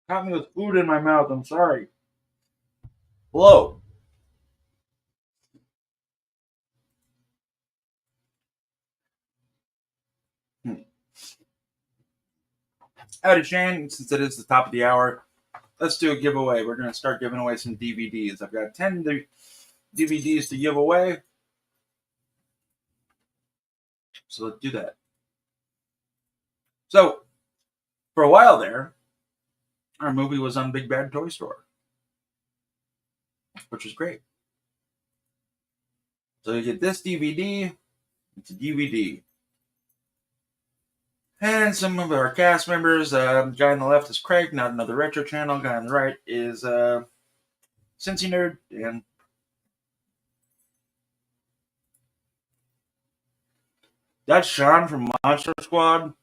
Caught me with food in my mouth. I'm sorry. Hello. Howdy, Shane. Since it is the top of the hour, let's do a giveaway. We're going to start giving away some DVDs. I've got 10 DVDs to give away. So let's do that. So, for a while there, our movie was on Big Bad Toy Store, which was great. So you get this DVD. It's a DVD. And some of our cast members. The guy on the left is Craig, not another retro channel. Guy on the right is Cincy Nerd. And that's Sean from Monster Squad,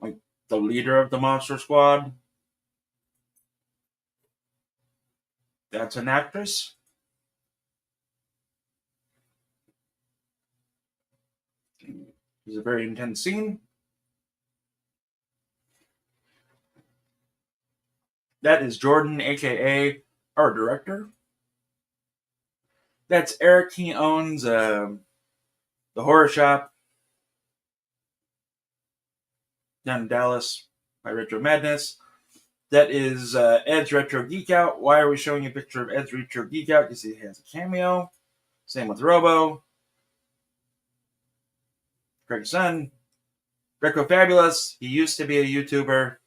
like the leader of the Monster Squad. That's an actress. It's a very intense scene. That is Jordan, aka our director. That's Eric. He owns the horror shop down in Dallas by Retro Madness. That is Ed's Retro Geek Out. Why are we showing a picture of Ed's Retro Geek Out? Because he has a cameo. Same with Robo. Craig's son. Greco Fabulous. He used to be a YouTuber.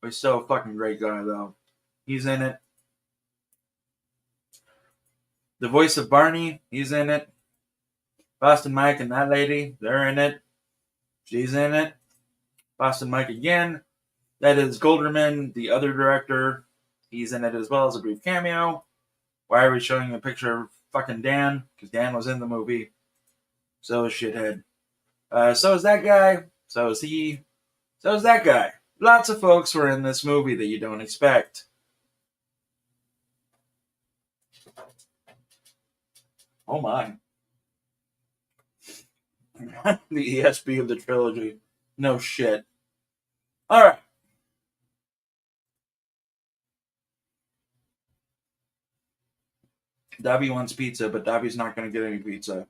But he's still a fucking great guy, though. He's in it. The voice of Barney. He's in it. Boston Mike and that lady. They're in it. She's in it. Boston Mike again. That is Golderman, the other director. He's in it as well as a brief cameo. Why are we showing a picture of fucking Dan? Because Dan was in the movie. So is Shithead. So is that guy. So is he. So is that guy. Lots of folks were in this movie that you don't expect. Oh my. The ESP of the trilogy. No shit. Alright. Dobby wants pizza, but Dobby's not going to get any pizza.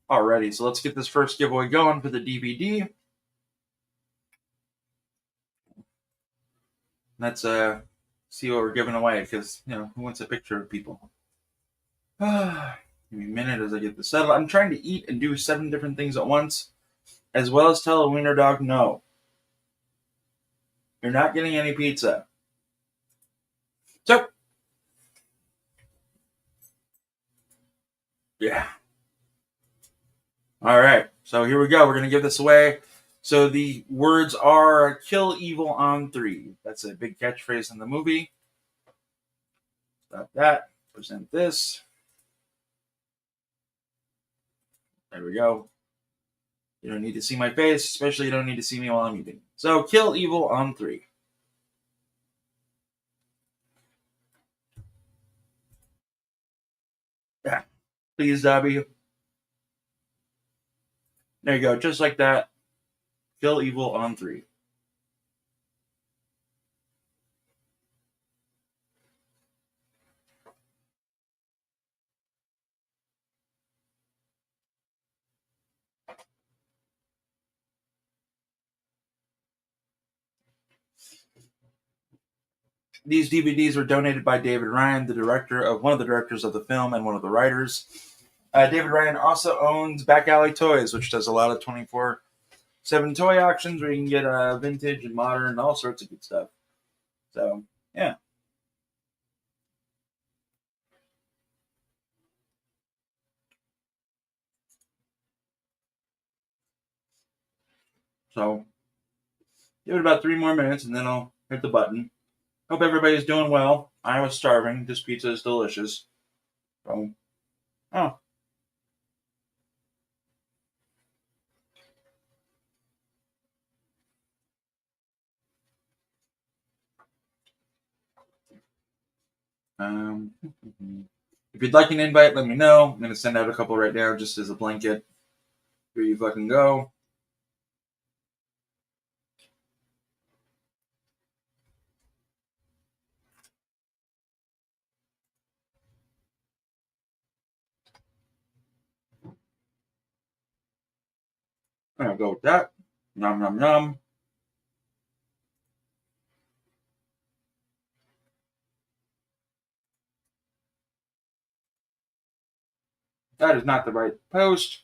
Alrighty, so let's get this first giveaway going for the DVD. Let's see what we're giving away, because, who wants a picture of people? Give me a minute as I get this settled. I'm trying to eat and do 7 different things at once, as well as tell a wiener dog no. You're not getting any pizza. So, yeah. Alright, so here we go. We're going to give this away. So the words are kill evil on 3. That's a big catchphrase in the movie. Stop that. Present this. There we go. You don't need to see my face, especially you don't need to see me while I'm eating. So kill evil on 3. Yeah. Please, Dobby. There you go. Just like that. Kill evil on 3. These DVDs were donated by David Ryan, one of the directors of the film and one of the writers. David Ryan also owns Back Alley Toys, which does a lot of 24/7 toy auctions where you can get vintage and modern and all sorts of good stuff. So, yeah. So, give it about 3 more minutes and then I'll hit the button. Hope everybody's doing well. I was starving. This pizza is delicious. So, oh. If you'd like an invite, let me know. I'm going to send out a couple right now just as a blanket. Here you fucking go. I'm going to go with that. Nom nom nom. That is not the right post.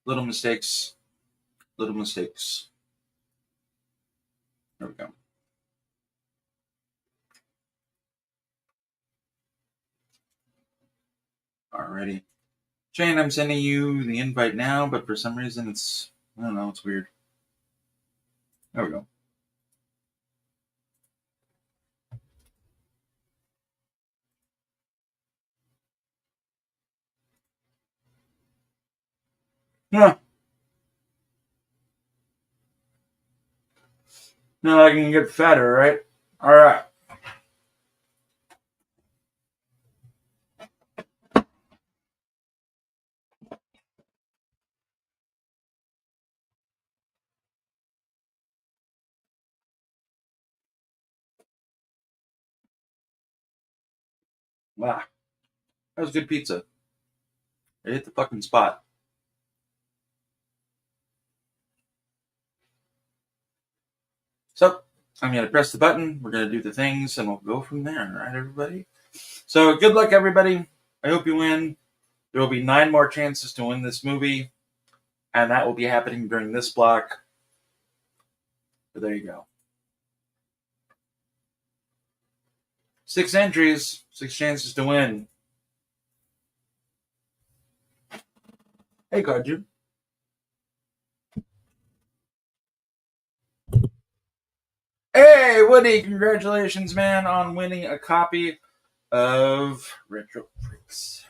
Little mistakes. Little mistakes. There we go. Alrighty. Shane, I'm sending you the invite now, but for some reason I don't know, it's weird. There we go. Yeah. Now I can get fatter, right? Alright. Wow. That was good pizza. It hit the fucking spot. So, I'm going to press the button. We're going to do the things, and we'll go from there. All right, everybody? So, good luck, everybody. I hope you win. There will be 9 more chances to win this movie, and that will be happening during this block. So, there you go. 6 entries, 6 chances to win. Hey, Kaju. Hey, Woody, congratulations, man, on winning a copy of Retro Freaks.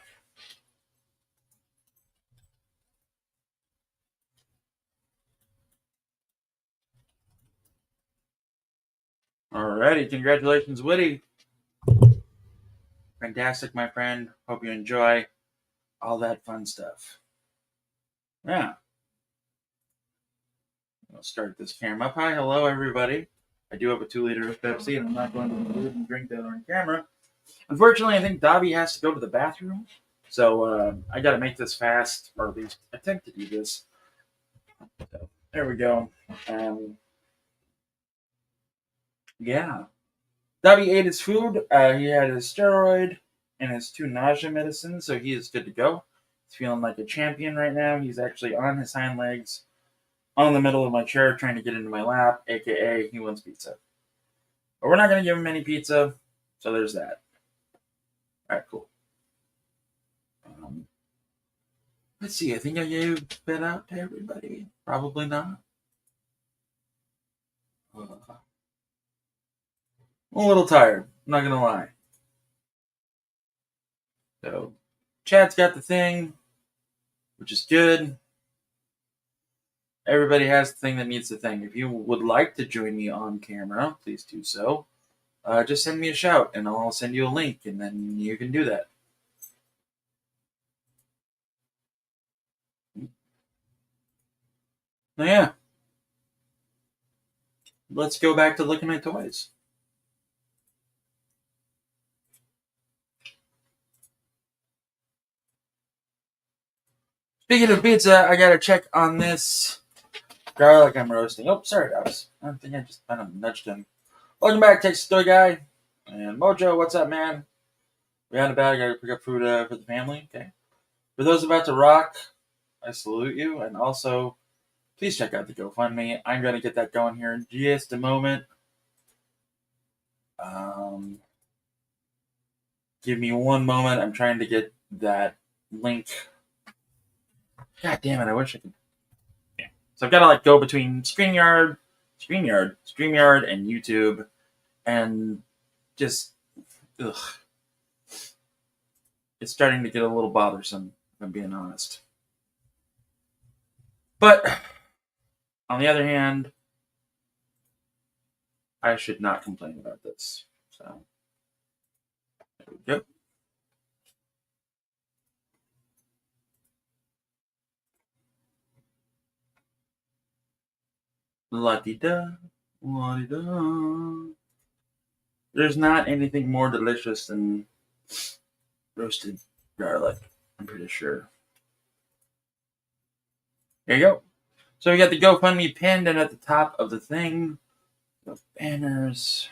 Alrighty, congratulations, Woody. Fantastic, my friend. Hope you enjoy all that fun stuff. Yeah. I'll start this camera up. Hi, hello, everybody. I do have a 2-liter of Pepsi, and I'm not going to drink that on camera. Unfortunately, I think Dobby has to go to the bathroom, so I got to make this fast, or at least attempt to do this. So, there we go. Yeah. Dobby ate his food. He had his steroid and his 2 nausea medicines, so he is good to go. He's feeling like a champion right now. He's actually on his hind legs, on the middle of my chair, trying to get into my lap, aka he wants pizza. But we're not going to give him any pizza, so there's that. Alright, cool. Let's see, I think I gave that out to everybody. Probably not. I'm a little tired, I'm not going to lie. So, Chad's got the thing, which is good. Everybody has the thing that needs the thing. If you would like to join me on camera, please do so. Just send me a shout, and I'll send you a link, and then you can do that. Now, yeah. Let's go back to looking at toys. Speaking of pizza, I gotta check on this garlic I'm roasting. Oh, sorry, guys. I think I just kind of nudged him. Welcome back, Texas Toy Guy. And Mojo, what's up, man? We out about. I gotta pick up food for the family. Okay. For those about to rock, I salute you. And also, please check out the GoFundMe. I'm gonna get that going here in just a moment. Give me one moment. I'm trying to get that link. God damn it! I wish I could. Yeah. So I've got to like go between StreamYard, and YouTube, and just ugh. It's starting to get a little bothersome, if I'm being honest. But on the other hand, I should not complain about this. So there we go. La-di-da, la-di-da. There's not anything more delicious than roasted garlic, I'm pretty sure. There you go. So we got the GoFundMe pinned and at the top of the thing. The banners.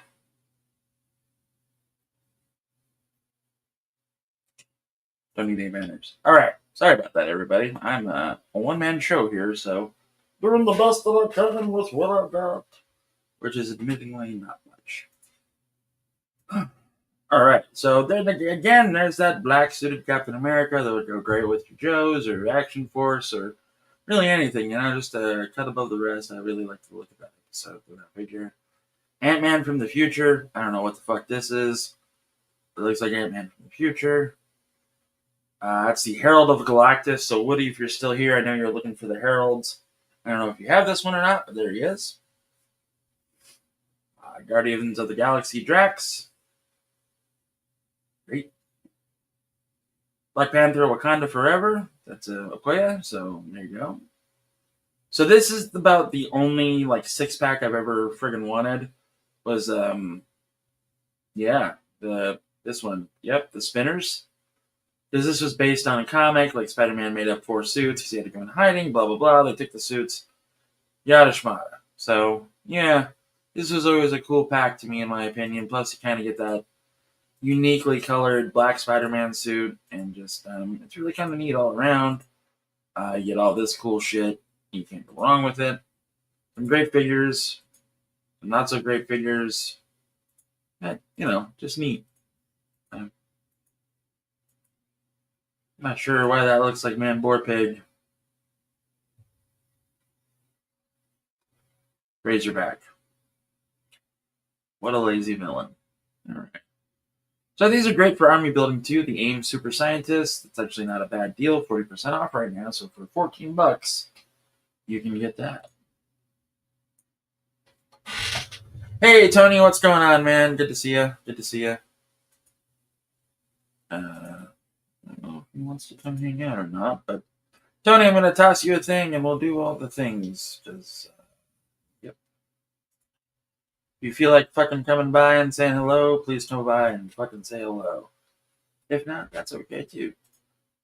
Don't need any banners. Alright. Sorry about that, everybody. I'm a one-man show here, so doing the best that I can with what I've got. Which is admittingly not much. Alright, so then again, there's that black suited Captain America that would go great with your Joes or Action Force or really anything, just a cut above the rest. I really like to look at that episode with that figure. Ant-Man from the future. I don't know what the fuck this is. It looks like Ant-Man from the future. That's the Herald of Galactus. So Woody, if you're still here, I know you're looking for the Heralds. I don't know if you have this one or not, but there he is. Guardians of the Galaxy Drax. Great. Black Panther Wakanda Forever. That's Okoye, so there you go. So this is about the only six-pack I've ever friggin' wanted. Was this one. Yep, the Spinners. Because this was based on a comic, Spider-Man made up 4 suits because he had to go in hiding, blah blah blah. They took the suits, yada shmada. So yeah, this was always a cool pack to me in my opinion. Plus you kind of get that uniquely colored black Spider-Man suit, and just it's really kind of neat all around. You get all this cool shit. You can't go wrong with it. Some great figures, some not so great figures. Just neat. I'm not sure why that looks like Man Boar Pig. Razorback. What a lazy villain. Alright. So these are great for army building too. The AIM Super Scientist. It's actually not a bad deal. 40% off right now. So for $14, you can get that. Hey Tony, what's going on, man? Good to see you. Good to see you. I don't know if he wants to come hang out or not, but Tony, I'm going to toss you a thing and we'll do all the things. Yep. If you feel like fucking coming by and saying hello, please come by and fucking say hello. If not, that's okay too.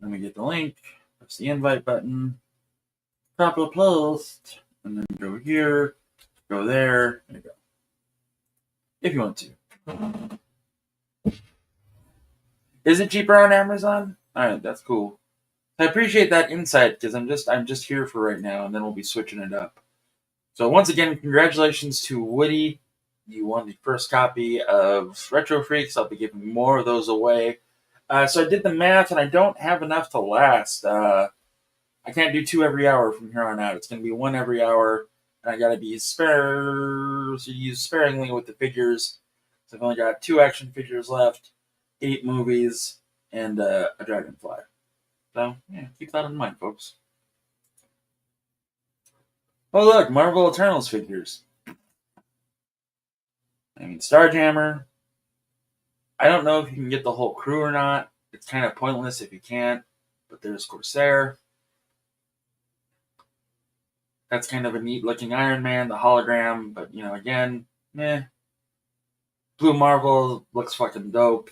Let me get the link, press the invite button, copy a post, and then go here, go there, there you go. If you want to. Is it cheaper on Amazon? Alright, that's cool. I appreciate that insight because I'm just here for right now, and then we'll be switching it up. So once again, congratulations to Woody. You won the first copy of Retro Freaks. I'll be giving more of those away. So I did the math, and I don't have enough to last. I can't do 2 every hour from here on out. It's going to be 1 every hour, and I got to be use sparingly with the figures. So I've only got 2 action figures left, 8 movies, and a Dragonfly. So yeah, keep that in mind, folks. Oh look, Marvel Eternals figures. Starjammer. I don't know if you can get the whole crew or not. It's kind of pointless if you can't. But there's Corsair. That's kind of a neat looking Iron Man, the hologram. But, again, meh. Blue Marvel looks fucking dope.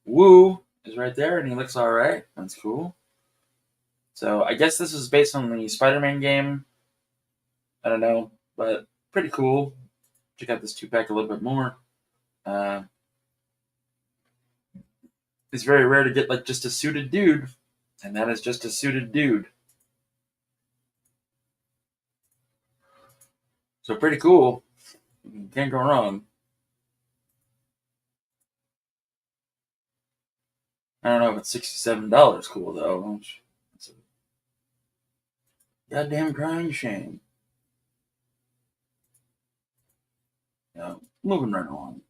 Woo is right there, and he looks alright. That's cool. So I guess this is based on the Spider-Man game. I don't know, but pretty cool. Check out this 2-pack a little bit more. It's very rare to get just a suited dude, and that is just a suited dude. So pretty cool. Can't go wrong. I don't know if it's $67 cool though. It's a goddamn crying shame. Moving right along.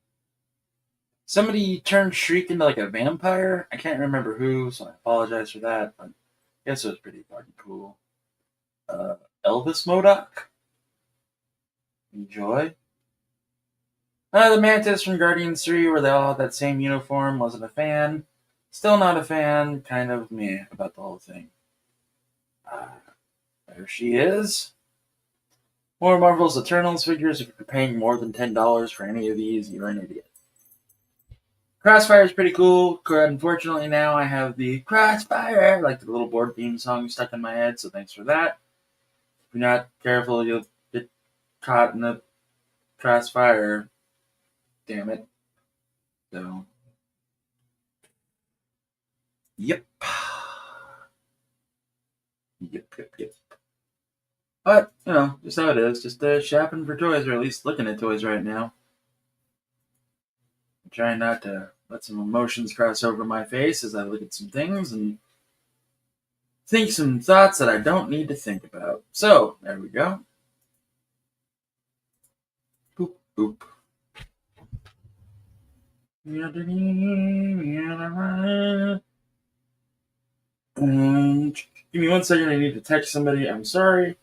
Somebody turned Shriek into a vampire. I can't remember who, so I apologize for that. But I guess it was pretty fucking cool. Elvis MODOK. enjoy. The Mantis from Guardians 3, where they all had that same uniform, wasn't a fan. Still not a fan, kind of meh about the whole thing. There she is. More Marvel's Eternals figures. If you're paying more than $10 for any of these, you're an idiot. Crossfire is pretty cool. Unfortunately, now I have the Crossfire, like the little board theme song, stuck in my head, so thanks for that. If you're not careful, you'll get caught in the Crossfire. Damn it. So, yep. Yep. But, just how it is. Just shopping for toys, or at least looking at toys right now. I'm trying not to let some emotions cross over my face as I look at some things and think some thoughts that I don't need to think about. So, there we go. Boop, boop. Give me 1 second, I need to text somebody. I'm sorry.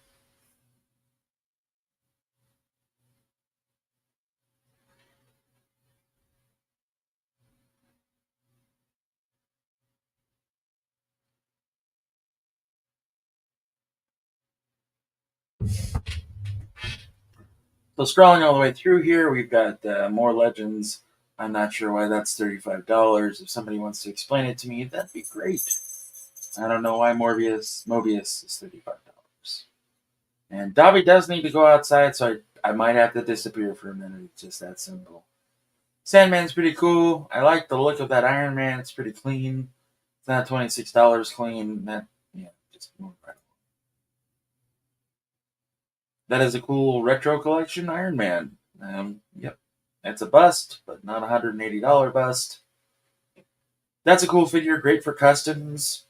So scrolling all the way through here, we've got more Legends. I'm not sure why that's $35. If somebody wants to explain it to me, that'd be great. I don't know why Mobius is $35. And Dobby does need to go outside, so I might have to disappear for a minute. It's just that simple. Sandman's pretty cool. I like the look of that Iron Man. It's pretty clean. It's not $26 clean. Just more incredible. That is a cool retro collection Iron Man. Yep. It's a bust, but not a $180 bust. That's a cool figure, great for customs.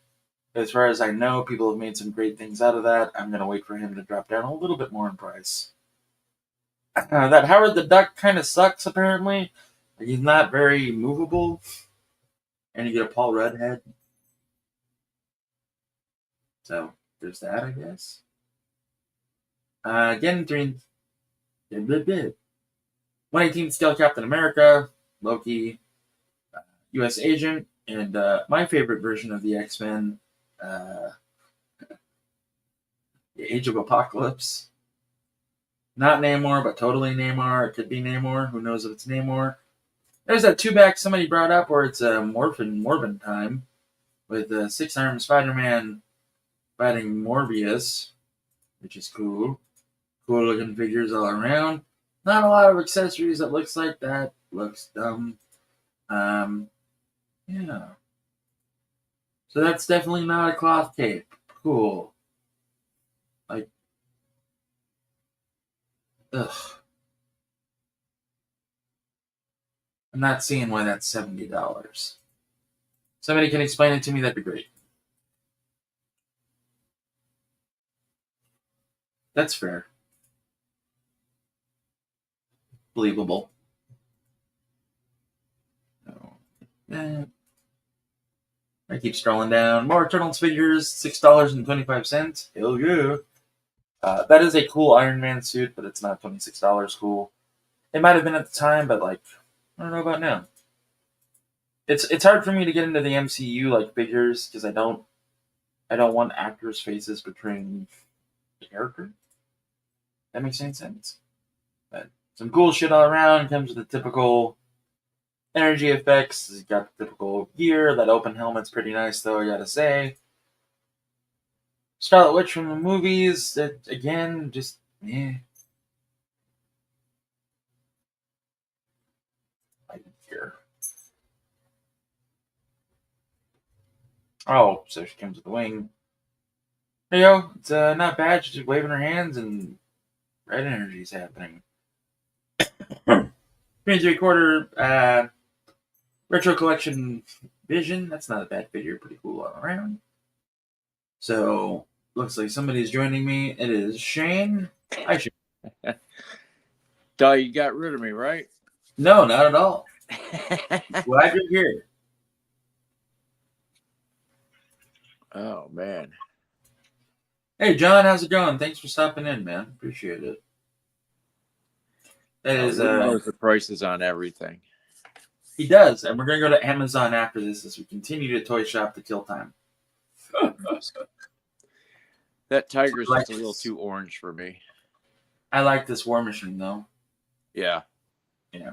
As far as I know, people have made some great things out of that. I'm going to wait for him to drop down a little bit more in price. That Howard the Duck kind of sucks, apparently. He's not very movable. And you get a Paul Rudd head. So, there's that, I guess. Again, 118th Scale Captain America, Loki, U.S. Agent, and my favorite version of the X-Men, the Age of Apocalypse. Not Namor, but totally Namor. It could be Namor. Who knows if it's Namor? There's that 2-back somebody brought up where it's Morbin time with 6 Armed Spider-Man fighting Morbius, which is cool. Cool looking figures all around. Not a lot of accessories that looks like that. Looks dumb. Yeah. So that's definitely not a cloth cape. Cool. Like, ugh. I'm not seeing why that's $70. Somebody can explain it to me, that'd be great. That's fair. Believable. I keep scrolling down. More Eternals figures, $6.25. Hell yeah. That is a cool Iron Man suit, but it's not $26 cool. It might have been at the time, but I don't know about now. It's hard for me to get into the MCU figures because I don't want actors' faces portraying the character. That makes any sense. But some cool shit all around. Comes with the typical energy effects. He's got the typical gear. That open helmet's pretty nice, though, I gotta say. Scarlet Witch from the movies. That, again, just, eh. Here. Oh, so she comes with the wing. There you go. It's not bad. She's just waving her hands and red energy's happening. 3 3/4 retro collection Vision. That's not a bad figure. Pretty cool all around. So, looks like somebody's joining me. It is Shane. Hi, Shane. Duh, you got rid of me, right? No, not at all. Glad you're here. Oh, man. Hey, John, how's it going? Thanks for stopping in, man. Appreciate it. That is Luke knows the prices on everything. he does, and we're gonna go to Amazon after this as we continue to toy shop to kill time. That tiger's I like just a little this. too orange for me. I like this War Machine though. Yeah. Yeah.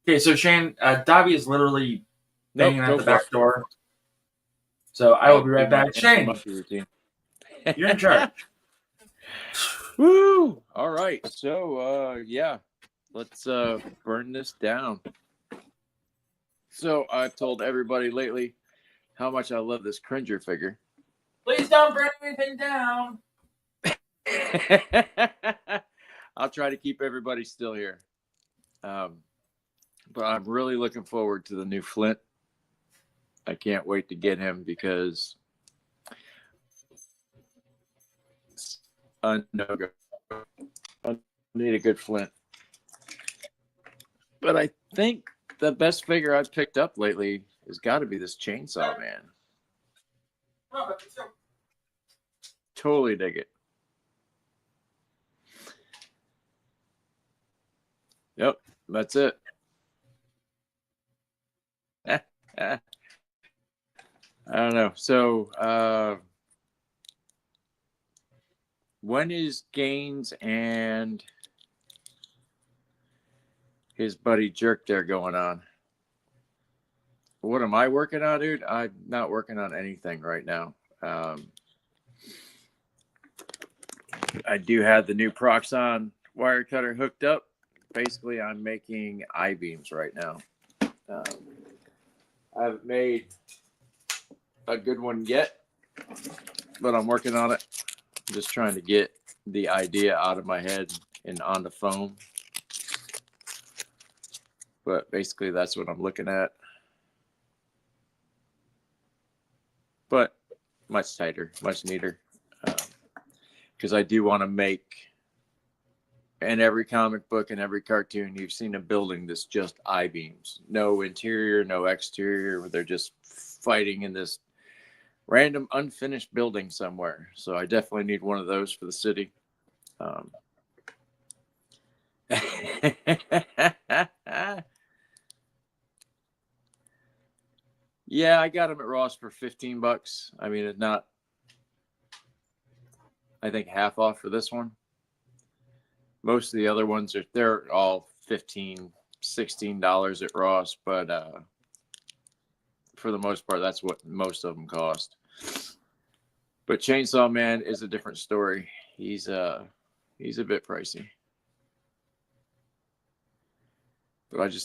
Okay, so Shane, Dobby is literally banging Nope, at go the for it. back door. So I will be right do my back. Shane, monkey routine. you're in charge. Woo! All right. So yeah. Let's burn this down. So I've told everybody lately how much I love this Cringer figure. Please don't burn anything down. I'll try to keep everybody still here. But I'm really looking forward to the new Flint. I can't wait to get him because I need a good Flint. But I think the best figure I've picked up lately has got to be this Chainsaw Man. Totally dig it. Yep, that's it. I don't know. So, when is Gaines and his buddy Jerk there going on? What am I working on, dude? I'm not working on anything right now. I do have the new Proxxon wire cutter hooked up. Basically, I'm making I-beams right now. I haven't made a good one yet, but I'm working on it. I'm just trying to get the idea out of my head and onto foam. But basically, that's what I'm looking at. But much tighter, much neater. Because I do want to make, in every comic book and every cartoon, you've seen a building that's just I-beams. No interior, no exterior, where they're just fighting in this random unfinished building somewhere. So I definitely need one of those for the city. Yeah, I got them at Ross for $15. I mean, it's not, I think, half off for this one. Most of the other ones they're all $15, $16 at Ross, but for the most part, that's what most of them cost. But Chainsaw Man is a different story. He's a bit pricey. But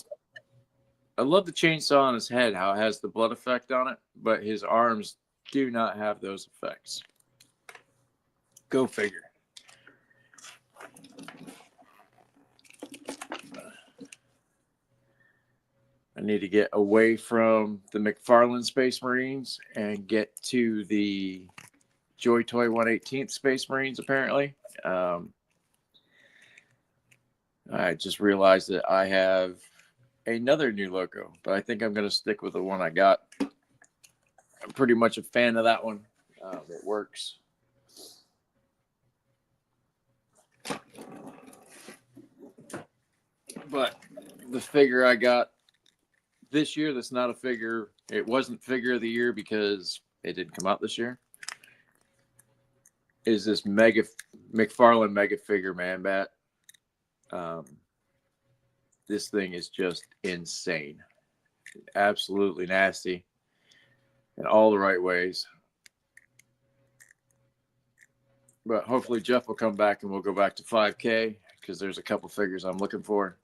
I love the chainsaw on his head, how it has the blood effect on it, but his arms do not have those effects. Go figure. I need to get away from the McFarlane Space Marines and get to the Joy Toy 118th Space Marines, apparently. I just realized that I have another new logo, but I think I'm going to stick with the one I got. I'm pretty much a fan of that one. It works. But the figure I got this year, that's not a figure. It wasn't figure of the year because it didn't come out this year. Is this McFarlane Mega Figure Man Bat? This thing is just insane, absolutely nasty in all the right ways. But hopefully Jeff will come back and we'll go back to 5K because there's a couple figures I'm looking for.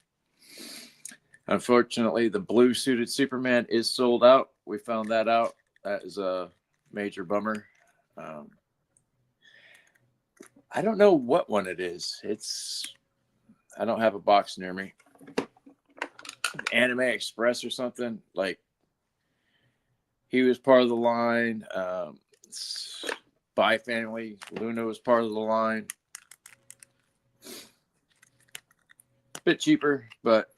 Unfortunately, the blue suited Superman is sold out. We found that out. That is a major bummer. I don't know what one it is. I don't have a box near me. Anime Express or something. Like, he was part of the line. Spy Family, Luna was part of the line. Bit cheaper, but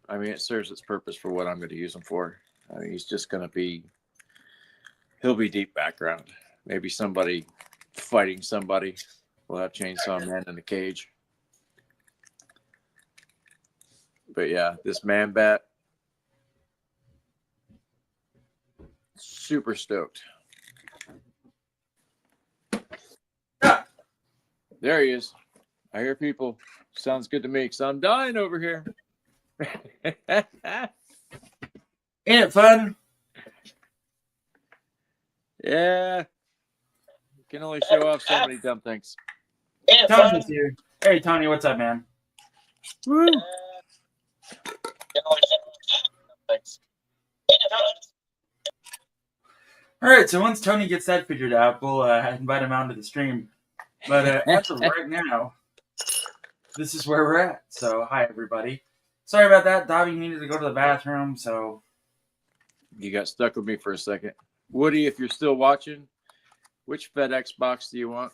I mean, it serves its purpose for what I'm going to use him for. I mean, he's just going to he'll be deep background. Maybe somebody fighting somebody. We'll have Chainsaw Man in the cage. But yeah, this man bat, super stoked. Yeah. There he is. I hear people. Sounds good to me because I'm dying over here. Ain't it fun? Yeah. Can only show off so many dumb things. Tony's here. Hey, Tony, what's up, man? Woo. All right, so once Tony gets that figured out, we'll invite him onto the stream. But as of right now, this is where we're at. So, hi, everybody. Sorry about that. Dobby needed to go to the bathroom, so... You got stuck with me for a second. Woody, if you're still watching, which FedEx box do you want?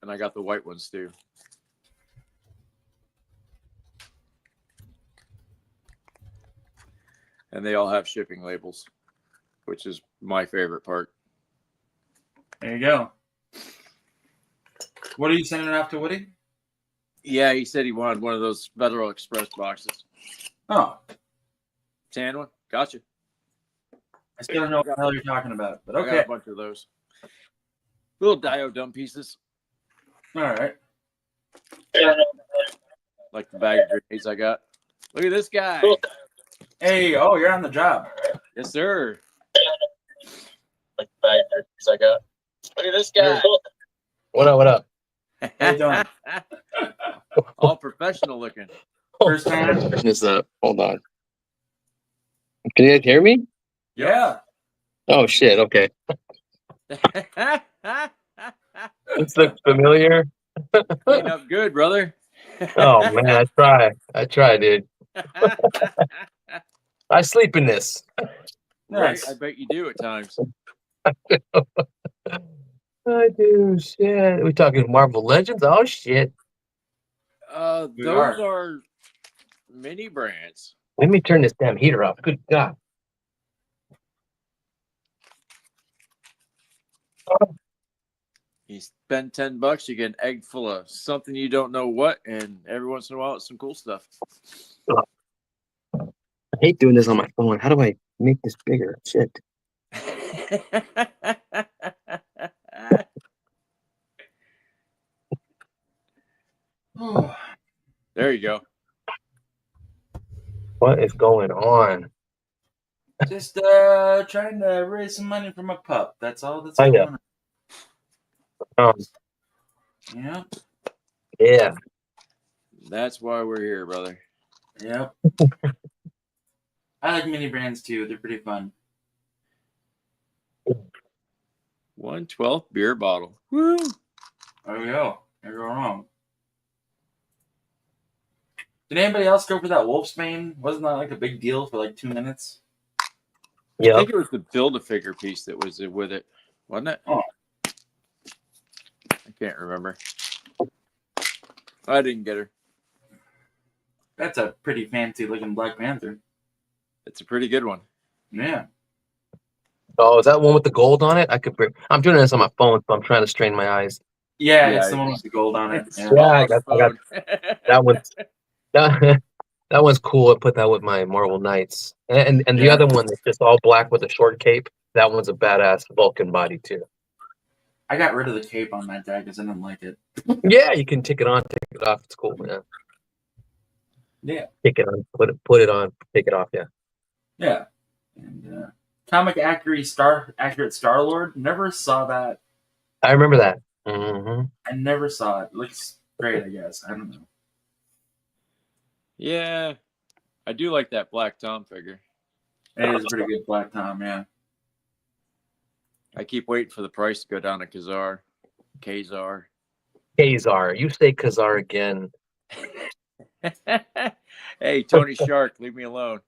And I got the white ones too. And they all have shipping labels, which is my favorite part. There you go. What are you sending off to Woody? Yeah, he said he wanted one of those Federal Express boxes. Oh. Tan one? Gotcha. I still don't know what the hell you're talking about, but I got okay. a bunch of those. Little diodum pieces. All right. Like the bag of grenades I got. Look at this guy. Hey, oh, you're on the job. Yes, sir. Like the bag of grenades I got. Look at this guy. What up? What up? How you doing? All professional looking. First time? This up. Hold on. Can you guys hear me? Yeah. Oh shit. Okay. This looks familiar. Clean up good, brother. Oh man, I try, dude. I sleep in this. Right, Nice. I bet you do at times. I do. Shit. We talking Marvel Legends? Oh shit. We Those are mini brands. Let me turn this damn heater off. Good God. You spend $10, you get an egg full of something you don't know what, and every once in a while it's some cool stuff. I hate doing this on my phone. How do I make this bigger? Shit. There you go. What is going on? Just trying to raise some money from a pup. That's all that's Oh, going yeah. on. Yeah. Yeah. That's why we're here, brother. Yep. I like mini brands too. They're pretty fun. 1/12 beer bottle. Woo! There we go. Can't go wrong. Did anybody else go for that Wolfsbane? Wasn't that like a big deal for like 2 minutes? I Yeah. think it was the Build-A-Figure piece that was with it, wasn't it? Oh. I can't remember. I didn't get her. That's a pretty fancy looking Black Panther. It's a pretty good one. Yeah. Oh, is that one with the gold on it? I'm doing this on my phone, so I'm trying to strain my eyes. Yeah, Yeah, it's the one with the gold on it. It's Yeah. Yeah, I small got phone. that one. That one's cool. I put that with my Marvel Knights, and the Yeah. other one that's just all black with a short cape. That one's a badass Vulcan body too. I got rid of the cape on that guy because I didn't like it. Yeah, you can take it on, take it off. It's cool, man. Yeah. Take it on, put it on, take it off. Yeah. Yeah. And comic accurate Star-Lord. Never saw that. I remember that. Mm-hmm. I never saw it. Looks great, I guess. I don't know. Yeah, I do like that Black Tom figure. It is a pretty good Black Tom, yeah. I keep waiting for the price to go down to Kazar. Kazar. Kazar. You say Kazar again. Hey, Tony Shark, leave me alone.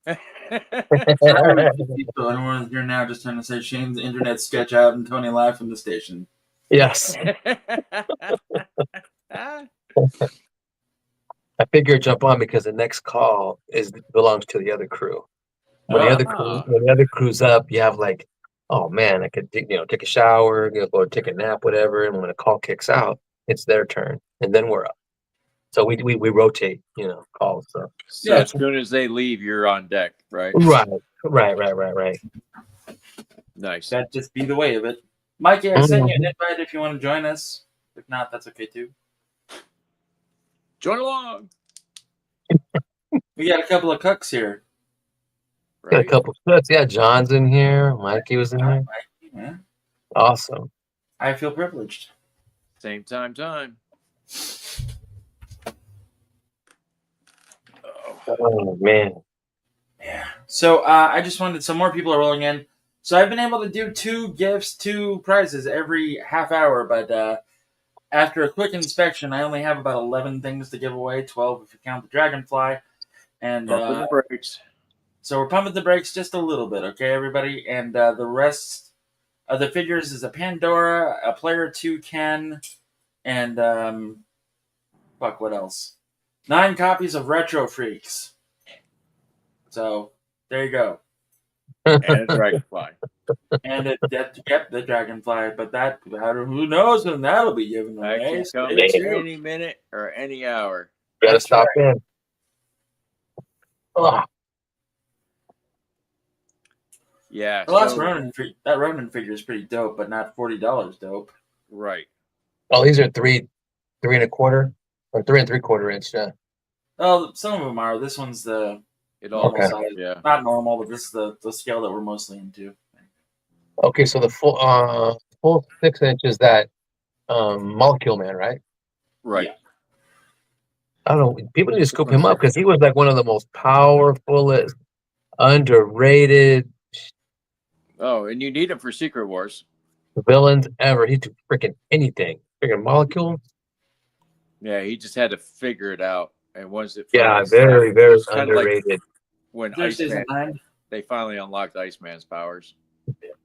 People, everyone's here now just trying to say Shane's internet sketch out and Tony live from the station. Yes. I figured jump on because the next call belongs to the other crew. When the other crew's up, you have like, oh man, I could take a shower, go take a nap, whatever. And when a call kicks out, it's their turn, and then we're up. So we rotate, calls. So So Yeah. as soon as they leave, you're on deck, right? right. Nice. That'd just be the way of it. Mikey, I sent you an invite if you want to join us. If not, that's okay too. Join along. We got a couple of cooks here. Got a Right? couple clips. Yeah, John's in here. Mikey was in here. Mikey, man. Awesome. I feel privileged. Same time. Oh man. Yeah. So I just wanted some more people are rolling in. So I've been able to do 2 gifts, 2 prizes every half hour, but after a quick inspection, I only have about 11 things to give away, 12 if you count the dragonfly. And Pumping the brakes. so we're pumping the brakes just a little bit, okay, everybody? And the rest of the figures is a Pandora, a Player 2 Ken, and what else? 9 copies of Retro Freaks. So there you go. And a dragonfly. And the dragonfly, but who knows when that'll be given That away? can come Stay tuned. any minute or any hour. Gotta That's stop in. Oh, Yeah. The last so- Ronin figure is pretty dope, but not $40 dope. Right. oh, these are 3 1/4 or 3 3/4 inch. Yeah. Well, some of them are. This one's the It all Okay. size. Yeah. Not normal, but this is the scale that we're mostly into. Okay, so the full 6 inch is that Molecule Man, right? Right. Yeah. I don't know. People need to scoop him up because he was like one of the most powerful, underrated Oh, and you need them for Secret Wars. villains ever. He did freaking anything. Freaking Molecule. Yeah, he just had to figure it out. And once it Yeah, finally very, snapped, it very was kinda like underrated. when There's Iceman, season 9. they finally unlocked Iceman's powers.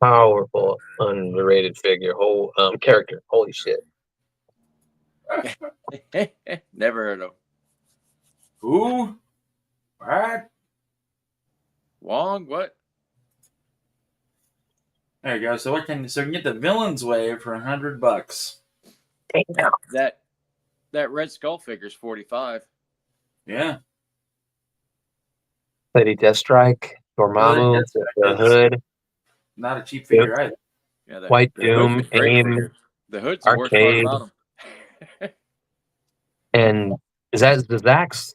Powerful, underrated figure. Whole character. Holy shit. Never heard of him. Who? What? Wong, what? There you go. So you can get the Villain's Wave for $100. Damn. That Red Skull figure's 45. Yeah. Lady Deathstrike, Dormammu, Lady Deathstrike the is- Hood, Not a cheap figure either. Yeah, White the Hood's Doom, a great AIM, figure. The Hood's the worst part Arcade. about him. and is that the Zax?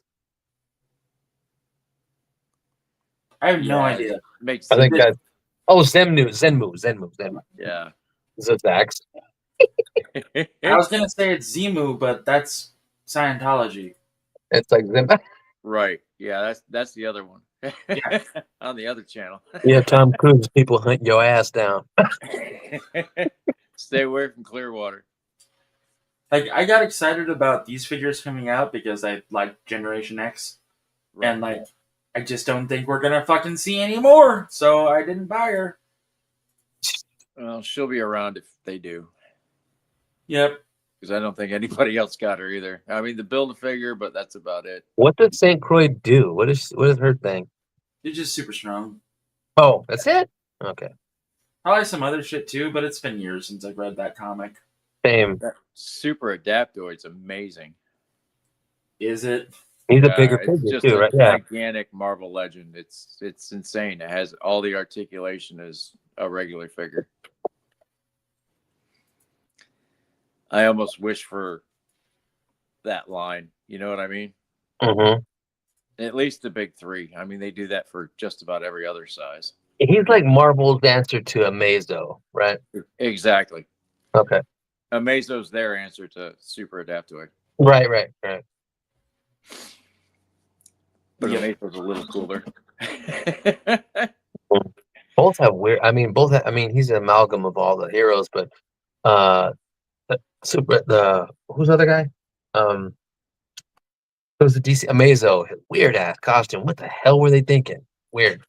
I have no Yeah, idea. Makes I think Is it- that. Oh, Zenmu. Is it Zax? I was gonna say it's Zemu, but that's Scientology. It's like Zem. Right. Yeah, that's the other one. Yeah. On the other channel. Yeah, Tom Cruise. People hunt your ass down. Stay away from Clearwater. Like I got excited about these figures coming out because I like Generation X, and like I just don't think we're gonna fucking see any more. So I didn't buy her. Well, she'll be around if they do. Yep. Because I don't think anybody else got her either. I mean, the Build-A-Figure, but that's about it. What does Saint Croix do? What is her thing? It's just super strong. Oh, that's it. Okay, Probably some other shit too, but it's been years since I've read that comic. same. That Super Adaptoid's amazing. Is it? He's a bigger It's figure just too, a right? Yeah. gigantic Marvel legend. It's insane. It has all the articulation as a regular figure. I almost wish for that line. You know what I mean? Mm-hmm. At least the big 3. I mean, they do that for just about every other size. He's like Marvel's answer to Amazo, right? Exactly. Okay. Amazo's their answer to Super Adaptoid. Right. But Yeah. Amazo's a little cooler. Both have weird. I mean, he's an amalgam of all the heroes, but who's the other guy? It was the DC Amazo. Weird ass costume. What the hell were they thinking? Weird.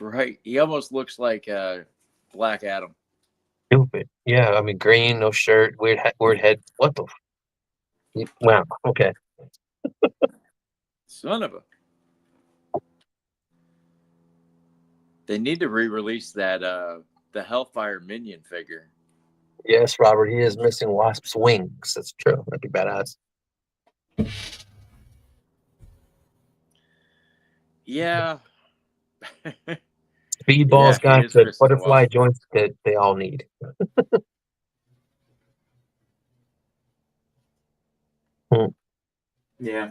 Right. He almost looks like Black Adam. Stupid. Yeah, I mean, green, no shirt, weird head. What the? Wow. Okay. Son of a. They need to re-release that the Hellfire Minion figure. Yes, Robert. He is missing Wasp's wings. That's true. That'd be badass. Yeah. Speedball's It got is the Kristen butterfly Welch. joints that they all need. Yeah.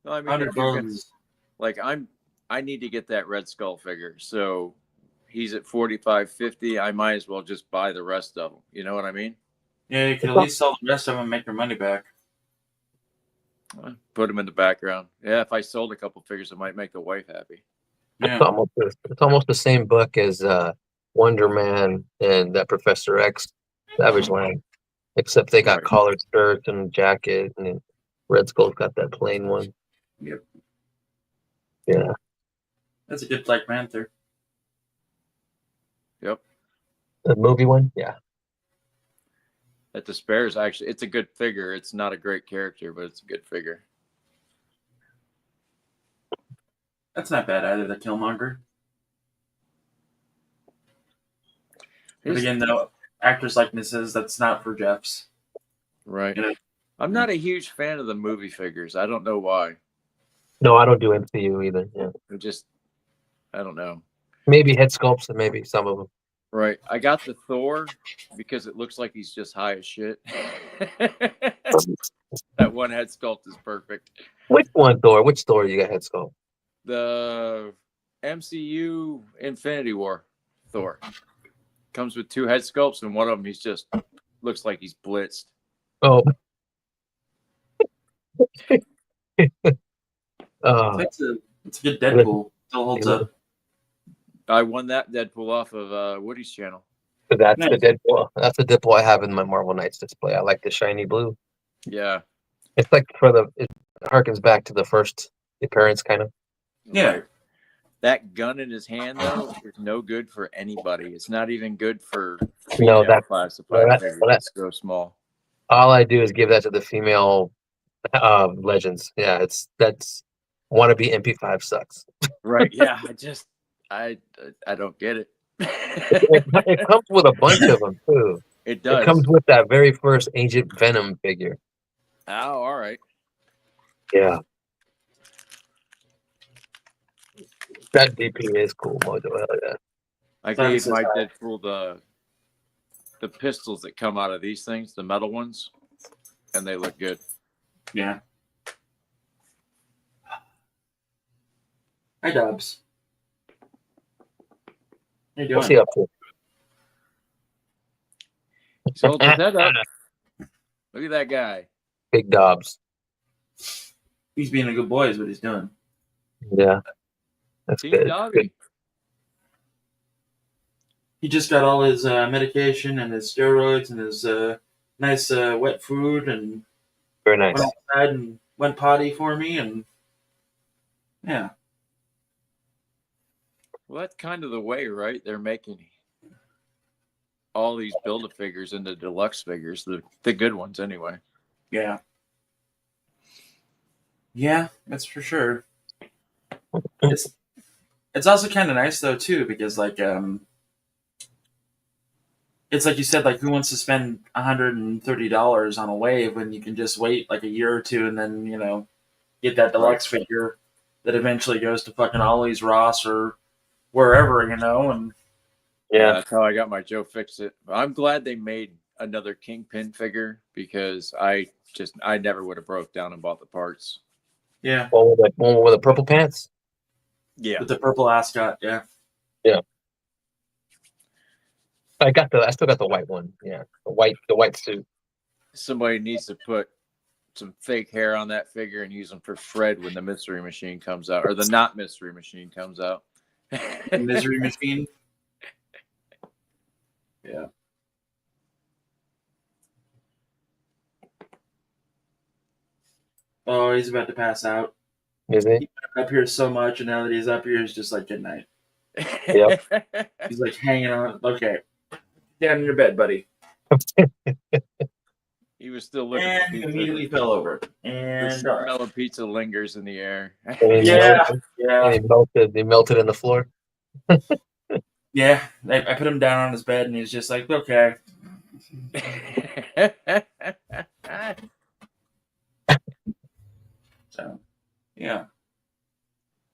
Well, I mean, 100 if you're gonna, bones. like, I need to get that Red Skull figure. So he's at 45.50. I might as well just buy the rest of them. You know what I mean? Yeah, you could at least sell the rest of them and make your money back. Put them in the background. Yeah, if I sold a couple figures, it might make the wife happy. Yeah. It's almost the same book as Wonder Man and Professor X Savage Land, except they got Right. collared shirts and jacket, and then Red Skull's got that plain one. Yep. Yeah. That's a good Black Panther. Yep. The movie one? Yeah. That Despairs, actually, it's a good figure. It's not a great character, but it's a good figure. That's not bad either, the Killmonger. But again, though, actors' likenesses, that's not for Jeff's. Right. You know? I'm not a huge fan of the movie figures. I don't know why. No, I don't do MCU either. Yeah. I don't know. Maybe head sculpts and maybe some of them. Right. I got the Thor because it looks like he's just high as shit. That one head sculpt is perfect. Which one, Thor? Which Thor you got head sculpt? The MCU Infinity War Thor comes with 2 head sculpts, and one of them he's just looks like he's blitzed. Oh. It's a good Deadpool. Still holds up. I won that Deadpool off of Woody's channel. That's Nice. the Deadpool. That's the Deadpool I have in my Marvel Knights display. I like the shiny blue. Yeah. It's like it harkens back to the first appearance, kind of. Yeah. Right. That gun in his hand, though, is no good for anybody. It's not even good for female classified figures. It's so small. All I do is give that to the female legends. Yeah, that's wannabe MP5 sucks. Right. Yeah. I don't get it. It comes with a bunch of them too. It does. It comes with that very first Ancient Venom figure. Oh, all right. Yeah. That DP is cool, Mojo. Hell yeah. I gave my Deadpool the pistols that come out of these things, the metal ones, and they look good. Yeah. Hi, Dobbs. How you doing? What's he up to? He's holding his head up. Look at that guy. Big Dobbs. He's being a good boy is what he's doing. Yeah. That's Team good. Dobby. He just got all his medication and his steroids and his nice wet food and Very nice. went outside and went potty for me and yeah. Well, that's kind of the way, right? They're making all these Build-A-Figures into deluxe figures, the good ones anyway. Yeah. Yeah, that's for sure. It's also kind of nice though too because like it's like you said, like who wants to spend $130 on a wave when you can just wait like a year or two and then get that deluxe figure that eventually goes to fucking Ollie's, Ross, or wherever and yeah, that's how I got my Joe Fix-It. I'm glad they made another Kingpin figure because I never would have broke down and bought the parts. Yeah. One with the purple pants? Yeah. With the purple ascot, yeah. Yeah. I still got the white one. Yeah. The white suit. Somebody needs to put some fake hair on that figure and use them for Fred when the Mystery Machine comes out, or the not Mystery Machine comes out. The Misery Machine. Yeah. Oh, he's about to pass out. Is he? He's been up here so much, and now that he's up here, he's just like, good night. Yep. He's like hanging on. Okay. Down in your bed, buddy. He was still looking And for he pizza. immediately fell over. The And smell of pizza lingers in the air. yeah. And he melted in the floor. Yeah. I put him down on his bed, and he's just like, okay. Yeah.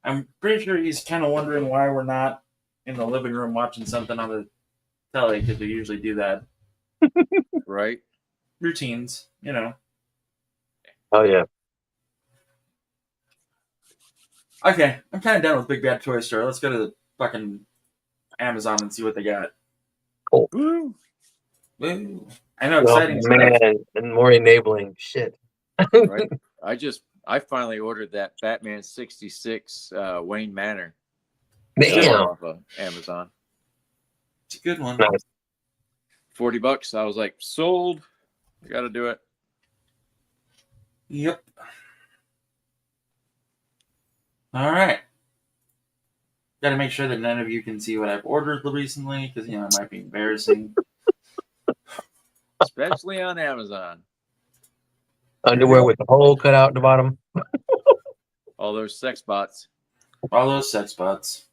I'm pretty sure he's kind of wondering why we're not in the living room watching something on the telly, because we usually do that. Right? Routines, you know. Oh yeah. Okay, I'm kind of done with Big Bad Toy Store. Let's go to the fucking Amazon and see what they got. Woo! Woo. I know, Oh exciting stuff. man, and more enabling shit. Right? I finally ordered that Batman 66 Wayne Manor Damn. off of Amazon. It's a good one. Nice. $40. I was like, sold. I got to do it. Yep. All right. Got to make sure that none of you can see what I've ordered recently, because it might be embarrassing. Especially on Amazon. Underwear with the hole cut out in the bottom. All those sex bots. All those sex bots.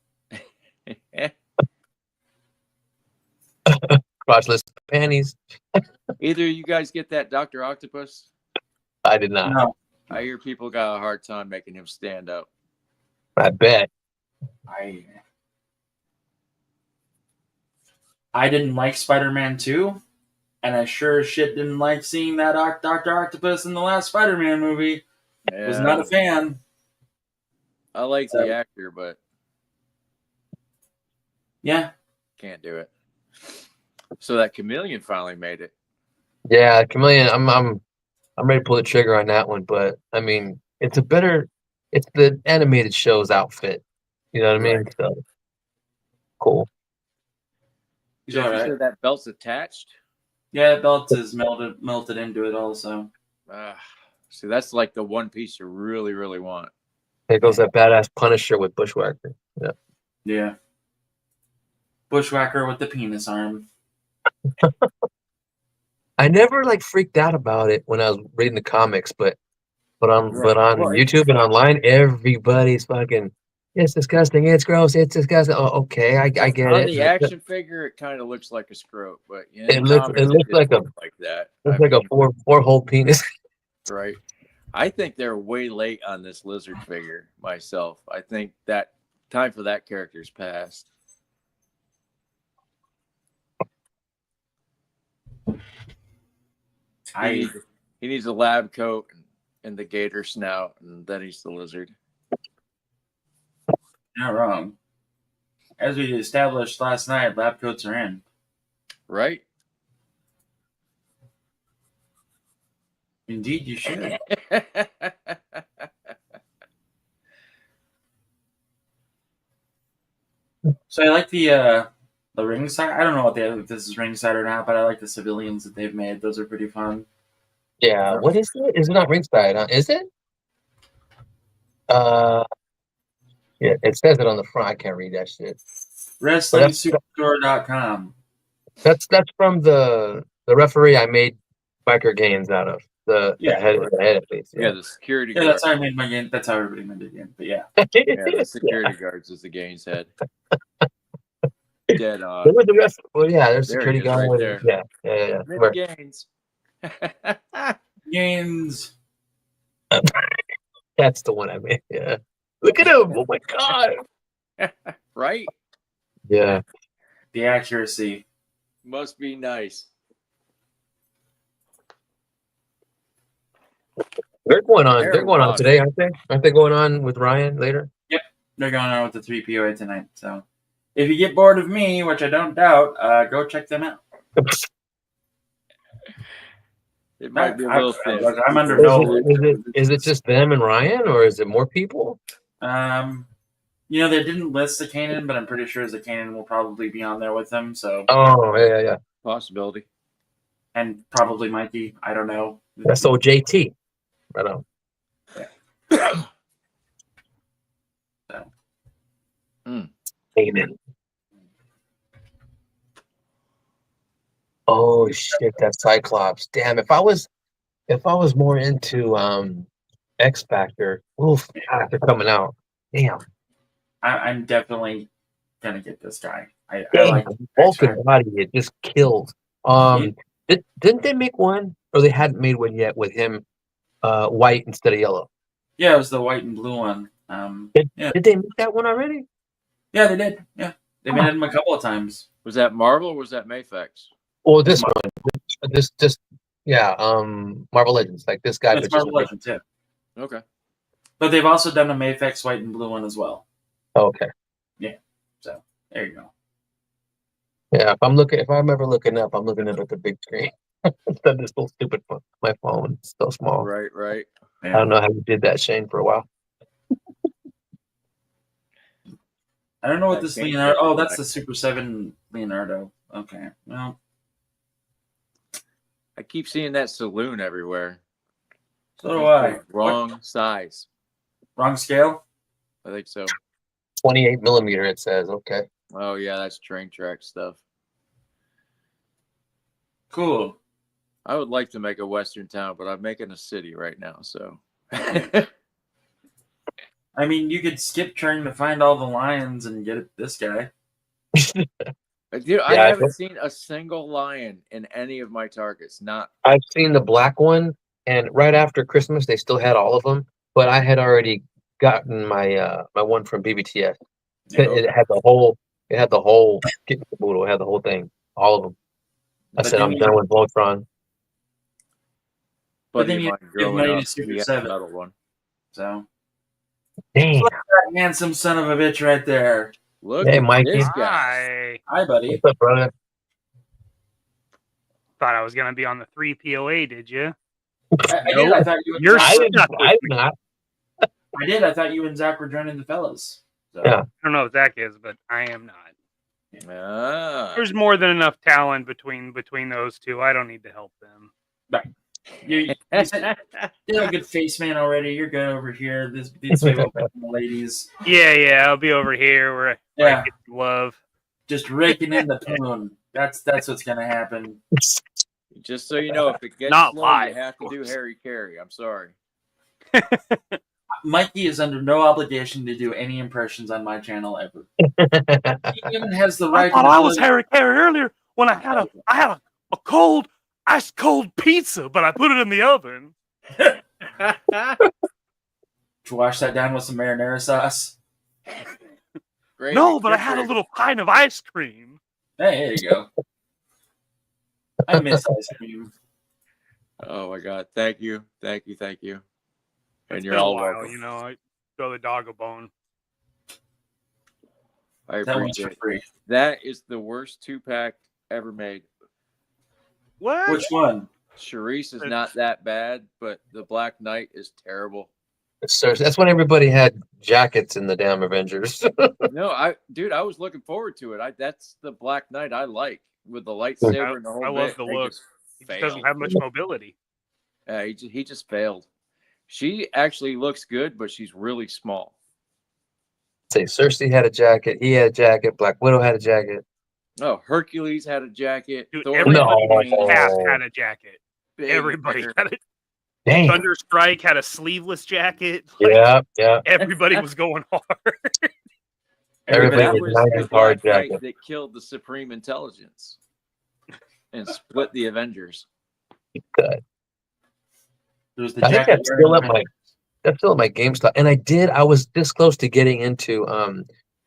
Crotchless panties. Either you guys get that Dr. Octopus. I did not. No, I hear people got a hard time making him stand up. I bet. I didn't like Spider-Man 2, and I sure as shit didn't like seeing that Dr. Octopus in the last Spider-Man movie. Yeah, Was not a fan. I like the actor, but Yeah. can't do it. So that Chameleon finally made it. Yeah, Chameleon. I'm ready to pull the trigger on that one, but I mean, it's the animated show's outfit. You know what I mean? Right. So cool. He's all You right. said that belt's attached? Yeah, belt is melted into it also. See, that's like the one piece you really, really want. There goes that badass Punisher with Bushwhacker. Yeah. Yeah. Bushwhacker with the penis arm. I never like freaked out about it when I was reading the comics, but on Well, YouTube and online, everybody's fucking. It's disgusting. It's gross. It's disgusting. Oh, okay, I get on it. the action figure, it kind of looks like a scrote, but in It looks comics, like a like that. looks like a four hole penis. Right. I think they're way late on this lizard figure myself. I think that time for that character's passed. He needs a lab coat and the gator snout, and then he's the lizard. Not wrong. As we established last night, lab coats are in. Right? Indeed, you should. So I like the ringside. I don't know if this is ringside or not, but I like the civilians that they've made. Those are pretty fun. Yeah. What is it? Is it not ringside? Huh? Is it? Yeah. It says it on the front. I can't read that shit. WrestlingSuperstore.com. That's from the referee I made biker games out of. The head at least. Yeah, the security Yeah, guard. that's how I made my game. That's how everybody made it game. But yeah. Yeah, the security guards is the game's head. Dead on. There was the rest. Well, yeah, there's There security he is, guard. right there. Yeah. Mid gains. Gains. That's the one I made. Yeah. Look at him. Oh my god. Right? Yeah. The accuracy. Must be nice. They're going on today, aren't they? Aren't they going on with Ryan later? Yep. They're going on with the 3POA tonight. So if you get bored of me, which I don't doubt, go check them out. It might be a little thin. I'm under no. Is it just them and Ryan, or is it more people? They didn't list the Kanan, but I'm pretty sure the Kanan will probably be on there with them. So. Oh yeah. Possibility. And probably Mikey. I don't know. That's so JT. Right on. Yeah. So. Amen. Oh shit, that Cyclops. Damn, if I was more into X Factor, oof, God, they're coming out. Damn. I'm definitely gonna get this guy. I like Vulcan guy. body, it just kills. Didn't they make one, or they hadn't made one yet with him white instead of yellow? Yeah, it was the white and blue one. Did, Yeah, did they make that one already? yeah, they did. Yeah, they made them a couple of times. Was that Marvel or was that Mayfex? Or this one? This just yeah. Marvel Legends. Like this guy, It's but just Marvel Legends, yeah. Okay. But they've also done a Mayfex white and blue one as well. oh, okay. So there you go. Yeah. If I'm ever looking up, I'm looking up at the big screen instead of this little stupid phone. My phone. It's so small. Right. I Yeah. don't know how you did that, Shane, for a while. I don't know what I this can't Leonardo. get Oh, it that's back. the Super 7 Leonardo. Okay. Well, I keep seeing that saloon everywhere. so do I. Wrong size. Wrong scale? I think so. 28 millimeter. It says okay. Oh yeah, that's train track stuff. Cool. I would like to make a western town, but I'm making a city right now, so. I mean, you could skip trying to find all the lions and get this guy. Dude, I Yeah, haven't seen a single lion in any of my targets. Not I've seen the black one, and right after Christmas, they still had all of them. But I had already gotten my one from BBTS. It had the whole. It had the whole kit and caboodle. It had the whole thing, all of them. I But said then I'm you done with Voltron. But buddy then of you mine give growing money up. to Super He had 7. another one. So Damn. that handsome son of a bitch right there. Look Hey, at Mikey. this guy. I Hi, buddy. What's up, brother? thought I was going to be on the 3 POA, did you? I did. Nope. I thought you and You're Zach, I didn't. stuck with I did me. not. I did. I thought you and Zach were joining the fellas. So. Yeah. I don't know what Zach is, but I am not. Ah. There's more than enough talent between those two. I don't need to help them. You said you have a good face, man. Already, you're good over here. This way, we'll pick the ladies. Yeah, I'll be over here where I Yeah, get some love. just raking in the poon. That's what's gonna happen. Just so you know, if it gets Not slow, live, you have to of do course. Harry Carey. I'm sorry. Mikey is under no obligation to do any impressions on my channel ever. He even has the I right. thought and I was ability- Harry Carey earlier when I had a cold, ice cold pizza, but I put it in the oven. to wash that down with some marinara sauce. Great. No, but I had a little pint of ice cream. Hey, there you go. I miss ice cream. Oh my God! Thank you. And It's you're been a all while, welcome. you know. I throw the dog a bone. I That one's appreciate for it. free. That is the worst 2-pack ever made. What? Which one? Charisse is not that bad, but the Black Knight is terrible. So that's when everybody had jackets in the damn Avengers. No, I was looking forward to it. That's the Black Knight I like with the lightsaber and the whole I bit. love the They look. just He just failed. doesn't have much mobility. He just failed. She actually looks good, but she's really small. Say Cersei had a jacket. He had a jacket. Black Widow had a jacket. Oh, Hercules had a jacket. Dude, Thor everybody had in wings, Cap had a jacket. big Everybody hair. had it. Damn. Thunderstrike had a sleeveless jacket. Like, Yeah. everybody was going hard. Everybody That was was nice the and hard Black Knight jacket. that killed the Supreme Intelligence and split the Avengers. Good. There's the I think jacket. that's still at my GameStop. And I was this close to getting into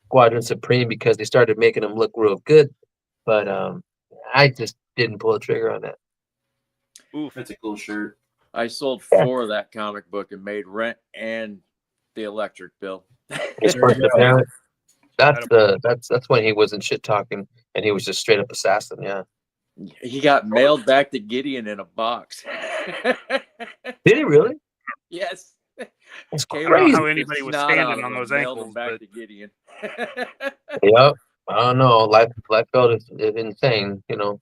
Squadron Supreme because they started making them look real good. But I just didn't pull the trigger on that. Oof. That's a cool shirt. I sold 4 of that comic book and made rent and the electric bill. His first appearance. That's when he wasn't shit talking and he was just straight up assassin. Yeah. He got mailed back to Gideon in a box. Did he really? Yes. That's Came I don't know crazy. how out, anybody was snot out standing of on him, those mailed him ankles, back but to Gideon. Yep. I don't know. Life felt is insane. You know.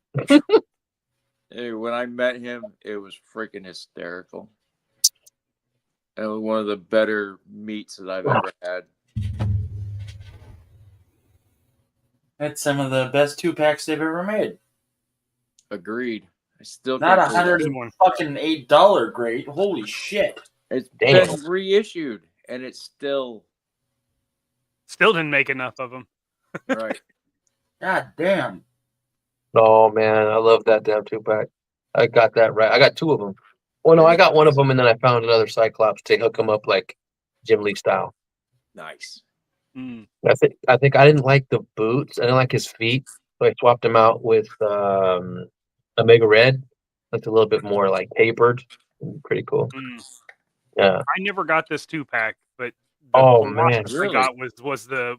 Hey, when I met him, it was freaking hysterical. It was one of the better meets that I've ever had. That's some of the best 2-packs they've ever made. Agreed. I still Not can't believe it. $108 great. Holy shit. It's Damn. been reissued, and it's still still didn't make enough of them. right. God damn. Oh man, I love that damn 2-pack. I got that right. I got 2 of them. Well, no, I got one of them, and then I found another Cyclops to hook him up like Jim Lee style. Nice. Mm. I think I didn't like the boots. I didn't like his feet, so I swapped him out with Omega Red. That's a little bit more like tapered. Pretty cool. Mm. Yeah. I never got this 2-pack, but Oh, the man. Colossus I Really? got was the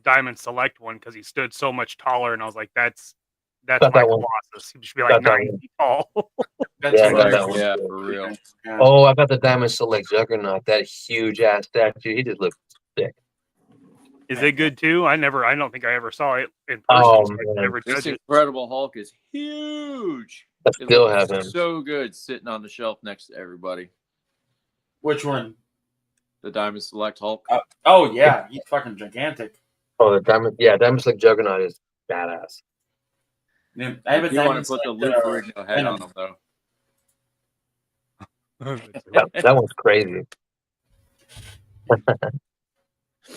Diamond Select one because he stood so much taller, and I was like, that's my Got that one. Colossus. He should be like Got that 9 one. feet tall. That's Yeah, I what got Right. that one. Yeah, for real. Yeah. Oh, I got the Diamond Select Juggernaut. That huge ass statue. He just looked sick. Is it good too? I don't think I ever saw it in person. Oh, So I man. could never This judge it. Incredible Hulk is huge. I It still looks have him. so good sitting on the shelf next to everybody. Which one? The Diamond Select Hulk. Oh yeah, he's fucking gigantic. Oh, the Diamond Select Juggernaut is badass. Yeah, I have a If you want Diamond to put the Select, Luke head on him, though. That one's crazy.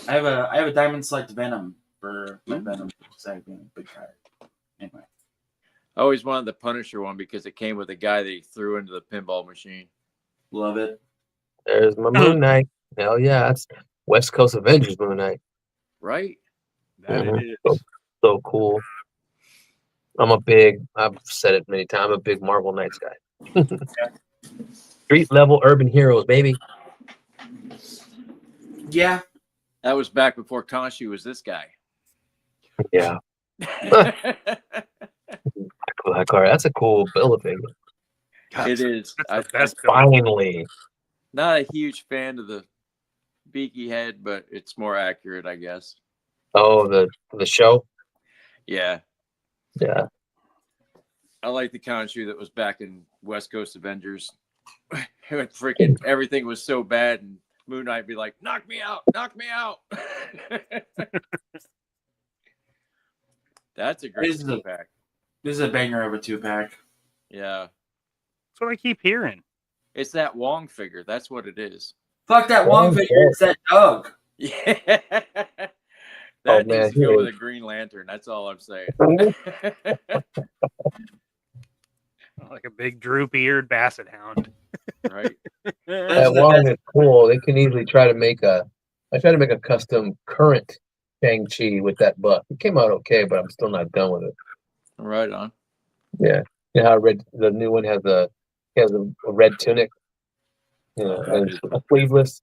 I have a Diamond Select Venom for my Venom. Being a big guy. Anyway, I always wanted the Punisher one because it came with a guy that he threw into the pinball machine. love it. There's my Moon Knight. Hell yeah, that's West Coast Avengers Moon Knight. Right? That Mhm. it is. So cool. I've said it many times, I'm a big Marvel Knights guy. Street level urban heroes, baby. Yeah, That was back before Khonshu was this guy. Yeah. Cool, that card. That's a cool build figure. It is. That's the best build. Finally. Not a huge fan of the beaky head, but it's more accurate, I guess. Oh, the show? Yeah. Yeah. I like the Khonshu that was back in West Coast Avengers. When freaking everything was so bad, and Moon Knight be like, "Knock me out, knock me out." That's a great This is a- 2-pack. this is a banger of a 2-pack. Yeah, That's what I keep hearing. it's that Wong figure. That's what it is. Fuck that Wong figure. It's that Doug. Yeah. That Oh, needs man, to go he with is. a Green Lantern. That's all I'm saying. Like a big droop-eared basset hound. Right? That Wong is cool. They can easily try to make I tried to make a custom current Shang-Chi with that buff. It came out okay, but I'm still not done with it. Right on. Yeah. You know how the new one has a red tunic? You know, and it's sleeveless.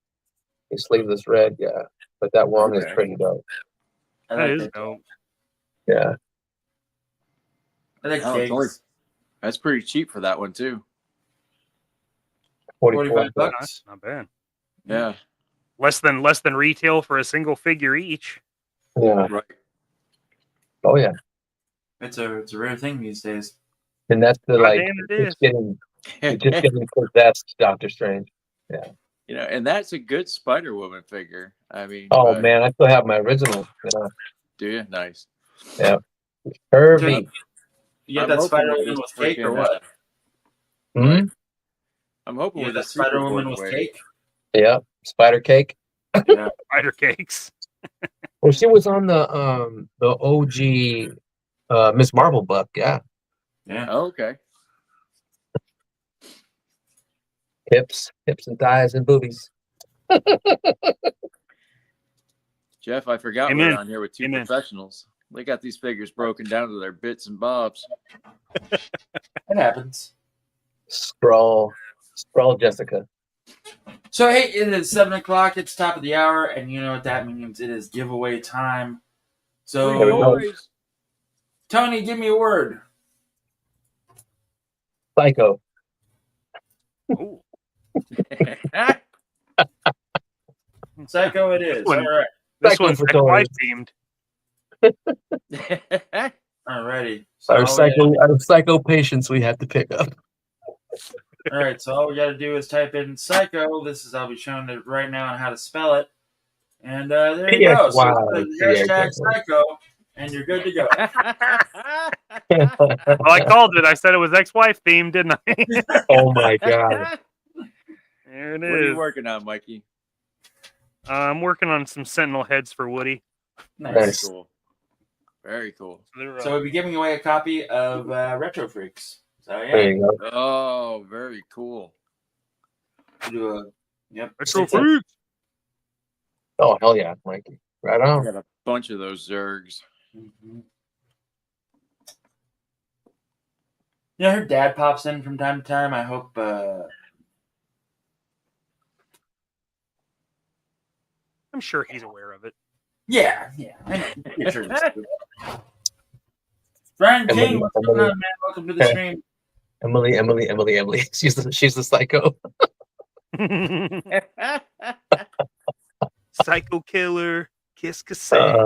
A sleeveless red, yeah. But that Wong is Okay. pretty dope. I That like is it. dope. Yeah. I like Oh, it's only- Diggs. That's pretty cheap for that one too. 45 bucks. bucks. Not bad. Yeah. Less than retail for a single figure each. Yeah. Right. Oh yeah. It's a rare thing these days. And that's the God like damn it is. you're just getting possessed, Doctor Strange. You know, and that's a good Spider Woman figure. I mean, Oh but- man, I still have my original. Yeah. do you? Nice. Curvy. You got I'm that hoping Spider that Woman this with cake or freaking, what? Hmm? I'm hoping You with got the that Spider Woman Superboy with wave. cake? Yeah. Spider cake. Yeah. Spider cakes. Well, she was on the OG Miss Marvel buck, yeah. Yeah. Oh, okay. Hips and thighs and boobies. Jeff, I forgot Amen. we're on here with two Amen. professionals. They got these figures broken down to their bits and bobs. It happens. Sprawl Jessica. So hey, it is 7 o'clock. It's top of the hour, and you know what that means. It is giveaway time. There we go. So Tony, give me a word. Psycho. Ooh. Psycho it is. One. All right. This Psycho one's for Tony. ex-wife themed. Alrighty. So Our psycho patients we have to pick up. all right. So all we got to do is type in psycho. I'll be showing it right now on how to spell it. And there you go. So Wow. hashtag psycho, and you're good to go. Well, I called it. I said it was ex-wife themed, didn't I? Oh my god. There it What are you is. working on, Mikey? I'm working on some Sentinel heads for Woody. Nice. Nice. Cool. Very cool. So we'll be giving away a copy of Retro Freaks. So There yeah. you go. Oh, very cool. Do a yep. Let's go freaks. Oh hell yeah, Mikey! Right I on. got a bunch of those Zergs. Mm-hmm. Yeah, her dad pops in from time to time. I hope. I'm sure he's aware of it. Yeah. I'm pretty sure that's good. Brian King, what's going on, man? Welcome to the stream. Emily. She's the psycho. Psycho killer, kiss cassette.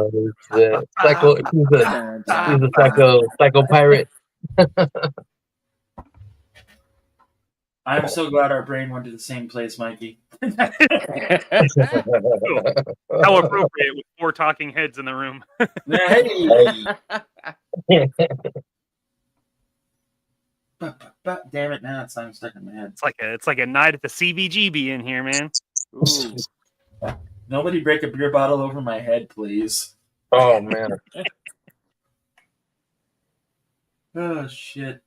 The psycho. She's the psycho pirate. I'm so glad our brain went to the same place, Mikey. How appropriate with 4 talking heads in the room. Hey! Damn it! Now that song's stuck in my head. It's like a night at the CBGB in here, man. Ooh. Nobody break a beer bottle over my head, please. Oh man. Oh shit.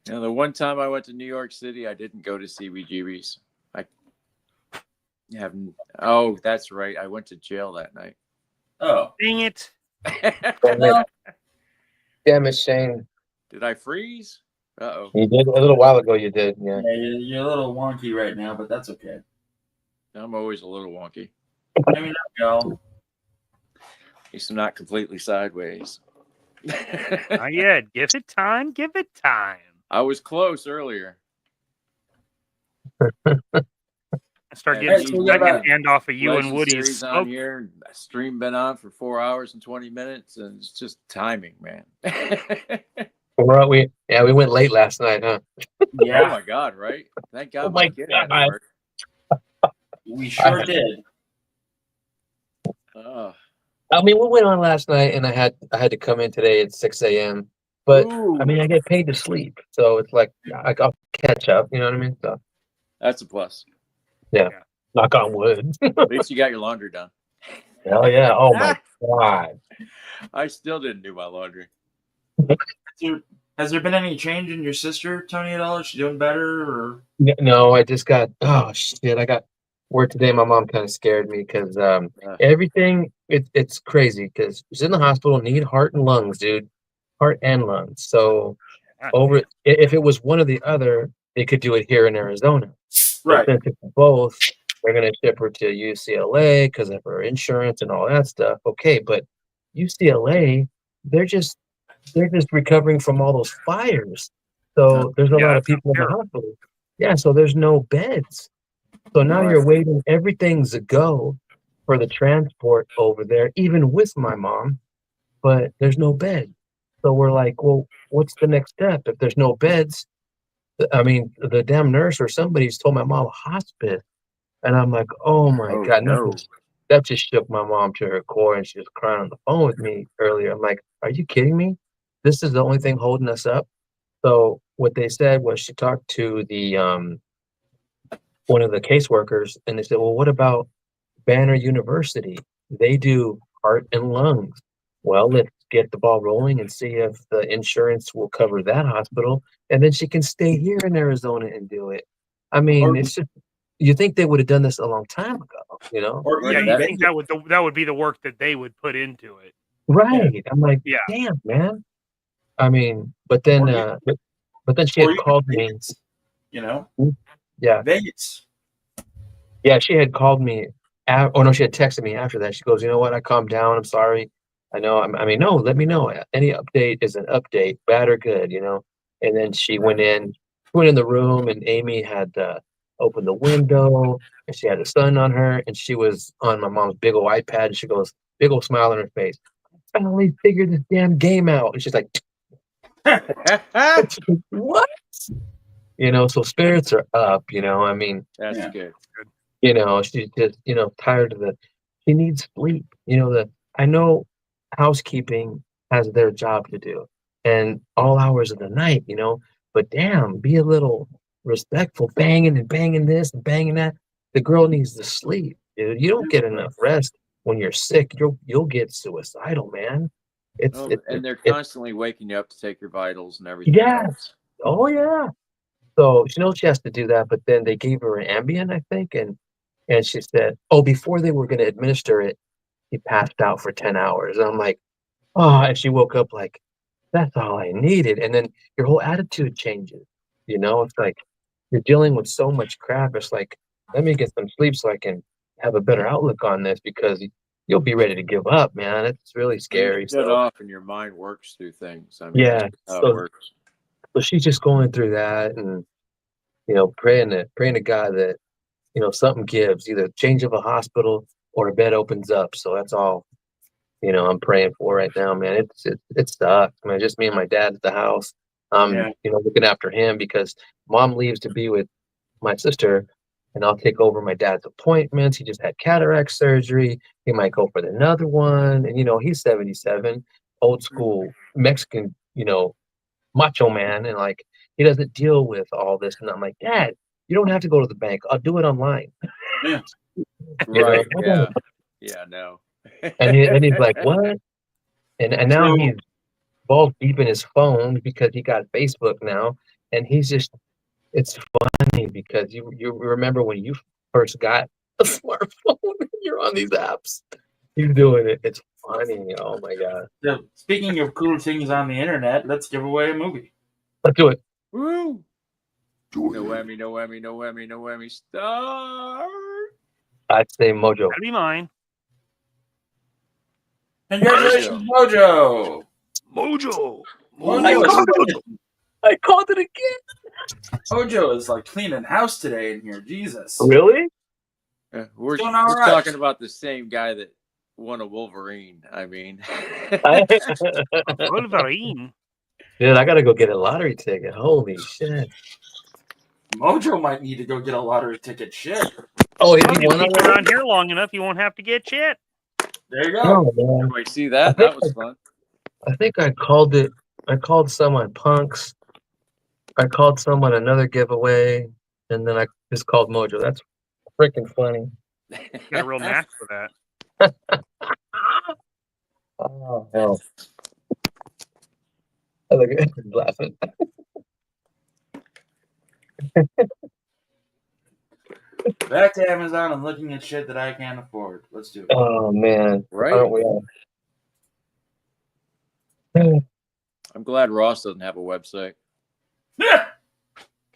You know, the one time I went to New York City, I didn't go to CBGB's. Oh, that's right. I went to jail that night. Oh. Dang it. Damn it, Shane. Did I freeze? Uh-oh. You did a little while ago. You did, yeah. Yeah, you're a little wonky right now, but that's okay. I'm always a little wonky. I mean, go. At least I'm not completely sideways. Not yet. Give it time. Give it time. I was close earlier. I start getting so second hand off of you and Woody's Series smoke. on here. Stream been on for 4 hours and 20 minutes, and it's just timing, man. We went late last night, huh? Yeah. Oh my god, right? Thank God. Oh my kid had to God. work. We sure did. Oh. I mean, we went on last night, and I had to come in today at 6 a.m. But Ooh. I mean, I get paid to sleep, so it's like I'll catch up. You know what I mean? So That's a plus. knock on wood. At least you got your laundry done. Hell yeah! Oh my god! I still didn't do my laundry. Has there been any change in your sister, Tony, at all? Is she doing better? Or No, I just got I got word today. My mom kind of scared me because everything it's crazy because she's in the hospital, need heart and lungs, dude, heart and lungs. So if it was one or the other, they could do it here in Arizona. right? But since it's both, they're gonna ship her to UCLA because of her insurance and all that stuff. Okay, but UCLA, they're just recovering from all those fires. So there's a lot of people in the hospital. Yeah, so there's no beds. So now you're waiting. Everything's a go for the transport over there, even with my mom, but there's no bed. So we're like, well, what's the next step? If there's no beds, I mean, the damn nurse or somebody's told my mom hospice. And I'm like, oh my God. No. That just shook my mom to her core, and she was crying on the phone with me earlier. I'm like, are you kidding me? This is the only thing holding us up. So what they said was she talked to the one of the caseworkers, and they said, well, what about Banner University? They do heart and lungs. Well, let's get the ball rolling and see if the insurance will cover that hospital, and then she can stay here in Arizona and do it. I mean, it's just, you think they would have done this a long time ago, you know? Yeah, you think that would be the work that they would put into it. Right. Yeah. I'm like, damn, man. I mean, but then she had called me. You know? Yeah. Vegas. Yeah, she had called me. She had texted me after that. She goes, you know what? I calmed down. I'm sorry. I know. No, let me know. Any update is an update, bad or good, you know? And then she went in the room, and Amy had opened the window, and she had a sun on her, and she was on my mom's big old iPad, and she goes, big old smile on her face. I finally figured this damn game out. And she's like, what? You know, so spirits are up, you know. I mean, that's good. You know, she's just, you know, tired of she needs sleep. You know, I know housekeeping has their job to do, and all hours of the night, you know, but damn, be a little respectful, banging this and banging that. The girl needs to sleep, dude. You don't get enough rest when you're sick. You'll get suicidal, man. And they're constantly waking you up to take your vitals and everything. Yeah. else. Oh yeah. So she knows she has to do that, but then they gave her an Ambien, I think, and she said, oh, before they were going to administer it, he passed out for 10 hours. And I'm like, oh, and she woke up like, that's all I needed. And then your whole attitude changes. It's like you're dealing with so much crap. It's like, let me get some sleep so I can have a better outlook on this because you'll be ready to give up, man. It's really scary. Shut So, off and your mind works through things. I mean, yeah. that's how it So, works. so she's just going through that and, praying to God that, something gives, either change of a hospital or a bed opens up. So that's all, I'm praying for right now, man. It sucks, man. Just me and my dad at the house. Yeah. Looking after him because mom leaves to be with my sister, and I'll take over my dad's appointments. He just had cataract surgery. He might go for another one, and he's 77, old school Mexican, macho man, and like he doesn't deal with all this. And I'm like, Dad, you don't have to go to the bank. I'll do it online. Yeah. Right. I Yeah. don't- Yeah. No. and he's like, what? And now So- he's balls deep in his phone because he got Facebook now, and he's just. It's funny because you remember when you first got a smartphone and you're on these apps. He's doing it. It's funny. Oh my god. So, speaking of cool things on the internet, let's give away a movie. Let's do it. Woo! No whammy, no whammy, no whammy, no whammy. Start. I'd say Mojo. That'd be mine. Congratulations, Mojo! Mojo. I called it again. Mojo is like cleaning house today in here. Jesus. Really? We're Doing all right. talking about the same guy that won a Wolverine. I mean, Wolverine. Dude, I gotta go get a lottery ticket. Holy shit. Mojo might need to go get a lottery ticket. Shit. Oh, Well, he if you won keep already? around here long enough, you won't have to get shit. There you go. Oh, man. everybody see that? That was fun. I think I called it. I called someone punks. I called someone another giveaway, and then I just called Mojo. That's freaking funny. Got a real knack for that. Oh hell! I look at him laughing. Back to Amazon and looking at shit that I can't afford. Let's do it. Oh man, Right? aren't we all? I'm glad Ross doesn't have a website.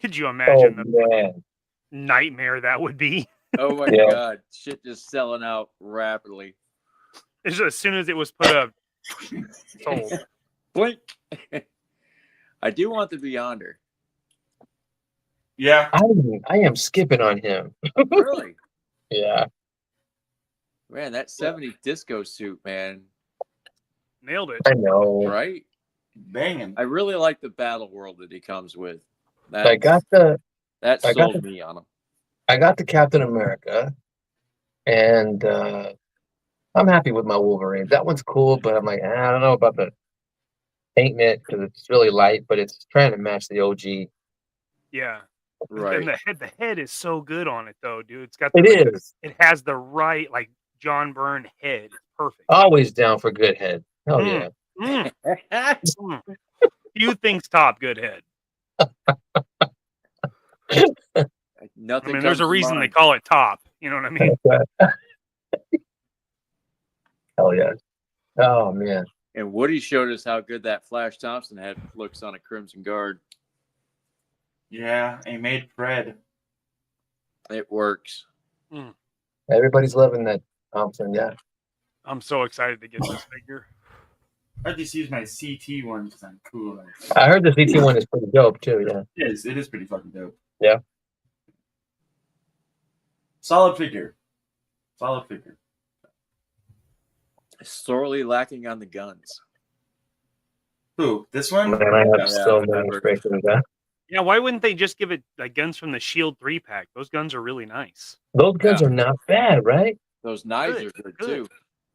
Could you Oh imagine the man, nightmare that would be? Oh my Yeah. God. Shit just selling out rapidly. It's just, as soon as it was put up, sold. Blink. I do want the Beyonder. Yeah. I am skipping on him. Really? Yeah, Man, that 70s disco suit, man. Nailed it. I know. Right? Banging. I really like the battle world that he comes with. I got the That I got sold me on him. I got the Captain America, and I'm happy with my Wolverine. That one's cool, but I'm like, I don't know about the painting it because it's really light, but it's trying to match the OG. Yeah. Right. And the head is so good on it though, dude. It's got It is it has the right like John Byrne head. It's perfect. always down for good head. Hell yeah. Mm, mm. Few things top good head. Nothing. I mean, there's comes a to reason they mind. call it top. You know what I mean? Hell yeah. Oh man. And Woody showed us how good that Flash Thompson head looks on a Crimson Guard. Yeah. He made Fred. It works. Everybody's loving that Thompson, yeah. I'm so excited to get this figure. I just use my CT one because I'm cool. I heard the CT one is pretty dope too, yeah. It is pretty fucking dope. Yeah. Solid figure. Solid figure. Sorely lacking on the guns. Who? This one? Man, I have Yeah, so many whatever. breakers of that. Yeah, why wouldn't they just give it like guns from the Shield 3-pack? Those guns are really nice. Those guns are not bad, right? Those knives Good, are good good. too.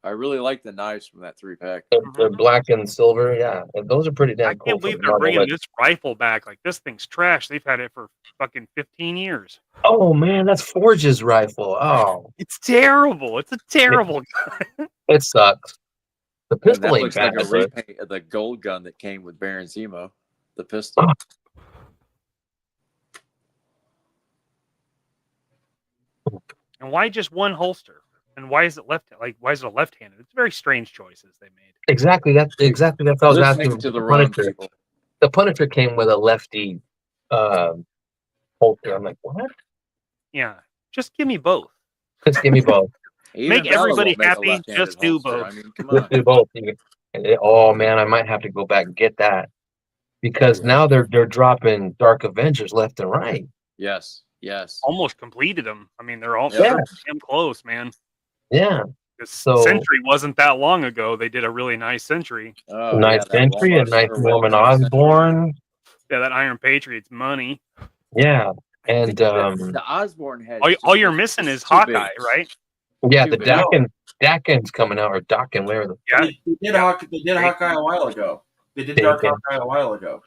I really like the knives from that 3-pack. They're black and silver, yeah. And those are pretty damn I cool. can't believe they're bringing this rifle back. Like, this thing's trash. They've had it for fucking 15 years. Oh man, that's Forge's rifle. Oh, It's terrible. It's a terrible gun. it sucks. The And pistol that ain't looks like bad. a but- repaint of the gold gun that came with Baron Zemo. The pistol. And why just one holster? And why is it left? Like, why is it a left-handed? It's very strange choices they made. Exactly. That's what I was asking. Listening to the The wrong Punisher. people. The Punisher came with a lefty holster. I'm like, what? Yeah, just give me both. Just give me both. Even Make Bella everybody won't make a happy, left-handed just do holster. both. I mean, come Just on. do both. Oh man, I might have to go back and get that because now they're dropping Dark Avengers left and right. Yes, yes. Almost completed them. I mean, they're all Yeah. they're damn close, man. Yeah. This So- Century wasn't that long ago. They did a really nice Century. Oh, Nice yeah, that Sentry, a Walmart nice or Norman Walmart Century. Osborn. Yeah, that Iron Patriot's money. Yeah. I And think the Osborne head. All you're missing is Hawkeye, right? yeah, too the big. Dakin's coming out, or Dakin, whatever. Yeah, They did Yeah. Hawkeye a while ago. They did They Dark did. Hawkeye a while ago.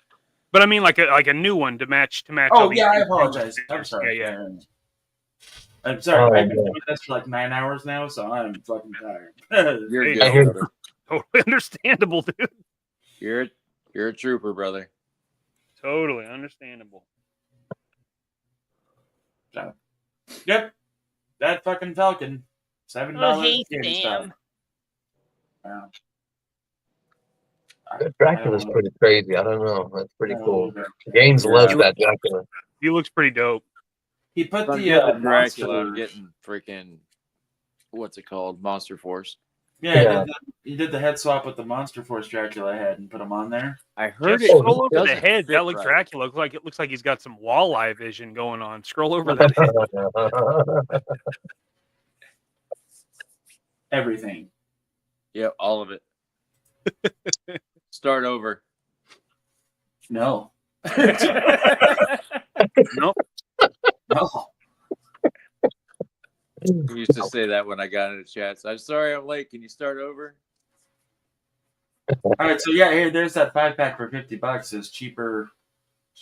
but I mean like a new one to match. Oh all these yeah, I new apologize. I'm figures. sorry. Yeah. I'm sorry. Oh, I've been yeah. doing this for like 9 hours now, so I'm fucking tired. You're Hey, good, I hear- brother. Totally understandable, dude. You're a trooper, brother. Totally understandable. Yep, that fucking Falcon, $7. GameStop. Wow. Dracula's pretty crazy. I don't know. That's pretty cool. Yeah. Gaines Yeah. loves that Dracula. He looks pretty dope. He put If I'm the getting Dracula, I'm monster. getting freaking what's it called? Monster Force. Yeah, he did the head swap with the Monster Force Dracula head and put him on there. I heard Just it. scroll over the doesn't head. fit That looks right. Dracula. It looks like he's got some walleye vision going on. Scroll over that head. Everything. Yep, all of it. Start over. No. Nope. No. He used to say that when I got into chats. I'm sorry I'm late. Can you start over? All right, so yeah, here there's that 5-pack for $50. It's cheaper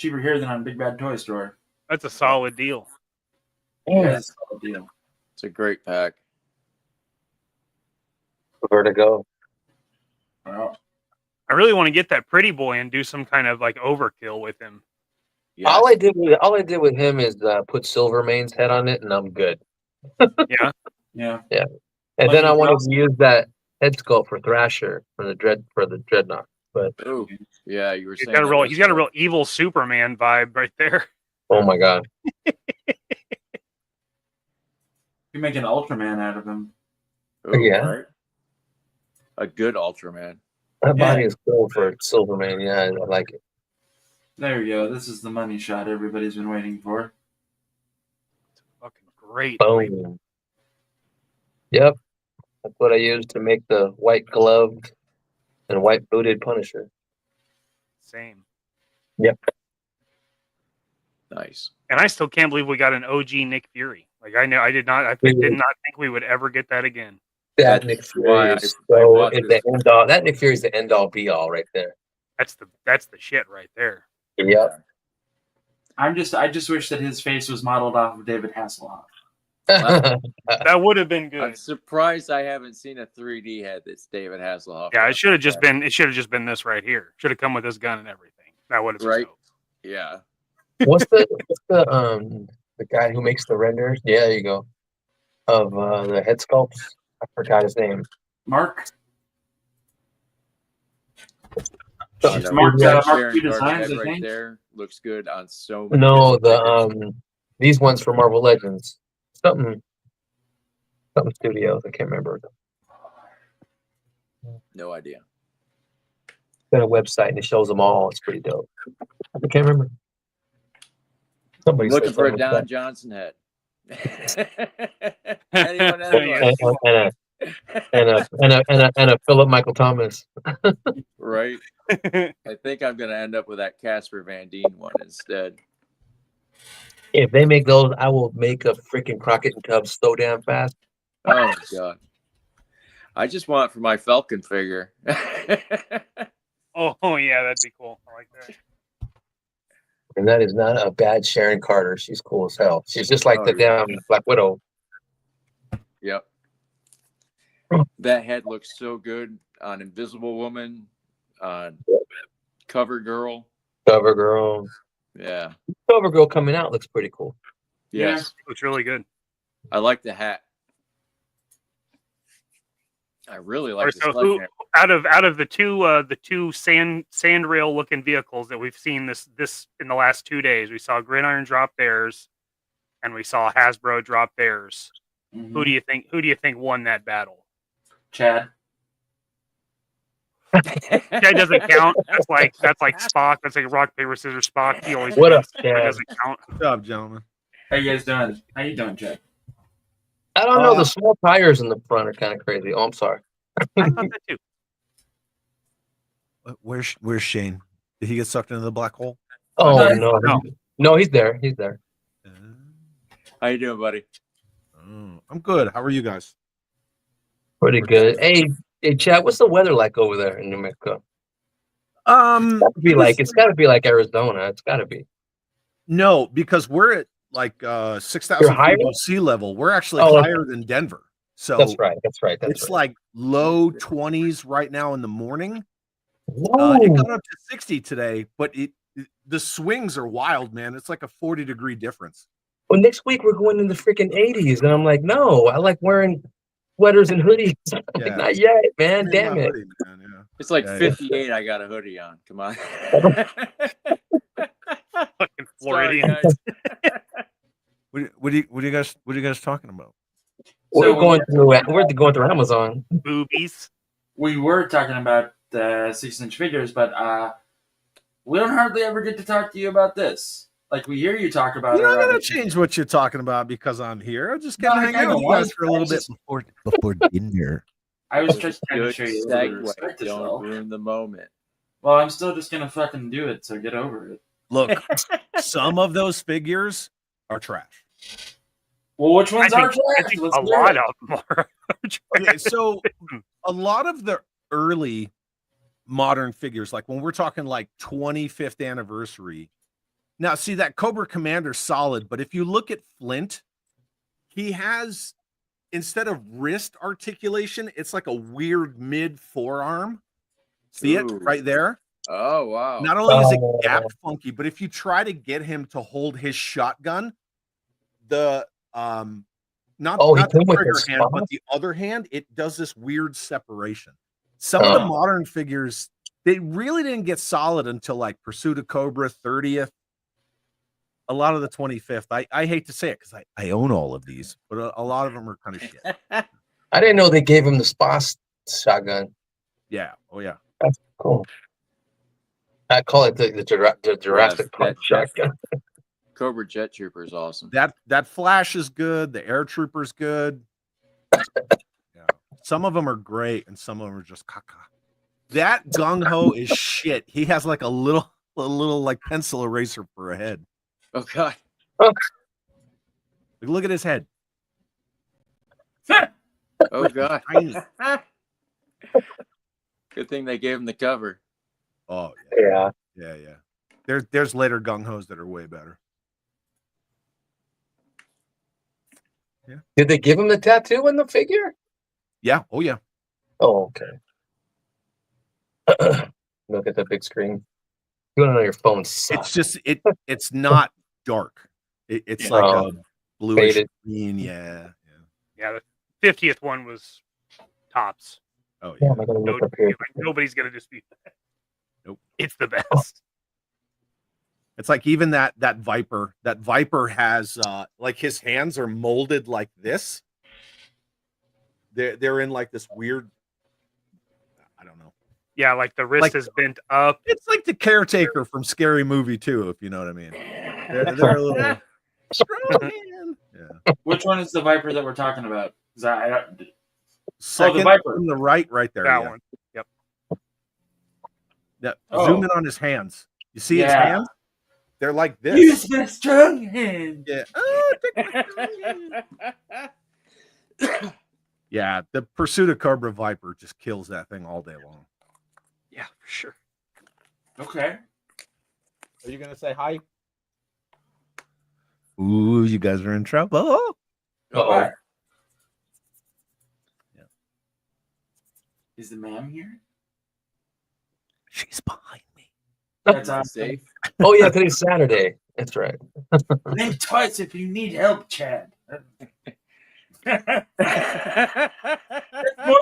here than on Big Bad Toy Store. That's a solid deal. Yeah, it's a solid deal. It's a great pack. Where to go? Well, I really want to get that pretty boy and do some kind of like overkill with him. Yes. All I did with him is put Silvermane's head on it, and I'm good. Yeah. yeah. And Well, then I you wanted also- to use that head sculpt for Thrasher for the Dreadnought. But Ooh, yeah, you were He's saying got a that real was he's got a good. real evil Superman vibe right there. oh my god, You make an Ultraman out of him. Ooh, Yeah. right? A good Ultraman. that Yeah. body is cool for Silvermane. Yeah, I like it. There you go. This is the money shot everybody's been waiting for. Fucking great. Boom. Yep, that's what I used to make the white gloved and white booted Punisher. Same. Nice. And I still can't believe we got an OG Nick Fury. Like I did not think we would ever get that again. That That's Nick why Fury I is bought is this. the end all. That Nick Fury is the end all be all right there. That's the shit right there. Yep. I just wish that his face was modeled off of David Hasselhoff. That would have been I'm good. surprised I haven't seen a 3D head that's David Hasselhoff. Yeah, it should have just been this right here. Should have come with his gun and everything. That would have been Right. dope. Yeah. What's the guy who makes the renders? Yeah, there you go. Of the head sculpts. I forgot his name. Mark? You know, Mark, that Mark Sharon Q Carter Designs, head I right think. there looks good on so many. No, different figures. these ones for Marvel Legends. Something studios. I can't remember. No idea. Got a website and it shows them all. It's pretty dope. I can't remember. Somebody Looking said for a something like Don that. Johnson head. Anyone else? and a Philip Michael Thomas. Right. I think I'm gonna end up with that Casper Van Dien one instead. If they make those, I will make a freaking Crockett and Tubbs so damn fast. Oh my god. I just want it for my Falcon figure. Oh yeah, that'd be cool. I like that. And that is not a bad Sharon Carter. She's cool as hell. She's just like Oh, the yeah. damn Black Widow. Yep. That head looks so good on Invisible Woman, on Cover Girl. Cover Girl. Yeah. Cover Girl coming out looks pretty cool. Yes. Looks really good. I like the hat. I really like the So sledgehammer. out of the two sandrail looking vehicles that we've seen this in the last 2 days, we saw Gridiron drop theirs, and we saw Hasbro drop theirs. Mhm. Who do you think won that battle? Chad? That doesn't count. That's like Spock. That's like rock paper scissors Spock. He always What up, wins. That Chad? doesn't count. Good job, gentlemen. How you guys doing? How you doing, Chad? I don't know. The small tires in the front are kind of crazy. Oh, I'm sorry. I thought that too. Where's Shane? Did he get sucked into the black hole? Oh No, no, no, he's there. He's there. How you doing, buddy? I'm good. How are you guys? Pretty good. Hey, Chad, what's the weather like over there in New Mexico? It's got to be like Arizona. It's got to be. No, because we're at like 6,000 You're higher? feet above sea level. We're actually Oh, okay. higher than Denver. So That's right. it's like low 20s right now in the morning. Whoa. It got up to 60 today, but the swings are wild, man. It's like a 40-degree difference. Well, next week we're going in the freaking 80s, and I'm like, no, I like wearing sweaters and hoodies. I'm like, Yeah. not yet, man. Yeah, Damn my it. hoodie, man, yeah. It's like Yeah, 58. I got a hoodie on. Come on. Fucking Sorry, Floridian. guys. What are you guys talking about? We're So going through Amazon. Boobies. we were talking about the 6-inch figures, but we don't hardly ever get to talk to you about this. Like, we hear you talk about You're not it. gonna change what you're talking about because I'm here. I'm just No, gonna I hang out kinda with you guys was. for a little I bit just- before dinner. I was just trying to Good show you a little bit of segue. respect as Don't well. ruin the moment. Well, I'm still just gonna fucking do it, so get over it. Look, some of those figures are trash. Well, which ones are I trash? think Let's a hear lot it. of them are. Okay, so a lot of the early modern figures, like when we're talking like 25th anniversary. Now, see that Cobra Commander's solid, but if you look at Flint, he has, instead of wrist articulation, it's like a weird mid forearm. See it Ooh. right there? Oh, wow. Not only is it gap funky, but if you try to get him to hold his shotgun, the not Oh, he the came with trigger the hand, but spot? the other hand, it does this weird separation. Some of the modern figures, they really didn't get solid until like Pursuit of Cobra 30th. A lot of the 25th. I hate to say it because I own all of these, but a lot of them are kind of shit. I didn't know they gave him the Spas shotgun. Yeah. Oh yeah. That's cool. I call it the Jurassic Park shotgun. Cobra Jet Trooper is awesome. That Flash is good. The Air Trooper's good. Yeah. Some of them are great, and some of them are just caca. That Gung Ho is shit. He has like a little like pencil eraser for a head. Oh, God. Like, look at his head. Oh, God. Tiny. Good thing they gave him the cover. Oh Yeah. yeah. There's later Gung Hos that are way better. Yeah. Did they give him the tattoo in the figure? Yeah. Oh yeah. Oh, okay. Look at the big screen. Doing it on your phone sucks. It's just it's not dark. It's Yeah. like Oh. a bluish Faded. green. Yeah. Yeah, the 50th one was tops. Oh Yeah, yeah. am I gonna No, look up here? nobody's gonna dispute that. Nope. It's the best. It's like even that Viper. That Viper has like his hands are molded like this. They're in like this weird. I don't know. Yeah, like the wrist Like- is bent up. It's like the caretaker from Scary Movie 2, if you know what I mean. They're a little strong man. Yeah. Which one is the Viper that we're talking about? 'Cause Second Viper. from the right there. That Yeah. one. Yep. Yeah. Oh. Zoom in on his hands. You see his Yeah. hands? They're like this. Use my strong hand. Yeah. Oh, take my strong hand. Yeah, the Pursuit of Cobra Viper just kills that thing all day long. Yeah, for sure. Okay. Are you gonna say hi? Ooh, you guys are in trouble. Uh-oh. Yeah. Is the ma'am here? She's behind me. That's awesome. Safe. Oh yeah, today's Saturday. That's right. Think twice if you need help, Chad. More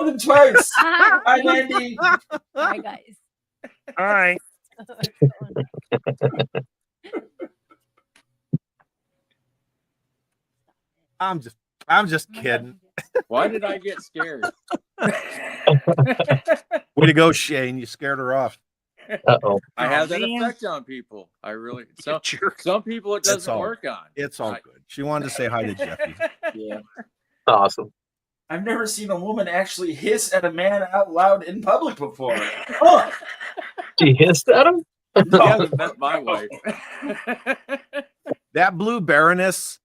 than twice. Hi, Mandy. Hi, guys. Hi. I'm just kidding. Why did I get scared? Way to go, Shane. You scared her off. Uh-oh. I have that man. effect on people. I really some Jerk. people it doesn't all- work on. It's all good. She wanted to say hi to Jeffy. Yeah. Awesome. I've never seen a woman actually hiss at a man out loud in public before. Huh. She hissed at him? You haven't met my wife. That blue Baroness,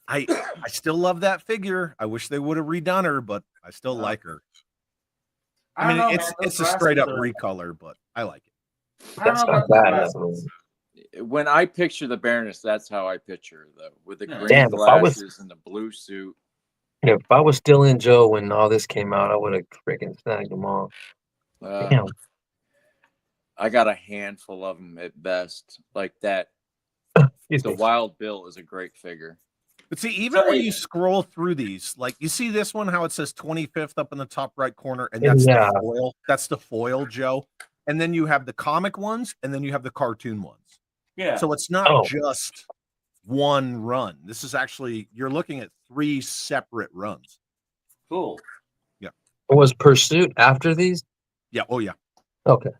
I still love that figure. I wish they would have redone her, but I still like her. I mean, don't know, it's man. Those a straight up glasses are- recolor, but I like it. I don't That's know not about the bad. glasses. When I picture the Baroness, that's how I picture her, though, with the green Damn, if I was- glasses and the blue suit. If I was still in Joe when all this came out, I would have freaking snagged them all. Damn. I got a handful of them at best. Like that. Excuse The me. Wild Bill is a great figure. But see, even when you scroll through these, like you see this one, how it says 25th up in the top right corner, and that's Yeah. the foil. That's the foil, Joe. And then you have the comic ones, and then you have the cartoon ones. Yeah. So it's not Oh. just one run. This is actually, you're looking at 3 separate runs. Cool. Was Pursuit after these? Yeah. Oh, yeah. Okay.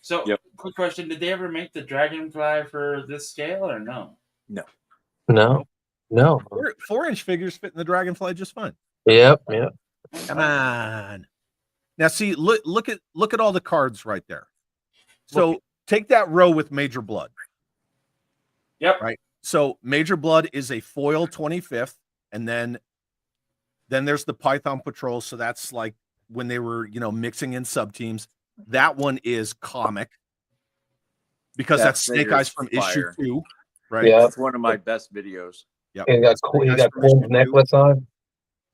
So, Yep. quick question: did they ever make the Dragonfly for this scale or no? No. No. 4-inch figures fit in the Dragonfly just fine. Yep. Yep. Come on. Now, see, look at all the cards right there. So take that row with Major Blood. Yep. Right. So Major Blood is a foil 25th, and then there's the Python Patrol. So that's like when they were, mixing in sub teams. That one is comic because That that's Snake figure's Eyes from fire. issue 2. Right. Yeah. That's one of my best videos. Yep. He got Cole's necklace on.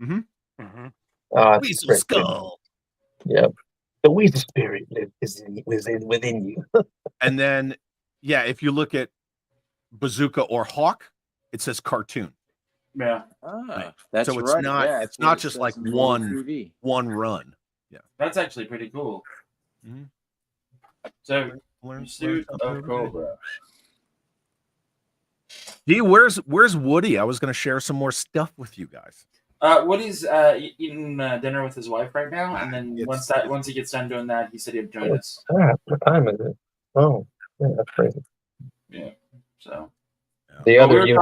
Mm-hmm. Weasel Great. Skull. Yep. The Weasel spirit is within you. And then, yeah, if you look at Bazooka or Hawk, it says cartoon. Yeah. That's So it's right. not- Yeah, it's what not it just says like in the one- TV. One run. That's actually pretty cool. Mhm. So, Learn Pursuit something of every day. Cobra. Gee, where's Woody? I was going to share some more stuff with you guys. Woody's eating dinner with his wife right now, and then once he gets done doing that, he said he'd join us. Ah, what time is it? Oh, yeah, that's crazy. So The Oh, other unit.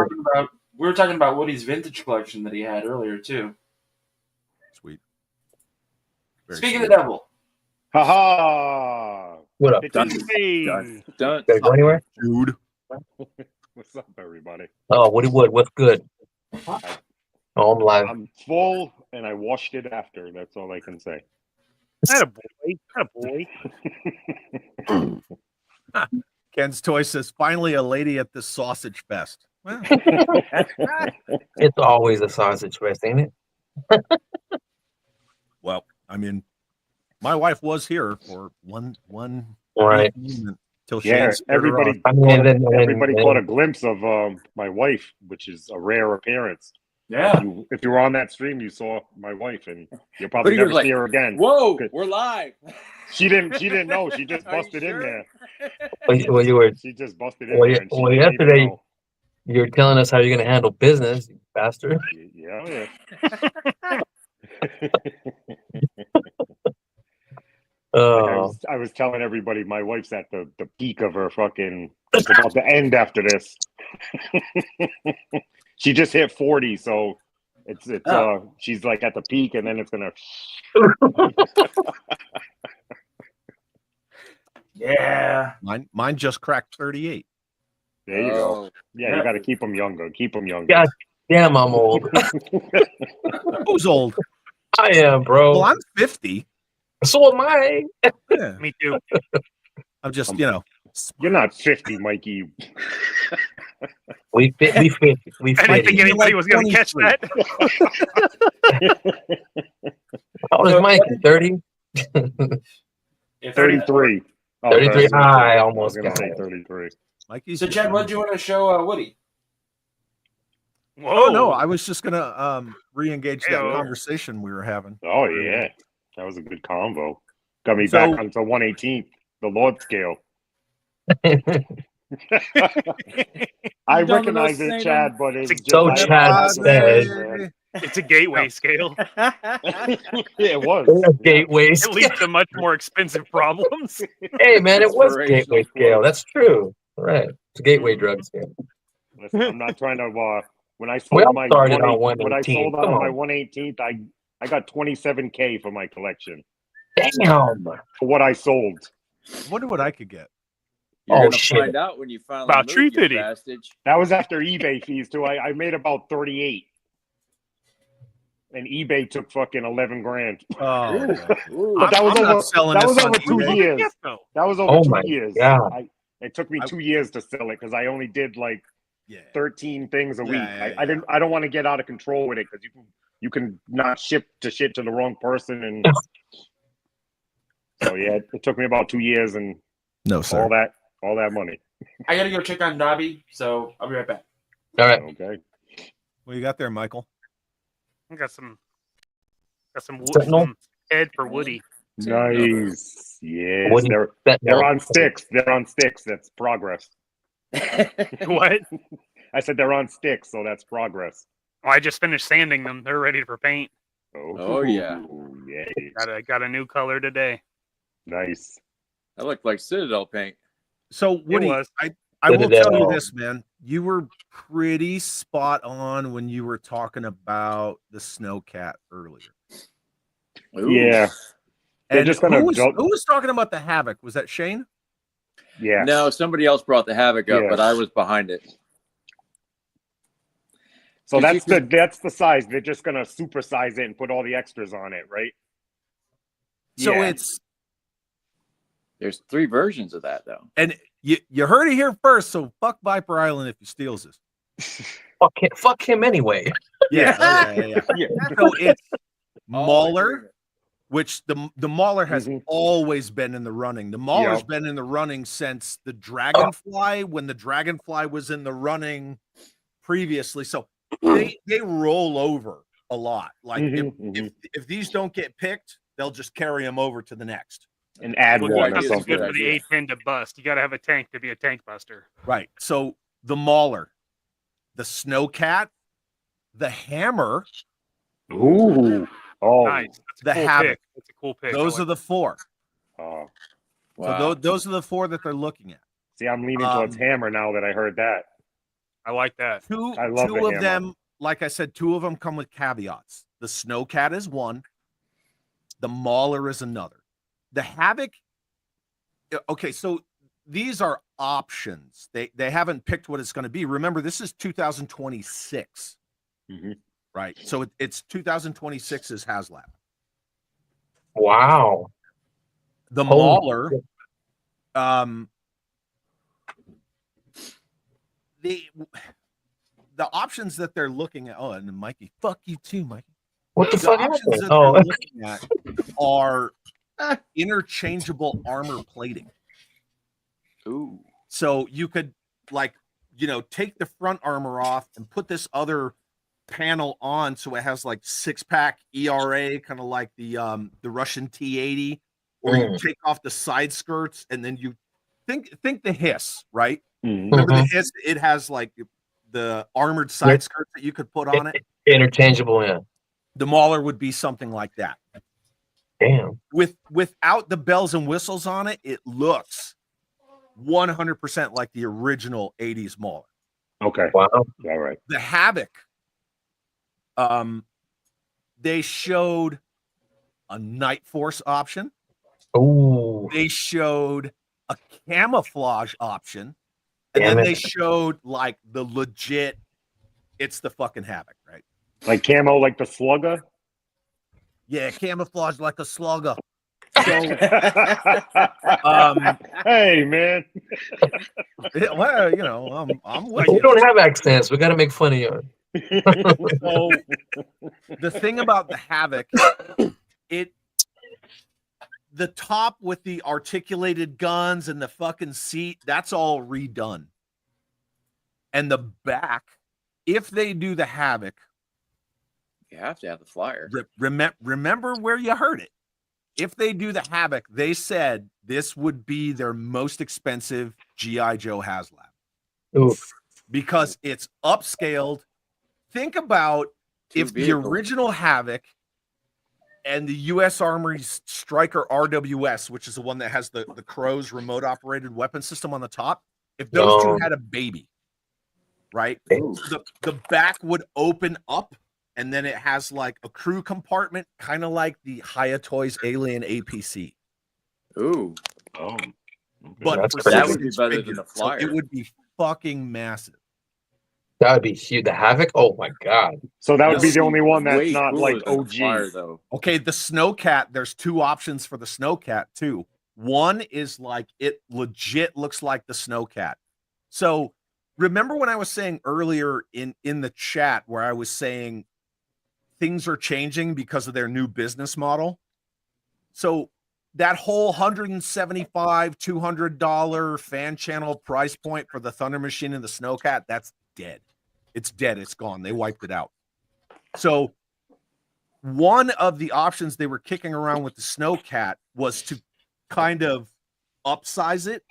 we were talking about Woody's vintage collection that he had earlier too. Sweet. Very Speaking sweet. of the devil, Ha ha! What up? It's Done. Hey. Done. Gotta go anywhere? Dude. What's up, everybody? Oh, Woody Wood, what's good? Oh, I'm live. I'm full and I washed it after. That's all I can say. Not a boy. Not a boy. Ken's Toy says, finally a lady at the sausage fest. Well, It's always a sausage fest, ain't it? well, I mean, my wife was here for one Right. till Yeah, Shane spurred her everybody. on. I mean, Everybody caught a glimpse of my wife, which is a rare appearance. yeah, If you were on that stream, you saw my wife, and you'll probably But he was never like, see her again. Whoa, Good. we're live. She didn't know. She just Are you busted in sure? there. Well, you were She just busted in Well, there. And she well, didn't even yesterday- know. you're telling us how you're gonna handle business, you bastard. Yeah. Oh, I was telling everybody my wife's at the peak of her fucking. It's about to end after this. She just hit 40, so it's she's like at the peak, and then it's gonna. yeah. Mine just cracked 38. There you go. Oh, Yeah, you got to keep them younger. Keep them younger. God damn, I'm old. Who's old? I am, bro. Well, I'm 50. So am I. Yeah. Me too. I'm just, You're not 50, Mikey. We fit. I didn't think You're anybody like was going to catch 23. that. How old is Mike? 30? If 33. Oh, 33. I I was almost gonna got say it. 33. Mikey's So, Chad, what do you want to show Woody? Whoa! Oh no, I was just gonna re-engage that Heyo. conversation we were having. Oh yeah, that was a good combo. Got me So- back onto 1/18th, the Lord scale. I recognize it, Chad, but it's just So I Chad had to said- say, man. It's a gateway scale. It was. Gateways. It leads to much more expensive problems. Hey man, it was Inspirational gateway quote. scale. That's true. Right. It's a gateway drug scale. Listen, I'm not trying to. When I We sold all my started on 1/18th when I 118. sold out Come on my on. 1/18th, I got 27K for my collection Damn. for what I sold. I wonder what I could get. You're Oh, gonna shit. find out when you finally About move, Tree you City. bastard. That was after eBay fees too. I made about 38, and eBay took fucking 11 grand. Oh, Ooh, no. ooh. But that was I'm not over. selling That this was on over 2 eBay. years. Yes, though. That was over Oh 2 my years. God. It took me 2 years to sell it because I only did like Yeah. 13 things a week. Yeah, I didn't. I don't want to get out of control with it because you can not ship to shit to the wrong person, and so yeah, it took me about 2 years and No, sir. all that money. I gotta go check on Dobby, so I'll be right back. All right. Okay. What you got there, Michael? I got some Sentinel? head for Woody. Nice. Yes, Woody they're Sentinel. on sticks. They're on sticks. That's progress. What? I said they're on sticks, so that's progress. Oh, I just finished sanding them. They're ready for paint. Oh, yeah. Yeah. Got a new color today. Nice. That looked like Citadel paint. So Woody, was. I will tell you Citadel. this, man. You were pretty spot on when you were talking about the snowcat earlier. Ooh. Yeah. They're And just gonna who was talking about the Havoc? Was that Shane? Yeah. No, somebody else brought the Havoc up, Yeah. but I was behind it. So 'Cause you that's the size. They're just gonna supersize it and put all the extras on it, right? So Yeah. There's 3 versions of that, though. and you heard it here first. So fuck Viper Island if he steals this. Fuck him anyway. Yeah. Yeah. So it's All Mauler, agreement. which the Mauler has Mhm. always been in the running. The Mauler's Yep. been in the running since the Dragonfly, when the Dragonfly was in the running previously. So they roll over a lot. Like if these don't get picked, they'll just carry them over to the next. And add Good one or idea. It's good something. for the A10 to bust. You got to have a tank to be a tank buster. Right. So the Mauler, the Snowcat, the Hammer, Ooh. Oh. Nice. That's a the cool Havoc. pick. That's a cool pick. Those I are the 4. Oh. Wow. So those are the 4 that they're looking at. See, I'm leaning towards Hammer now that I heard that. I like that. Two I love the of Hammer. them, like I said, 2 of them come with caveats. The Snowcat is one. The Mauler is another. The Havoc. Okay, so these are options. They haven't picked what it's going to be. Remember, this is 2026, right? So it's 2026's HasLab. Wow. The Holy Mauler, shit. the options that they're looking at. Oh, and Mikey, fuck you too, Mikey. What the The fuck options happened? that Oh, they're looking at are interchangeable armor plating. Ooh. So you could take the front armor off and put this other panel on so it has like 6-pack ERA, kind of like the Russian T-80, or you take off the side skirts and then you think the Hiss, right? Remember the Hiss? It has like the armored side skirts that you could put on it. interchangeable, yeah. The Mauler would be something like that. Damn. Without the bells and whistles on it, it looks 100% like the original 80s Mauler. Okay. Wow. All right. The Havoc, they showed a Night Force option. Ooh. They showed a camouflage option. And Damn then it. they showed like the legit, it's the fucking Havoc, right? Like camo, like the slugger. Yeah, camouflage like a slugger. Hey man. Well, I'm with We you. don't have accents. We got to make fun of you. So the thing about the Havoc, the top with the articulated guns and the fucking seat, that's all redone. And the back if they do the Havoc, You have to have the flyer. remember where you heard it. If they do the Havoc, they said this would be their most expensive G.I. Joe HasLab. Oof. Because it's upscaled. Think about if the original Havoc and the U.S. Armory's Stryker RWS, which is the one that has the Crow's remote operated weapon system on the top, if those two had a baby, right? The back would open up, and then it has like a crew compartment, kind of like the Hayatoy's Alien APC. Ooh. Oh. But That's for crazy. That would be 6-inch better than figures, the so flyer. it would be fucking massive. That would be huge. The Havoc? Oh my God. So that would be the would only one that's way not cooler like than the OG. flyer, though. Okay, the Snowcat, there's two options for the Snowcat too. One is like it legit looks like the Snowcat. So remember when I was saying earlier in the chat where I was saying things are changing because of their new business model? So that whole $175, $200 fan channel price point for the Thunder Machine and the Snowcat, that's dead. It's dead. It's gone. They wiped it out. So one of the options they were kicking around with the Snowcat was to kind of upsize it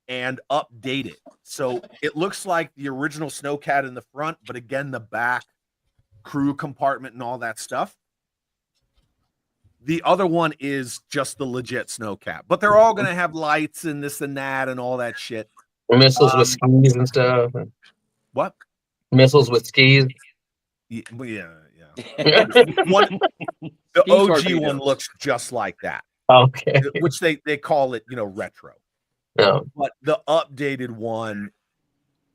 and update it. So it looks like the original Snowcat in the front, but again, the back crew compartment and all that stuff. The other one is just the legit Snowcat, but they're all going to have lights and this and that and all that shit. Missiles with skis and stuff. What? Missiles with skis. Yeah. One, the Ski OG torpedoes. one looks just like that, Okay. which they call it, retro. No. But the updated one,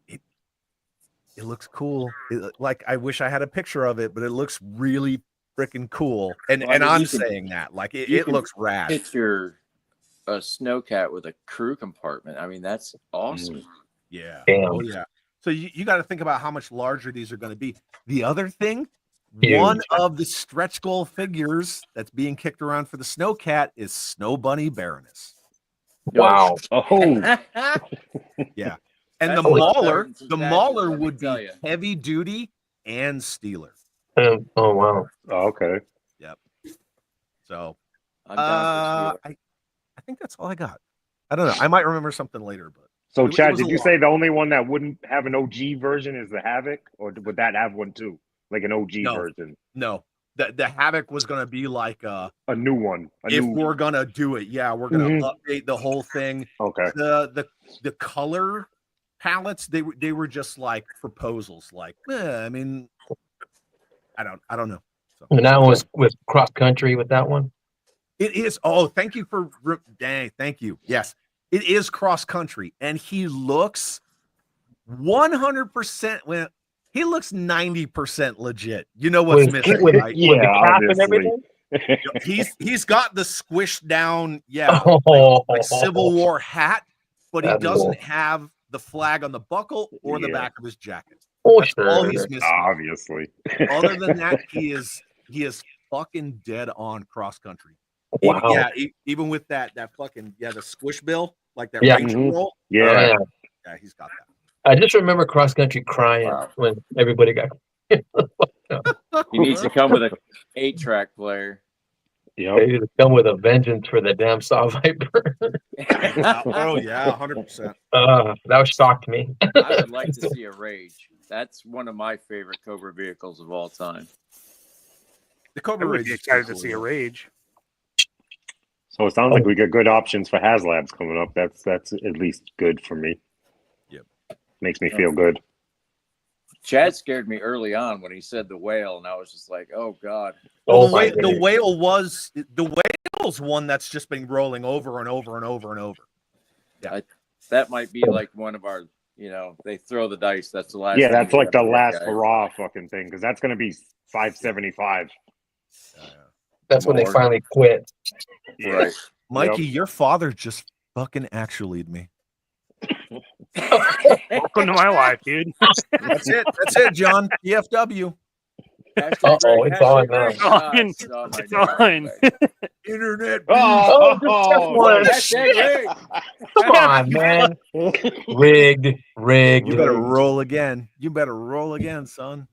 it looks cool. Like I wish I had a picture of it, but it looks really freaking cool. And Well, I mean, I'm you can- saying that like you it can looks rad. Picture a Snowcat with a crew compartment. I mean, that's awesome. Yeah. Damn. Oh yeah. So you got to think about how much larger these are going to be. The other thing, Huge. one of the stretch goal figures that's being kicked around for the Snowcat is Snow Bunny Baroness. Wow. Oh, Yeah. And That's the a lot Mauler, better than the Statues, Mauler let me would tell be ya. heavy duty and Steeler. Oh wow. okay. So I'm down for I think that's all I got. I don't know. I might remember something later, but So, It Chad, was did a you lot. say the only one that wouldn't have an OG version is the Havoc, or would that have one too, like an OG No. version, no. The Havoc was gonna be like a new one? if we're gonna do it, yeah, we're gonna update the whole thing. Okay. The color palettes, they were just like proposals, like I mean, I don't know. So And that one was with cross country with that one. it is. Oh, thank you for dang, thank you. Yes, it is cross country, and he looks 100%. Well, he looks 90% legit. You know what's With- missing, with- right? Yeah, with the cap and obviously. everything. He's got the squished down, yeah, Oh, like Civil War hat, but he That's doesn't cool. have the flag on the buckle or the Yeah. back of his jacket. Oh, That's all sure. he's missing. Obviously. Other than that, he is fucking dead on cross country. Wow. Even with that fucking the squish bill, like that Yeah. Rachel roll. Oh, Yeah. yeah. Yeah, he's got that. I just remember cross country crying Wow. when everybody got. He needs to come with a 8-track player. Yep. They to come with a vengeance for the damn Saw Viper. Oh yeah, 100%. That shocked me. I would like to see a Rage. That's one of my favorite Cobra vehicles of all time. The I Cobra would Rage be is excited pretty to see a cool, Rage. So it sounds like we got good options for HasLabs coming up. That's at least good for me. Yep. Makes me feel good. Chad scared me early on when he said the whale, and I was just like, "Oh God!" Well, my the goodness. whale's one that's just been rolling over and over and over and over. That might be like one of our, they throw the dice. That's the last. Yeah, thing that's we like the have to look last at. hurrah fucking thing, because that's going to be 575. That's when they Lord. finally quit. Right. Mikey, your father just fucking actually'd me. Welcome to my life, dude. That's it, John. PFW. Hashtag Uh-oh, Greg, it's on hashtag now. Greg. It's on. It's on my It's name. on. Internet. Oh, just one. Hashtag Greg. Come on, man. Rigged. You better roll again. You better roll again, son.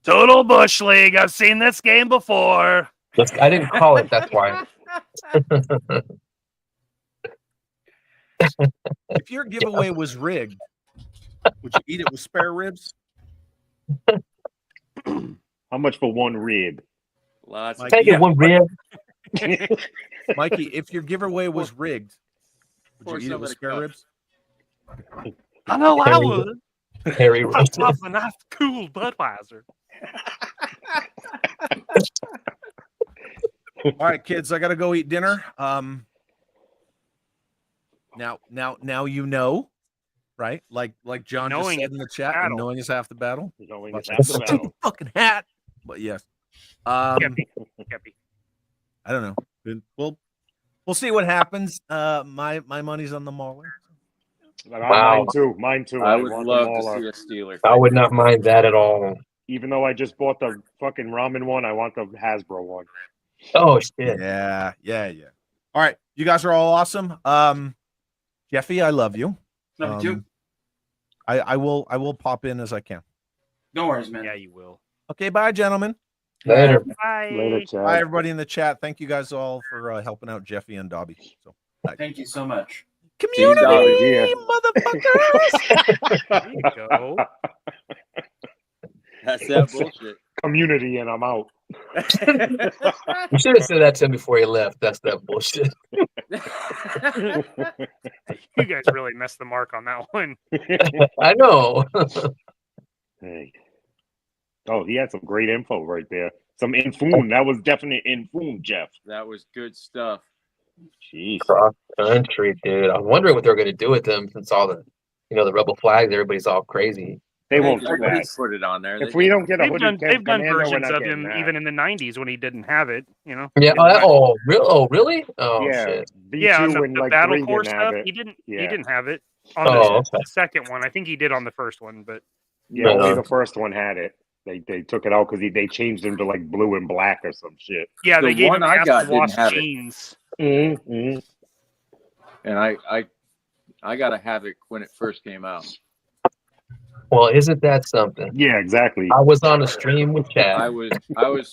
Total Bush League. I've seen this game before. I didn't call it. That's why. If your giveaway was rigged, would you eat it with spare ribs? How much for one rib? Lots of Take it one rib. Mikey, if your giveaway was rigged, Pour would you eat it some with of the spare cup. ribs? I know I would. Harry I'm roasted. off a nice cool Budweiser. All right, kids, I gotta go eat dinner. Now you know, right? Like John Knowing just said in the chat, and battle. knowing is half the battle. Knowing is Watch half the out. battle. Stupid fucking hat. But yes, Kepi. I don't know. We'll see what happens. My money's on the Mauler. Wow. Mine too. I would want love them to all. see a Steeler. I would not mind that at all. Even though I just bought the fucking ramen one, I want the Hasbro one. Oh shit. Yeah. All right, you guys are all awesome. Jeffy, I love you. Love you too. I will pop in as I can. No worries, man. Yeah, you will. Okay, bye, gentlemen. Later. Bye. Later, Chad. Bye, everybody in the chat. Thank you guys all for helping out Jeffy and Dobby. So, Thank you so much. community, Dobby, yeah. motherfuckers. There you go. That's that bullshit. Community, and I'm out. You should have said that to him before he left. That's that bullshit. You guys really messed the mark on that one. I know. Hey. Oh, he had some great info right there. Some infun. That was definite infun, Jeff. That was good stuff. Jeez. Cross country, dude. I'm wondering what they're going to do with them since all the, the rebel flags. Everybody's all crazy. They won't do Everybody that. Put it on there. If we don't get a They've hooded done, Camp they've done Commando, we're versions not of getting him that. even in the 90s when he didn't have it, Yeah. In Oh, really? Oh, yeah, shit. B2 yeah, on the and Battle like 3 Corps didn't have stuff, it. he didn't Yeah. have it on Oh, the okay. second one. I think he did on the first one, but Yeah, only Uh-huh. the first one had it. They took it out because they changed him to like blue and black or some shit. yeah, The they gave one him I got acid didn't wash have it. jeans. Mm-hmm. And I got a Havoc when it first came out. Well, isn't that something? Yeah, exactly. I was on a stream with Chad. I was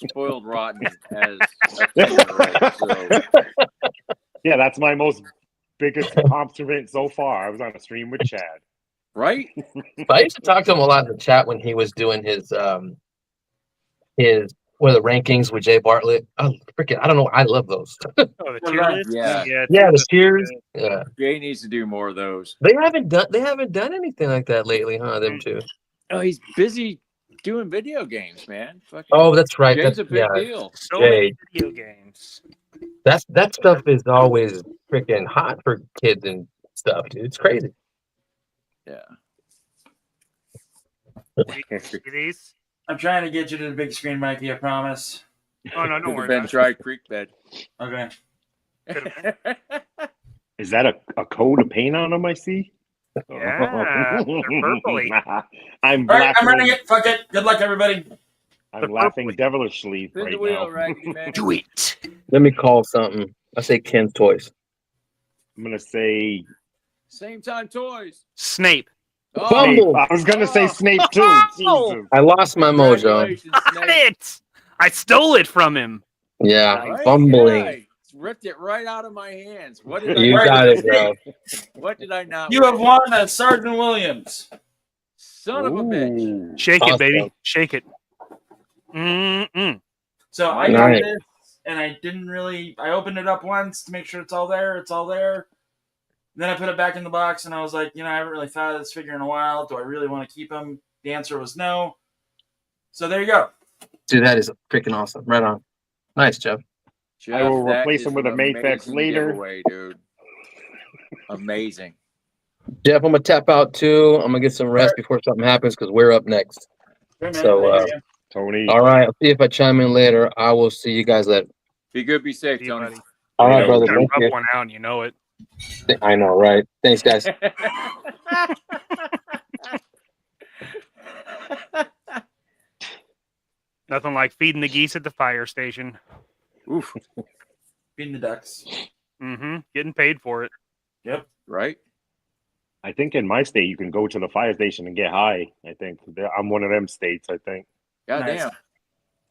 spoiled rotten as a 10-year-old. So Yeah, that's my biggest compliment so far. I was on a stream with Chad. right? I used to talk to him a lot in the chat when he was doing his what are the rankings with Jay Bartlett. Oh, freaking! I don't know. I love those. Oh, the tier Right. list? Yeah. Yeah, Yeah, the tiers. Yeah, Jay needs to do more of those. they haven't done anything like that lately, huh? Them two. Oh, he's busy doing video games, man. Fucking Oh, that's right. Jay's That's a big yeah. deal. So Jay. many video games. That stuff is always freaking hot for kids and stuff, dude. It's crazy. Yeah. See these? I'm trying to get you to the big screen, Mikey. I promise. Oh, no, don't Could have worry been about it. Dry Creek bed. Okay. Is that a coat of paint on them? I see. Yeah, they're purpley. I'm All right, I'm laughing. running it. Fuck it. Good luck, everybody. I'm They're laughing purpley. devilishly Spin the right wheel, now. Raggedy Man. Do it. Let me call something. I say Ken's Toys. I'm gonna say Same time toys. Snape. Oh, Bumble. I was gonna say Snape too. Oh! Jesus. I lost my mojo. congratulations, Got Snake. it. I stole it from him. Yeah, Right? fumbling. Yeah, ripped it right out of my hands. What did I You not got win? it, bro. What did I not You win? have won a Sergeant Williams. Son of a bitch. Ooh. Shake Awesome. it, baby. Shake it. Mm-mm. So I Nice. got this, and I didn't really. I opened it up once to make sure it's all there. It's all there. Then I put it back in the box, and I was like, I haven't really thought of this figure in a while. Do I really want to keep him? The answer was no. So there you go. Dude, that is freaking awesome. Right on. Nice, Jeff. Jeff, I will that replace is him with an a Mayflex amazing later. giveaway, dude. Amazing. Jeff, I'm gonna tap out too. I'm gonna get some rest before something happens because we're up next. Good, man. So, Thank you. Tony. All right. I'll see if I chime in later. I will see you guys later. Be good, be safe, See you, Tony. buddy. All right, Yeah, brother. Gotta Thank rub you. one out, and you know it. I know, right? Thanks, guys. Nothing like feeding the geese at the fire station. Oof. Feeding the ducks. Mm-hmm. Getting paid for it. Yep. right? I think in my state you can go to the fire station and get high. I think I'm one of them states. I think God Nice. damn.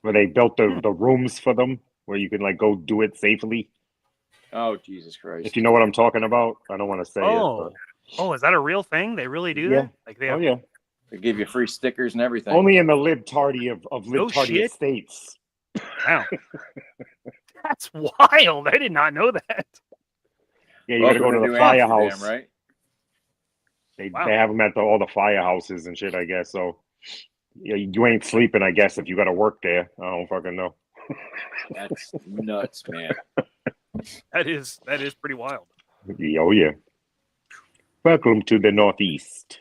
where they built the rooms for them where you can like go do it safely. Oh, Jesus Christ. If you know what I'm talking about, I don't want to say it. Oh, oh, is that a real thing? They really do Yeah. that? Like they But, have yeah. They give you free stickers and everything. Only in the libtardy of No libtardy shit. states. Wow. That's wild. I did not know that. Yeah, you got to go to Welcome the New firehouse. Amsterdam, right? Wow. They have them at all the firehouses and shit, I guess. So yeah, you ain't sleeping, I guess, if you got to work there. I don't fucking know. That's nuts, man. That is pretty wild. Oh yeah. Welcome to the Northeast.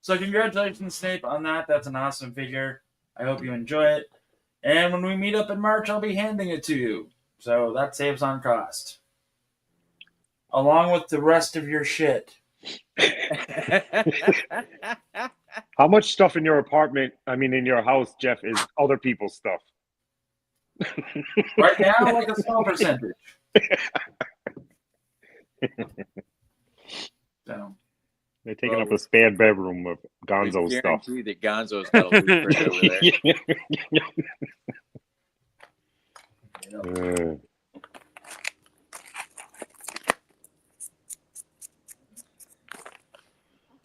So congratulations, Snape, on that. That's an awesome figure. I hope you enjoy it. And when we meet up in March, I'll be handing it to you. So that saves on cost. Along with the rest of your shit. How much stuff in your apartment, in your house, Jeff, is other people's stuff? Right now, like a small percentage. So They're taking up a spare bedroom of We Gonzo's stuff. guarantee that Gonzo's got a loot right over there.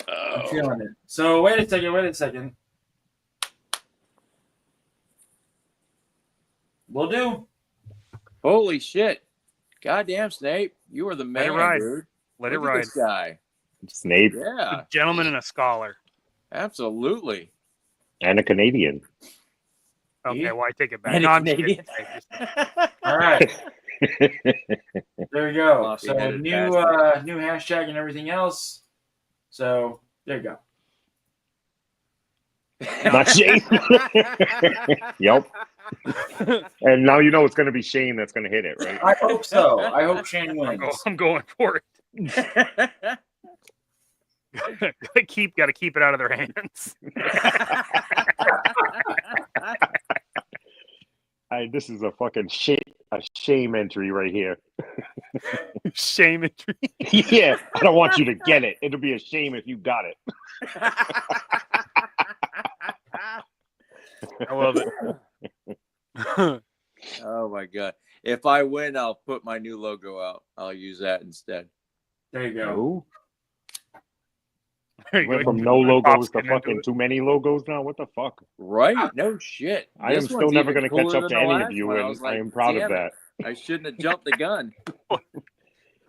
I'm feeling it. So wait a second. Will do. Holy shit. Goddamn, Snape. You are the man, ride. dude. Let Look it at ride. this guy. Snape Yeah, A gentleman and a scholar. absolutely. and a Canadian. Okay, well I take it back. And No, a I'm just Canadian. kidding. All right. There you go. So Floppy-headed new bastard. new hashtag and everything else. So there you go. Not Shane. Yep. And now you know it's going to be Shane that's going to hit it, right? I hope so. I hope Shane wins. I'm going for it. Gotta keep it out of their hands. This is a fucking shame entry right here. Shame and Yeah, I don't want you to get it. It'll be a shame if you got it. I love it. Oh my god. If I win, I'll put my new logo out. I'll use that instead. There you go. Ooh. There you Went go. from no logos Pops to getting into fucking it. too many logos now. What the fuck? Right? No shit. I am This still one's never even going to catch cooler up to than the any of last you, one. I and was I like, am proud of damn that. it. I shouldn't have jumped the gun. Oh,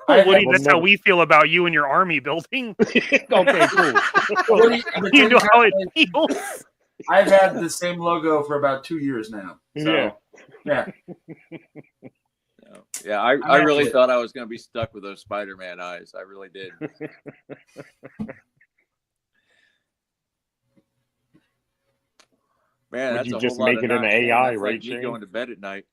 I Woody, have that's how we feel about you and your army building. Okay, cool. You know how it feels. I've had the same logo for about 2 years now. So, yeah. Yeah, I really thought I was going to be stuck with those Spider-Man eyes. I really did. Man, Would that's you a just whole lot make of it an nine. AI, That's right, like me Shane? going to bed at night.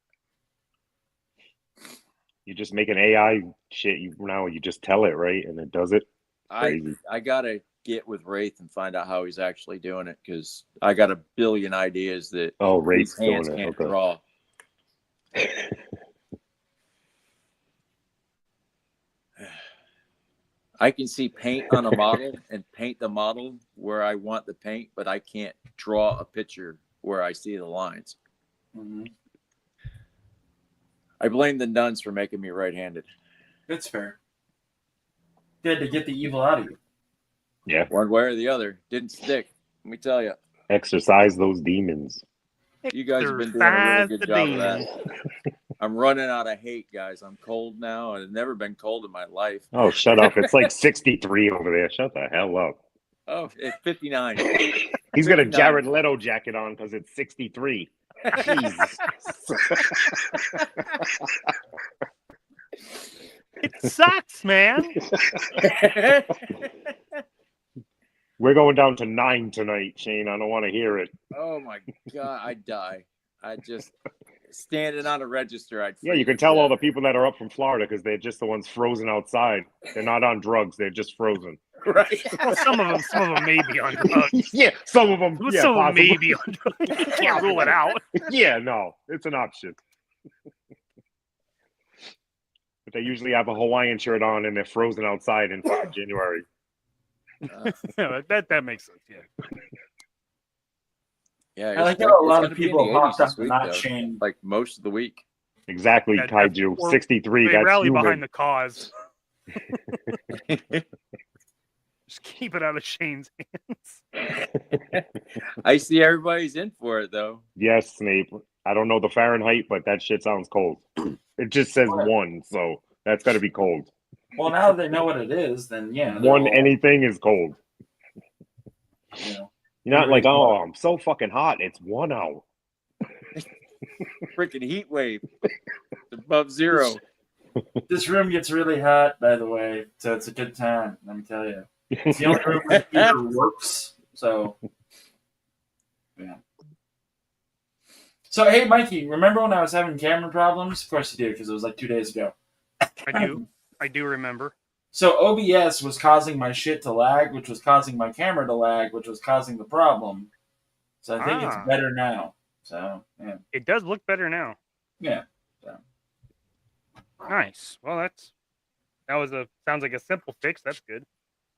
You just make an AI shit. You just tell it, right, and it does it. Crazy. I gotta get with Wraith and find out how he's actually doing it because I got a billion ideas that Oh, these Wraith's hands doing it. can't Okay. draw. I can see paint on a model and paint the model where I want the paint, but I can't draw a picture where I see the lines. Mm-hmm. I blame the nuns for making me right-handed. That's fair. Good to get the evil out of you. Yeah. One way or the other. Didn't stick. Let me tell you. Exercise those demons. You guys have been doing a really good job of that. I'm running out of hate, guys. I'm cold now. I've never been cold in my life. Oh, shut up. It's like 63 over there. Shut the hell up. Oh, it's 59. He's got a 59. Jared Leto jacket on because it's 63. Jesus. It sucks, man. We're going down to 9 tonight, Shane. I don't want to hear it. Oh my god, I'd die. I just standing on a register. I'd Yeah, you can tell all the people that are up from Florida because they're just the ones frozen outside. They're not on drugs. They're just frozen. right. Well, some of them may be on drugs. Yeah, some of them. Yeah, Some of them may possibly. be on drugs. You can't rule it out. Yeah, no, it's an option. They usually have a Hawaiian shirt on and they're frozen outside in fucking January. Yeah, that makes sense. Yeah. Yeah, I like it's how a it's lot gonna of be in people the popped 80s up this to week, not though. Shane. Like most of the week. Exactly, Yeah, Kaiju. we're- 63. We That's rally behind humid. the cause. Just keep it out of Shane's hands. I see everybody's in for it though. Yes, Snape. I don't know the Fahrenheit, but that shit sounds cold. It just says What? 1, so that's got to be cold. Well, now that they know what it is, then yeah. they're 1 all, anything is cold. you know, You're not like, everybody's oh, all- I'm so fucking hot. It's 1 out. Freaking heat wave. It's above zero. This room gets really hot, by the way, so it's a good time. Let me tell you. It's the only room where the heater works. So, yeah. So, hey, Mikey, remember when I was having camera problems? Of course you do, because it was like 2 days ago. I do remember. So, OBS was causing my shit to lag, which was causing my camera to lag, which was causing the problem. So, I think it's better now. So, yeah. It does look better now. Yeah. So. Nice. Well, sounds like a simple fix. That's good.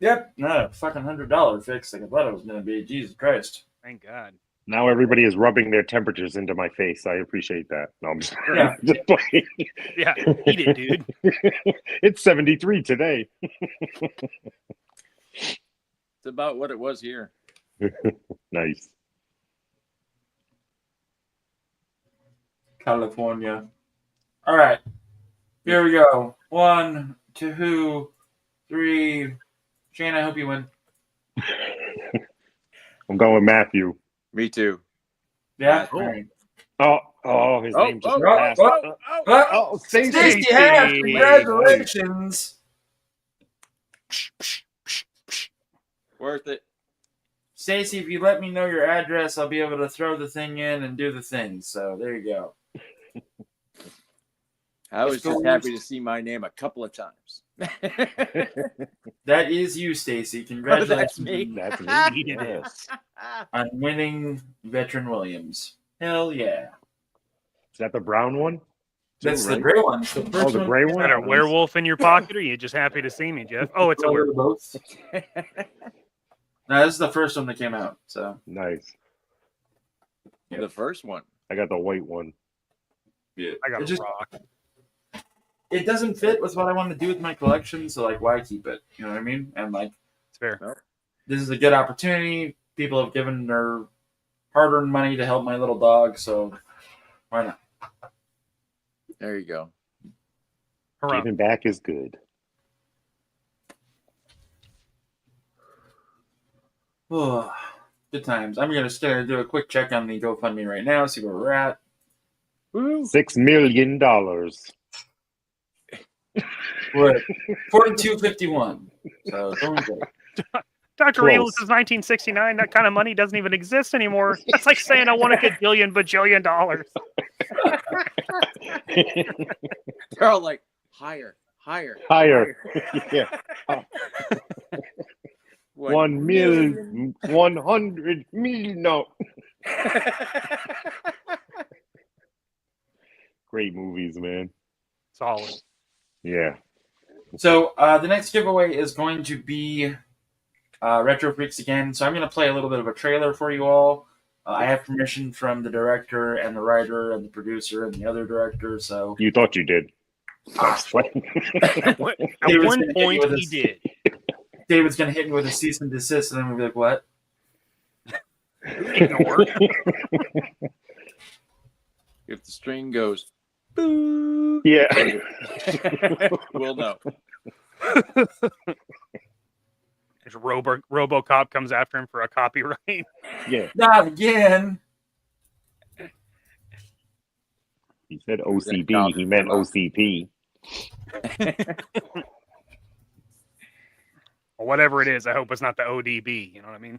Yep. Not a fucking $100 fix like I thought it was going to be. Jesus Christ. Thank God. Now everybody is rubbing their temperatures into my face. I appreciate that. No, I'm just, Yeah. just playing. Yeah, eat it, dude. It's 73 today. It's about what it was here. Nice. California. All right. Here we go. 1, 2, 3. Shane, I hope you win. I'm going with Matthew. Me too. Yeah? Oh. All right. Oh, his name just passed. Oh, Stacey. Stacey Half, congratulations. Worth it. Stacey, if you let me know your address, I'll be able to throw the thing in and do the thing. So there you go. I was just happy to see my name a couple of times. That is you, Stacey. Oh, Congratulations that's me. That's me. Yes. on winning Veteran Williams. Hell yeah. Is that the brown one? That's Right? the gray one. The first the one- gray Is one? that a werewolf in your pocket, or are you just happy to see me, Jeff? Oh, it's a werewolf. Both. No, this is the first one that came out. So Nice. The first one. I got the white one. yeah. I got It a just rock. it doesn't fit with what I want to do with my collection, so like why keep it? You know what I mean? And like It's fair. this is a good opportunity. People have given their hard-earned money to help my little dog, so why not? There you go. Hurrah. Giving back is good. Oh, good times. I'm just gonna do a quick check on the GoFundMe right now, see where we're at. $6 million. We're at 42.51. So doing good. Dr. Close. Real, this is 1969. That kind of money doesn't even exist anymore. That's like saying I want a gajillion bajillion dollars. They're all like higher. Higher. Yeah. What? 1 million. 100 million. No. Great movies, man. Solid. Yeah. So the next giveaway is going to be Retro Freaks again. So I'm going to play a little bit of a trailer for you all. I have permission from the director and the writer and the producer and the other director. So You thought you did. Ah, At one David's gonna hit you point, with he this. did. David's going to hit me with a cease and desist, and then we'll be like, what? Ignore. If the string goes, boo, Yeah. we'll know. There's RoboCop comes after him for a copyright. Yeah. Not again. He said OCB. He meant OCP. Or whatever it is. I hope it's not the ODB. You know what I mean?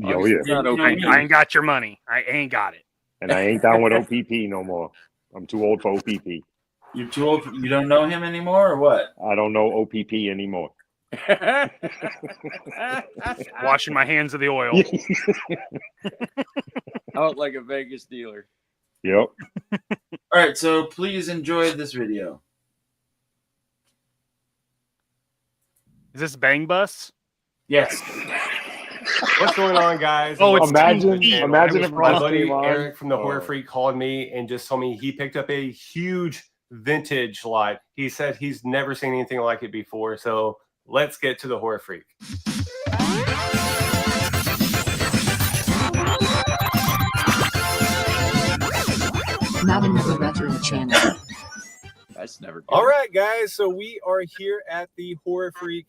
Oh, yeah. It's not You know, open. I ain't got your money. I ain't got it. And I ain't down with OPP no more. I'm too old for OPP. You're too old. You don't know him anymore, or what? I don't know OPP anymore. Washing my hands of the oil. Out like a Vegas dealer. Yep. All right, so please enjoy this video. Is this Bang Bus? Yes. What's going on, guys? Oh, it's Imagine, TV. imagine if My Ross buddy came on. Eric from the Horror Oh. Freak called me and just told me he picked up a huge vintage lot. He said he's never seen anything like it before. So let's get to the Horror Freak. Not another retro channel. That's never good. All right, guys. So we are here at the Horror Freak.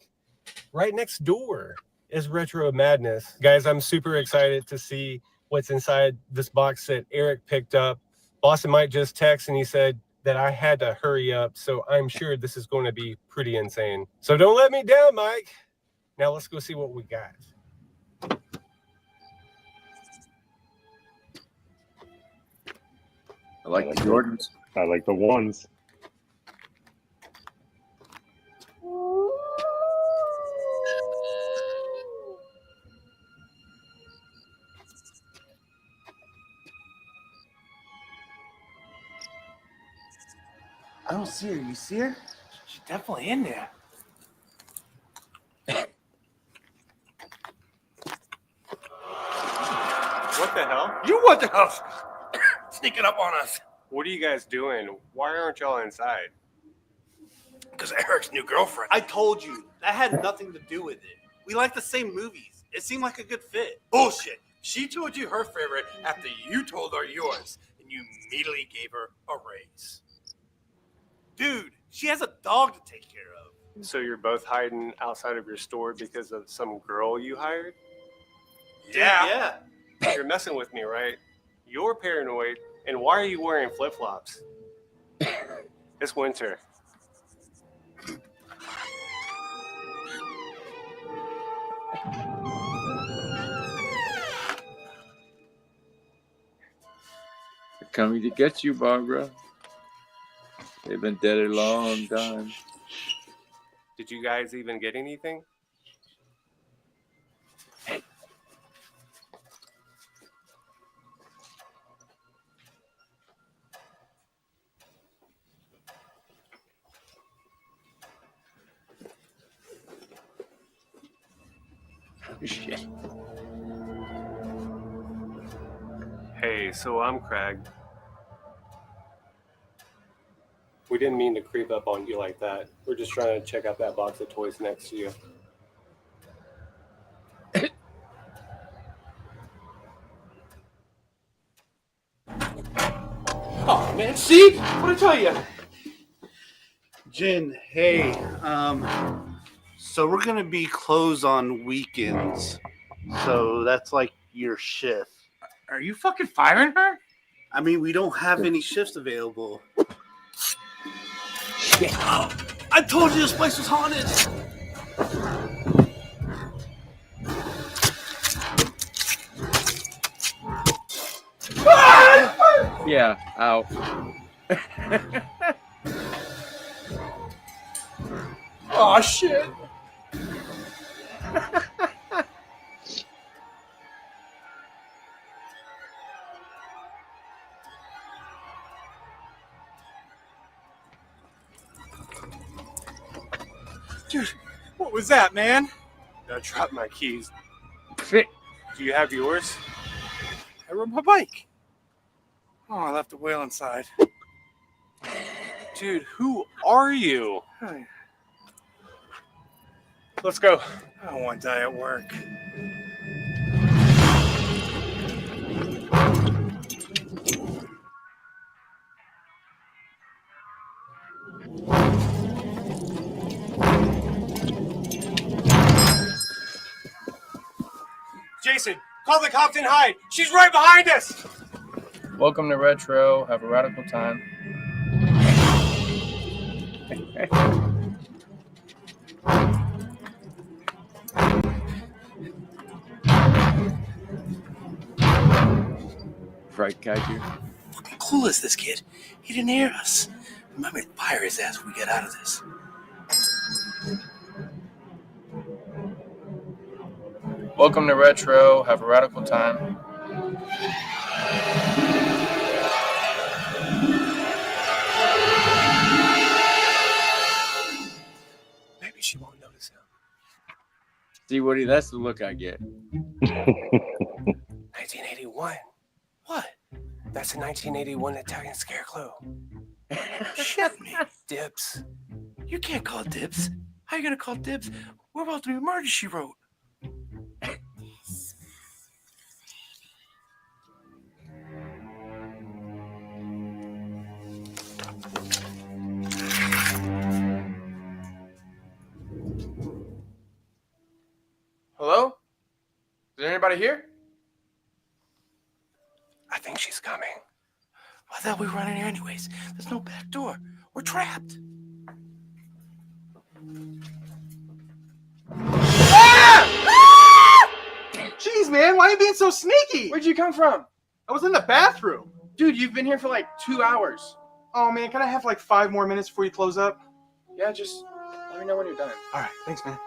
Right next door is Retro Madness. Guys, I'm super excited to see what's inside this box that Eric picked up. Boston Mike just texted and he said that I had to hurry up. So I'm sure this is going to be pretty insane. So don't let me down, Mike. Now let's go see what we got. I like the Jordans. I like the ones. I don't see her. You see her? She's definitely in there. What the hell? You what the hell? Sneaking up on us. What are you guys doing? Why aren't y'all inside? Because Eric's new girlfriend. I told you. That had nothing to do with it. We like the same movies. It seemed like a good fit. Bullshit. She told you her favorite after you told her yours, and you immediately gave her a raise. Dude, she has a dog to take care of. So you're both hiding outside of your store because of some girl you hired? Yeah. You're messing with me, right? You're paranoid. And why are you wearing flip-flops? It's winter. They're coming to get you, Barbara. They've been dead a long time. Did you guys even get anything? Shit. Hey, so I'm Craig. We didn't mean to creep up on you like that. We're just trying to check out that box of toys next to you. Oh, man. See? What I tell you? Jin, hey. So we're going to be closed on weekends. So that's like your shift. Are you fucking firing her? I mean, we don't have any shifts available. Shit. I told you this place was haunted. Yeah, out. Oh, shit. Dude, what was that, man? I dropped my keys. Fit. Do you have yours? I rode my bike. Oh, I left the whale inside. Dude, who are you? Let's go. I don't want to die at work. Jason, call the cops and hide. She's right behind us. Welcome to Retro. Have a radical time. Fright kaiju. Fucking clueless, this kid. He didn't hear us. Remember to fire his ass when we get out of this. Welcome to Retro. Have a radical time. Maybe she won't notice him. See, Woody, that's the look I get. 1981. What? That's a 1981 Italian scarecrow. Shit me. Dibs. You can't call dibs. How you gonna call dibs? We're about to be murdered, she wrote. Hello? Is there anybody here? I think she's coming. Why the hell are we running here anyways? There's no back door. We're trapped. Jeez, man, why are you being so sneaky? Where'd you come from? I was in the bathroom. Dude, you've been here for like 2 hours. Oh, man, can I have like 5 more minutes before you close up? Yeah, just let me know when you're done. All right, thanks, man.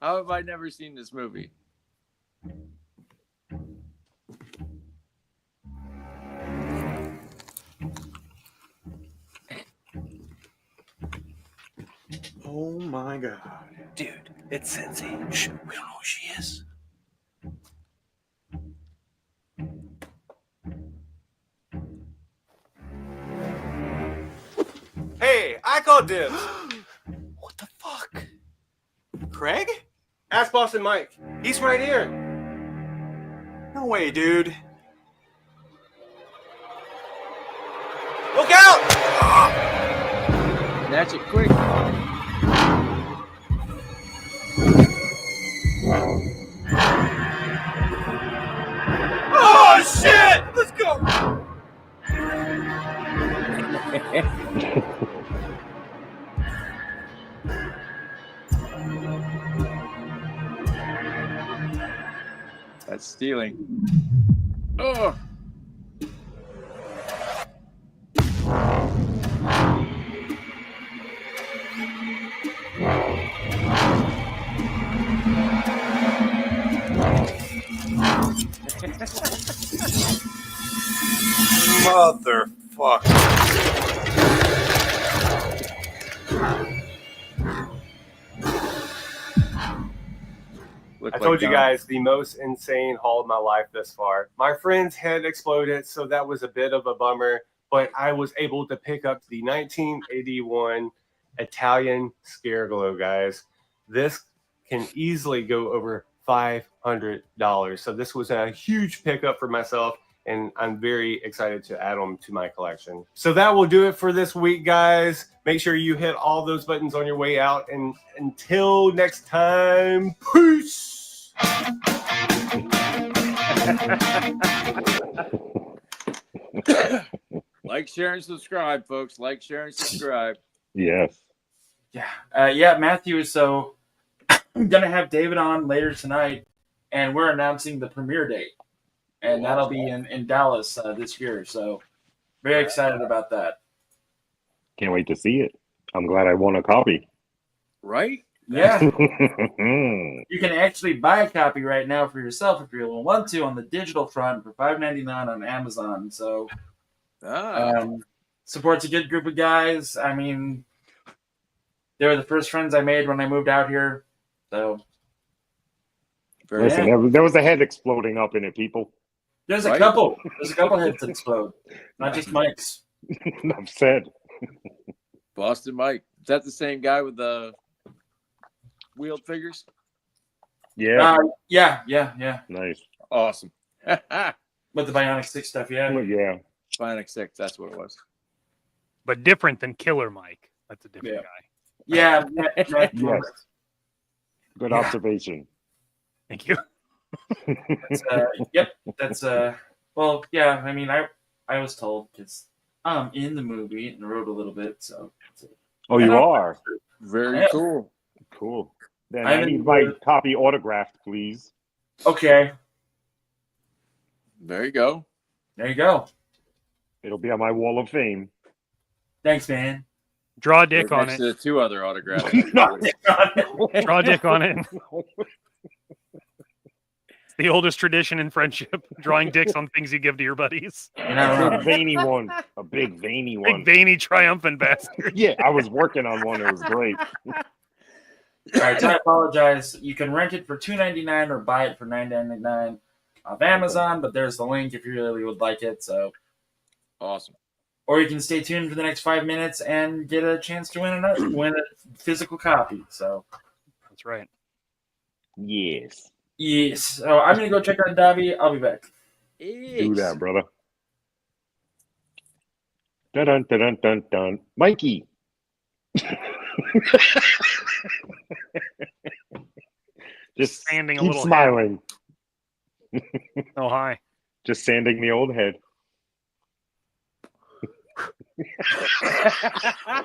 How have I never seen this movie? Oh my god. Dude, it's Sensei. Shh, we don't know who she is. Hey, I call dibs. What the fuck? Craig? Ask Boston Mike. He's right here. No way, dude. Look out! Snatch it quick. Oh, shit! Let's go! That's stealing. Oh. Motherfucker. I told you guys the most insane haul of my life thus far. My friend's head exploded, so that was a bit of a bummer, but I was able to pick up the 1981 Italian Scareglow, guys. This can easily go over $500. So this was a huge pickup for myself, and I'm very excited to add them to my collection. So that will do it for this week, guys. Make sure you hit all those buttons on your way out, and until next time, peace. Like, share, and subscribe, folks. Like, share, and subscribe. Yes. Yeah, Matthew. So I'm gonna have David on later tonight, and we're announcing the premiere date, and that'll be in Dallas this year. So very excited about that. Can't wait to see it. I'm glad I won a copy. Right? Yeah. You can actually buy a copy right now for yourself if you want to on the digital front for $5.99 on Amazon. So supports a good group of guys. I mean, they were the first friends I made when I moved out here. So Listen, there was a head exploding up in it, people. There's a couple. There's a couple heads that explode, not just Mike's. Enough said. Boston Mike. Is that the same guy with the wheeled figures? Yeah. Yeah. Nice. Awesome. With the Bionic 6 stuff, yeah. Yeah. Bionic 6, that's what it was. But different than Killer Mike. That's a different guy. Yeah. Yes. Good observation. Thank you. That's well, yeah. I mean, I was told because I'm in the movie and wrote a little bit, so. Oh, you are? Very cool. Cool. Then I need my copy autographed, please. Okay. There you go. There you go. It'll be on my wall of fame. Thanks, man. Draw a dick on Next it. to the 2 other autographs. Draw a dick on it. It's the oldest tradition in friendship. Drawing dicks on things you give to your buddies. A big veiny one. A big veiny one. Big veiny triumphant bastard. Yeah, I was working on one. It was great. All right, so I apologize. You can rent it for $2.99 or buy it for $9.99 off Amazon, but there's the link if you really would like it. So awesome. Or you can stay tuned for the next 5 minutes and get a chance to win a physical copy. So that's right. Yes. Yes. So I'm gonna go check on Dobby. I'll be back. Do that, brother. Dun dun dun dun dun dun. Mikey. Just sanding a keep little smiling. Oh, hi. Just sanding the old head.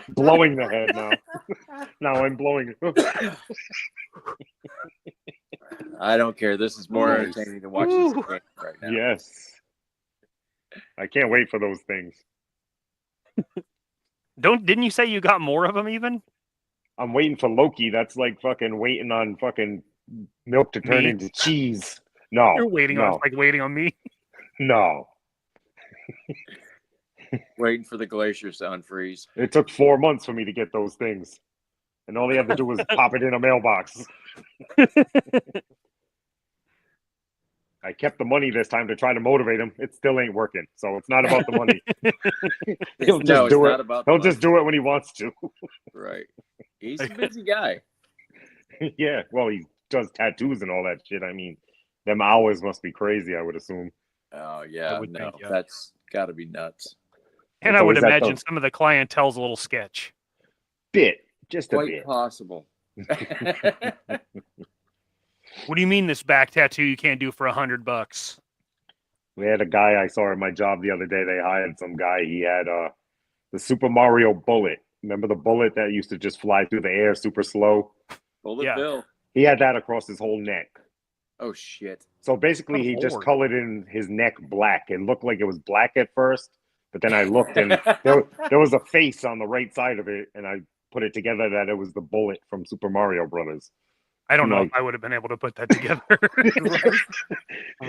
Blowing the head now. Now I'm blowing it. I don't care. This is more entertaining to watch this game right now. Yes. I can't wait for those things. Didn't you say you got more of them even? I'm waiting for Loki. That's like fucking waiting on fucking milk to turn Me? into cheese. No. You're waiting on waiting on me. No. Waiting for the glaciers to unfreeze. It took 4 months for me to get those things. And all they have to do was pop it in a mailbox. I kept the money this time to try to motivate him. It still ain't working. So it's not about the money. He'll just do it. He'll just do it when he wants to. Right. He's a busy guy. Yeah. Well, he does tattoos and all that shit. I mean, them hours must be crazy, I would assume. Oh, yeah. would No, think, yeah. that's got to be nuts. And It's I would always that imagine some of the clientele's a little sketch. Bit. Just a Quite bit. possible. What do you mean this back tattoo you can't do for $100? We had a guy I saw at my job the other day. They hired some guy. He had the Super Mario bullet. Remember the bullet that used to just fly through the air super slow? Bullet Bill. He had that across his whole neck. Oh, shit. So basically, he just colored in his neck black. It looked like it was black at first, but then I looked and there was a face on the right side of it, and I put it together that it was the bullet from Super Mario Brothers. I don't know if I would have been able to put that together.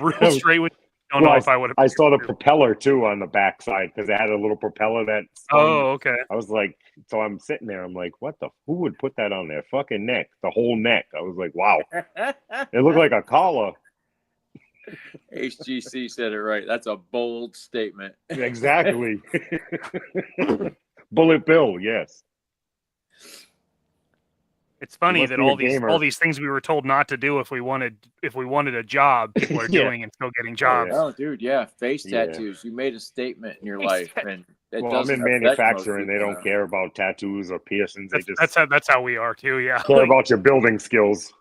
Real straight with. Don't know if I would have. I saw the propeller too on the back side because it had a little propeller that. Oh, okay. I was like, so I'm sitting there. I'm like, what the? Who would put that on their fucking neck? The whole neck. I was like, wow. It looked like a collar. HGC said it right. That's a bold statement. Exactly. Bullet Bill. Yes. It's funny must that be a all gamer. these things we were told not to do if we wanted a job, people are Yeah. doing and still getting jobs. Oh, dude, yeah. Face Yeah. tattoos. You made a statement in your life, and it Well, I'm doesn't in affect manufacturing. most They people don't now. care about tattoos or piercings. They just That's how we are too. Yeah. care about your building skills.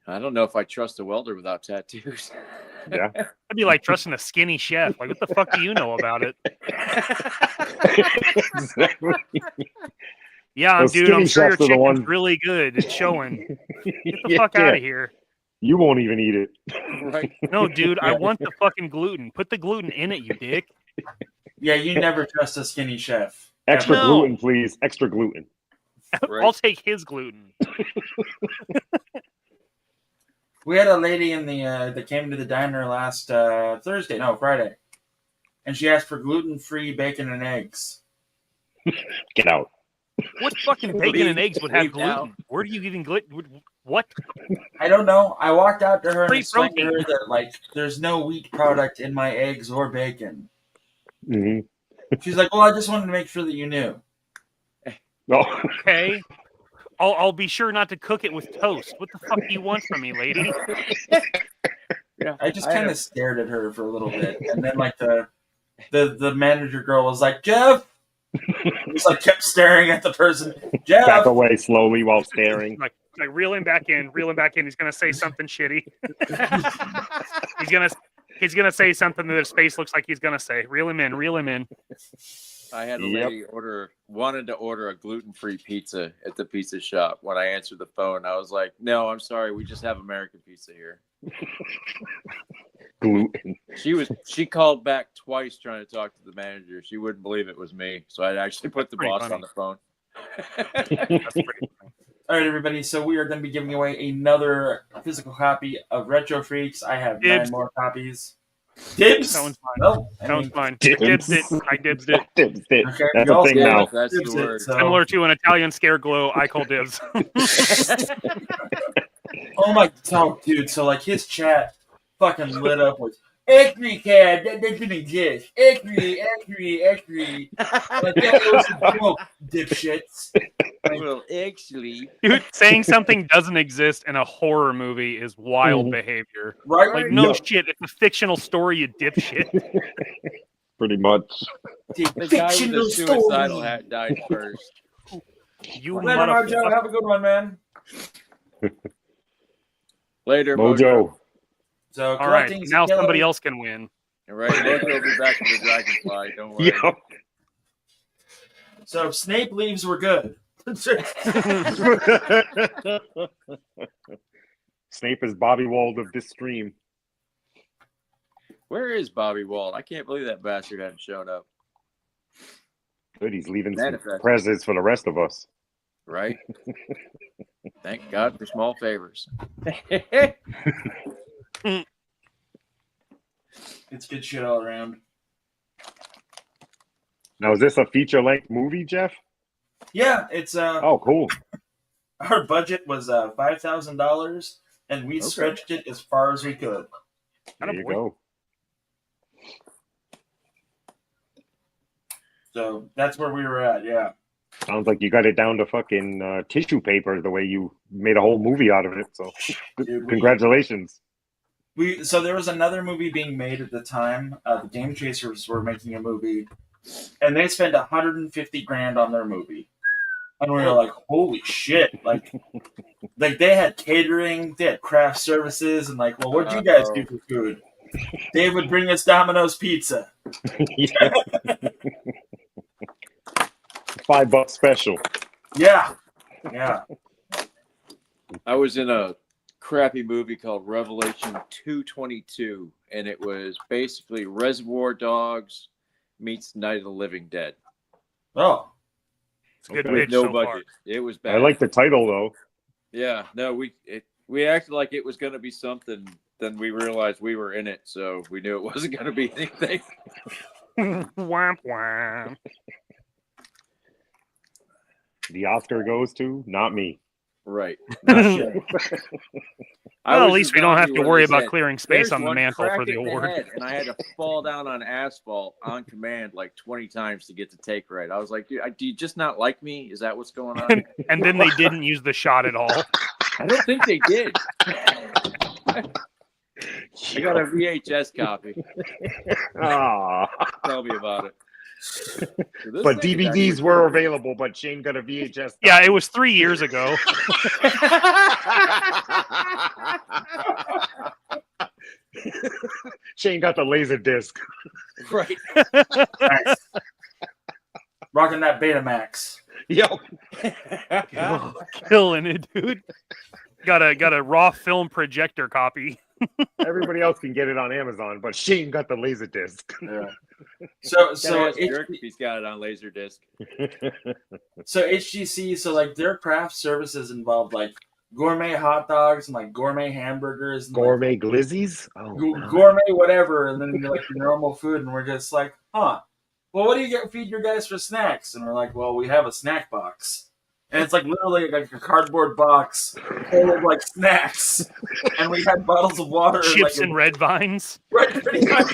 I don't know if I trust a welder without tattoos. Yeah. That'd be like trusting a skinny chef. Like, what the fuck do you know about it? Exactly. Yeah, Those dude, I'm skinny sure your chefs are the chicken's ones- really good. It's showing. Get the Yeah, fuck out yeah. of here. You won't even eat it. Right. No, dude, I want the fucking gluten. Put the gluten in it, you dick. Yeah, you never trust a skinny chef. Extra No. gluten, please. Extra gluten. I'll take his gluten. We had a lady in the that came to the diner last Friday, and she asked for gluten-free bacon and eggs. Get out. What fucking bacon and eggs would have gluten? Where do you even gluten? What? I don't know. I walked out to her and Free explained to her protein. that like there's no wheat product in my eggs or bacon. Mm-hmm. She's like, "Well, I just wanted to make sure that you knew." Oh. Okay. I'll be sure not to cook it with toast. What the fuck do you want from me, lady? Yeah. I just kind of stared at her for a little bit, and then like the manager girl was like, "Jeff," just like kept staring at the person. Jeff, Back away slowly while staring. Like reel him back in. He's gonna say something shitty. he's gonna say something that his face looks like he's gonna say. Reel him in. I had a lady wanted to order a gluten-free pizza at the pizza shop. When I answered the phone, I was like, "No, I'm sorry, we just have American pizza here." Gluten. She called back twice trying to talk to the manager. She wouldn't believe it was me, so I actually put the boss on the phone. That's pretty funny. All right, everybody. So we are going to be giving away another physical copy of Retro Freaks. I have 9 more copies. Dibs? Sounds fine. No, Sounds fine. Dibs. I dibs it. I dibs it. Dibs it. Okay, That's we a all thing say now. That's dibs the it, word. so- Similar to an Italian scare glow, I call dibs. Oh my god, dude. So like his chat fucking lit up with X3 CAD, that doesn't exist. X3. Like that was a joke, dipshits. Like, Well, actually, Dude, saying something doesn't exist in a horror movie is wild behavior. right? Like, no Yeah. shit, it's a fictional story, you dipshit. Pretty much. the guy with Fictional the suicidal story. hat died first. You Later, Mojo. motherfucker. Have a good one, man. Later, Mojo. So All right, collecting's now a killer. somebody else can win. All right, Mojo will be back with the dragonfly. Don't worry. Yeah. So Snape leaves. We're good. Snape is Bobby Wald of this stream. Where is Bobby Wald? I can't believe that bastard hadn't shown up. Good, he's leaving some Manifest. presents for the rest of us. Right? Thank God for small favors. It's good shit all around. Now, is this a feature-length movie, Jeff? Yeah, it's Oh, cool. our budget was $5,000, and we stretched it as far as we could. There you go. So that's where we were at. Yeah. Sounds like you got it down to fucking tissue paper the way you made a whole movie out of it. So, Dude, congratulations. So there was another movie being made at the time. The Game Chasers were making a movie, and they spent $150,000 on their movie, and we were like, "Holy shit!" Like they had catering, they had craft services, and like, well, what'd you guys do for food? They would bring us Domino's pizza. $5 special. Yeah. I was in a crappy movie called Revelation 222, and it was basically Reservoir Dogs meets Night of the Living Dead. Oh. It's a good With pitch no so far. budget. It was bad. I like the title, though. Yeah, no, we acted like it was going to be something. Then we realized we were in it, so we knew it wasn't going to be anything. Womp womp. The Oscar goes to not me. Right. Well, at least we don't have to worry about clearing space on the mantle for the award. And I had to fall down on asphalt on command like 20 times to get the take right. I was like, dude, do you just not like me? Is that what's going on? And then they didn't use the shot at all. I don't think they did. I got a VHS copy. Ah. Tell me about it. So But DVDs were available, but Shane got a VHS. Yeah, it was 3 years ago. Shane got the laser disc. Right. Nice. Rocking that Betamax. Yo. Killing it, dude. Got a raw film projector copy. Everybody else can get it on Amazon, but Shane got the laser disc. Yeah. So Jerk if he's got it on Laserdisc. So HGC, so like their craft services involved like gourmet hot dogs and like gourmet hamburgers, and Gourmet glizzies? Oh, like, gourmet whatever, and then like your normal food, and we're just like, huh? Well, what do you feed your guys for snacks? And we're like, well, we have a snack box, and it's like literally like a cardboard box full of like snacks, and we had bottles of water, Chips like, and red vines. right, pretty much,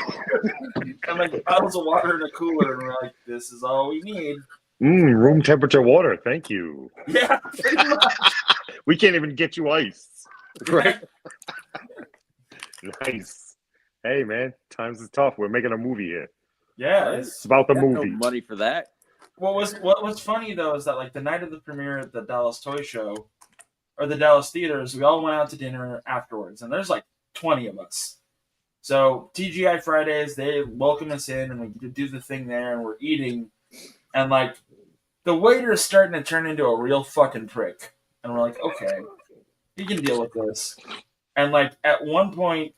and like bottles of water in a cooler, and we're like, this is all we need. Room temperature water. Thank you. Yeah, pretty much. We can't even get you ice. Right. Nice. Hey, man, times is tough. We're making a movie here. Yeah, It's about the Got no movie. money for that. What was funny though is that like the night of the premiere at the Dallas Toy Show or the Dallas theaters, we all went out to dinner afterwards, and there's like 20 of us. So TGI Fridays, they welcome us in, and we do the thing there, and we're eating. and like the waiter is starting to turn into a real fucking prick, and we're like, okay, you can deal with this. And like at one point,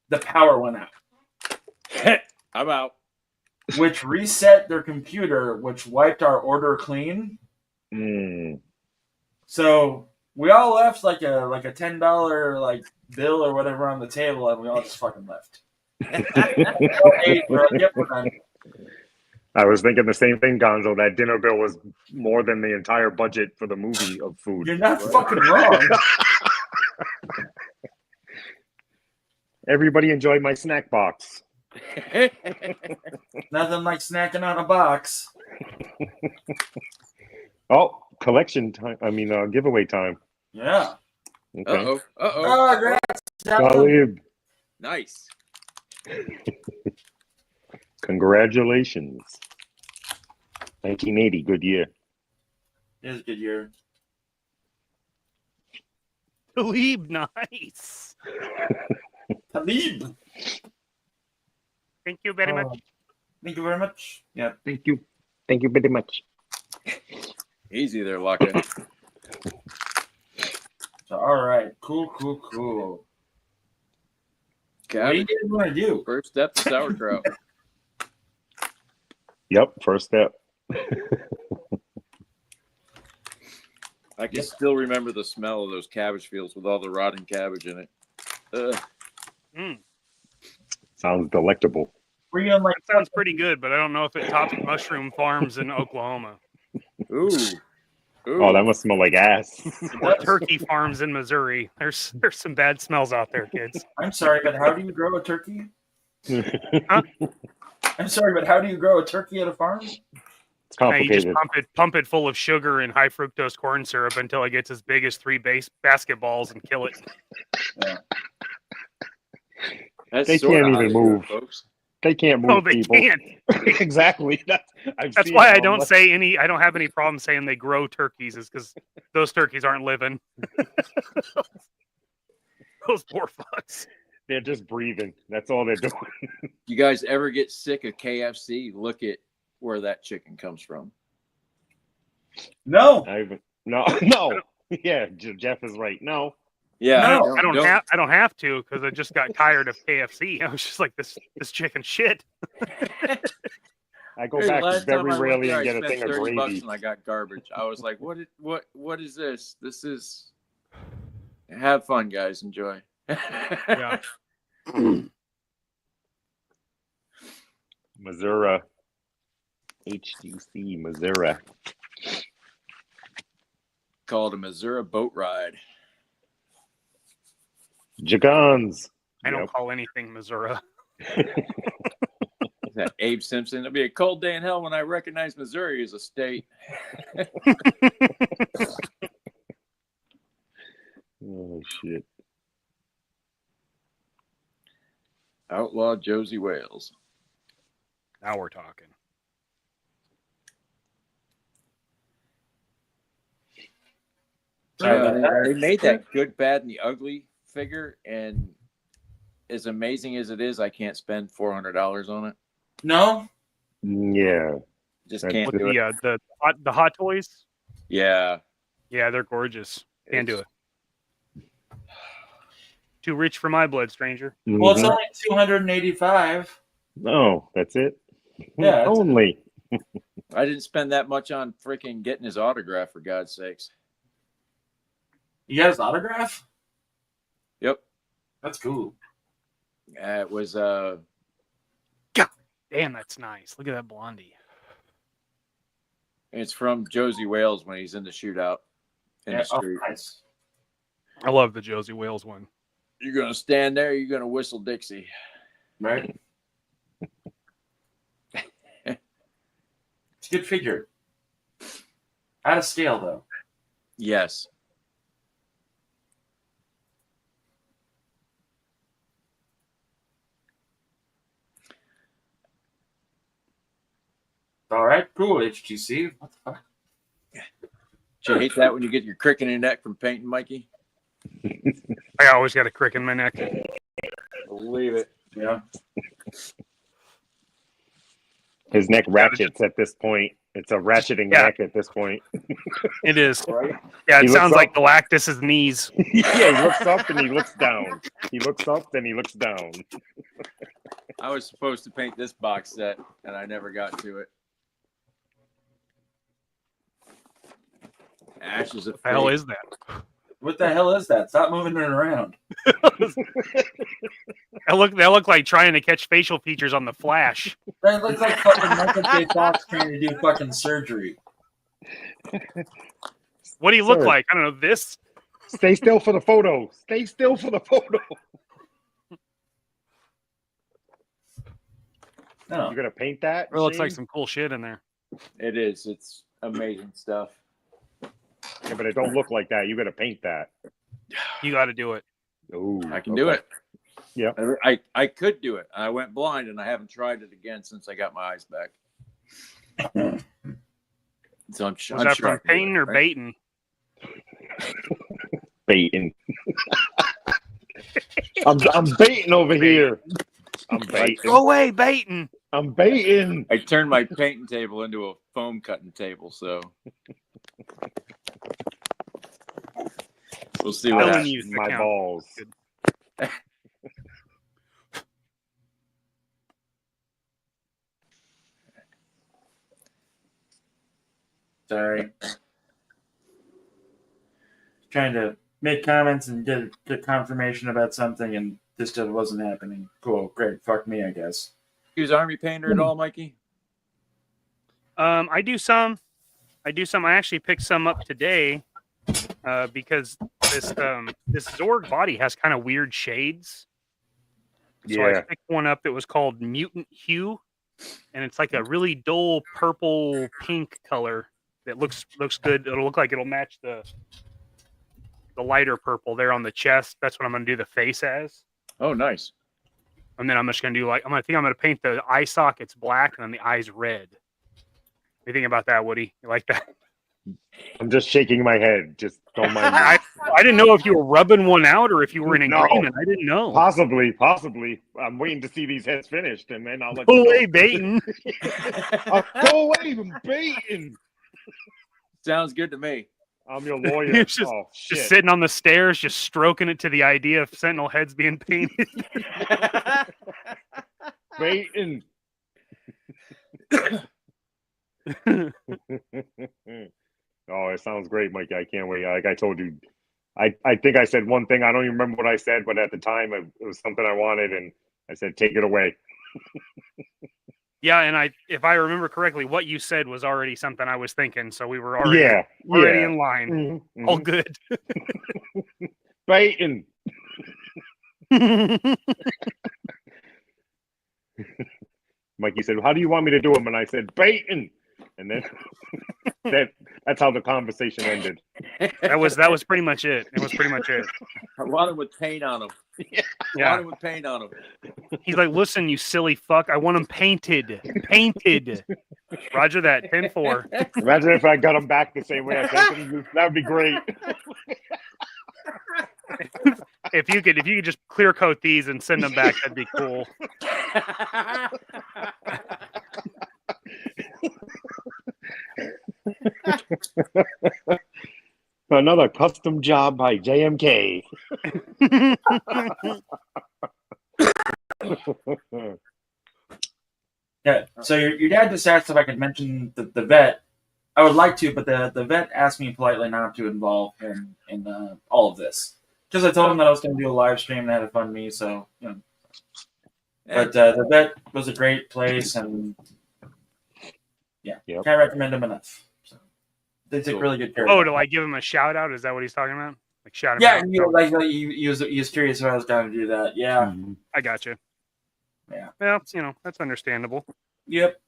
the power went out. I'm out. Which reset their computer, which wiped our order clean. So we all left like a $10 like bill or whatever on the table, and we all just fucking left. I was thinking the same thing, Gonzo. That dinner bill was more than the entire budget for the movie of food. You're not fucking wrong. Everybody enjoyed my snack box. Nothing like snacking on a box. Oh, collection time. I mean, giveaway time. Yeah. Okay. Uh-oh. Uh-oh. Oh, congrats. Talib. Nice. Congratulations. 1980, good year. It was a good year. Talib, nice. Talib. Thank you very much. Thank you very much. Yeah. Thank you. Thank you very much. Easy there, Locke. So, all right. Cool. What do you guys want to do? First step to sauerkraut. Yep, first step. I can still remember the smell of those cabbage fields with all the rotting cabbage in it. Sounds delectable. That sounds pretty good, but I don't know if it tops mushroom farms in Oklahoma. Ooh. Oh, that must smell like ass. Or turkey farms in Missouri. There's some bad smells out there, kids. I'm sorry, but how do you grow a turkey? Huh? I'm sorry, but how do you grow a turkey at a farm? It's You complicated. just pump it full of sugar and high fructose corn syrup until it gets as big as 3 basketballs and kill it. Yeah. They can't even move, folks. They can't move. No, they people. can't. Exactly. That's why I don't I don't have any problem saying they grow turkeys, is because those turkeys aren't living. Those poor fucks. They're just breathing. That's all they're doing. You guys ever get sick of KFC? Look at where that chicken comes from. No. No. Yeah, Jeff is right. No. Yeah, no, I don't have to, because I just got tired of KFC. I was just like, this chicken shit. I go back last time very I went rarely there, and get I a spent thing of $30 gravy. and I got garbage. I was like, what is this? This is have fun, guys. Enjoy. Yeah. Missouri. HTC Missouri. Called a Missouri boat ride. Jagons. I don't call anything Missouri. That Abe Simpson. It'll be a cold day in hell when I recognize Missouri as a state. Oh shit. Outlaw Josie Wales. Now we're talking. They made that Good, Bad, and the Ugly figure, and as amazing as it is, I can't spend $400 on it. No. Yeah. Just can't do it. The Hot Toys. Yeah. Yeah, they're gorgeous. Can't do it. Too rich for my blood, stranger. Well, it's only $285. No, that's it. Yeah, only. I didn't spend that much on freaking getting his autograph, for God's sakes. You got his autograph? Yep. That's cool. It was God damn, that's nice. Look at that blondie. It's from Josie Wales when he's in the shootout in the street. Nice. I love the Josie Wales one. You're gonna stand there. You're gonna whistle Dixie, right? It's a good figure. Out of scale, though. Yes. All right, cool, HTC. What the fuck? Do you hate that when you get your crick in your neck from painting, Mikey? I always got a crick in my neck. Believe it. Yeah. His neck ratchets at this point. It's a ratcheting Yeah. neck at this point. It is. Right? Yeah, He it looks sounds up. like Galactus's knees. Yeah, he looks up and he looks down. He looks up, then he looks down. I was supposed to paint this box set, and I never got to it. Ashes of What the hell Fate. is that? What the hell is that? Stop moving it around. They look like trying to catch facial features on the Flash. That looks like fucking Michael J. Fox trying to do fucking surgery. What do you look Sir. like? I don't know. This? Stay still for the photo. Stay still for the photo. No. You gonna paint that? It looks like Shane? some cool shit in there. It is. It's amazing stuff. Yeah, but it don't look like that. You gotta paint that. You got to do it. Ooh, I can do it. Yeah. I could do it. I went blind, and I haven't tried it again since I got my eyes back. So I'm Was sure. that from painting or baiting? Baiting. I'm baiting over here. I'm baiting. Go away, baiting. I'm baiting. I turned my painting table into a foam cutting table, so we'll see what Filling happens. you My account. balls. Sorry. Trying to make comments and get confirmation about something, and this just wasn't happening. Cool, great. Fuck me, I guess. Use Army Painter at all, Mikey? I do some. I actually picked some up today because this Zorg body has kind of weird shades. So I Yeah. picked one up that was called Mutant Hue, and it's like a really dull purple pink color that looks good. It'll look like it'll match the lighter purple there on the chest. That's what I'm gonna do the face as. Oh, nice. And then I'm just gonna do I'm gonna paint the eye sockets black and then the eyes red. What do you think about that, Woody? You like that? I'm just shaking my head. Just don't mind me. I didn't know if you were rubbing one out or if you were in No. agreement. I didn't know. Possibly. I'm waiting to see these heads finished, and then I'll let Go you know. away, baiting. Go away, I'm baiting. Sounds good to me. I'm your lawyer. It's just- Oh shit. Just sitting on the stairs, just stroking it to the idea of Sentinel heads being painted. Baiting. Oh, it sounds great, Mikey. I can't wait. Like I told you, I think I said one thing. I don't even remember what I said, but at the time it was something I wanted, and I said, "Take it away." Yeah, and if I remember correctly, what you said was already something I was thinking, so we were already Yeah, yeah. in line. Mhm, All mhm. good. Baiting. Mikey said, "How do you want me to do them?" And I said, "Baiting." And then that's how the conversation ended. That was pretty much it. It was pretty much it. I want him with paint on him. I Yeah. want him with paint on him. He's like, listen, you silly fuck. I want them painted. Painted. Roger that. 10-4. Imagine if I got them back the same way I sent them. That'd be great. If you could just clear coat these and send them back, that'd be cool. Another custom job by JMK. Yeah. So your dad just asked if I could mention the vet. I would like to, but the vet asked me politely not to involve him in all of this. Because I told him that I was going to do a live stream and had it fund me. So, you know. But the vet was a great place, and yeah, Yep. can't recommend him enough. So they take really good care. Oh, of do him. I give him a shout out? Is that what he's talking about? Like shout him Yeah, out? and, you know, like he was curious if I was going to do that. Yeah. I got you. Yeah. Well, you know, that's understandable. Yep.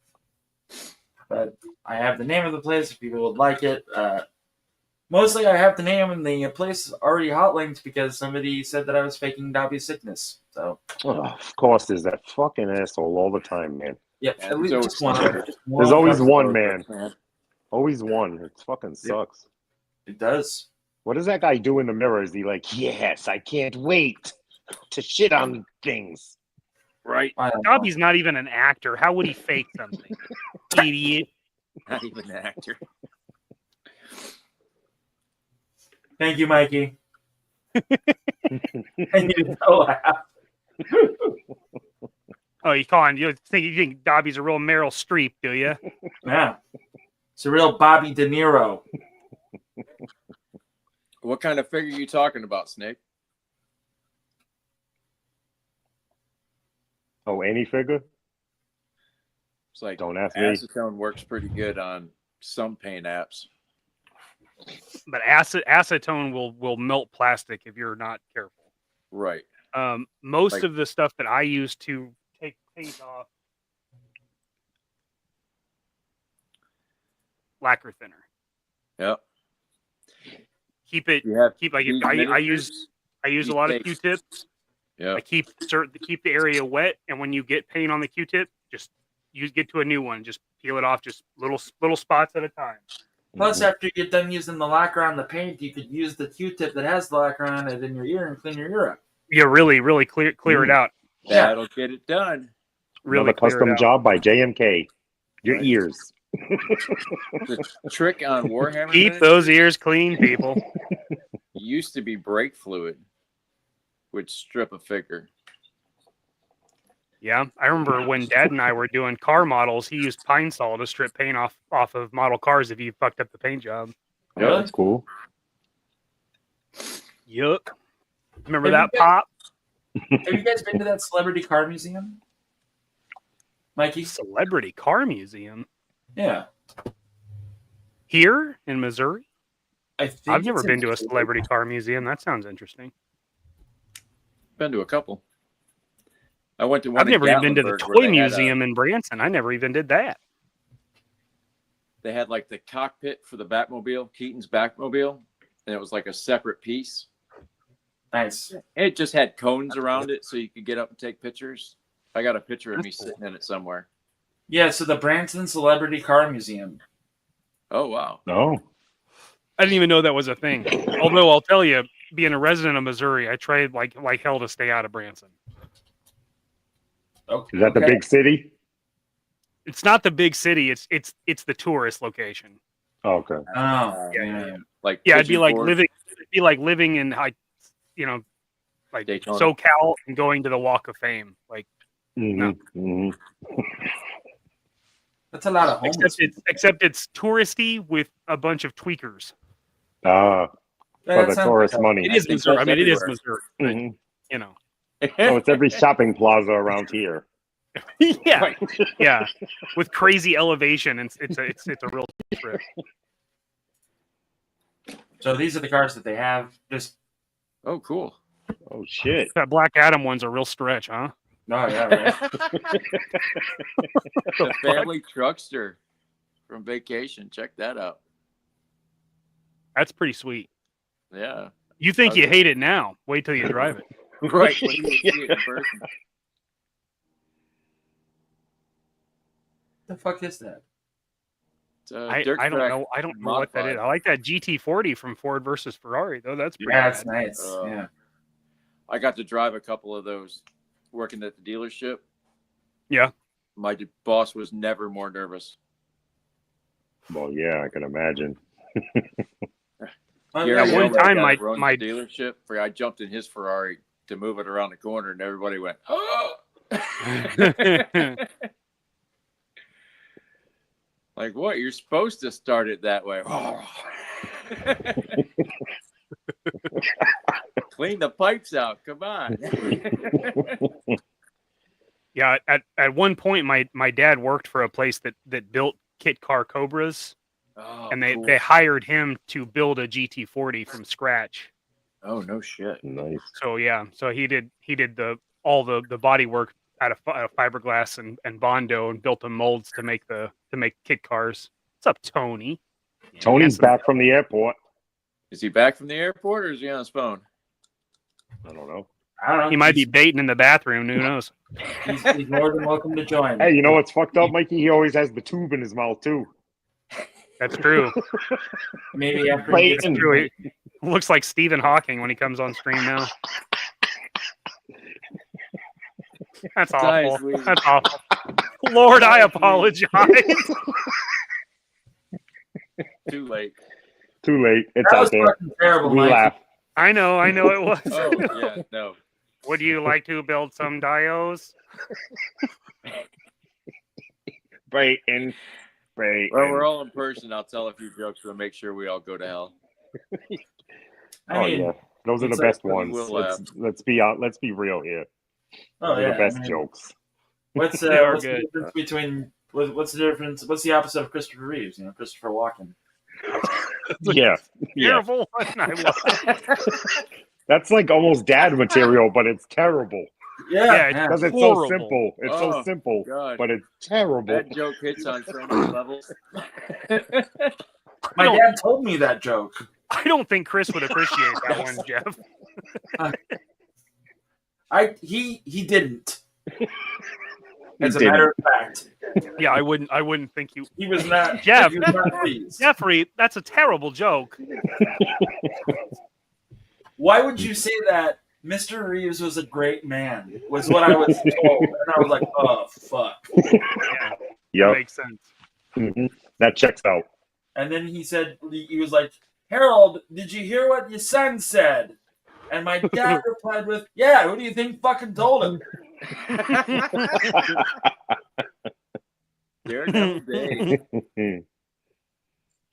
But I have the name of the place if people would like it. Mostly I have the name and the place already hot linked because somebody said that I was faking Dobby's sickness. So, Of course, there's that fucking asshole all the time, man. yep, at least just one. There's always one, man. Always one. It fucking sucks. It does. What does that guy do in the mirror? Is he like, yes, I can't wait to shit on things? Right. Dobby's not even an actor. How would he fake something? Idiot. Not even an actor. Thank you, Mikey. And you so laugh. Oh, you think Dobby's a real Meryl Streep, do you? Yeah. It's a real Bobby De Niro. What kind of figure are you talking about, Snake? Oh, any figure? It's like Don't ask me. acetone works pretty good on some paint apps. But acetone will melt plastic if you're not careful. Right. Most Like- of the stuff that I use to take paint off, lacquer thinner. Yep. Keep it. You have Keep like these I miniatures, use a you lot of take- Q-tips. Yeah. I keep the area wet, and when you get paint on the Q-tip, just get to a new one. Just peel it off, just little spots at a time. Plus, after you get done using the lacquer on the paint, you could use the Q-tip that has the lacquer on it in your ear and clean your ear up. You really clear it out. That'll get it done. Really Another clear it custom out. job by JMK. Your Right. ears. The trick on Warhammer Keep miniatures those ears clean, people. used to be brake fluid, would strip a figure. Yeah, I remember when Dad and I were doing car models, he used Pine Sol to strip paint off of model cars if you fucked up the paint job. Yeah, that's cool. Yuck. Remember Have that you pop? Have you guys been to that celebrity car museum? Mikey? Celebrity car museum? Yeah. Here in Missouri? I think I've never it's been in to a Missouri. celebrity car museum. That sounds interesting. Been to a couple. I went to one. I've in never even been to the Gatlinburg where toy they had museum in Branson. I never even did that. They had like the cockpit for the Batmobile, Keaton's Batmobile, and it was like a separate piece. Nice. It just had cones around it so you could get up and take pictures. I got a picture of me That's cool. sitting in it somewhere. Yeah, so the Branson Celebrity Car Museum. Oh, wow. Oh. I didn't even know that was a thing. Although I'll tell you, being a resident of Missouri, I tried like hell to stay out of Branson. Okay. Is that the big city? It's not the big city. It's the tourist location. Oh, okay. Oh, Yeah. Like Yeah, it'd be Pigeon like Forge. living in like Daytona. SoCal and going to the Walk of Fame. Like That's a lot of homeless. except it's touristy with a bunch of tweakers. For That the sounds tourist like a- money. It is Missouri. I mean, it is everywhere. Missouri. but, Mhm. You know. Oh, it's every shopping plaza around here. Yeah, yeah, with crazy elevation, and it's a real trip. So these are the cars that they have. Just Oh, cool. Oh shit. That Black Adam one's a real stretch, huh? no, yeah, right. The family truckster from Vacation. Check that out. That's pretty sweet. Yeah. You think you hate it now? Wait till you drive it. Right. When you see it in person. The fuck is that? It's a I dirt don't track know. I don't know what that is. modified. I like that GT40 from Ford versus Ferrari though. That's pretty Yeah, it's bad. nice. Yeah. I got to drive a couple of those working at the dealership. Yeah. My boss was never more nervous. Well, yeah, I can imagine. Well, Gary yeah, one Elmer, time the guy my- that runs my- the dealership, I jumped in his Ferrari to move it around the corner, and everybody went, "Oh!" Like, what? You're supposed to start it that way. Clean the pipes out. Come on. Yeah, at one point my dad worked for a place that built kit car Cobras, Oh, and they cool. hired him to build a GT40 from scratch. Oh, no shit. Nice. So yeah, so he did all the body work out of fiberglass and Bondo, and built the molds to make kit cars. What's up, Tony? Tony's back from the airport. Is he back from the airport, or is he on his phone? I don't know. I don't know. He might be baiting in the bathroom. Who knows? He's more than welcome to join. Hey, you know what's fucked up, Mikey? He always has the tube in his mouth too. That's true. Maybe after he Wait, gets That's true. He looks like Stephen Hawking when he comes on screen now. That's Guys, awful. we- That's awful. Lord, I apologize. Too late. Too late. It's That out was there. fucking terrible, We Mike. laugh. I know it was. Oh yeah, no. Would you like to build some dios? Brayton. Well, we're all in person. I'll tell a few jokes to make sure we all go to hell. I mean, yeah, those are the it's best like- ones. we'll laugh. Let's be real here. oh Those are yeah, the best I mean, jokes. What's They are what's the good. difference between what's the difference? What's the opposite of Christopher Reeves? You know, Christopher Walken. Yeah, yeah. Terrible. I love it. That's like almost dad material, but it's terrible Yeah, it's because it's horrible. so simple. It's so Oh, simple, God. but it's terrible. That joke hits on so many levels. My dad told me that joke. I don't think Chris would appreciate that one, Jeff. He didn't. As a didn't. matter of fact, Yeah, I wouldn't think you. he was not. Jeff. He was not pleased. Jeffrey, that's a terrible joke. Why would you say that? Mr. Reeves was a great man. Was what I was told, and I was like, oh fuck. Yeah, that Yep, makes sense. that checks out. And then he said, he was like, Harold, did you hear what your son said? And my dad replied with, yeah, who do you think fucking told him? Daredevil Dave.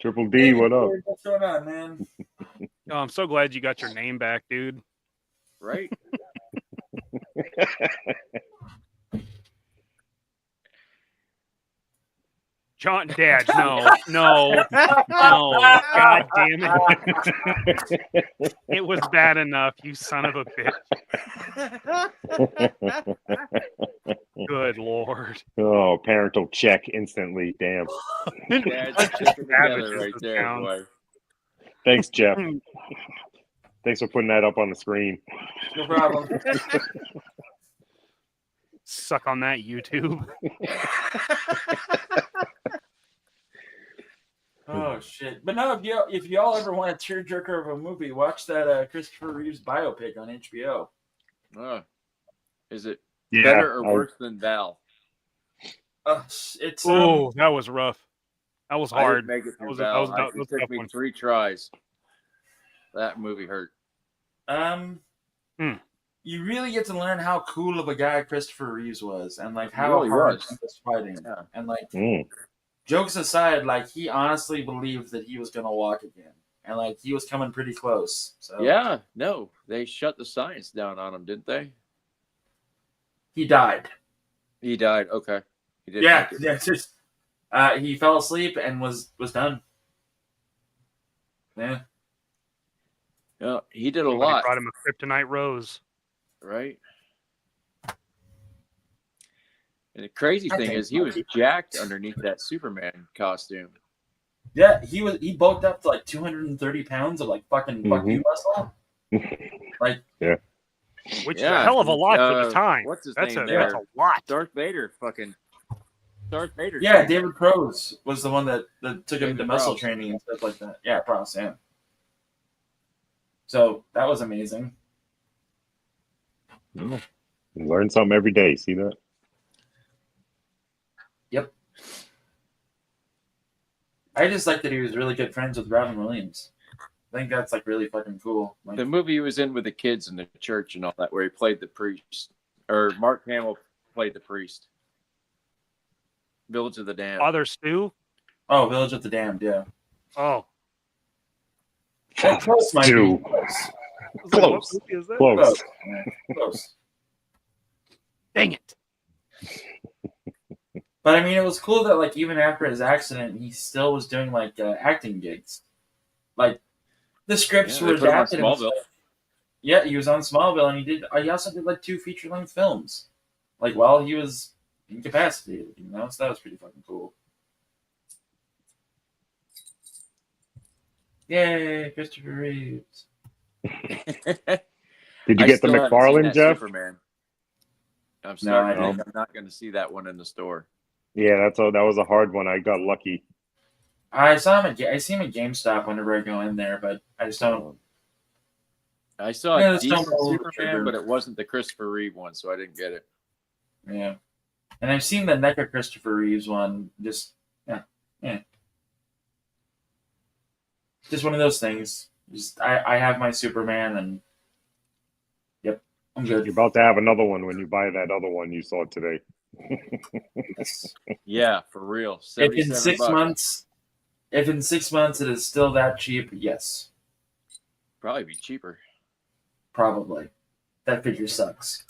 Triple D, what up? What's going on, man? Oh, I'm so glad you got your name back, dude. Right? John, Dad, no, God damn it. It was bad enough, you son of a bitch. Good Lord. Oh, parental check instantly. Damn. Dad's chicken together right there, boy. Thanks, Jeff. Thanks for putting that up on the screen. No problem. Suck on that, YouTube. Oh shit! But no, if y'all ever want a tearjerker of a movie, watch that Christopher Reeves biopic on HBO. Is it Yeah, better or worse than Val? It's Oh, that was rough. That was I hard. didn't make it through That was Val. that It was a took tough me one. 3 tries. That movie hurt. You really get to learn how cool of a guy Christopher Reeves was, and like how really hard was. he was fighting, Yeah. and like jokes aside, like he honestly believed that he was gonna walk again, and like he was coming pretty close. So Yeah, no, they shut the science down on him, didn't they? he died. He died. Okay. He didn't Yeah, make it. yeah. It's just he fell asleep and was done. Yeah. Yeah, he did a Somebody lot, brought him a kryptonite rose. right? And the crazy I thing think is, he was jacked underneath that Superman costume. Yeah, he bulked up to like 230 pounds of like fucking fuck you muscle. Like yeah. Which is a hell of a lot for the time. What's his That's name a there? that's a lot. Darth Vader. yeah, David Prowse was the one that took him David to muscle Prowse. training and stuff like that. Yeah, Prowse, yeah. So that was amazing. You learn something every day. See that? Yep. I just like that he was really good friends with Robin Williams. I think that's like really fucking cool. Like, The movie he was in with the kids in the church and all that, where he played the priest, or Mark Hamill played the priest. Village of the Damned. Father Stu? oh, Village of the Damned, yeah. Oh. Close, might be. Stu. Close. What movie is that? Close. Dang it. But I mean, it was cool that like even after his accident, he still was doing like acting gigs. Like the scripts Yeah, were they put him on adapted. and Smallville. stuff. Yeah, he was on Smallville, and he also did like 2 feature-length films, like while he was incapacitated. You know, so that was pretty fucking cool. Yay, Christopher Reeves. Did you I get the still haven't seen McFarlane, that Jeff? Superman. I'm I starting to think didn't. I'm not going to see that one in the store. Yeah, that was a hard one. I got lucky. I saw him. I see him at GameStop whenever I go in there, but I just don't. I saw Yeah, a that's not decent all Superman, trigger. but it wasn't the Christopher Reeve one, so I didn't get it. Yeah, and I've seen the NECA Christopher Reeves one. Just yeah. just one of those things. Just I have my Superman, and yep, I'm good. You're about to have another one when you buy that other one you saw today. Yeah, for real. If in 77 6 bucks. months, if in 6 months it is still that cheap, yes, Probably be cheaper. probably. That figure sucks.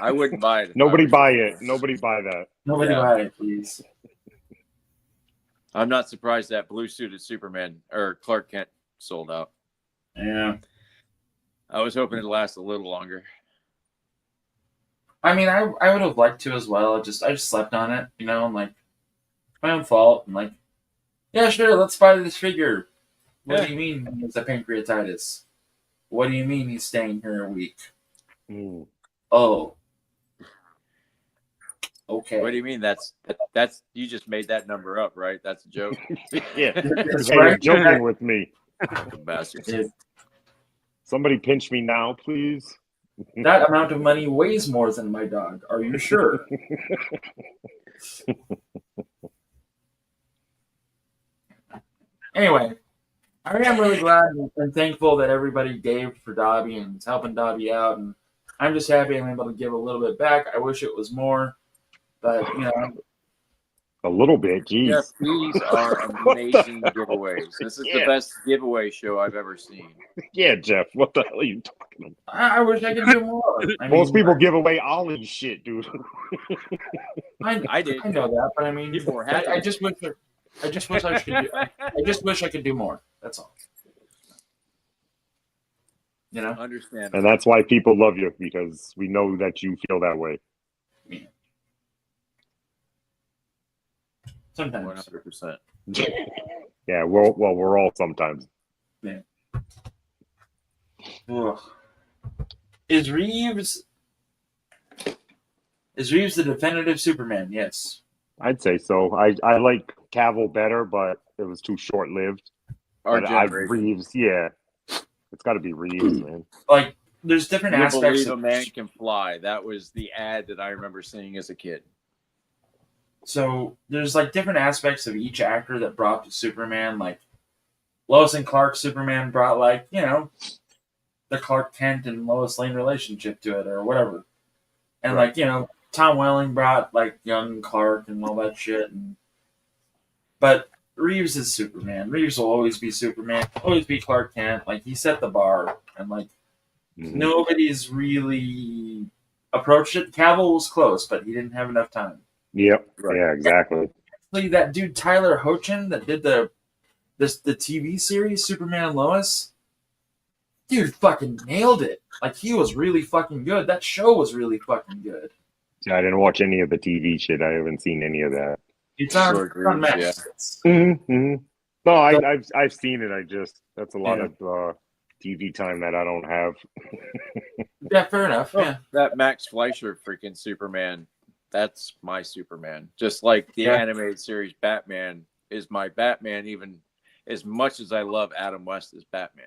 I wouldn't buy it. if I Nobody was buy you. it. Nobody buy that. Nobody Yeah. buy it, please. I'm not surprised that blue suited Superman or Clark Kent sold out. Yeah. I was hoping it'd last a little longer. I mean, I would have liked to as well. I just slept on it, you know, and like my own fault. And like, yeah, sure, let's buy this figure. What Yeah. do you mean he has a pancreatitis? What do you mean he's staying here a week? Mm. Oh, okay. What do you mean? That's you just made that number up, right? That's a joke. Yeah, That's yeah, you're right. joking with me. Bastards. It- Somebody pinch me now, please. that amount of money weighs more than my dog. Are you sure? Anyway, I am really glad and thankful that everybody gave for Dobby and is helping Dobby out, and I'm just happy I'm able to give a little bit back. I wish it was more, but you know, A little bit, Jeff, jeez. these are amazing giveaways. This is the Yeah. best giveaway show I've ever seen. Yeah, Jeff, what the hell are you talking about? I wish I could do more. I Most mean, people give away Ollie's shit, dude. I did. I know that, but I mean, People were happy. I just wish I could do. I just wish I could do more. That's all. You know. Understand. And that's why people love you, because we know that you feel that way. Sometimes. 100%. Yeah, we're all sometimes. Yeah. Ugh. Is Reeves the definitive Superman? Yes. I'd say so. I like Cavill better, but it was too short lived. Our But I generation. Reeves, yeah. It's got to be Reeves, man. Like, there's different You aspects believe a of man can fly. That was the ad that I remember seeing as a kid. So there's like different aspects of each actor that brought to Superman. Like Lois and Clark Superman brought, like, you know, the Clark Kent and Lois Lane relationship to it or whatever. And Right. like, you know, Tom Welling brought like young Clark and all that shit. But Reeves is Superman. Reeves will always be Superman. Always be Clark Kent. Like, he set the bar, and like nobody's really approached it. Cavill was close, but he didn't have enough time. Yep. Right. Yeah, exactly. Like that dude Tyler Hoechlin that did the TV series Superman and Lois, dude fucking nailed it. Like, he was really fucking good. That show was really fucking good. Yeah, I didn't watch any of the TV shit. I haven't seen any of that. It's on, Sure it's on agrees, Max. yeah. Mm-hmm. No, I've seen it. That's a lot Yeah. of TV time that I don't have. Yeah, fair enough. Yeah. That Max Fleischer freaking Superman, that's my Superman. Just like the Yeah. animated series Batman is my Batman, even as much as I love Adam West as Batman.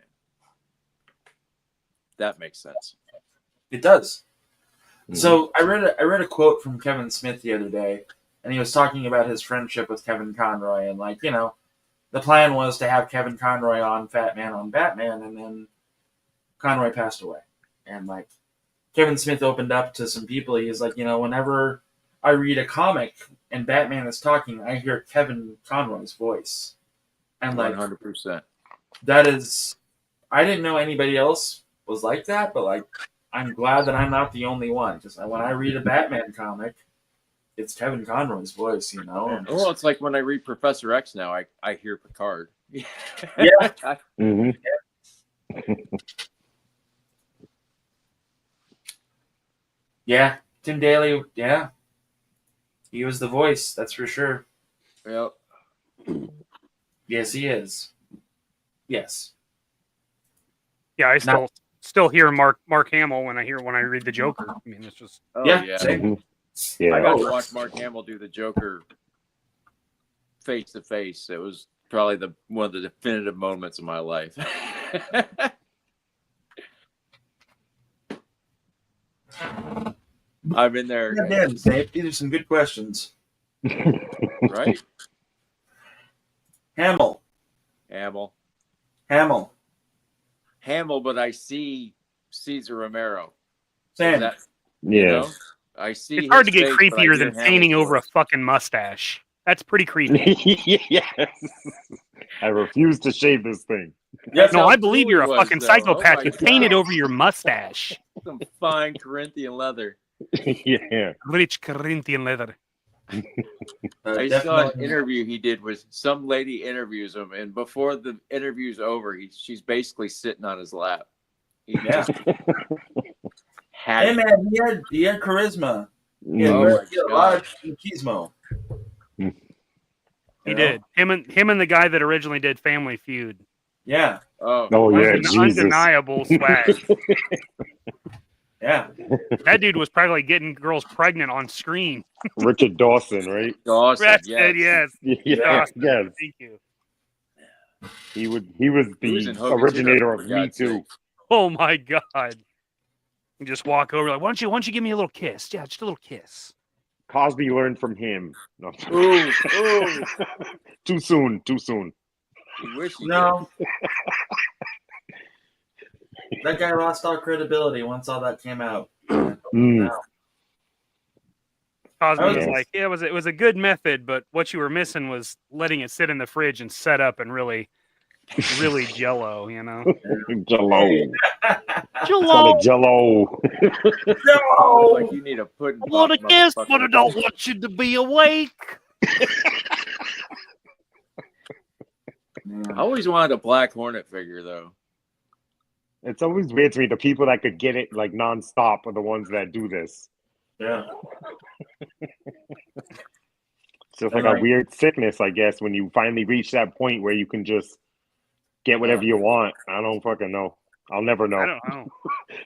That makes sense. It does. Mm-hmm. So I read a quote from Kevin Smith the other day, and he was talking about his friendship with Kevin Conroy, and like, you know, the plan was to have Kevin Conroy on Fat Man on Batman, and then Conroy passed away. And like Kevin Smith opened up to some people, he's like, you know, whenever I read a comic and Batman is talking, I hear Kevin Conroy's voice. And like 100%. that is, I didn't know anybody else was like that, but like I'm glad that I'm not the only one. Just when I read a Batman comic, it's Kevin Conroy's voice, you know. And Well, it's like when I read Professor X now, I hear Picard. Yeah. Mm-hmm. Yeah, Tim Daly, yeah. He was the voice, that's for sure. Yep. Yes, he is. Yes. Yeah, I still hear Mark Hamill when I read the Joker. I mean, it's just Oh, Yeah, yeah. same. Mm-hmm. Yeah. I got to watch Mark Hamill do the Joker face to face. It was probably one of the definitive moments of my life. I'm in there, God damn, Dave, these are some good questions. right? Hamill. Hamill. Hamill. Hamill, but I see Cesar Romero. Same. That, Yeah. you know, I see. It's hard to his get face, but I creepier hear than painting Hamill's over a voice. fucking mustache. That's pretty creepy. Yes. I refuse to shave this thing. Yes, No, how I believe cool you're he a was, fucking though. psychopath. Oh You my painted God. over your mustache. Some fine Corinthian leather. Yeah. Rich Corinthian leather. I saw an interview he did with some lady interviews him, and before the interview's over, she's basically sitting on his lap. He Yeah. just had Hey it. man, he had charisma. He had, Oh my he had a God. lot of machismo. He did. Him and the guy that originally did Family Feud. Yeah. Oh yeah, Jesus. Undeniable swag. Yeah. That dude was probably getting girls pregnant on screen. Richard Dawson, right? Dawson, That's yes. it, yes. Yeah, Dawson. yes. Thank you. He was He was in the Hogan originator Tutor, of for Me God's Too. sake. Oh my God. You just walk over like, why don't you give me a little kiss? Yeah, just a little kiss. Cosby learned from him. No. Ooh, ooh. Too soon. You wish he No. That guy lost all credibility once all that came out. Mm. Cosby was Yes. like, yeah, it was a good method, but what you were missing was letting it sit in the fridge and set up and really jello, you know? Jello. Jello. Jello. It's like you need a pudding I want pop, to kiss, motherfucker. but I don't want you to be awake. I always wanted a Black Hornet figure, though. It's always weird to me. The people that could get it like nonstop are the ones that do this. Yeah. It's just like a weird sickness, I guess, when you finally reach that point where you can just get whatever you want. I don't fucking know. I'll never know. I don't know.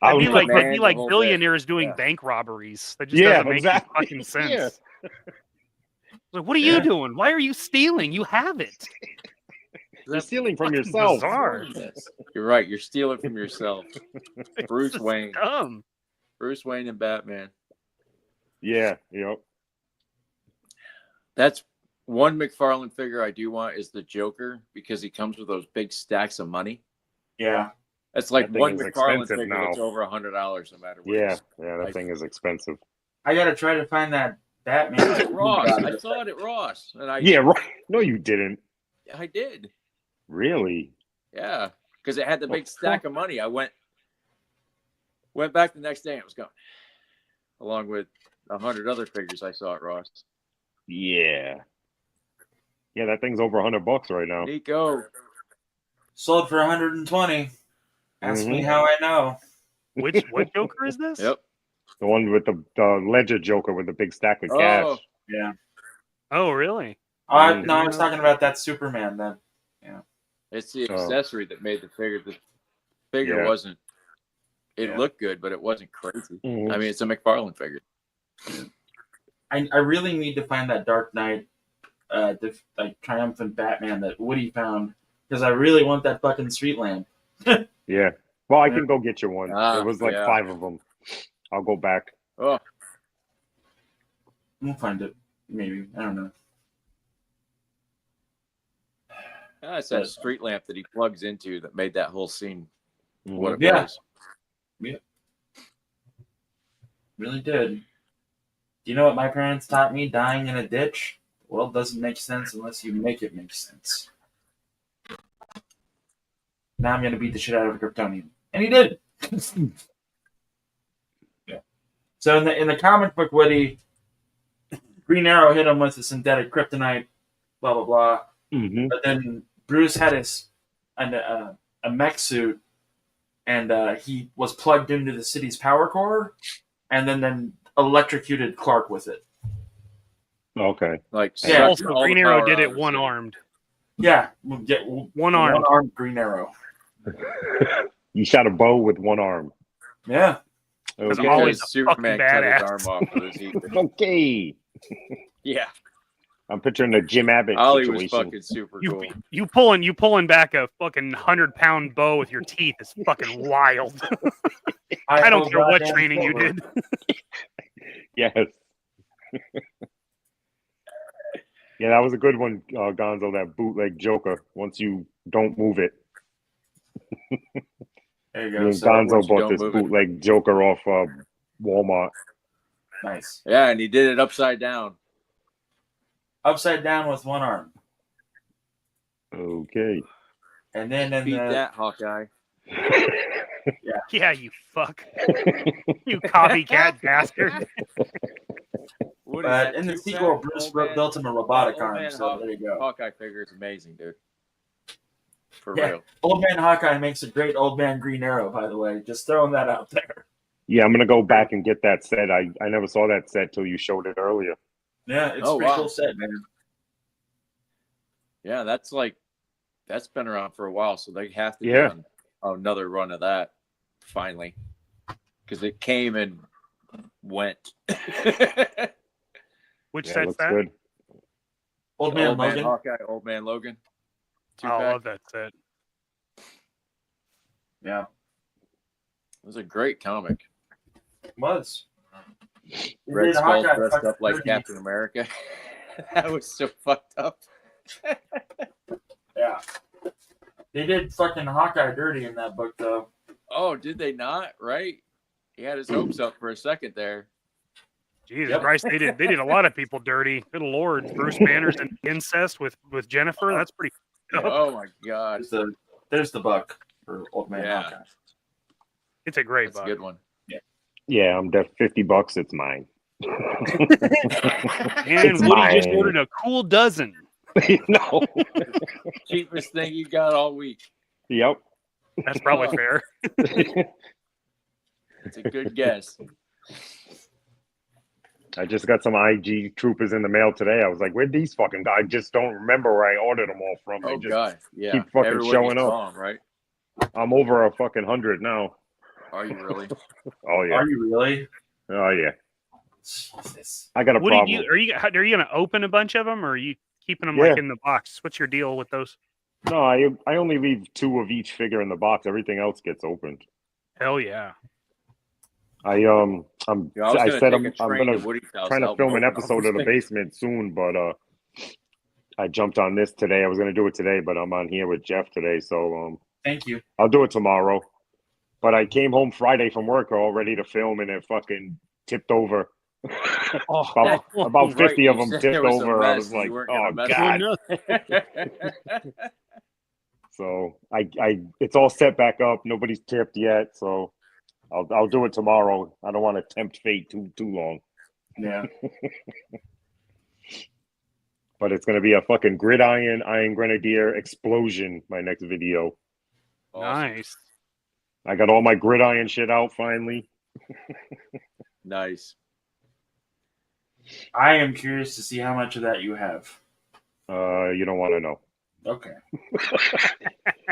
I'll That'd be never- like billionaires doing bank robberies. That just Yeah, doesn't make exactly. any fucking sense. Yeah. Like, what are you doing? Why are you stealing? You have it. You're stealing from Fucking yourself. bizarre. You're right. You're stealing from yourself. Bruce It's Wayne. dumb. Bruce Wayne and Batman. Yeah, yep. That's one McFarlane figure I do want is the Joker because he comes with those big stacks of money. Yeah. That's like That thing one is McFarlane expensive figure now. that's over $100 no matter what. Yeah, that thing is expensive. I gotta try to find that Batman. At Ross. I saw it at Ross. And Yeah, right. No, you didn't. I did. Really? Yeah. Because it had the big stack of money. I went back the next day and it was gone. Along with 100 other figures I saw at Ross. Yeah. Yeah, that thing's over $100 right now. Nico. Sold for 120. Ask me Mhm. how I know. What Joker is this? Yep. The one with the Ledger Joker with the big stack of cash. Oh, Yeah. Oh, really? No, I was talking about that Superman then. Yeah. it's the Oh. accessory that made the figure. The figure Yeah. wasn't. It Yeah. looked good, but it wasn't crazy. Mhm. I mean, it's a McFarlane figure. I really need to find that Dark Knight, triumphant Batman that Woody found because I really want that fucking street lamp. Yeah. Well, I can go get you one. Ah, There was like yeah. 5 of them. I'll go back. Oh, We'll find it. Maybe. I don't know. it's that street lamp that he plugs into that made that whole scene what it Yeah. was. Really did. Do you know what my parents taught me? Dying in a ditch? The world doesn't make sense unless you make it make sense. Now I'm gonna beat the shit out of a Kryptonian. And he did. Yeah. So in the comic book Woody, Green Arrow hit him with a synthetic kryptonite, blah blah blah. Mm-hmm. But then Bruce had a mech suit, and he was plugged into the city's power core, and then electrocuted Clark with it. Okay. Like, Yeah. Also, all Green the Arrow power did out it of the one city. armed. Yeah, we'll get One-armed. one-armed Green Arrow. You shot a bow with one arm. Yeah. Because Okay. Ollie's a Superman fucking cut his badass. arm off with his ether. Okay. Yeah. I'm picturing the Jim Abbott Ollie was situation. fucking super cool. You pulling back a fucking 100-pound bow with your teeth is fucking wild. I don't care what training you did. Yes. Yeah, that was a good one, Gonzo. That bootleg Joker. Once you don't move it, There you me go. and So Gonzo once you bought don't this move it. bootleg Joker off Walmart. nice. Yeah, and he did it upside down. Upside down with one arm, Okay. and then in Beat the that, Hawkeye. Yeah, you fuck. You copycat bastard. What but in the sequel, Bruce built him a robotic arm. So there you go. Hawkeye figure is amazing, dude. For Yeah. real. Old Man Hawkeye makes a great Old Man Green Arrow. By the way, just throwing that out there. Yeah, I'm gonna go back and get that set. I never saw that set till you showed it earlier. Yeah, it's a pretty cool set, man. Yeah, that's been around for a while, so they have to Yeah. do another run of that finally, because it came and went. Which Yeah, set's looks that? good. Old Man Old Man Logan. Hawkeye, Old Man Logan. Oh, I love that set. Yeah, It was a great comic. it was. They Red did Skull Hawkeye dressed fucking up like 30. Captain America. That was so fucked up. Yeah. They did fucking Hawkeye dirty in that book, though. Oh, did they not? Right? He had his hopes up for a second there. Jesus Christ, they did a lot of people dirty. Good Lord, Bruce Banner's an incest with Jennifer. That's pretty. Oh my God. There's the buck for Old Man Yeah. Hawkeye. It's a great That's a book. good one. Yeah, I'm def $50. It's mine. And Woody just ordered a cool dozen. No. Cheapest thing you got all week. Yep. That's probably fair. It's a good guess. I just got some IG troopers in the mail today. I was like, where'd these fucking guys? I just don't remember where I ordered them all from. They Oh just God, yeah. keep fucking Everyone showing you up. saw 'em, right? I'm over a fucking 100 now. Are you really? Oh yeah. Are you really? Oh yeah. Jesus. I got a What problem. are you going to open a bunch of them, or are you keeping them Yeah. like in the box? What's your deal with those? No, I only leave 2 of each figure in the box. Everything else gets opened. Hell yeah. I Yeah, I was said gonna take I'm a train gonna to Woody's house trying to to help film an open all episode those of the things. basement soon, but I jumped on this today. I was gonna do it today, but I'm on here with Jeff today, so Thank you. I'll do it tomorrow. But I came home Friday from work all ready to film, and it fucking tipped over. About 50 Right, of you them said tipped there was a over. I mess was and you like, weren't gonna oh mess god. with it. So I it's all set back up. Nobody's tipped yet, so I'll do it tomorrow. I don't want to tempt fate too long. Yeah. But it's gonna be a fucking gridiron Iron Grenadier explosion. My next video. Awesome. Nice. I got all my gridiron shit out finally. Nice. I am curious to see how much of that you have. You don't want to know. Okay.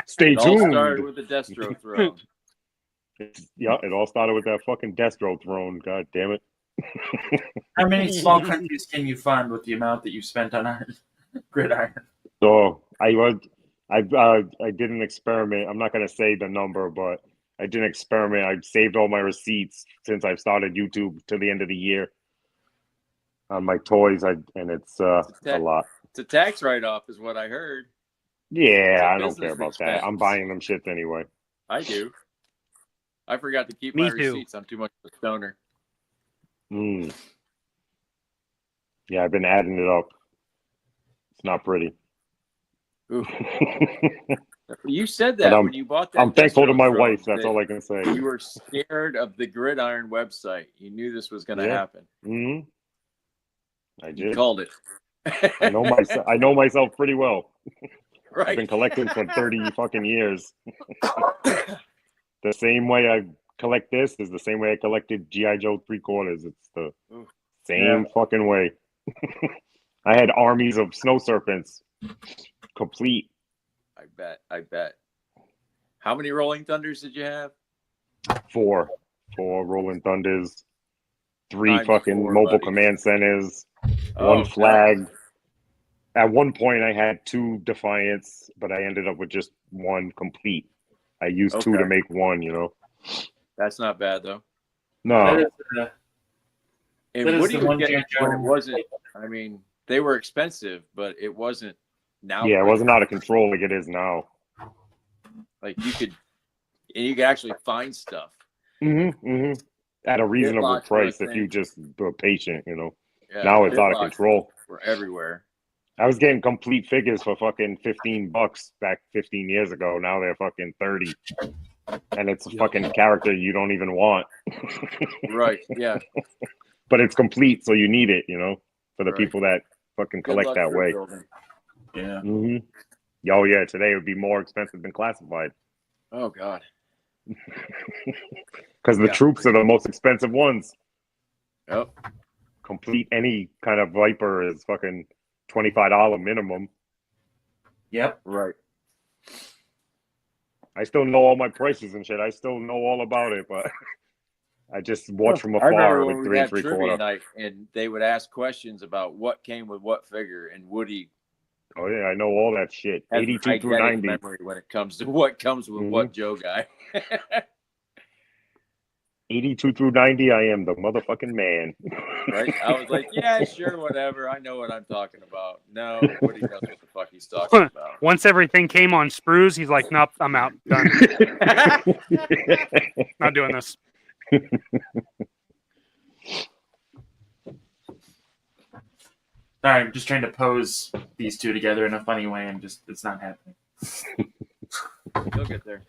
Stay It all tuned. started with the Destro throne. Yeah, it all started with that fucking Destro throne. God damn it. How many small countries can you fund with the amount that you spent on Iron Gridiron? So I did an experiment. I'm not gonna say the number, but I did an experiment. I saved all my receipts since I've started YouTube to the end of the year on my toys. And it's a lot. It's a tax write-off, is what I heard. Yeah, It's a I don't business care about expense. that. I'm buying them shits anyway. I do. I forgot to keep Me my too. receipts. I'm too much of a stoner. Yeah, I've been adding it up. It's not pretty. Ooh. You said But that when you bought that. I'm thankful to Destro my throne wife. That's that all I can say. You were scared of the Gridiron website. You knew this was going to happen. I You did. called it. I know myself pretty well. Right. I've been collecting for 30 fucking years. The same way I collect this is the same way I collected G.I. Joe 3/4. It's the same fucking way. I had armies of snow serpents, complete. I bet. How many Rolling Thunders did you have? 4 Rolling Thunders, 3 Times fucking 4, mobile buddy. command centers, Oh, 1 flag. At one point, I had 2 Defiants, but I ended up with just 1 complete. I used 2 to Okay. make 1, you know. That's not bad, though. No. And that is Woody the would one get G.I. when it Joe- wasn't. I mean, they were expensive, but it wasn't now. Yeah, it wasn't out of control like it is now. Like you could actually find stuff. At a reasonable Locks were a price if you thing. just were patient, Yeah, now it's out of locks control. were everywhere. I was getting complete figures for fucking $15 back 15 years ago. Now they're fucking 30. And it's a fucking character you don't even want. Right, yeah. But it's complete, so you need it, for the Right. people that fucking Good collect luck that way. rebuilding. Yeah. Oh, yeah, today it would be more expensive than classified. Oh, God. Because the troops are the most expensive ones. Yep. Complete any kind of Viper is fucking $25 minimum. Yep. Right. I still know all my prices and shit. I still know all about it, but I just watch from I afar remember with when we 3 had 3/4. trivia night, and they would ask questions about what came with what figure, and Woody Oh yeah, I know all that shit. has 82 through eidetic 90. memory when it comes to what comes with what Joe guy. 82 through 90, I am the motherfucking man. Right? I was like, yeah, sure, whatever. I know what I'm talking about. No, Woody knows what the fuck he's talking about. Once everything came on sprues, he's like, nope, I'm out. Done. Not doing this. Sorry, I'm just trying to pose these two together in a funny way, and it's not happening. He'll get there.